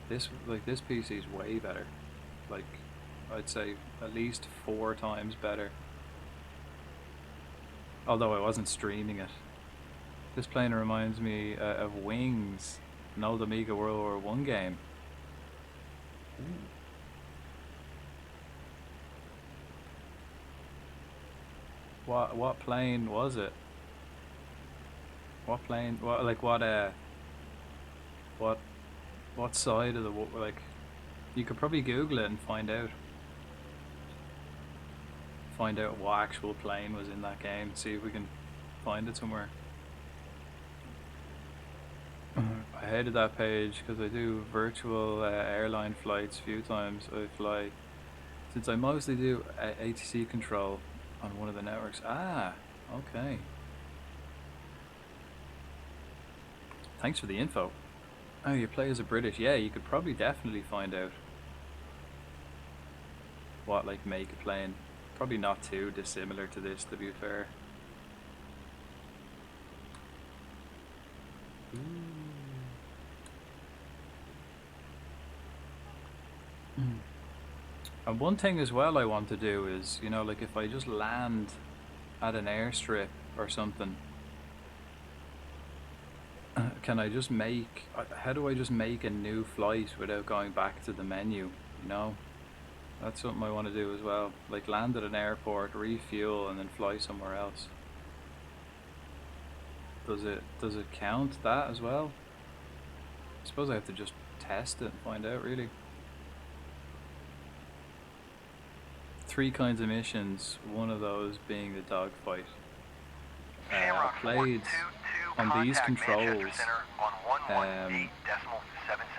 This PC is way better. Like I'd say at least 4 times better. Although I wasn't streaming it. This plane reminds me of Wings, an old Amiga World War I game. Ooh. what plane was it? What plane? What side of the like? You could probably Google it and find out. Find out what actual plane was in that game. See if we can find it somewhere. I hated that page because I do virtual airline flights a few times. I fly, since I mostly do ATC control on one of the networks. Ah, okay. Thanks for the info. Oh, you play as a British. Yeah, you could probably definitely find out what like make a plane. Probably not too dissimilar to this, to be fair. And one thing as well I want to do is, you know, like if I just land at an airstrip or something, can I just make, how do I just make a new flight without going back to the menu, you know? That's something I want to do as well. Like land at an airport, refuel, and then fly somewhere else. Does it count that as well? I suppose I have to just test it and find out, really. 3 kinds of missions, one of those being the dogfight. I played on these controls.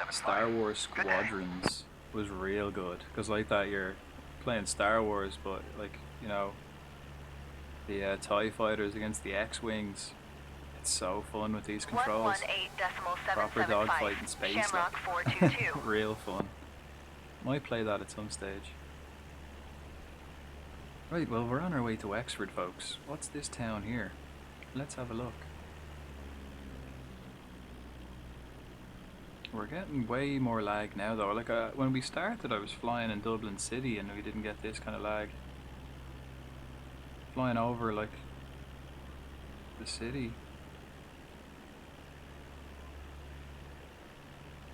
Star Wars Squadrons was real good, because like that you're playing Star Wars, but like, you know, the TIE fighters against the X-Wings. It's so fun with these controls. Proper dogfight in space, like. Real fun. Might play that at some stage. Right, well, we're on our way to Wexford, folks. What's this town here? Let's have a look. We're getting way more lag now, though. Like, when we started, I was flying in Dublin City, and we didn't get this kind of lag. Flying over, like, the city.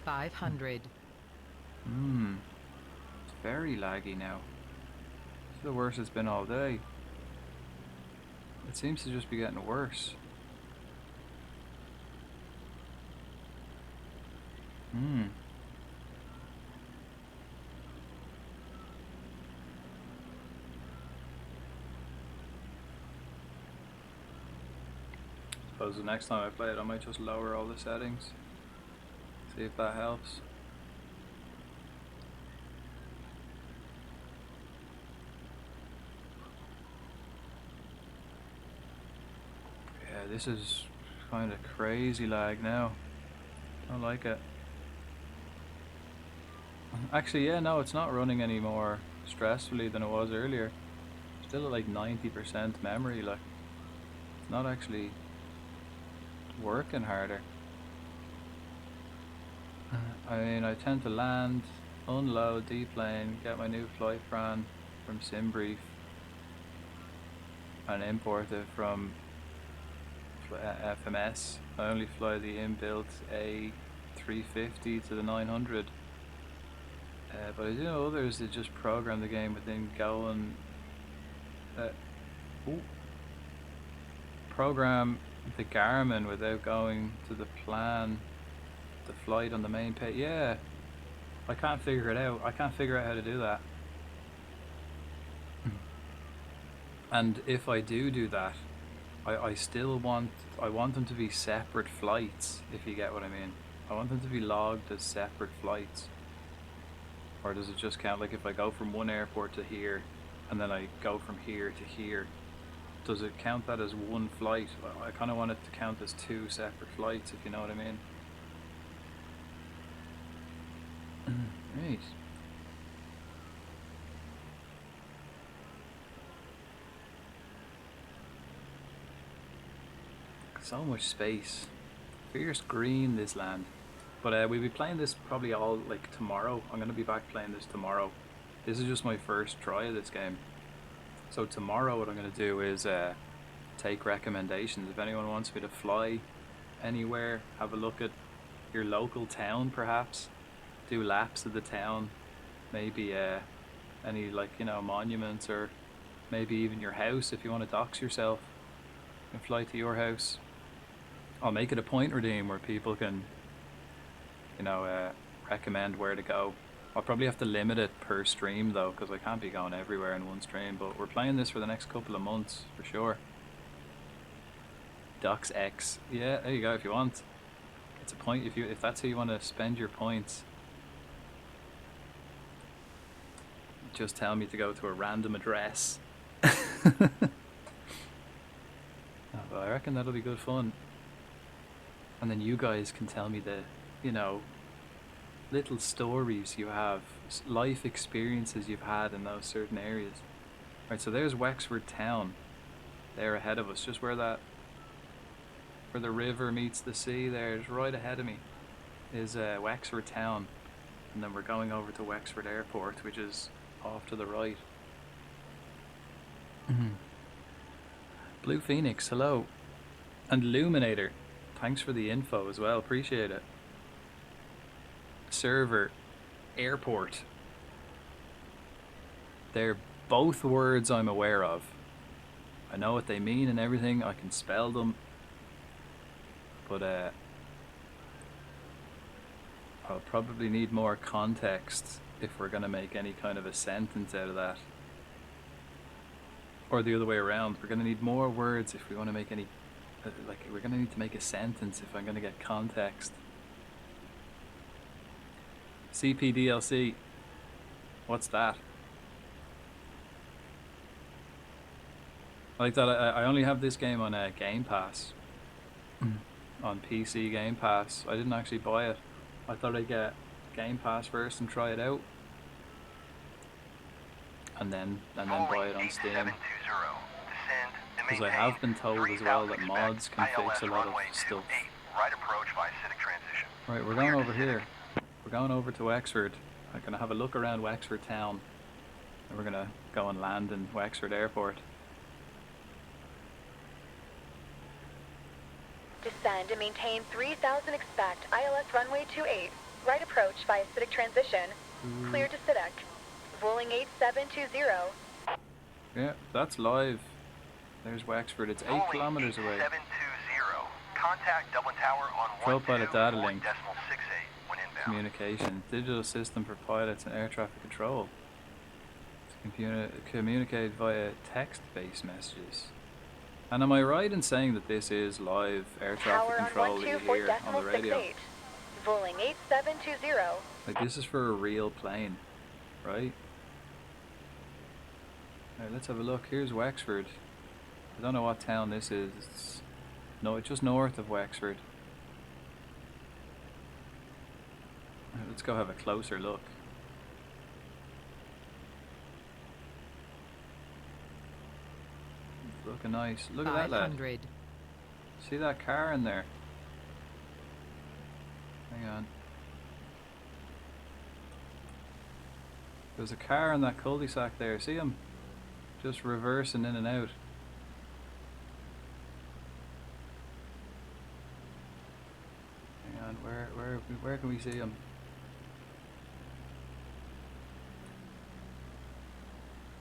500. It's very laggy now. It's the worst it's been all day. It seems to just be getting worse. Suppose the next time I play it, I might just lower all the settings. See if that helps. Yeah, this is kind of crazy lag now. Don't like it. Actually, yeah, no, it's not running any more stressfully than it was earlier. Still at like 90% memory, like. It's not actually working harder. I mean, I tend to land, unload, deplane, get my new flight plan from SimBrief, and import it from FMS. I only fly the inbuilt A350 to the 900. But I do know others that just program the game within Go and program the Garmin without going to the plan, the flight on the main page. Yeah, I can't figure it out. I can't figure out how to do that. And if I do that, I still want them to be separate flights, if you get what I mean. I want them to be logged as separate flights. Or does it just count, like if I go from one airport to here and then I go from here to here, does it count that as one flight? I kind of want it to count as 2 separate flights, if you know what I mean. Right. So much space. Fierce green, this land. But we'll be playing this probably all like tomorrow. I'm going to be back playing this tomorrow. This is just my first try of this game. So tomorrow what I'm going to do is take recommendations. If anyone wants me to fly anywhere, have a look at your local town perhaps. Do laps of the town. Maybe any, like, you know, monuments or maybe even your house if you want to dox yourself. You can fly to your house. I'll make it a point redeem where people can, you know, recommend where to go. I'll probably have to limit it per stream though, because I can't be going everywhere in one stream, but we're playing this for the next couple of months for sure. Dox X. Yeah, there you go if you want. It's a point if that's how you want to spend your points. Just tell me to go to a random address. But I reckon that'll be good fun. And then you guys can tell me the, you know, little stories you have, life experiences you've had in those certain areas. Right, so there's Wexford town. There ahead of us, just where the river meets the sea. There's right ahead of me is Wexford town, and then we're going over to Wexford Airport, which is off to the right. Blue Phoenix, hello. And Illuminator, thanks for the info as well, appreciate it. Server, airport. They're both words I'm aware of. I know what they mean and everything, I can spell them. But I'll probably need more context if we're going to make any kind of a sentence out of that. Or the other way around, we're going to need more words if we want to make any... like, we're going to need to make a sentence if I'm going to get context. CPDLC. What's that? Like that, I only have this game on Game Pass. On PC Game Pass. I didn't actually buy it. I thought I'd get Game Pass first and try it out. And then buy it on Steam. Because I have been told as well that mods can fix a lot of stuff. Right, we're going over here. We're going over to Wexford. I'm going to have a look around Wexford town. And we're going to go and land in Wexford Airport. Descend and maintain 3000 expect ILS runway 28. Right approach via acidic transition. Clear to acidic. Rolling 8720. Yeah, that's live. There's Wexford. It's 8 kilometers away. 720. Contact Dublin Tower on Control pilot data link. 1.68 when inbound. Communication. Digital system for pilots and air traffic control. To communicate via text-based messages. And am I right in saying that this is live air traffic control that you hear on the radio? Rolling 8720. Like, this is for a real plane, right? Alright, let's have a look. Here's Wexford. I don't know what town this is. It's just north of Wexford. Alright, let's go have a closer look. It's looking nice. Look at that lad. See that car in there? Hang on. There's a car in that cul-de-sac there. See him? Just reversing in and out. Hang on, where can we see him?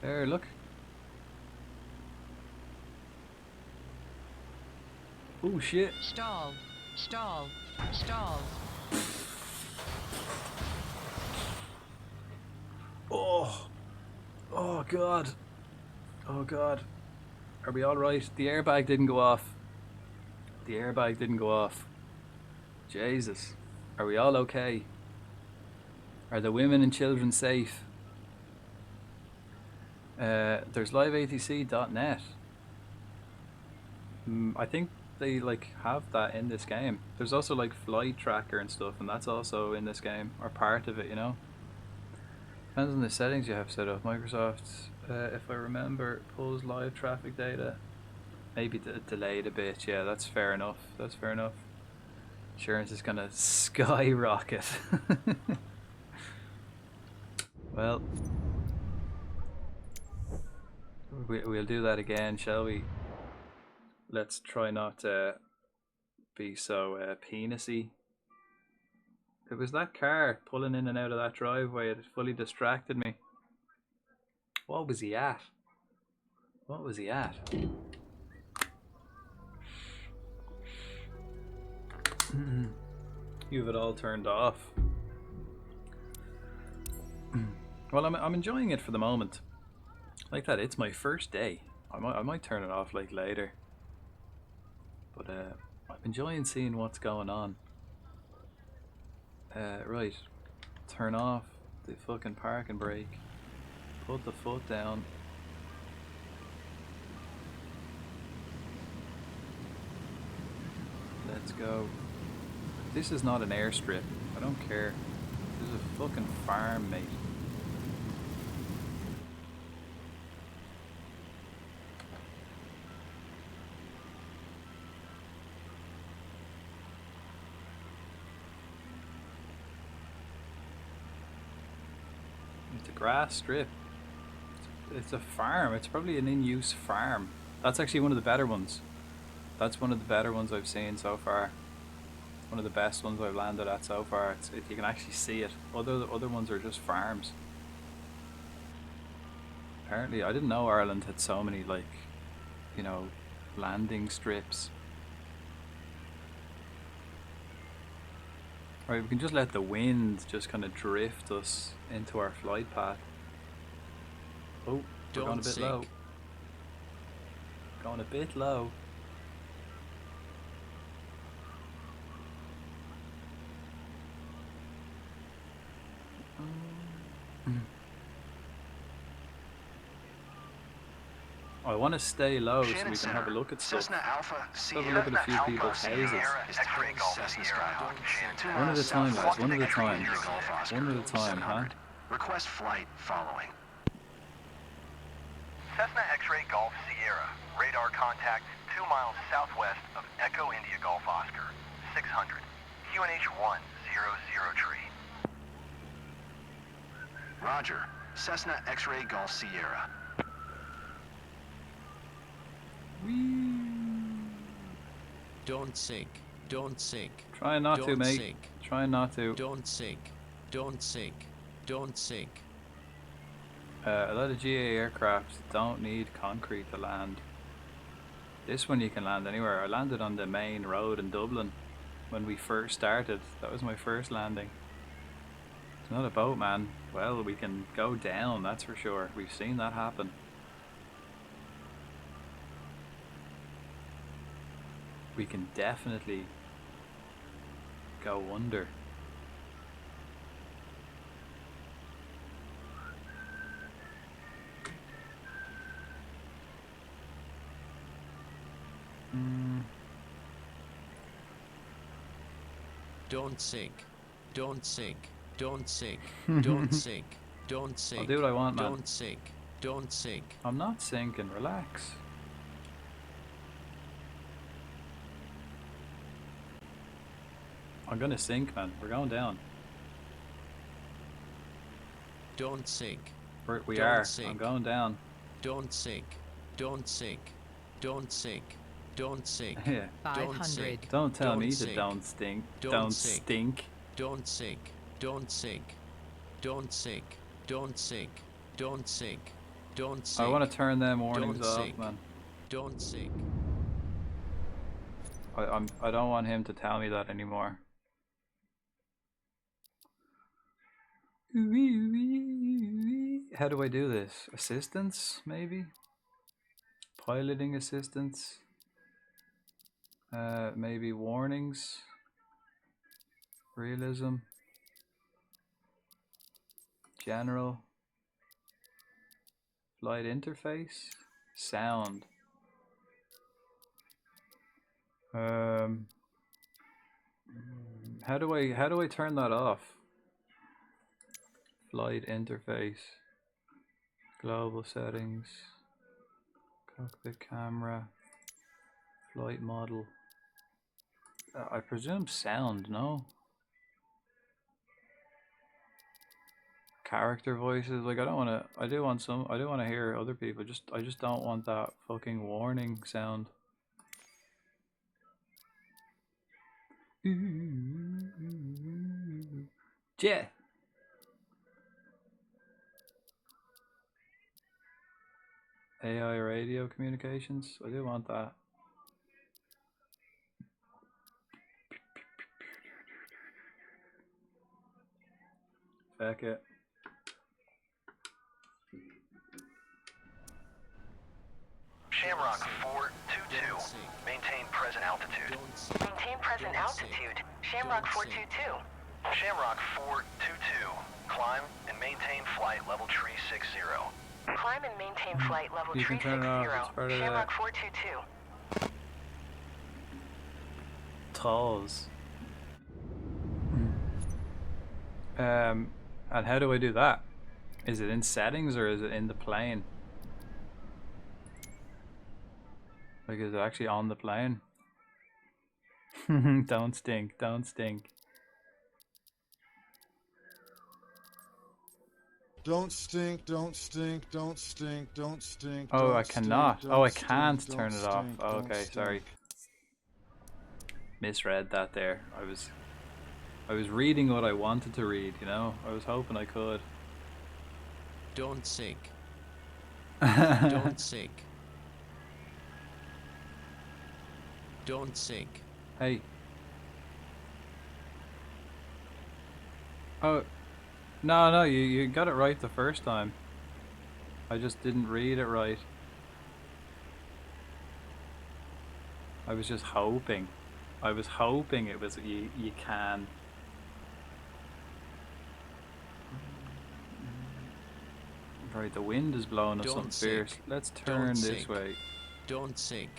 There, look. Oh shit. Stall. Stall. Stall. Oh. Oh god. Oh god. Are we alright? The airbag didn't go off. The airbag didn't go off. Jesus. Are we all okay? Are the women and children safe? There's liveatc.net. I think they like have that in this game. There's also like flight tracker and stuff, and that's also in this game, or part of it, you know. Depends on the settings you have set up. Microsoft, if I remember, pulls live traffic data. Maybe delayed a bit. Yeah, that's fair enough. That's fair enough. Insurance is gonna skyrocket. Well, we'll do that again, shall we? Let's try not to be so penisy. It was that car pulling in and out of that driveway. It fully distracted me. What was he at? What was he at? You have it all turned off. Well, I'm enjoying it for the moment. Like that, it's my first day. I might turn it off like later. But I'm enjoying seeing what's going on. Right. Turn off the fucking park and brake. Put the foot down. Let's go. This is not an airstrip. I don't care. This is a fucking farm, mate. It's a grass strip. It's a farm. It's probably an in-use farm. That's actually one of the better ones. That's one of the better ones I've seen so far. One of the best ones I've landed at so far. You can actually see it. The other ones are just farms. Apparently, I didn't know Ireland had so many, like, you know, landing strips. Right, we can just let the wind just kind of drift us into our flight path. Oh, we're going a bit low. Going a bit low. I want to stay low so we can have a look at stuff. Cessna Alpha, Have a look at a few people's houses. Cessna Skyhawk. One at a time, lads. One at a time. One at a time, huh? Request flight following. Cessna X-Ray Golf Sierra. Radar contact 2 miles southwest of Echo India Golf Oscar. 600. QNH 100 tree. Roger. Cessna X-Ray Golf Sierra. Don't sink. Don't sink. Try not to, mate. Sink. Try not to. Don't sink. Don't sink. Don't sink. A lot of GA aircraft don't need concrete to land. This one you can land anywhere. I landed on the main road in Dublin when we first started. That was my first landing. It's not a boat, man. Well, we can go down, that's for sure. We've seen that happen. We can definitely go under. Don't sink. Don't sink. Don't sink. Don't sink. Don't sink. I'll do what I want, man. Don't sink. Don't sink. I'm not sinking, relax. I'm gonna sink, man. We're going down. Don't sink. We Don't are. sink. I'm going down. Don't sink. Don't sink. Don't sink. Don't sink. Yeah. Don't sink. Don't tell me to sink. don't stink. Don't stink. Don't sink. Don't sink. Don't sink. Don't sink. Don't sink. Don't sink. I want to turn them warnings Don't off, sink. man. Don't sink. I don't want him to tell me that anymore. How do I do this? Assistance, maybe? Piloting assistance? Maybe warnings? Realism? General? Flight interface? Sound? How do I turn that off? Flight interface, global settings, cockpit camera, flight model. I presume sound, no? Character voices, like I do want to hear other people, I just don't want that fucking warning sound. Jet. AI radio communications. I do want that. Feck it. Shamrock 422. Maintain present altitude. Maintain present altitude. Shamrock 422. Shamrock 422. Climb and maintain flight level tree 60. Climb and maintain flight level You can turn it off. It's part of Shamrock that. 422. Tolls. And how do I do that? Is it in settings or is it in the plane? Like, is it actually on the plane? Don't stink, don't stink. Don't stink, don't stink, don't stink, don't stink. Oh, don't I cannot. Stink, Oh, I stink, can't don't turn it off. stink, Oh, don't okay, stink. sorry. Misread that there. I was reading what I wanted to read, you know? I was hoping I could. Don't sink. Don't sink. Don't sink. Hey. Oh. No, you got it right the first time. I just didn't read it right. I was just hoping. I was hoping it was you can. Right, the wind is blowing us something fierce. Let's turn this way. Don't sink.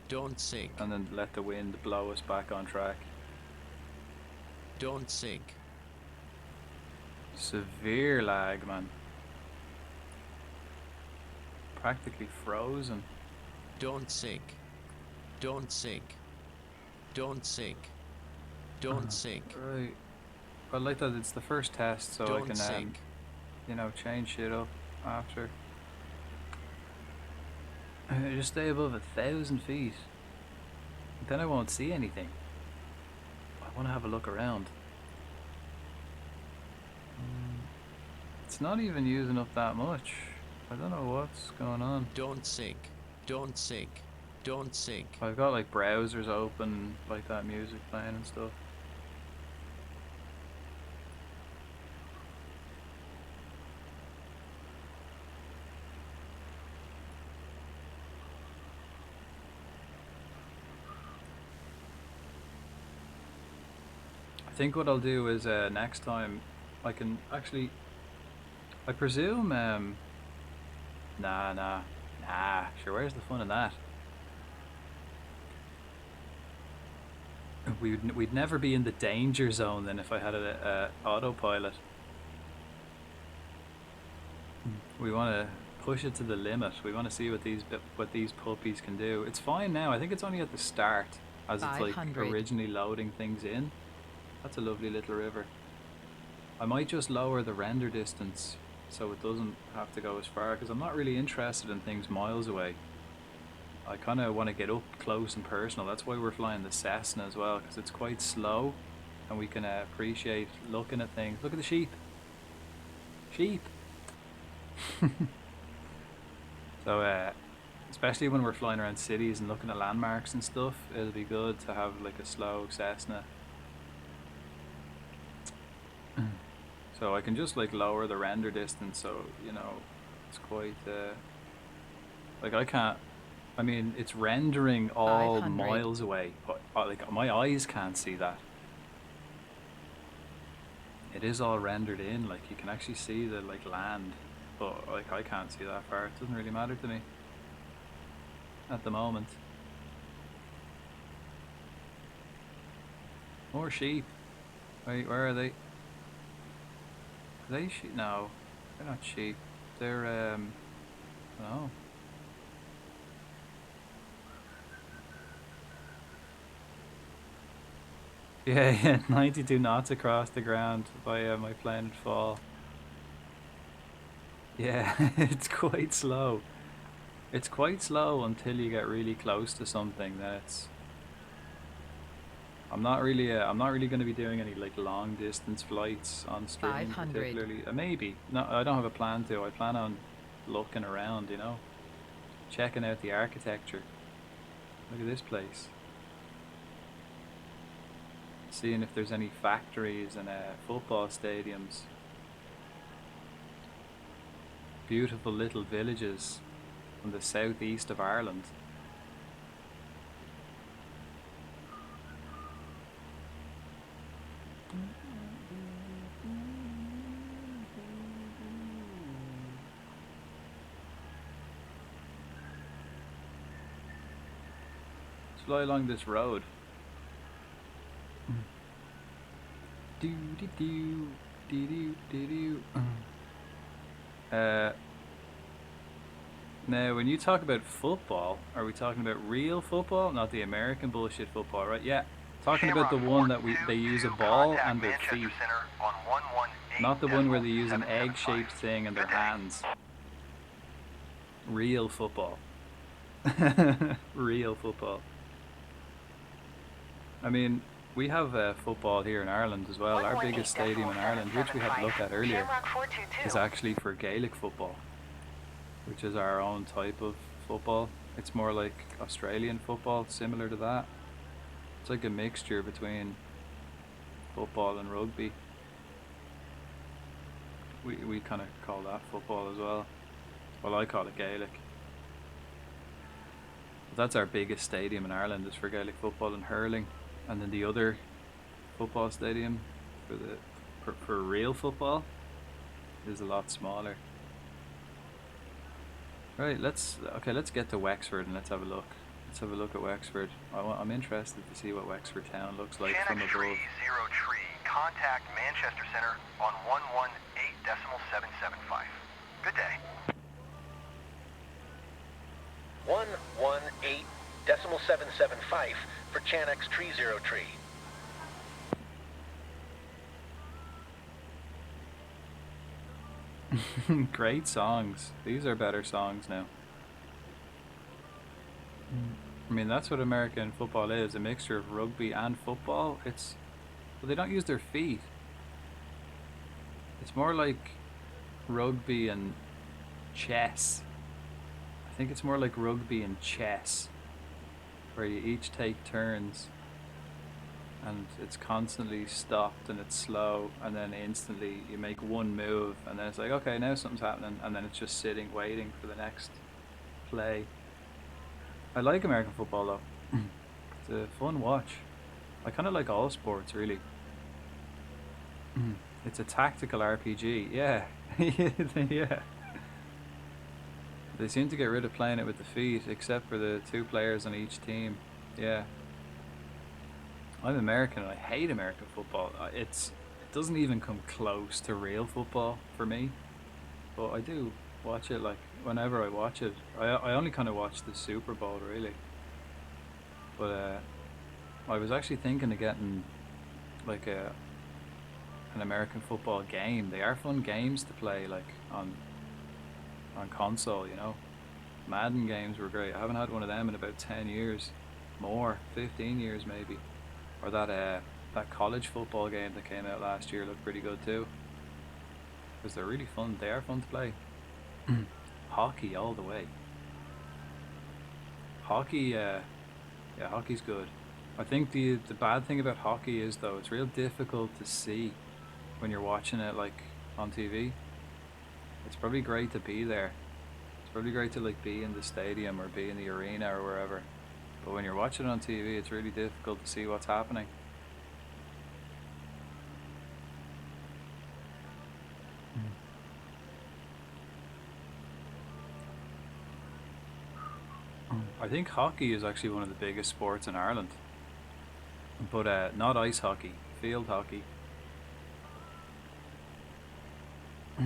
Don't sink. And then let the wind blow us back on track. Don't sink. Severe lag, man. Practically frozen. Don't sink. Don't sink. Don't sink. Don't sink. Right. I like that it's the first test, so I Don't can, sink. you know, change shit up after. Just stay above 1,000 feet. Then I won't see anything. I want to have a look around. It's not even using up that much. I don't know what's going on. Don't sink. Don't sink. Don't sink. I've got like browsers open, like that music playing and stuff. I think what I'll do is next time I can actually, I presume, nah, sure, where's the fun in that? We'd never be in the danger zone then if I had a autopilot. We want to push it to the limit. We want to see what these puppies can do. It's fine now. I think it's only at the start as it's like 500. originally loading things in. That's a lovely little river. I might just lower the render distance so it doesn't have to go as far, because I'm not really interested in things miles away. I kind of want to get up close and personal. That's why we're flying the Cessna as well, because it's quite slow and we can appreciate looking at things. Look at the sheep. Sheep. So especially when we're flying around cities and looking at landmarks and stuff, it'll be good to have like a slow Cessna. So I can just like lower the render distance, so you know it's quite like I can't, I mean it's rendering all 500. miles away, but like my eyes can't see that. It is all rendered in, like you can actually see the like land, but like I can't see that far. It doesn't really matter to me at the moment. More sheep. Wait, where are they? Are they sheep? No, they're not sheep. They're no. Yeah, 92 knots across the ground by my plane would fall. Yeah, it's quite slow. It's quite slow until you get really close to something. Then it's. I'm not really going to be doing any like long distance flights on stream 500. particularly. Maybe. No, I don't have a plan to. I plan on looking around, you know. checking out the architecture. Look at this place. Seeing if there's any factories and football stadiums. Beautiful little villages from the southeast of Ireland. Fly along this road. Do do do do do do do. Now, when you talk about football, are we talking about real football, not the American bullshit football, right? Yeah, talking about the one that they use a ball and their feet, not the one where they use an egg-shaped thing in their hands. Real football. Real football. I mean, we have football here in Ireland as well. Our biggest stadium in Ireland, which we had a look at earlier, is actually for Gaelic football, which is our own type of football. It's more like Australian football, similar to that. It's like a mixture between football and rugby. We kind of call that football as well. Well, I call it Gaelic. But that's our biggest stadium in Ireland, is for Gaelic football and hurling. And then the other football stadium for real football is a lot smaller. Right, let's get to Wexford and let's have a look. Let's have a look at Wexford. I'm interested to see what Wexford town looks like from above. 0 tree, contact Manchester Center on 118.775. Good day. 118.775 for Chanex Tree 0 tree. Great songs. These are better songs now. I mean, that's what American football is, a mixture of rugby and football. Well, they don't use their feet. It's more like rugby and chess. I think it's more like rugby and chess, where you each take turns and it's constantly stopped and it's slow, and then instantly you make one move and then it's like, okay, now something's happening, and then it's just sitting waiting for the next play. I like American football though. It's a fun watch. I kind of like all sports really. It's a tactical RPG, yeah. Yeah. They seem to get rid of playing it with the feet, except for the 2 players on each team. Yeah. I'm American and I hate American football. It doesn't even come close to real football for me. But I do watch it, like, whenever I watch it. I only kind of watch the Super Bowl, really. But I was actually thinking of getting, like, an American football game. They are fun games to play, like, on console, you know. Madden games were great. I haven't had one of them in about 10 years. More, 15 years maybe. Or that college football game that came out last year looked pretty good too. Because they're really fun. They are fun to play. Hockey all the way. Hockey, yeah, hockey's good. I think the bad thing about hockey is, though, it's real difficult to see when you're watching it, like, on TV. It's probably great to be there. It's probably great to, like, be in the stadium or be in the arena or wherever. But when you're watching it on TV, it's really difficult to see what's happening. I think hockey is actually one of the biggest sports in Ireland. But not ice hockey, field hockey. I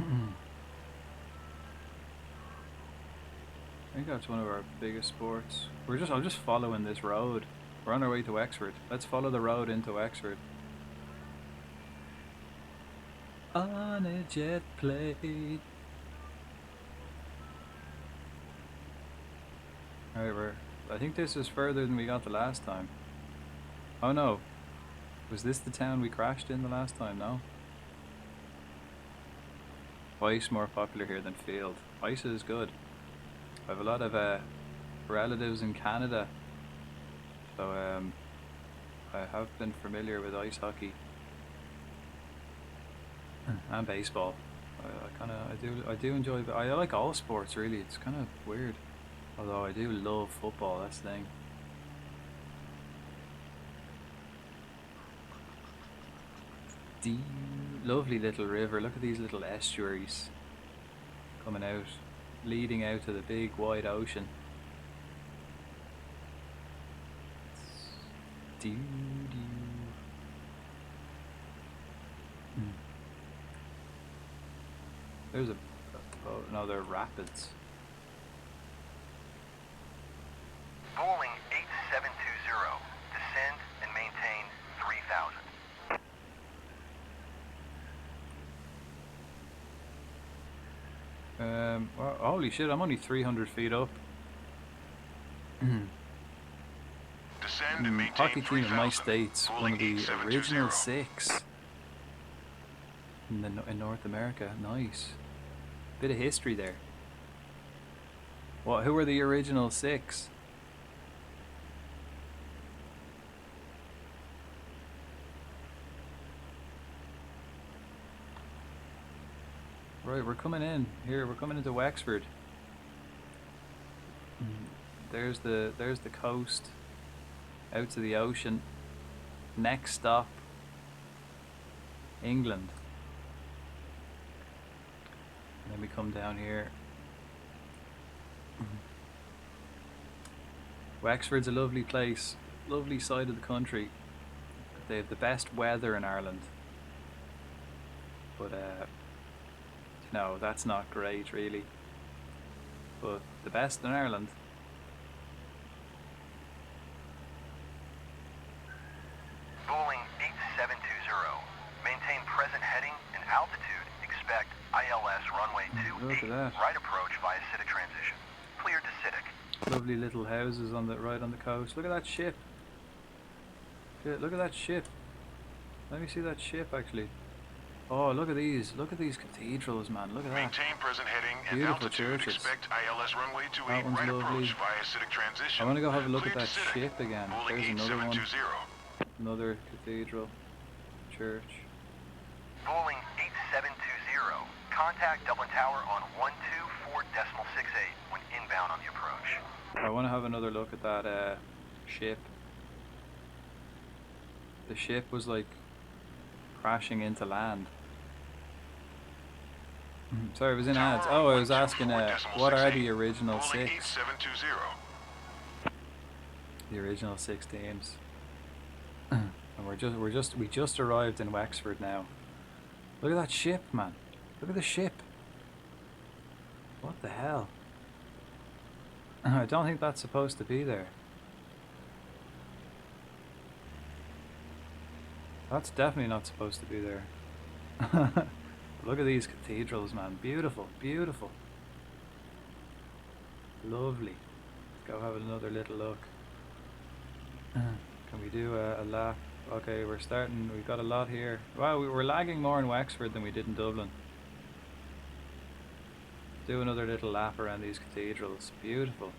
think that's one of our biggest sports. I'm just following this road. We're on our way to Wexford. Let's follow the road into Wexford. On a jet plane. Alright, I think this is further than we got the last time. Oh no. Was this the town we crashed in the last time? No? Ice more popular here than field. Ice is good. I have a lot of relatives in Canada, so I have been familiar with ice hockey and baseball. I do enjoy. I like all sports really. It's kind of weird, although I do love football. That's the thing. Lovely little river. Look at these little estuaries coming out, leading out to the big wide ocean. There's a oh no, they're rapids. Bowling 8720. Descend and maintain 3000. Well, holy shit, I'm only 300 feet up. Descend and maintain Hockey team in my state's one of the original 6 in North America. Nice. Bit of history there. What? Who were the original 6? Right, we're coming in here. We're coming into Wexford. There's the coast out to the ocean. Next stop, England. And then we come down here. Wexford's a lovely place, lovely side of the country. They have the best weather in Ireland. But no, that's not great really. But the best in Ireland. Bowling 8720. Maintain present heading and altitude. Expect ILS runway 28 right approach via Citic transition. Cleared to Citic. Lovely little houses on the right on the coast. Look at that ship. Look at that ship. Let me see that ship actually. Oh, look at these cathedrals, man. Look at that. Maintain present heading and Beautiful altitude. churches. Expect ILS runway 28 That one's right lovely. approach via Citic transition. I want to go have a look Cleared at that to Citic. ship again. Bowling There's another one. 8720. Another cathedral, church. Bowling 8720. Contact Dublin Tower on 124.68 when inbound on the approach. I want to have another look at that ship. The ship was like crashing into land. Sorry, it was in ads. Oh, I was asking what are the original 6? The original 6 teams. And we just arrived in Wexford now. Look at that ship, man. Look at the ship. What the hell? I don't think that's supposed to be there. That's definitely not supposed to be there. Look at these cathedrals, man. Beautiful, beautiful. Lovely. Let's go have another little look. Can we do a lap? Okay, we're starting. We've got a lot here. Wow, we were lagging more in Wexford than we did in Dublin. Do another little lap around these cathedrals. Beautiful.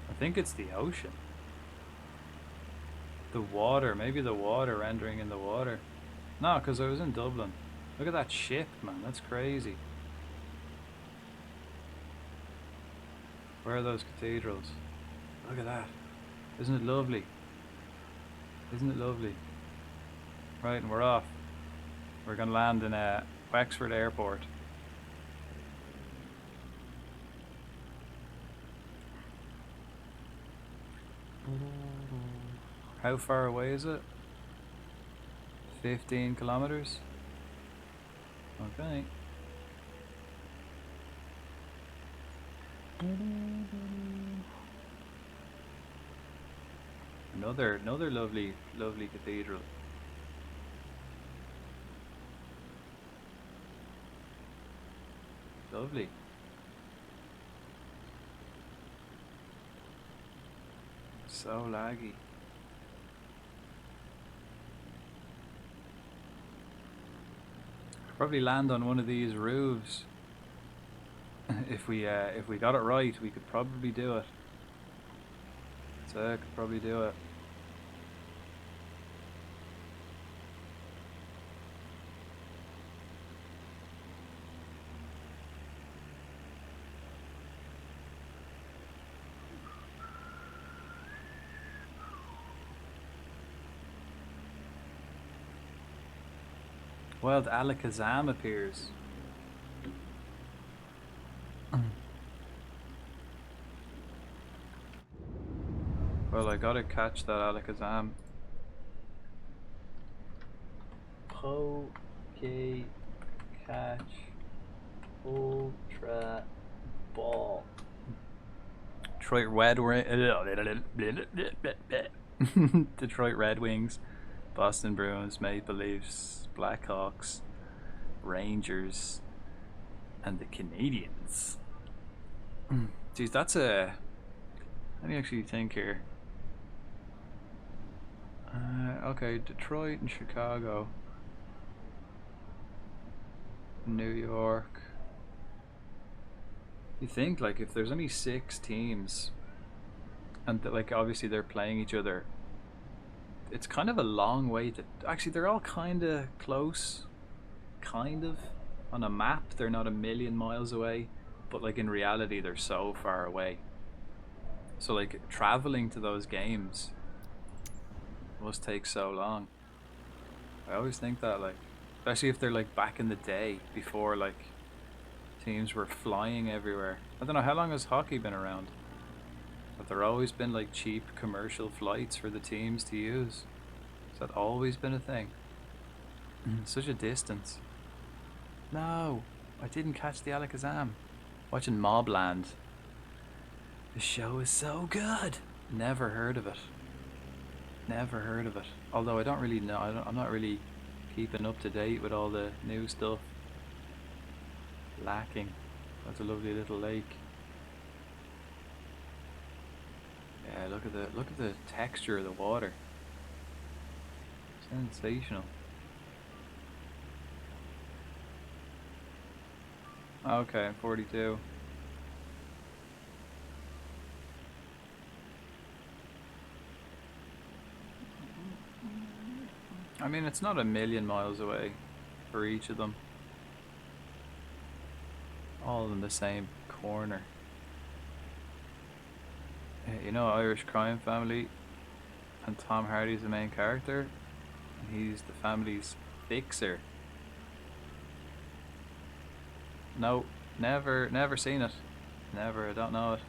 I think it's the ocean. The water, maybe the water rendering in the water. No, because I was in Dublin. Look at that ship, man. That's crazy. Where are those cathedrals? Look at that. Isn't it lovely? Isn't it lovely? Right, and we're off. We're going to land in Wexford Airport. How far away is it? 15 kilometers? Okay. Another lovely cathedral. Lovely. So laggy. Probably land on one of these roofs. If we got it right, we could probably do it. So I could probably do it. Wild Alakazam appears. Well, I gotta catch that Alakazam. Poke, catch, ultra ball. Detroit Red Detroit Red Wings, Boston Bruins, Maple Leafs, Blackhawks, Rangers, and the Canadiens. Geez, that's a... Let me actually think here. Okay, Detroit and Chicago, New York. You think, like, if there's only 6 teams, and like obviously they're playing each other, it's kind of a long way to... Actually, they're all kind of close, kind of. On a map, they're not a million miles away, but like in reality, they're so far away. So like traveling to those games must take so long. I always think that, like, especially if they're like back in the day before like teams were flying everywhere. I don't know, how long has hockey been around? Have there always been like cheap commercial flights for the teams to use? Has that always been a thing? Such a distance. No, I didn't catch the Alakazam. Watching Mobland. The show is so good. Never heard of it. Never heard of it. Although I don't really know. I'm not really keeping up to date with all the new stuff. Lacking. That's a lovely little lake. Yeah, look at the texture of the water. Sensational. Okay, 42. I mean, it's not a million miles away for each of them. All in the same corner. You know, Irish Crime Family, and Tom Hardy's the main character, and he's the family's fixer. No, never seen it. Never, I don't know it.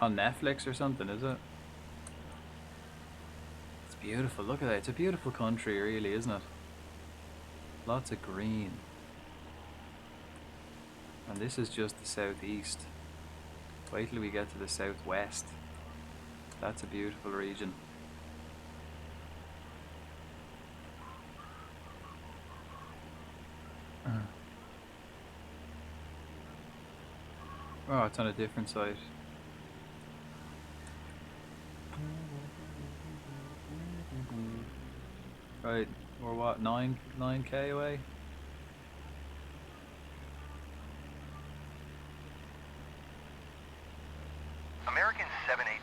On Netflix or something, is it? It's beautiful, look at that. It's a beautiful country, really, isn't it? Lots of green. And this is just the southeast. Wait till we get to the southwest. That's a beautiful region. Oh, it's on a different site. Right, we're what, 9k away? American 786,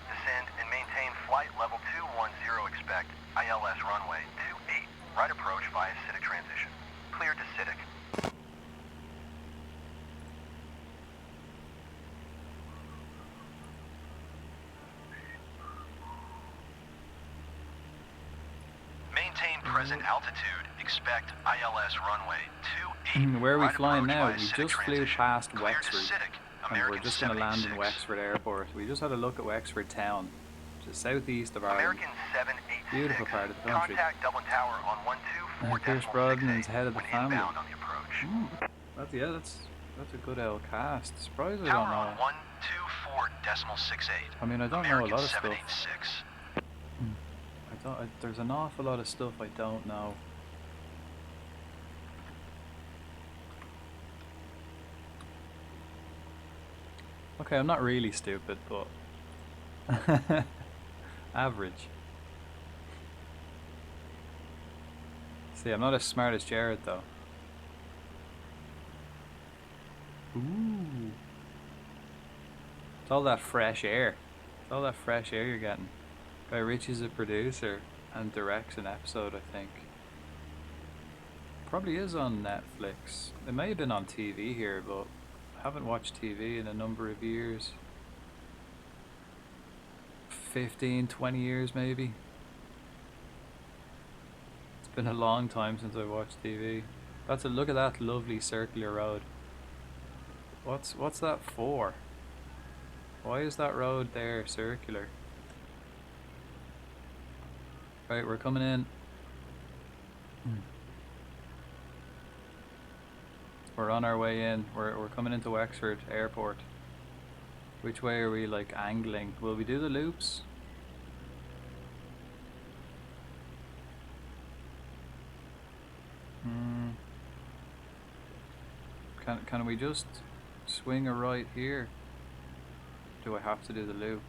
descend and maintain flight level 210, expect ILS runway 28, right approach via acidic transition. Cleared to acidic. Maintain present altitude, expect ILS runway 28. Where are we right flying now? via We acidic just flew transition. past Cleared to Wexford. acidic. And we're American just going to land in 76. Wexford Airport. We just had a look at Wexford town, which is southeast of Ireland. American 786. Beautiful part of the country. Contact Dublin Tower on 124. Pierce Brosnan's head of the when family. inbound on the approach. That's a good old cast. Surprised I Tower don't on know. 124.68. I mean, I don't American know a lot of stuff. 786. There's an awful lot of stuff I don't know. Okay, I'm not really stupid, but average. See, I'm not as smart as Jared though. Ooh. It's all that fresh air. It's all that fresh air you're getting. Guy Ritchie's a producer and directs an episode, I think. Probably is on Netflix. It may have been on TV here, but I haven't watched TV in a number of years. 15, 20 years maybe. It's been a long time since I watched TV. That's a look at that lovely circular road. What's that for? Why is that road there circular? Right, we're coming in. We're on our way in. We're coming into Wexford Airport. Which way are we like angling? Will we do the loops? Can we just swing a right here? Do I have to do the loop?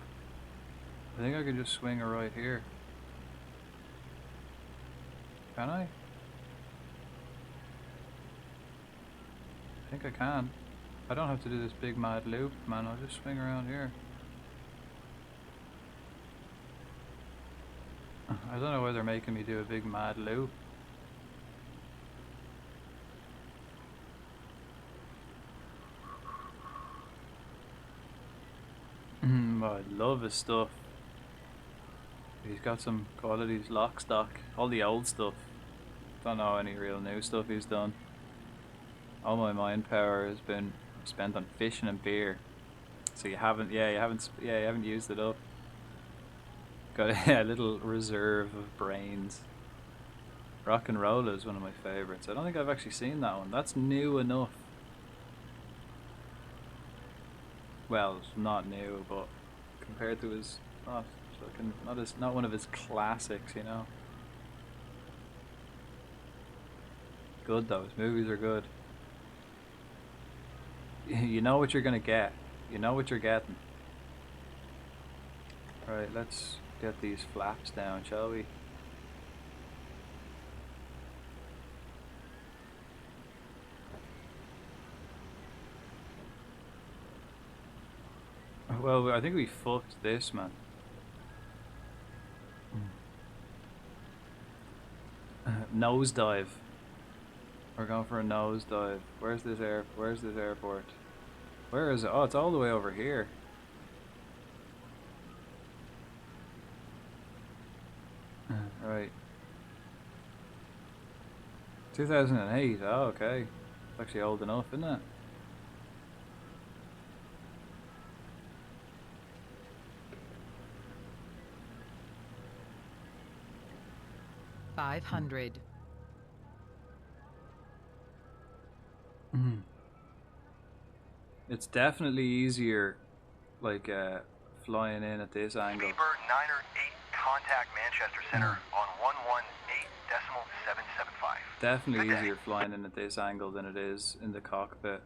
I think I can just swing a right here. Can I? I think I can. I don't have to do this big mad loop, man. I'll just swing around here. I don't know why they're making me do a big mad loop. I love his stuff. He's got some qualities, lock, stock, all the old stuff. Don't know any real new stuff he's done. All my mind power has been spent on fishing and beer. So you haven't used it up. Got a little reserve of brains. Rock and Roll is one of my favorites. I don't think I've actually seen that one. That's new enough. Well, it's not new, but compared to his not one of his classics, you know. Good though, his movies are good. You know what you're gonna get. You know what you're getting. Right, let's get these flaps down, shall we? Well, I think we fucked this, man. Nosedive. We're going for a nosedive. Where's this airport? Where is it? Oh, it's all the way over here. Right. 2008. Oh, okay. It's actually old enough, isn't it? $500. It's definitely easier, like flying in at this angle. Beaver 908, contact Manchester Center on 118.775. Definitely easier flying in at this angle than it is in the cockpit.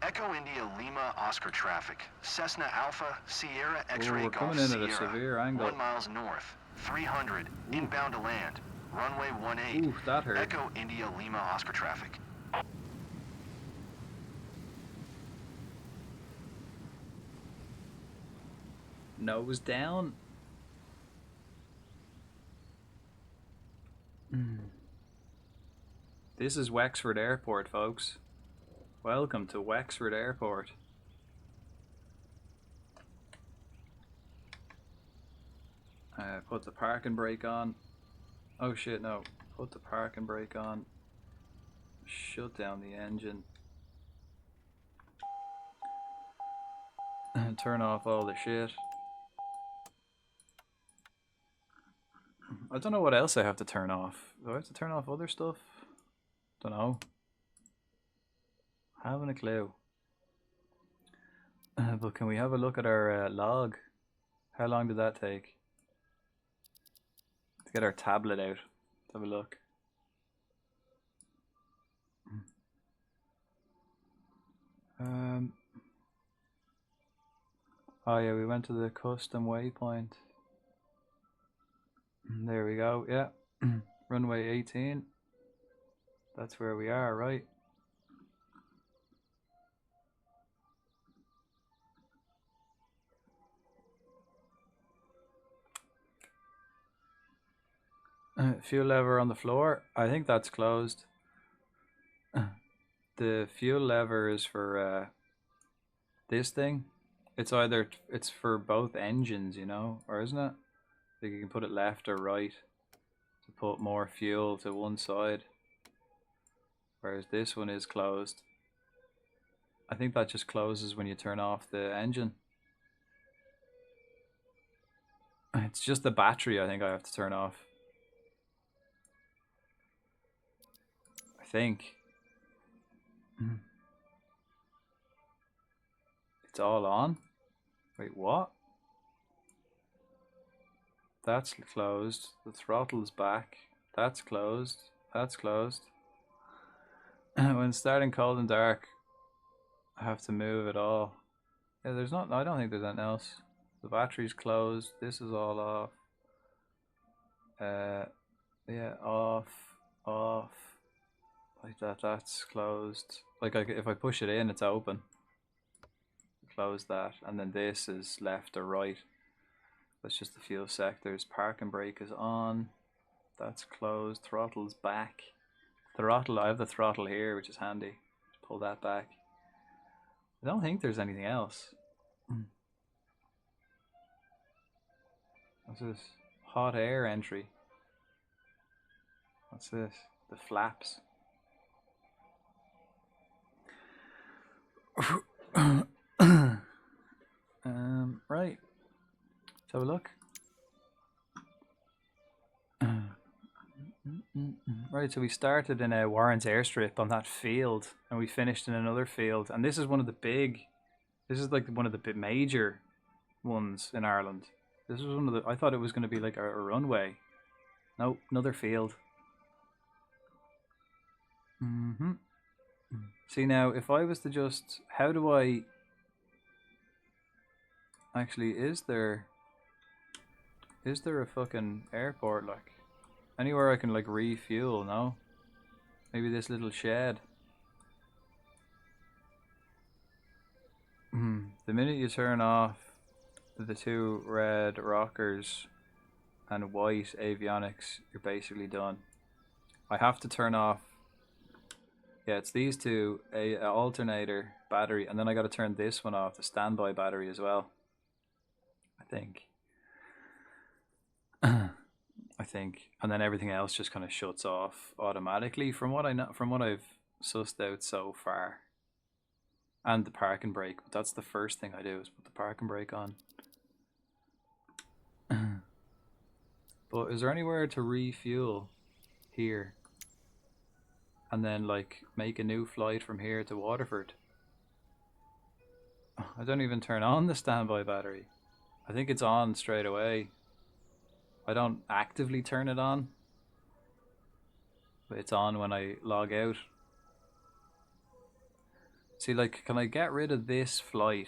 Echo India Lima Oscar traffic. Cessna Alpha Sierra X-ray we're Golf coming in at a Sierra. severe angle. 1 miles north. 300 inbound to land. Runway 18. Ooh, that hurt. Echo India Lima Oscar traffic. Nose down. This is Wexford Airport, folks. Welcome to Wexford Airport. Put the parking brake on. Oh shit, no. Put the parking brake on. Shut down the engine. And turn off all the shit. I don't know what else I have to turn off. Do I have to turn off other stuff? Don't know. Haven't a clue. But can we have a look at our log? How long did that take? Let's get our tablet out. Let's have a look. Oh yeah, we went to the custom waypoint. There we go, yeah. Runway 18. That's where we are, right? Fuel lever on the floor. I think that's closed. The fuel lever is for this thing. It's either it's for both engines, you know, or isn't it? Like you can put it left or right to put more fuel to one side. Whereas this one is closed. I think that just closes when you turn off the engine. It's just the battery I think I have to turn off. I think. It's all on? Wait, what? That's closed. The throttle's back. That's closed. That's closed. When starting cold and dark, I have to move it all. Yeah, there's not. I don't think there's anything else. The battery's closed. This is all off. Yeah, off, off. Like that. That's closed. Like if I push it in, it's open. Close that, and then this is left or right. That's just the fuel sectors. Park and brake is on. That's closed. Throttle's back. Throttle. I have the throttle here, which is handy. Just pull that back. I don't think there's anything else. What's this? Hot air entry. What's this? The flaps. Right. Let's have a look. Right, so we started in a Warren's airstrip on that field, and we finished in another field. And this is one of the big. This is like one of the big major ones in Ireland. This was one of the. I thought it was going to be like a runway. Nope, another field. See now, if I was to just, how do I? Actually, is there a fucking airport like anywhere I can like refuel? No. Maybe this little shed. The minute you turn off the two red rockers and white avionics, you're basically done. I have to turn off. Yeah, it's these two, a alternator, battery, and then I got to turn this one off, the standby battery as well. I think. I think, and then everything else just kind of shuts off automatically from what I know, from what I've sussed out so far. And the park and brake, but that's the first thing I do is put the park and brake on. But is there anywhere to refuel here? And then like make a new flight from here to Waterford? I don't even turn on the standby battery. I think it's on straight away. I don't actively turn it on, but it's on when I log out. See, like, can I get rid of this flight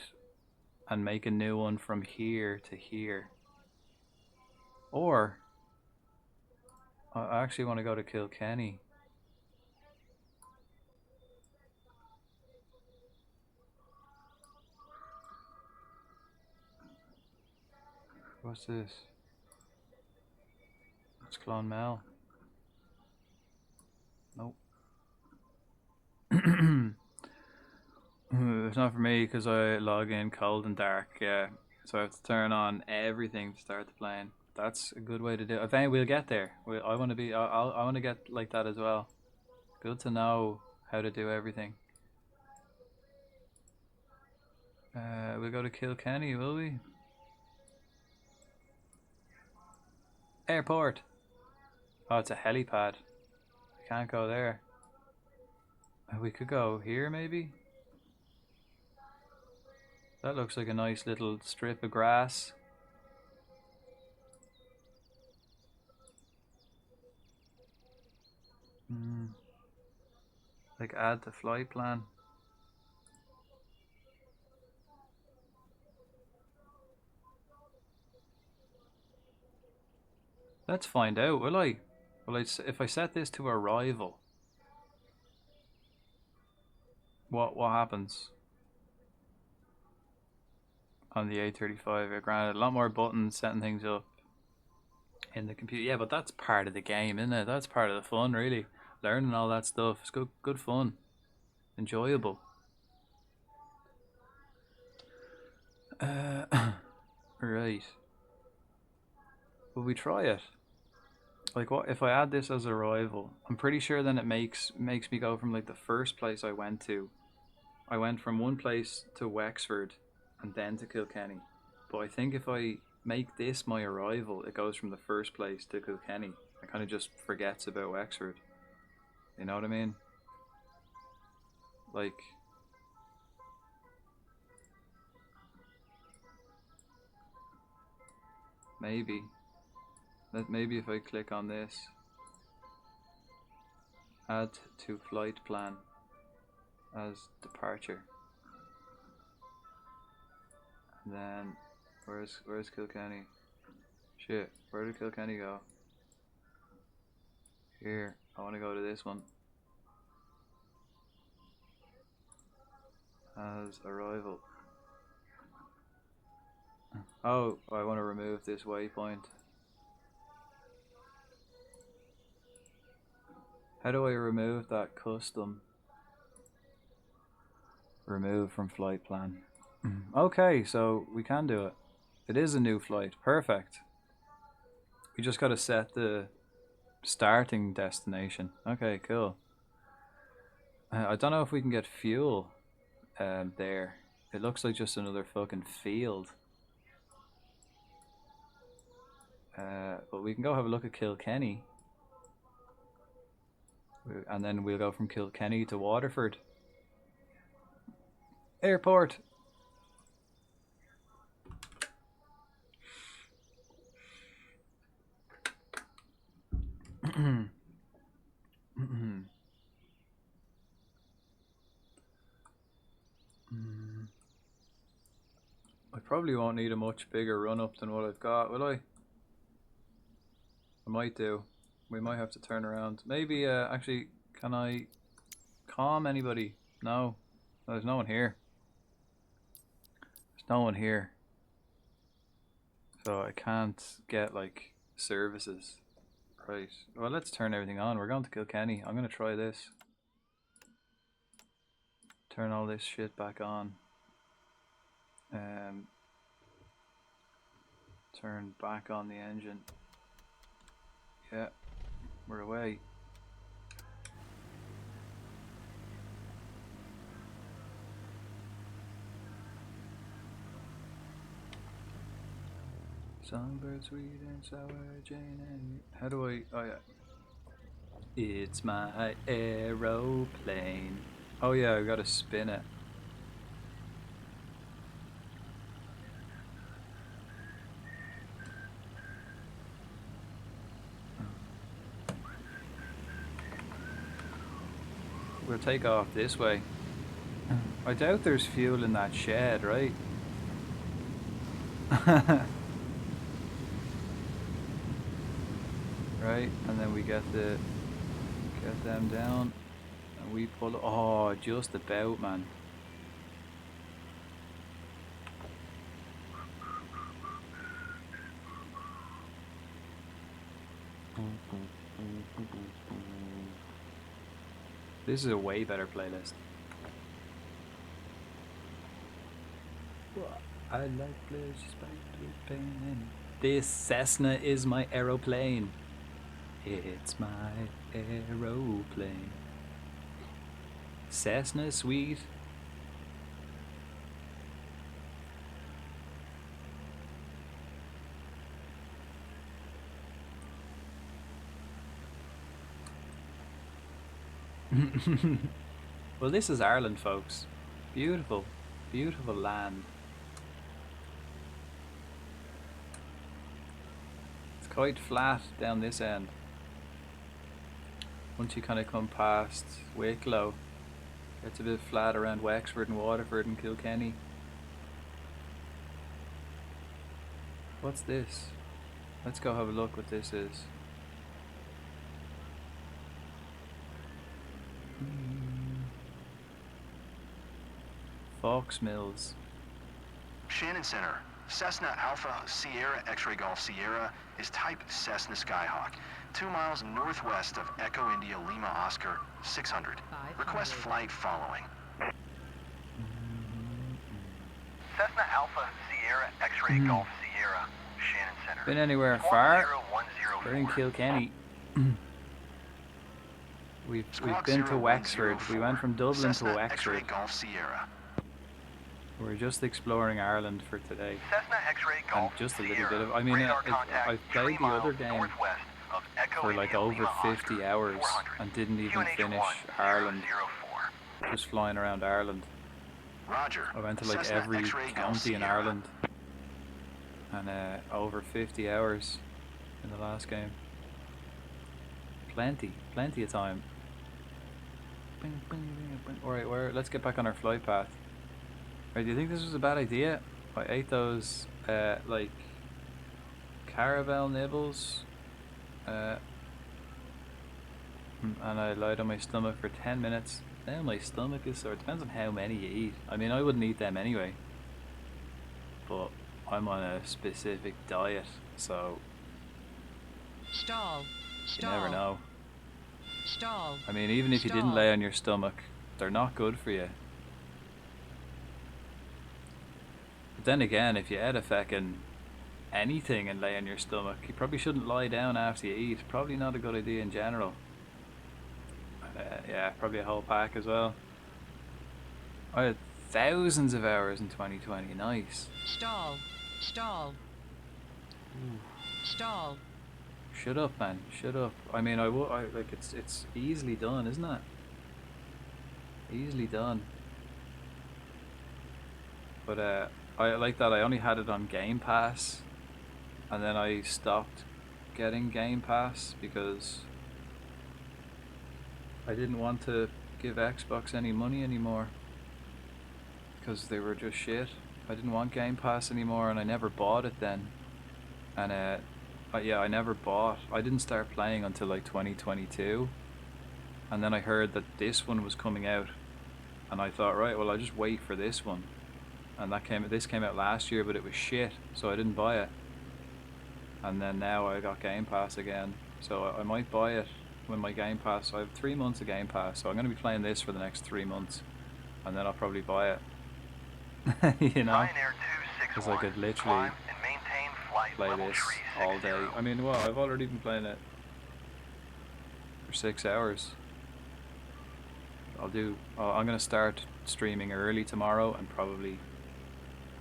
and make a new one from here to here? Or I actually want to go to Kilkenny. What's this? It's Clonmel. Nope. It's not for me because I log in cold and dark, yeah. So I have to turn on everything to start the plane. That's a good way to do it. I think we'll get there. I want to be. I want to get like that as well. Good to know how to do everything. We'll go to Kilkenny, will we? Airport. Oh, it's a helipad. We can't go there. We could go here, maybe. That looks like a nice little strip of grass. Like add to flight plan. Let's find out, will I? If I set this to arrival, what happens on the A35? Granted, a lot more buttons setting things up in the computer. Yeah, but that's part of the game, isn't it? That's part of the fun, really. Learning all that stuff. It's good fun. Enjoyable. Right. Will we try it? Like, what if I add this as arrival? I'm pretty sure then it makes me go from like the first place I went to. I went from one place to Wexford and then to Kilkenny. But I think if I make this my arrival, it goes from the first place to Kilkenny. It kind of just forgets about Wexford. You know what I mean? Like, maybe if I click on this, add to flight plan as departure, and then where's Kilkenny? Shit, where did Kilkenny go? Here, I want to go to this one as arrival. Oh, I want to remove this waypoint. How do I remove that custom? Remove from flight plan. Okay, so we can do it. It is a new flight. Perfect. We just got to set the starting destination. Okay, cool. I don't know if we can get fuel there. It looks like just another fucking field. But we can go have a look at Kilkenny. And then we'll go from Kilkenny to Waterford. Airport! I probably won't need a much bigger run up than what I've got, will I? I might do. We might have to turn around. Maybe, actually, can I calm anybody? No. There's no one here. There's no one here. So I can't get, like, services. Right. Well, let's turn everything on. We're going to Kilkenny. I'm going to try this. Turn all this shit back on. Turn back on the engine. Yeah. We're away. Songbird sweet and sour Jane and... How do I... Oh yeah. It's my aeroplane. Oh yeah, I gotta spin it. We'll take off this way. I doubt there's fuel in that shed, right? Right, and then we get them down, and we pull. Oh, just about, man. This is a way better playlist. I like pleasure spiked with pain in it. This Cessna is my aeroplane. It's my aeroplane. Cessna sweet. Well, this is Ireland, folks. Beautiful, beautiful land. It's quite flat down this end. Once you kind of come past Wicklow, it's a bit flat around Wexford and Waterford and Kilkenny. What's this? Let's go have a look what this is. Fox Mills. Shannon Center. Cessna Alpha Sierra X-Ray Golf Sierra is type Cessna Skyhawk, 2 miles northwest of Echo India Lima Oscar 600. Request flight following. Cessna Alpha Sierra X-Ray Golf Sierra, Shannon Center. Been anywhere far? We're in Kilkenny. We've been to Wexford. We went from Dublin to Wexford. Golf Sierra. We're just exploring Ireland for today. Cessna X-Ray Golf and just a little bit of, I mean, I played the other game for like over 50 hours and didn't even finish Ireland. Just flying around Ireland. Roger. I went to like every county in Ireland. And over 50 hours in the last game. Plenty of time. Alright, let's get back on our flight path. Right, do you think this was a bad idea? I ate those like caramel nibbles and I lied on my stomach for 10 minutes. Now my stomach is sore. It depends on how many you eat. I mean, I wouldn't eat them anyway, but I'm on a specific diet, so Stall. you never know. Stall. I mean, even if you didn't lay on your stomach, they're not good for you. But then again, if you ate a feckin' anything and lay on your stomach, you probably shouldn't lie down after you eat. Probably not a good idea in general. Yeah, probably a whole pack as well. I had thousands of hours in 2020. Nice. Stall. Stall. Shut up, man. Shut up. I mean, like it's easily done, isn't it? Easily done. But I like that I only had it on Game Pass, and then I stopped getting Game Pass because I didn't want to give Xbox any money anymore because they were just shit. I didn't want Game Pass anymore, and I never bought it then. And yeah, I never bought. I didn't start playing until like 2022, and then I heard that this one was coming out, and I thought, right, well, I'll just wait for this one. And this came out last year, but it was shit, so I didn't buy it. And then now I got Game Pass again, so I might buy it when my Game Pass. I have 3 months of Game Pass, so I'm going to be playing this for the next 3 months, and then I'll probably buy it. You know, because I could literally play this all day. I mean, well, I've already been playing it for 6 hours. I'm going to start streaming early tomorrow and probably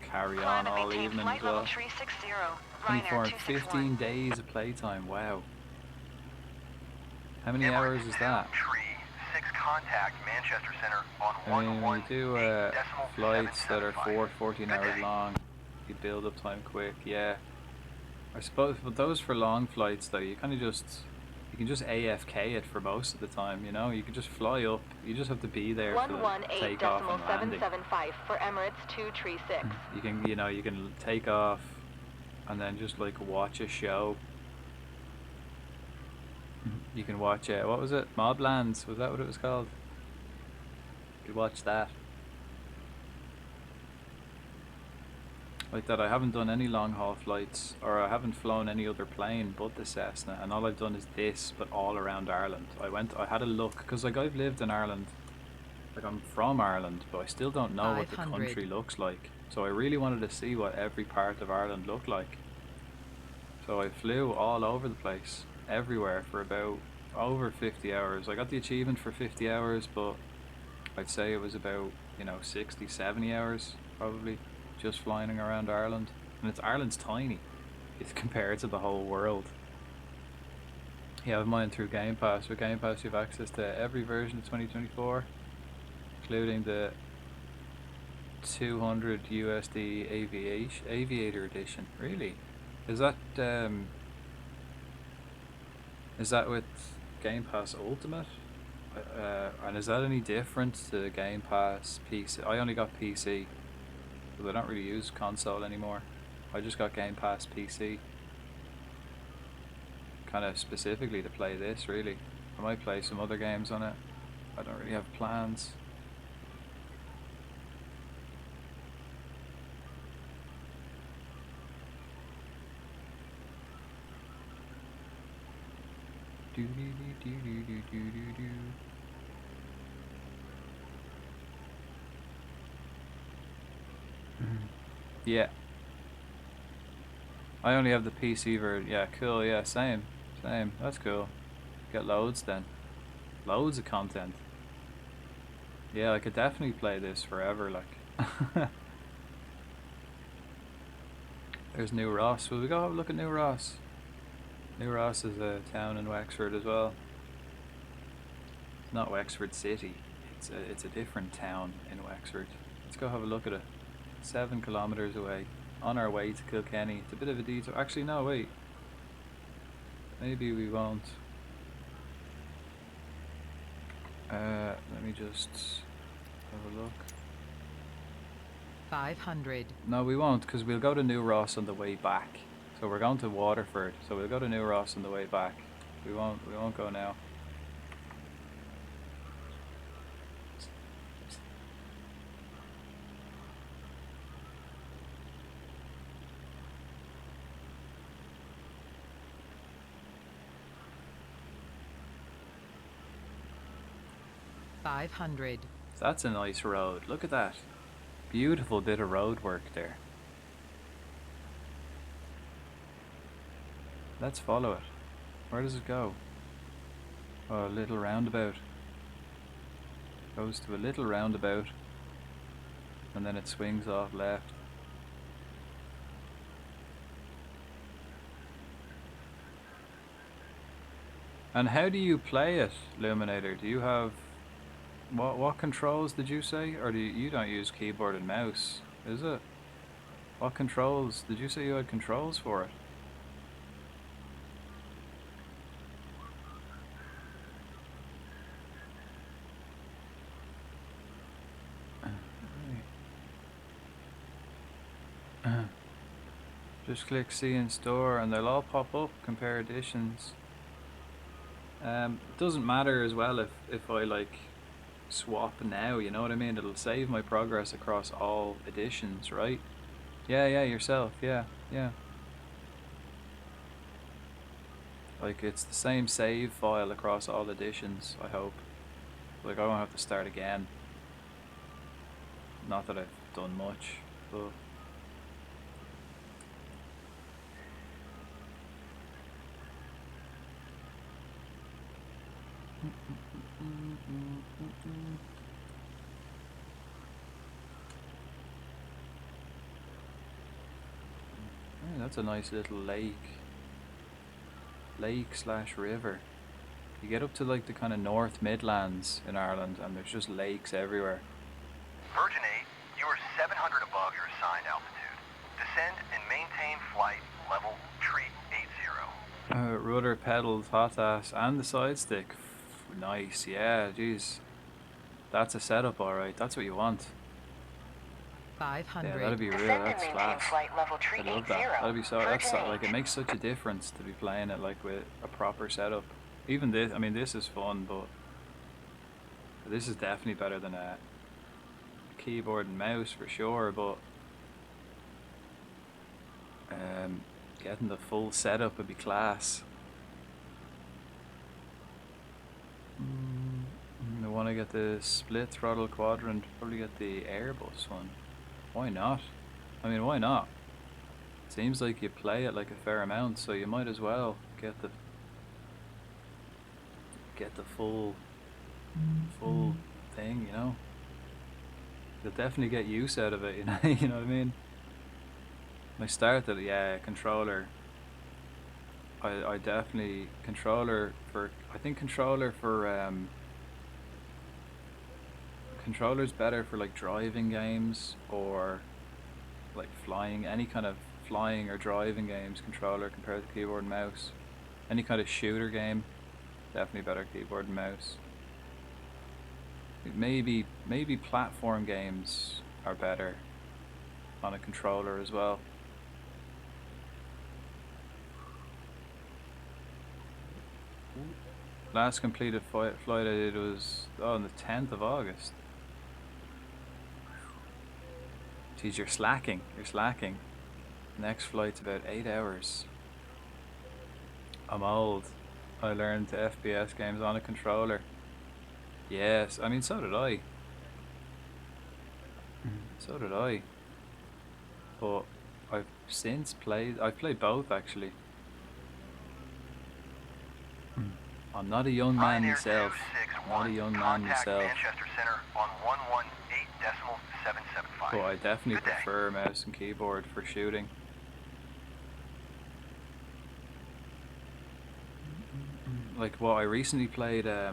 carry on all evening as well. 24 and 15 days of playtime. Wow. How many hours is that? I mean, when you do flights that are 14 hours long, you build up time quick. Yeah, I suppose, but those for long flights though, you kind of you can just AFK it for most of the time, you know? You can just fly up, you just have to be there for the takeoff and landing. 118.775 for Emirates 236. You can, you can take off and then just like watch a show. You can watch, what was it? Moblands, was that what it was called? You could watch that. Like that, I haven't done any long haul flights, or I haven't flown any other plane but the Cessna, and all I've done is this, but all around Ireland. I had a look, because like I've lived in Ireland, like I'm from Ireland, but I still don't know what the country looks like. So I really wanted to see what every part of Ireland looked like. So I flew all over the place, everywhere, for about over 50 hours. I got the achievement for 50 hours, but I'd say it was about, 60, 70 hours, probably. Just flying around Ireland, and Ireland's tiny if compared to the whole world. Yeah, I have mine through Game Pass. With Game Pass you have access to every version of 2024, including the 200 USD Aviator Edition. Really? Is that with Game Pass Ultimate? And is that any different to Game Pass PC? I only got PC. I don't really use console anymore. I just got Game Pass PC. kind of specifically to play this, really. I might play some other games on it. I don't really have plans. Yeah. I only have the PC version. Yeah, cool. Yeah, same. Same. That's cool. Get loads then. Loads of content. Yeah, I could definitely play this forever, like. There's New Ross. Will we go have a look at New Ross? New Ross is a town in Wexford as well. It's not Wexford City. It's a different town in Wexford. Let's go have a look at it. 7 kilometers away. On our way to Kilkenny. It's a bit of a detour. Actually, no, wait. Maybe we won't. Let me just have a look. 500. No, we won't, because we'll go to New Ross on the way back. So we're going to Waterford. So we'll go to New Ross on the way back. We won't go now. $500. That's a nice road. Look at that. Beautiful bit of road work there. Let's follow it. Where does it go? Oh, a little roundabout. Goes to a little roundabout. And then it swings off left. And how do you play it, Luminator? Do you have... What controls did you say? Or do you don't use keyboard and mouse, is it? What controls? Did you say you had controls for it? Just click see in store and they'll all pop up, compare editions. It doesn't matter as well if I like swap now, you know what I mean? It'll save my progress across all editions, right? Yeah, yourself, yeah. Like it's the same save file across all editions, I hope. Like I won't have to start again. Not that I've done much, but... Yeah, that's a nice little lake slash river. You get up to like the kind of North Midlands in Ireland and there's just lakes everywhere. Virgin 8, you are 700 above your assigned altitude. Descend and maintain flight level tree 80. Rudder, pedals, hot ass, and the side stick. Nice, yeah, jeez. That's a setup, alright. That's what you want. 500. Yeah, that'd be real. That's class. I love that. That'd be so. That's like it makes such a difference to be playing it like with a proper setup. Even this, I mean, this is fun, but this is definitely better than a keyboard and mouse for sure. But getting the full setup would be class. I want to get the split throttle quadrant. Probably get the Airbus one. Why not? I mean, why not? Seems like you play it like a fair amount, so you might as well get the full thing, you know. You'll definitely get use out of it, you know. You know what I mean? I started, yeah, controller. I definitely controller's better for like driving games or like flying, any kind of flying or driving games, controller compared to keyboard and mouse. Any kind of shooter game, definitely better keyboard and mouse. Maybe platform games are better on a controller as well. Last completed flight I did was on the 10th of August. Geez, you're slacking. You're slacking. Next flight's about 8 hours. I'm old. I learned FPS games on a controller. Yes, I mean so did I. So did I. But I've since I've played both actually. I'm not a young man myself. Not a young man myself. Manchester Center on 118.775. But I definitely prefer mouse and keyboard for shooting. Like what I recently played, I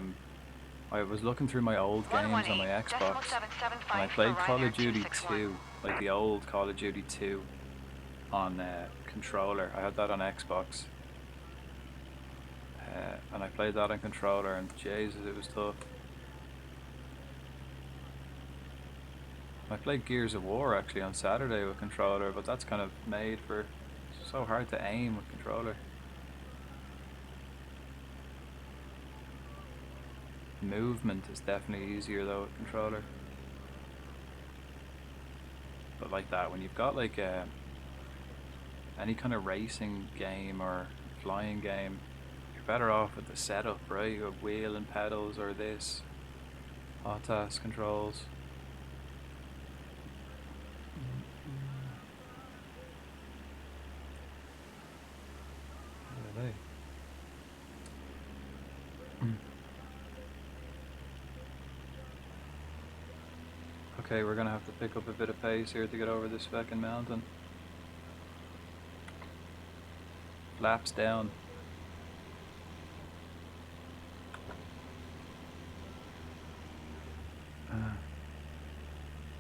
was looking through my old games on my Xbox, and I played Call of Duty 2, like the old Call of Duty 2, on controller. I had that on Xbox, and I played that on controller, and Jesus, it was tough. I played Gears of War actually on Saturday with controller, but that's kind of made for, it's so hard to aim with controller. Movement is definitely easier though with controller. But like that, when you've got like any kind of racing game or flying game, you're better off with the setup, right? You have wheel and pedals or this ATAS controls. What are they? Okay, we're gonna have to pick up a bit of pace here to get over this fucking mountain. Flaps down.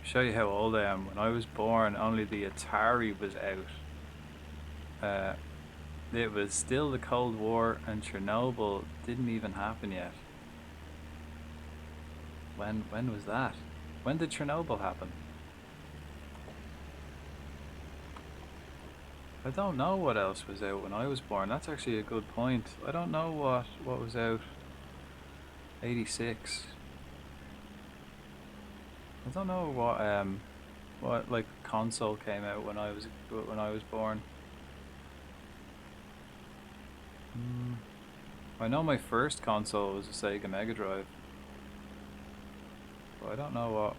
Show you how old I am. When I was born, only the Atari was out. It was still the Cold War, and Chernobyl didn't even happen yet. When was that? When did Chernobyl happen? I don't know what else was out when I was born. That's actually a good point. I don't know what was out. 86. I don't know what like console came out when I was born. I know my first console was a Sega Mega Drive. I don't know what.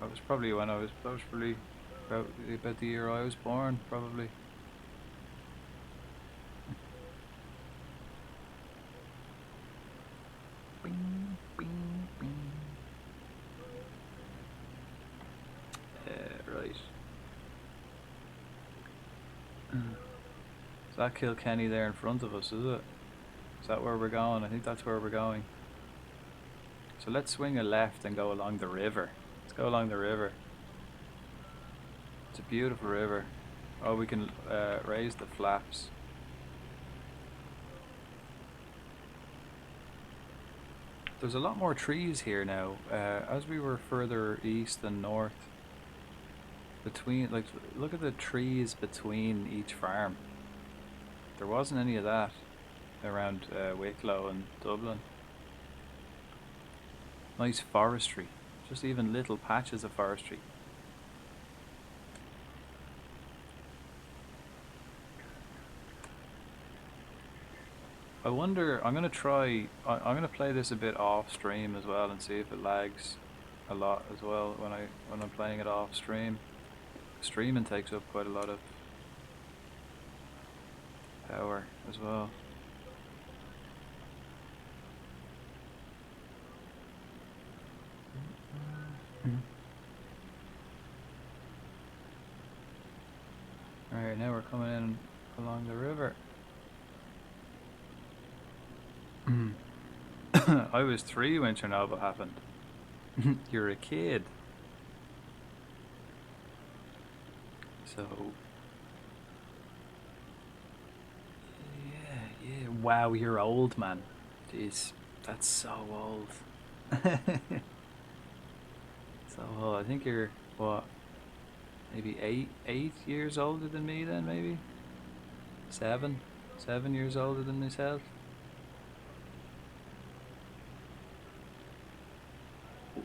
That was probably when that was probably about the year I was born, probably. Bing, bing, bing. Right. Is that Kilkenny there in front of us, is it? Is that where we're going? I think that's where we're going. So let's swing a left and go along the river. Let's go along the river. It's a beautiful river. Oh, we can raise the flaps. There's a lot more trees here now. As we were further east and north, between, like, look at the trees between each farm. There wasn't any of that around Wicklow and Dublin. Nice forestry, just even little patches of forestry. I wonder, I'm gonna play this a bit off stream as well and see if it lags a lot as well when I'm playing it off stream. Streaming takes up quite a lot of power as well. Alright, now we're coming in along the river. I was 3 when Chernobyl happened. You're a kid. So... Yeah. Wow, you're old, man. Jeez, that's so old. So old. I think you're, what? Maybe 8 years older than me then, maybe? 7 years older than myself.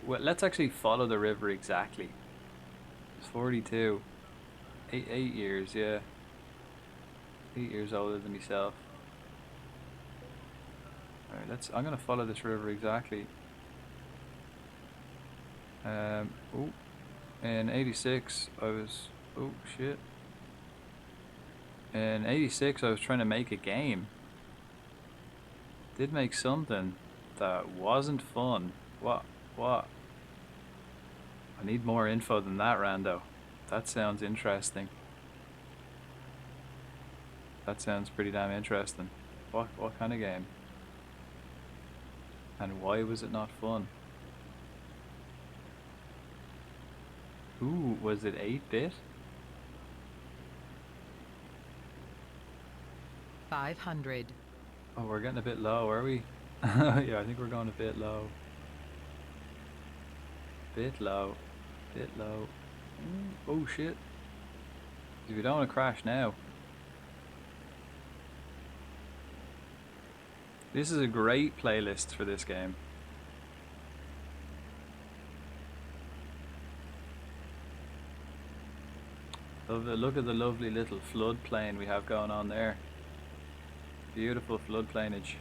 well, let's actually follow the river exactly. It's 42. 8 years, yeah. 8 years older than myself. Alright, I'm gonna follow this river exactly. Oh, in 86 I was, oh shit. In 86 I was trying to make a game. Did make something that wasn't fun. What? I need more info than that, Rando. That sounds interesting. That sounds pretty damn interesting. What kind of game? And why was it not fun? Ooh, was it 8-bit? 500. Oh, we're getting a bit low, are we? Yeah, I think we're going a bit low. Bit low. Oh shit. If you don't want to crash now. This is a great playlist for this game. Look at the lovely little floodplain we have going on there. Beautiful floodplainage.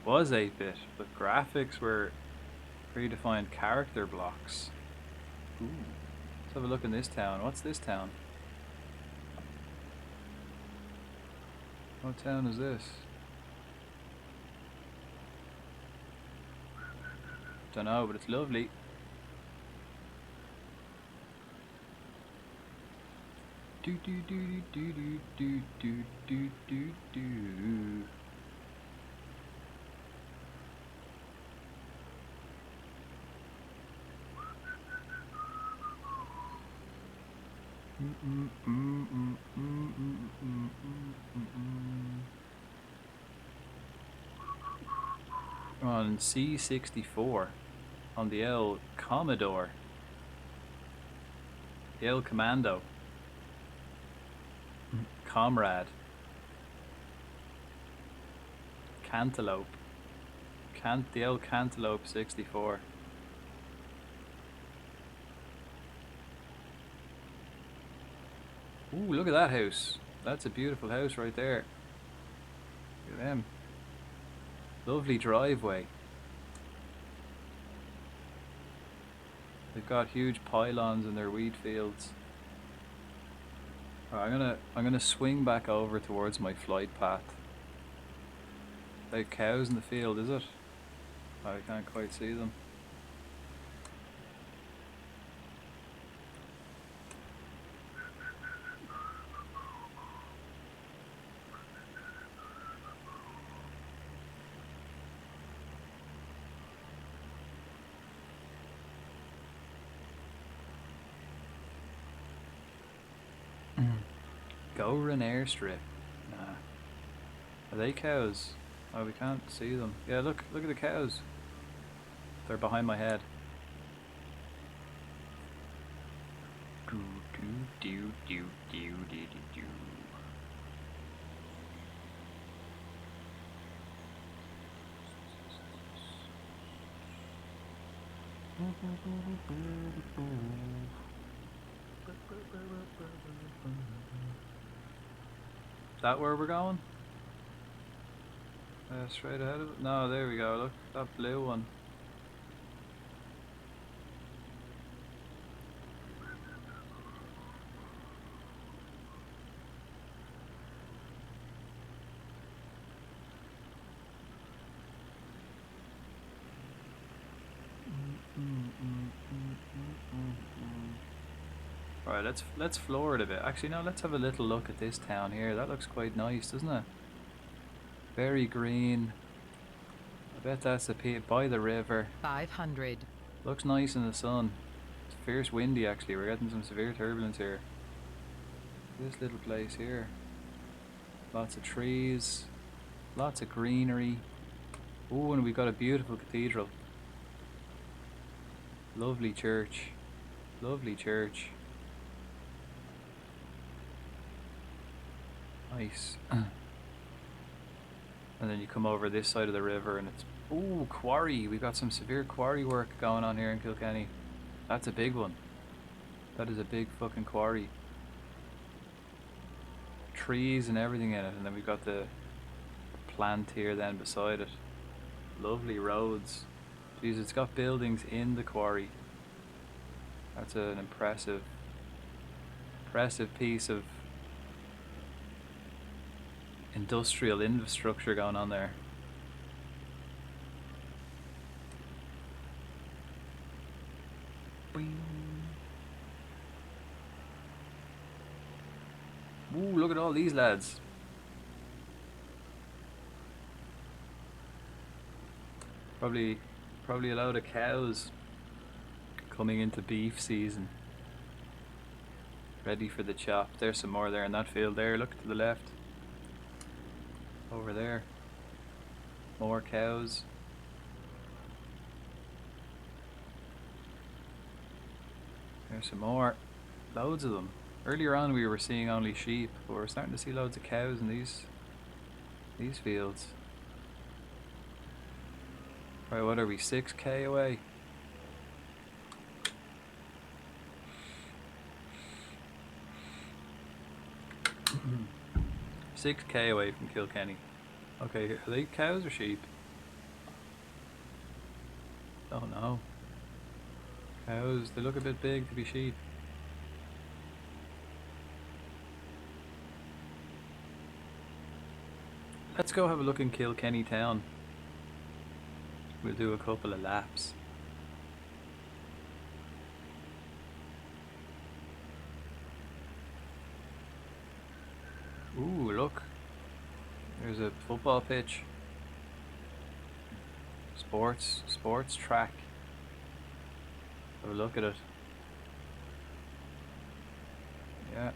Was 8-bit, but graphics were predefined character blocks. Ooh. Let's have a look in this town. What's this town? What town is this? Don't know, but it's lovely. Do do do do do do do do do do. On C64 on the El Commodore, the El Commando, Comrade, Cantaloupe, the El Cantaloupe 64. Ooh, look at that house. That's a beautiful house right there. Look at them. Lovely driveway. They've got huge pylons in their wheat fields. Right, I'm gonna swing back over towards my flight path. Like cows in the field, is it? I can't quite see them. Gowran airstrip. Nah. Are they cows? Oh, we can't see them. Yeah, look at the cows. They're behind my head. Do do do do do do do. That where we're going? Straight ahead of it? No, there we go, look, that blue one. Right, let's floor it a bit. Actually, no, let's have a little look at this town here. That looks quite nice, doesn't it? Very green. I bet that's by the river. 500. Looks nice in the sun. It's fierce windy actually. We're getting some severe turbulence here. This little place here. Lots of trees. Lots of greenery. Oh, and we've got a beautiful cathedral. Lovely church. Lovely church. Nice. And then you come over this side of the river and it's, ooh, quarry. We've got some severe quarry work going on here in Kilkenny. That's a big one. That is a big fucking quarry. Trees and everything in it, and then we've got the plant here then beside it. Lovely roads. Jeez, it's got buildings in the quarry. That's an impressive piece of industrial infrastructure going on there. Ooh, look at all these lads. Probably a load of cows coming into beef season. Ready for the chop. There's some more there in that field there. Look to the left. Over there. More cows. There's some more. Loads of them. Earlier on we were seeing only sheep, but we're starting to see loads of cows in these fields. Right, what are we, 6k away? Mm-hmm. 6k away from Kilkenny. Okay, are they cows or sheep? Oh no. Cows, they look a bit big to be sheep. Let's go have a look in Kilkenny town. We'll do a couple of laps. Ooh, look. There's a football pitch. Sports track. Have a look at it. Yeah,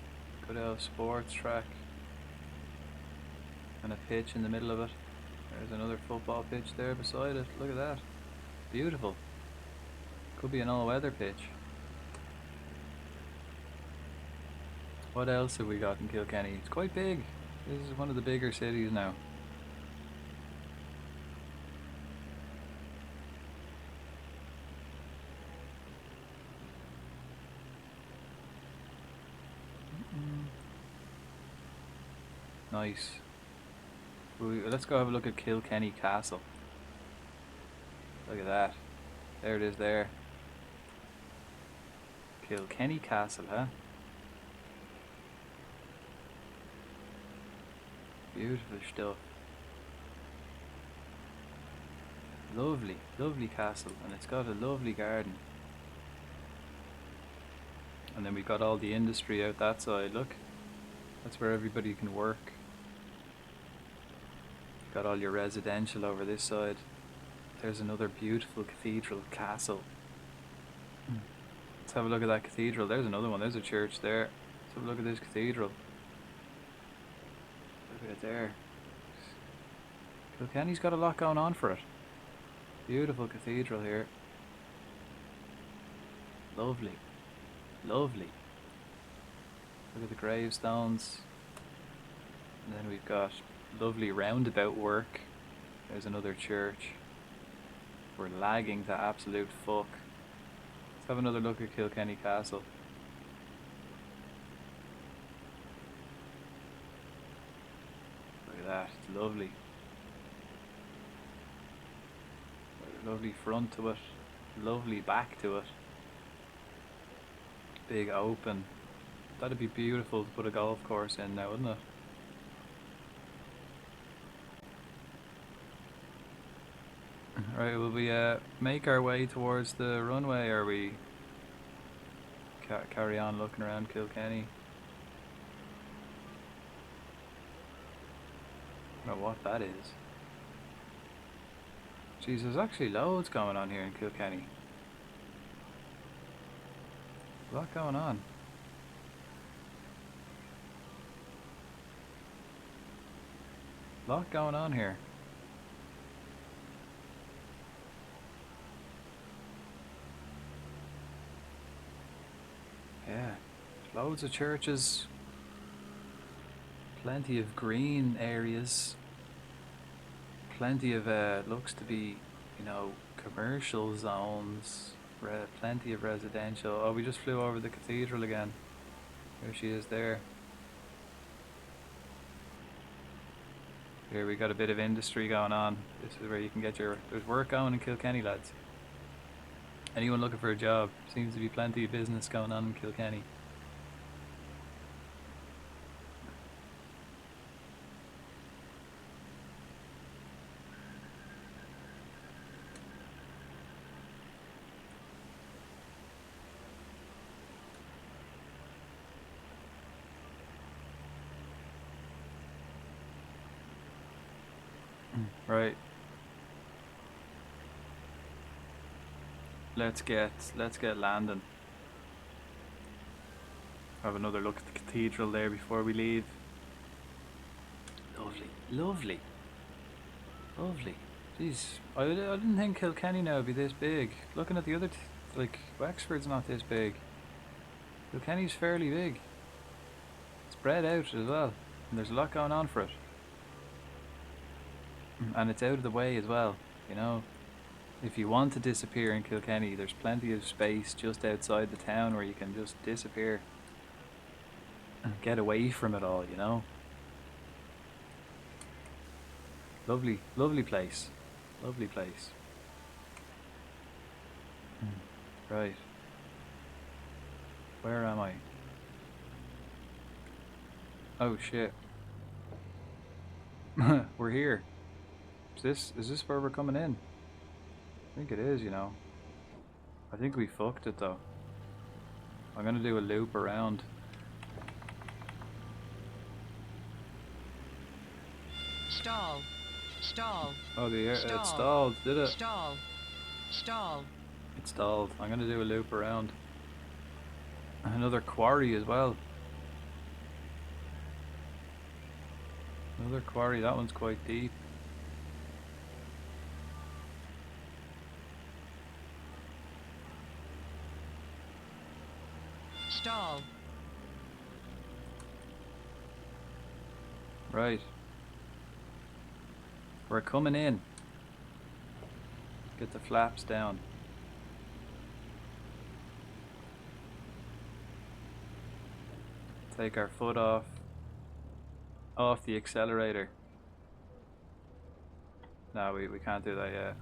good old sports track. And a pitch in the middle of it. There's another football pitch there beside it. Look at that. Beautiful. Could be an all-weather pitch. What else have we got in Kilkenny? It's quite big. This is one of the bigger cities now. Nice. Let's go have a look at Kilkenny Castle. Look at that. There it is there. Kilkenny Castle, huh? Beautiful stuff. Lovely, lovely castle, and it's got a lovely garden. And then we've got all the industry out that side, look. That's where everybody can work. Got all your residential over this side. There's another beautiful cathedral castle. Let's have a look at that cathedral. There's another one. There's a church there. Let's have a look at this cathedral. Look at it there. Kilkenny's got a lot going on for it. Beautiful cathedral here. Lovely. Lovely. Look at the gravestones. And then we've got lovely roundabout work. There's another church. We're lagging to absolute fuck. Let's have another look at Kilkenny Castle. Look at that, it's lovely. Lovely front to it, lovely back to it. Big open. That'd be beautiful to put a golf course in now, wouldn't it? Right, will we make our way towards the runway, or we carry on looking around Kilkenny? I don't know what that is. Jeez, there's actually loads going on here in Kilkenny. A lot going on. A lot going on here. Yeah, loads of churches, plenty of green areas. plenty of, looks to be, you know, commercial zones, plenty of residential. Oh, we just flew over the cathedral again. There she is there. Here we got a bit of industry going on. This is where you can get your... There's work going in Kilkenny, lads. Anyone looking for a job? Seems to be plenty of business going on in Kilkenny. Right. Let's get landing. Have another look at the cathedral there before we leave. Lovely, lovely, lovely. Jeez, I didn't think Kilkenny now would be this big. Looking at the other, like Wexford's not this big. Kilkenny's fairly big. Spread out as well, and there's a lot going on for it. And it's out of the way as well, you know. If you want to disappear in Kilkenny, there's plenty of space just outside the town where you can just disappear and get away from it all, you know. Lovely, lovely place. Lovely place. Right. Where am I? Oh shit. We're here. Is this where we're coming in? I think it is, you know. I think we fucked it though. I'm gonna do a loop around. Stall. Stall. Oh, it Stall. stalled, did it? Stall. Stall. It stalled. I'm gonna do a loop around. Another quarry as well. Another quarry, that one's quite deep. Stall. Right. We're coming in. Get the flaps down. Take our foot off the accelerator. No, we can't do that yet.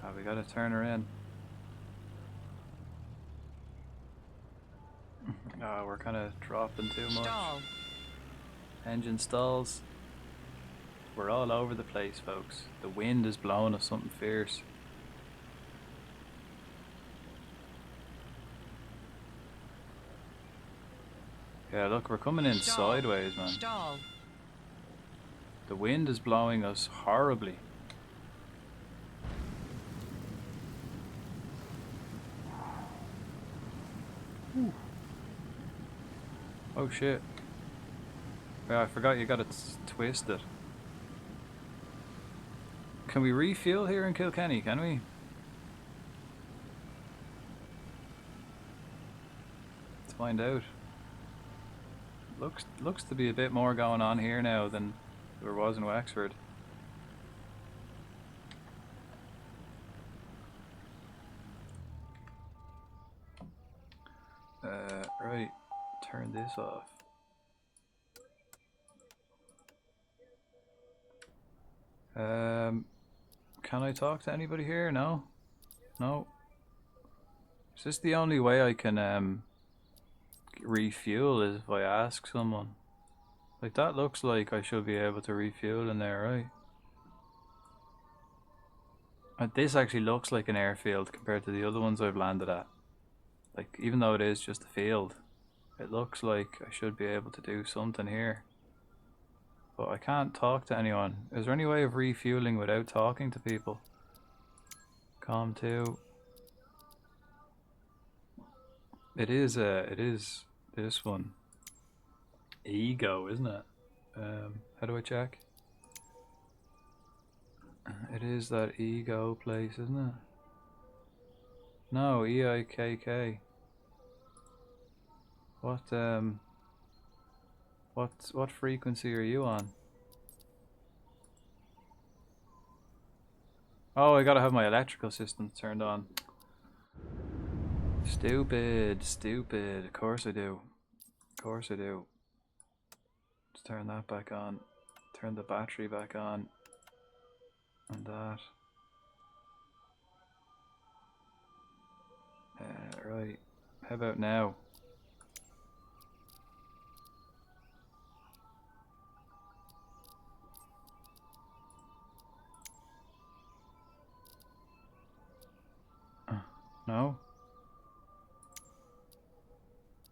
Oh, we gotta turn her in. Oh, we're kind of dropping too much. Stall. Engine stalls. We're all over the place, folks. The wind is blowing us something fierce. Yeah, look, we're coming in sideways, man. Stall. The wind is blowing us horribly. Oh shit. Yeah, I forgot you gotta twist it. Can we refuel here in Kilkenny, can we? Let's find out. Looks to be a bit more going on here now than there was in Wexford. Right. Turn this off. Can I talk to anybody here? No? No? Is this the only way I can refuel is if I ask someone? Like, that looks like I should be able to refuel in there, right? This actually looks like an airfield compared to the other ones I've landed at. Like, even though it is just a field, it looks like I should be able to do something here. But I can't talk to anyone. Is there any way of refueling without talking to people? COM2. It is this one. Ego, isn't it? How do I check? It is that Ego place, isn't it? No, EIKK. What frequency are you on? Oh, I gotta have my electrical system turned on. Stupid, stupid. Of course I do. Of course I do. Let's turn that back on. Turn the battery back on. And that. Right. How about now? No?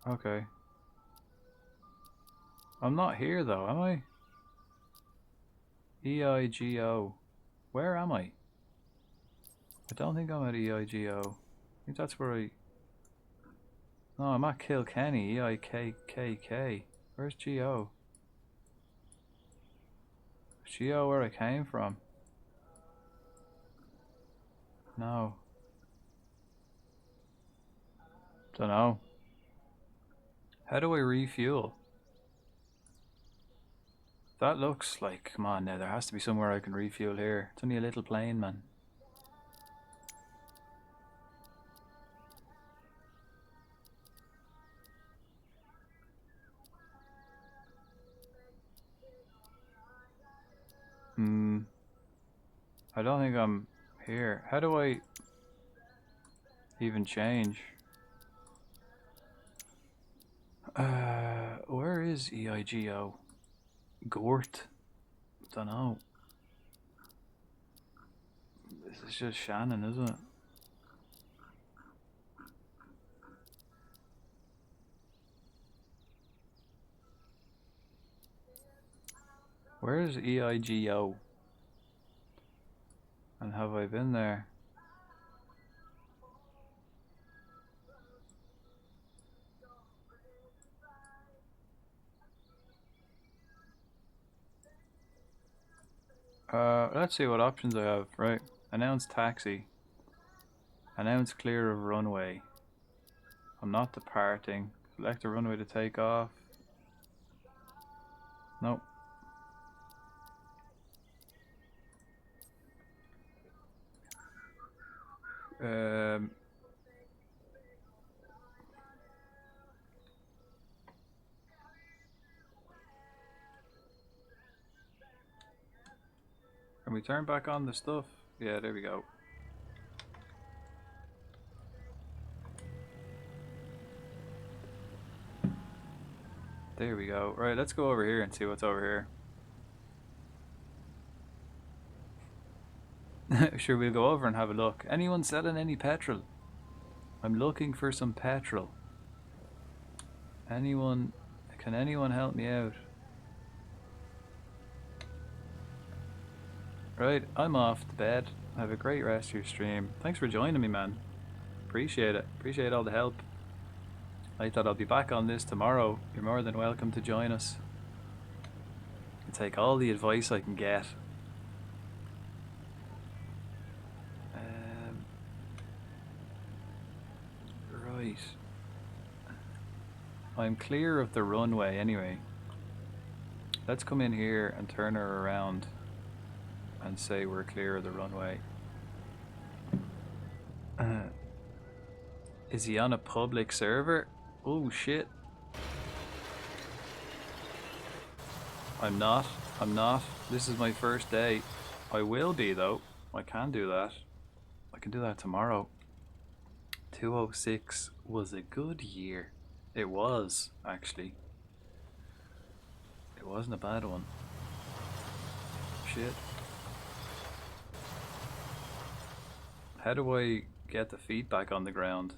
Okay. I'm not here though, am I? EIGO. Where am I? I don't think I'm at EIGO. I think that's where I... No, I'm at Kilkenny. EIKKK. Where's GO? Is GO where I came from? No. Dunno. How do I refuel? That looks like... Come on now, there has to be somewhere I can refuel here. It's only a little plane, man. I don't think I'm here. How do I even change? Where is EIGO? Gort? Dunno. This is just Shannon, isn't it? Where is EIGO? And have I been there? Let's see what options I have. Right. Announce taxi. Announce clear of runway. I'm not departing. Select a runway to take off. Nope. Can we turn back on the stuff? Yeah, there we go. There we go. Right, let's go over here and see what's over here. Sure, we'll go over and have a look. Anyone selling any petrol? I'm looking for some petrol. Anyone? Can anyone help me out? Right, I'm off to bed. Have a great rest of your stream. Thanks for joining me, man. Appreciate it. Appreciate all the help. I thought I'll be back on this tomorrow. You're more than welcome to join us. I'll take all the advice I can get. Right. I'm clear of the runway anyway. Let's come in here and turn her around and say we're clear of the runway. Is he on a public server? Oh shit. I'm not. This is my first day. I will be though. I can do that. I can do that tomorrow. 206 was a good year. It was, actually. It wasn't a bad one. Shit. How do I get the feet back on the ground?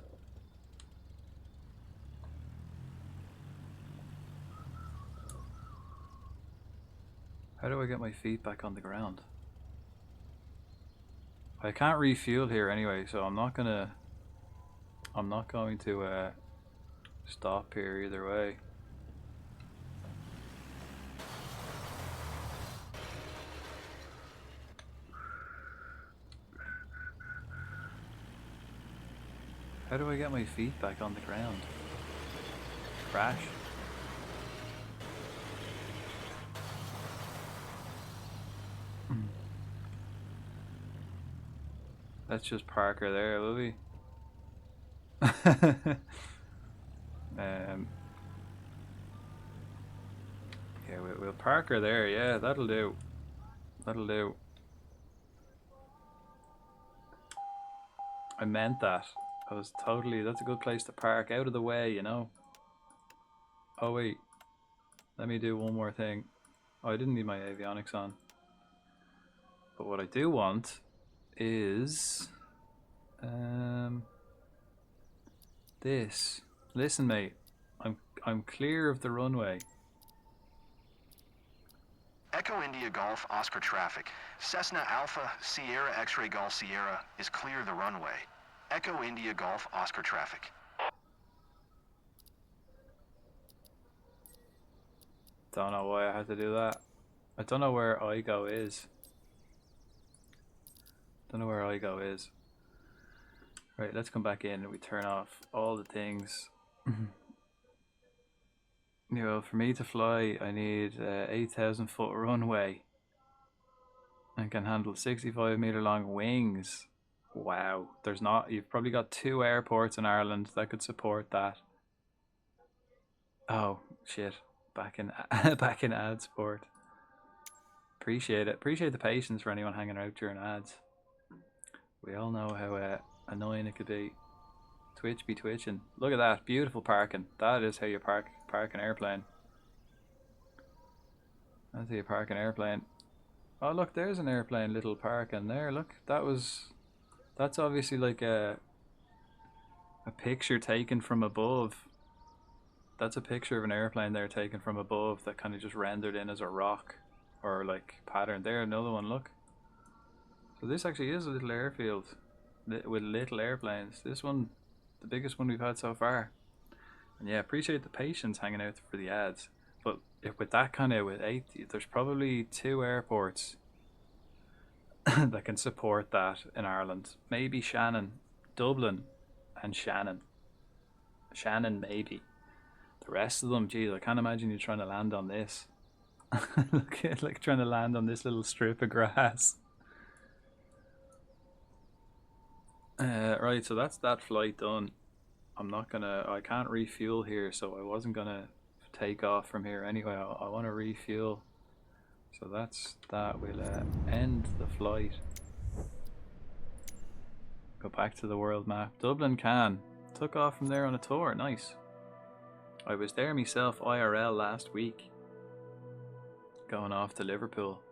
How do I get my feet back on the ground? I can't refuel here anyway, so I'm not going to stop here either way. How do I get my feet back on the ground? crash. Let's just park her there, will we? Yeah, we'll park her there. Yeah, that'll do. That'll do. I meant that. I was totally. That's a good place to park, out of the way, you know. Oh wait, let me do one more thing. Oh, I didn't need my avionics on. But what I do want is this. Listen, mate. I'm clear of the runway. Echo India Golf Oscar traffic. Cessna Alpha Sierra X-Ray Golf Sierra is clear of the runway. Echo India Golf Oscar traffic. Don't know why I had to do that. I don't know where IGO is. Don't know where IGO is. Right, let's come back in and we turn off all the things. You know, for me to fly, I need 8,000 foot runway and can handle 65 meter long wings. Wow, there's not. You've probably got 2 airports in Ireland that could support that. Oh shit! Back in back in ad sport. Appreciate it. Appreciate the patience for anyone hanging out during ads. We all know how annoying it could be. Twitch be twitching. Look at that, beautiful parking. That is how you park an airplane. That's how you park an airplane. Oh look, there's an airplane little parking there. Look, that's obviously like a picture taken from above. That's a picture of an airplane there taken from above that kind of just rendered in as a rock or like pattern. There, another one, look. So this actually is a little airfield with little airplanes. This one, the biggest one we've had so far. And yeah, appreciate the patience hanging out for the ads. But if with that kind of, with 8, there's probably 2 airports that can support that in Ireland. Maybe Shannon, Dublin and Shannon. Shannon maybe. The rest of them, geez, I can't imagine you trying to land on this. Look at like trying to land on this little strip of grass. Right, so that's that flight done. I can't refuel here, so I wasn't gonna take off from here anyway. I want to refuel. So that's that. We'll end the flight. Go back to the world map. Dublin can. Took off from there on a tour. Nice. I was there myself IRL last week. Going off to Liverpool.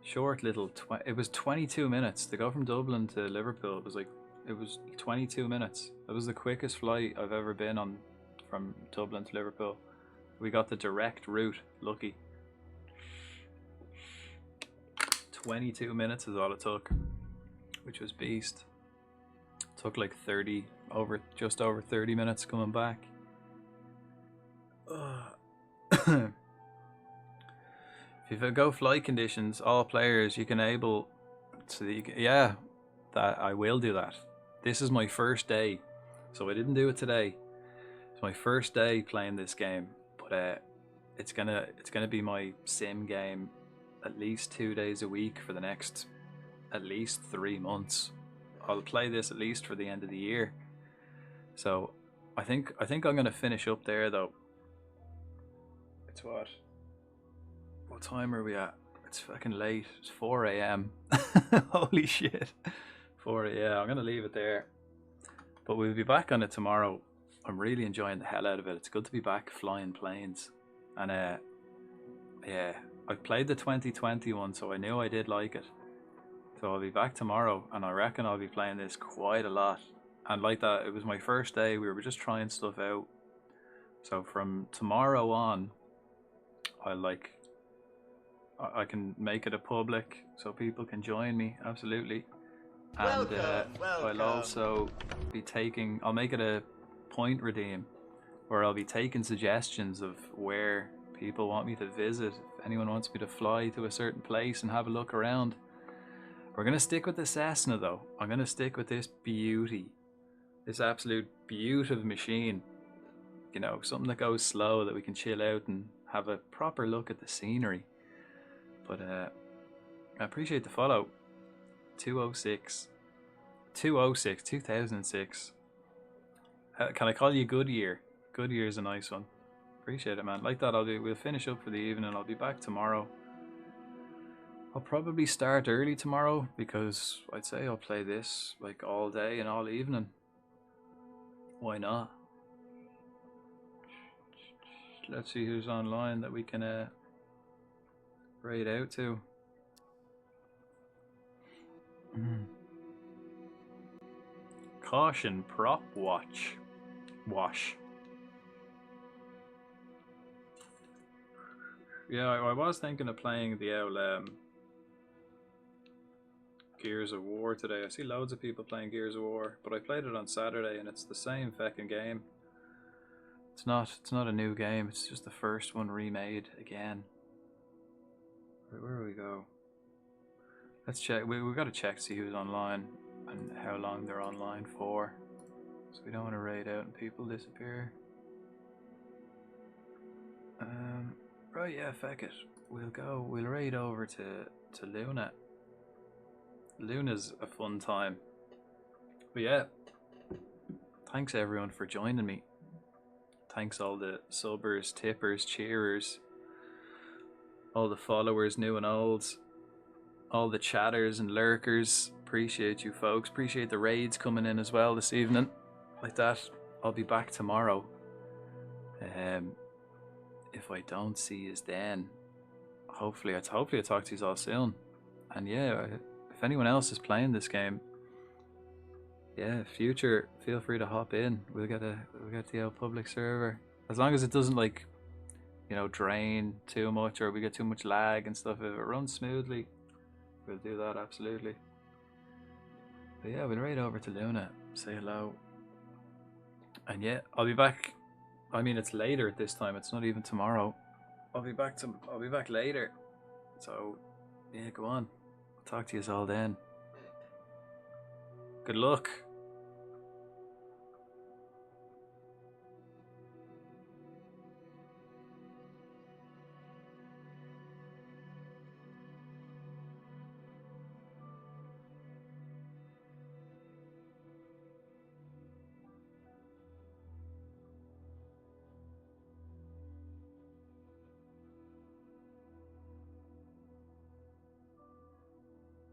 Short little, it was 22 minutes to go from Dublin to Liverpool. It was 22 minutes. It was the quickest flight I've ever been on from Dublin to Liverpool. We got the direct route, lucky. 22 minutes is all it took, which was beast. Took like just over 30 minutes coming back. If you go flight conditions, all players, you can able to, yeah, that I will do that. This is my first day, so I didn't do it today. It's my first day playing this game, but it's gonna be my sim game at least 2 days a week for the next at least 3 months. I'll play this at least for the end of the year. So I think I'm gonna finish up there though. It's what time are we at? It's fucking late. It's 4 a.m. Holy shit. 4 a.m. Yeah, I'm gonna leave it there. But we'll be back on it tomorrow. I'm really enjoying the hell out of it. It's good to be back flying planes. And yeah, I've played the 2020 one, so I knew I did like it. So I'll be back tomorrow, and I reckon I'll be playing this quite a lot. And like that, it was my first day. We were just trying stuff out. So from tomorrow on, I can make it a public so people can join me, absolutely. And I'll also be I'll make it a point redeem where I'll be taking suggestions of where people want me to visit. If anyone wants me to fly to a certain place and have a look around. We're going to stick with the Cessna though. I'm going to stick with this beauty. This absolute beauty of machine. you know, something that goes slow that we can chill out and have a proper look at the scenery. But I appreciate the follow. 2006. Can I call you Goodyear? Goodyear is a nice one. Appreciate it, man. Like that, we'll finish up for the evening. I'll be back tomorrow. I'll probably start early tomorrow because I'd say I'll play this like all day and all evening. Why not? Let's see who's online that we can raid out to. Caution prop wash. Yeah, I was thinking of playing the old Gears of War today. I see loads of people playing Gears of War, but I played it on Saturday and it's the same fucking game. It's not a new game, it's just the first one remade again. Where do we go? Let's check. We've got to check to see who's online and how long they're online for. So we don't want to raid out and people disappear. Right, yeah, feck it. We'll raid over to Luna. Luna's a fun time. But yeah, thanks everyone for joining me. Thanks all the subbers, tippers, cheerers, all the followers, new and old, all the chatters and lurkers. Appreciate you folks. Appreciate the raids coming in as well this evening. Like that, I'll be back tomorrow. If I don't see you then, hopefully I talk to you all soon. And yeah, if anyone else is playing this game, yeah, future, feel free to hop in. We'll get the old public server, as long as it doesn't, like, you know, drain too much or we get too much lag and stuff. If it runs smoothly, we'll do that, absolutely. But yeah, we'll raid over to Luna, say hello, and yeah, I'll be back. I mean, it's later at this time. It's not even tomorrow. I'll be back later. So yeah, go on. I'll talk to you all then. Good luck.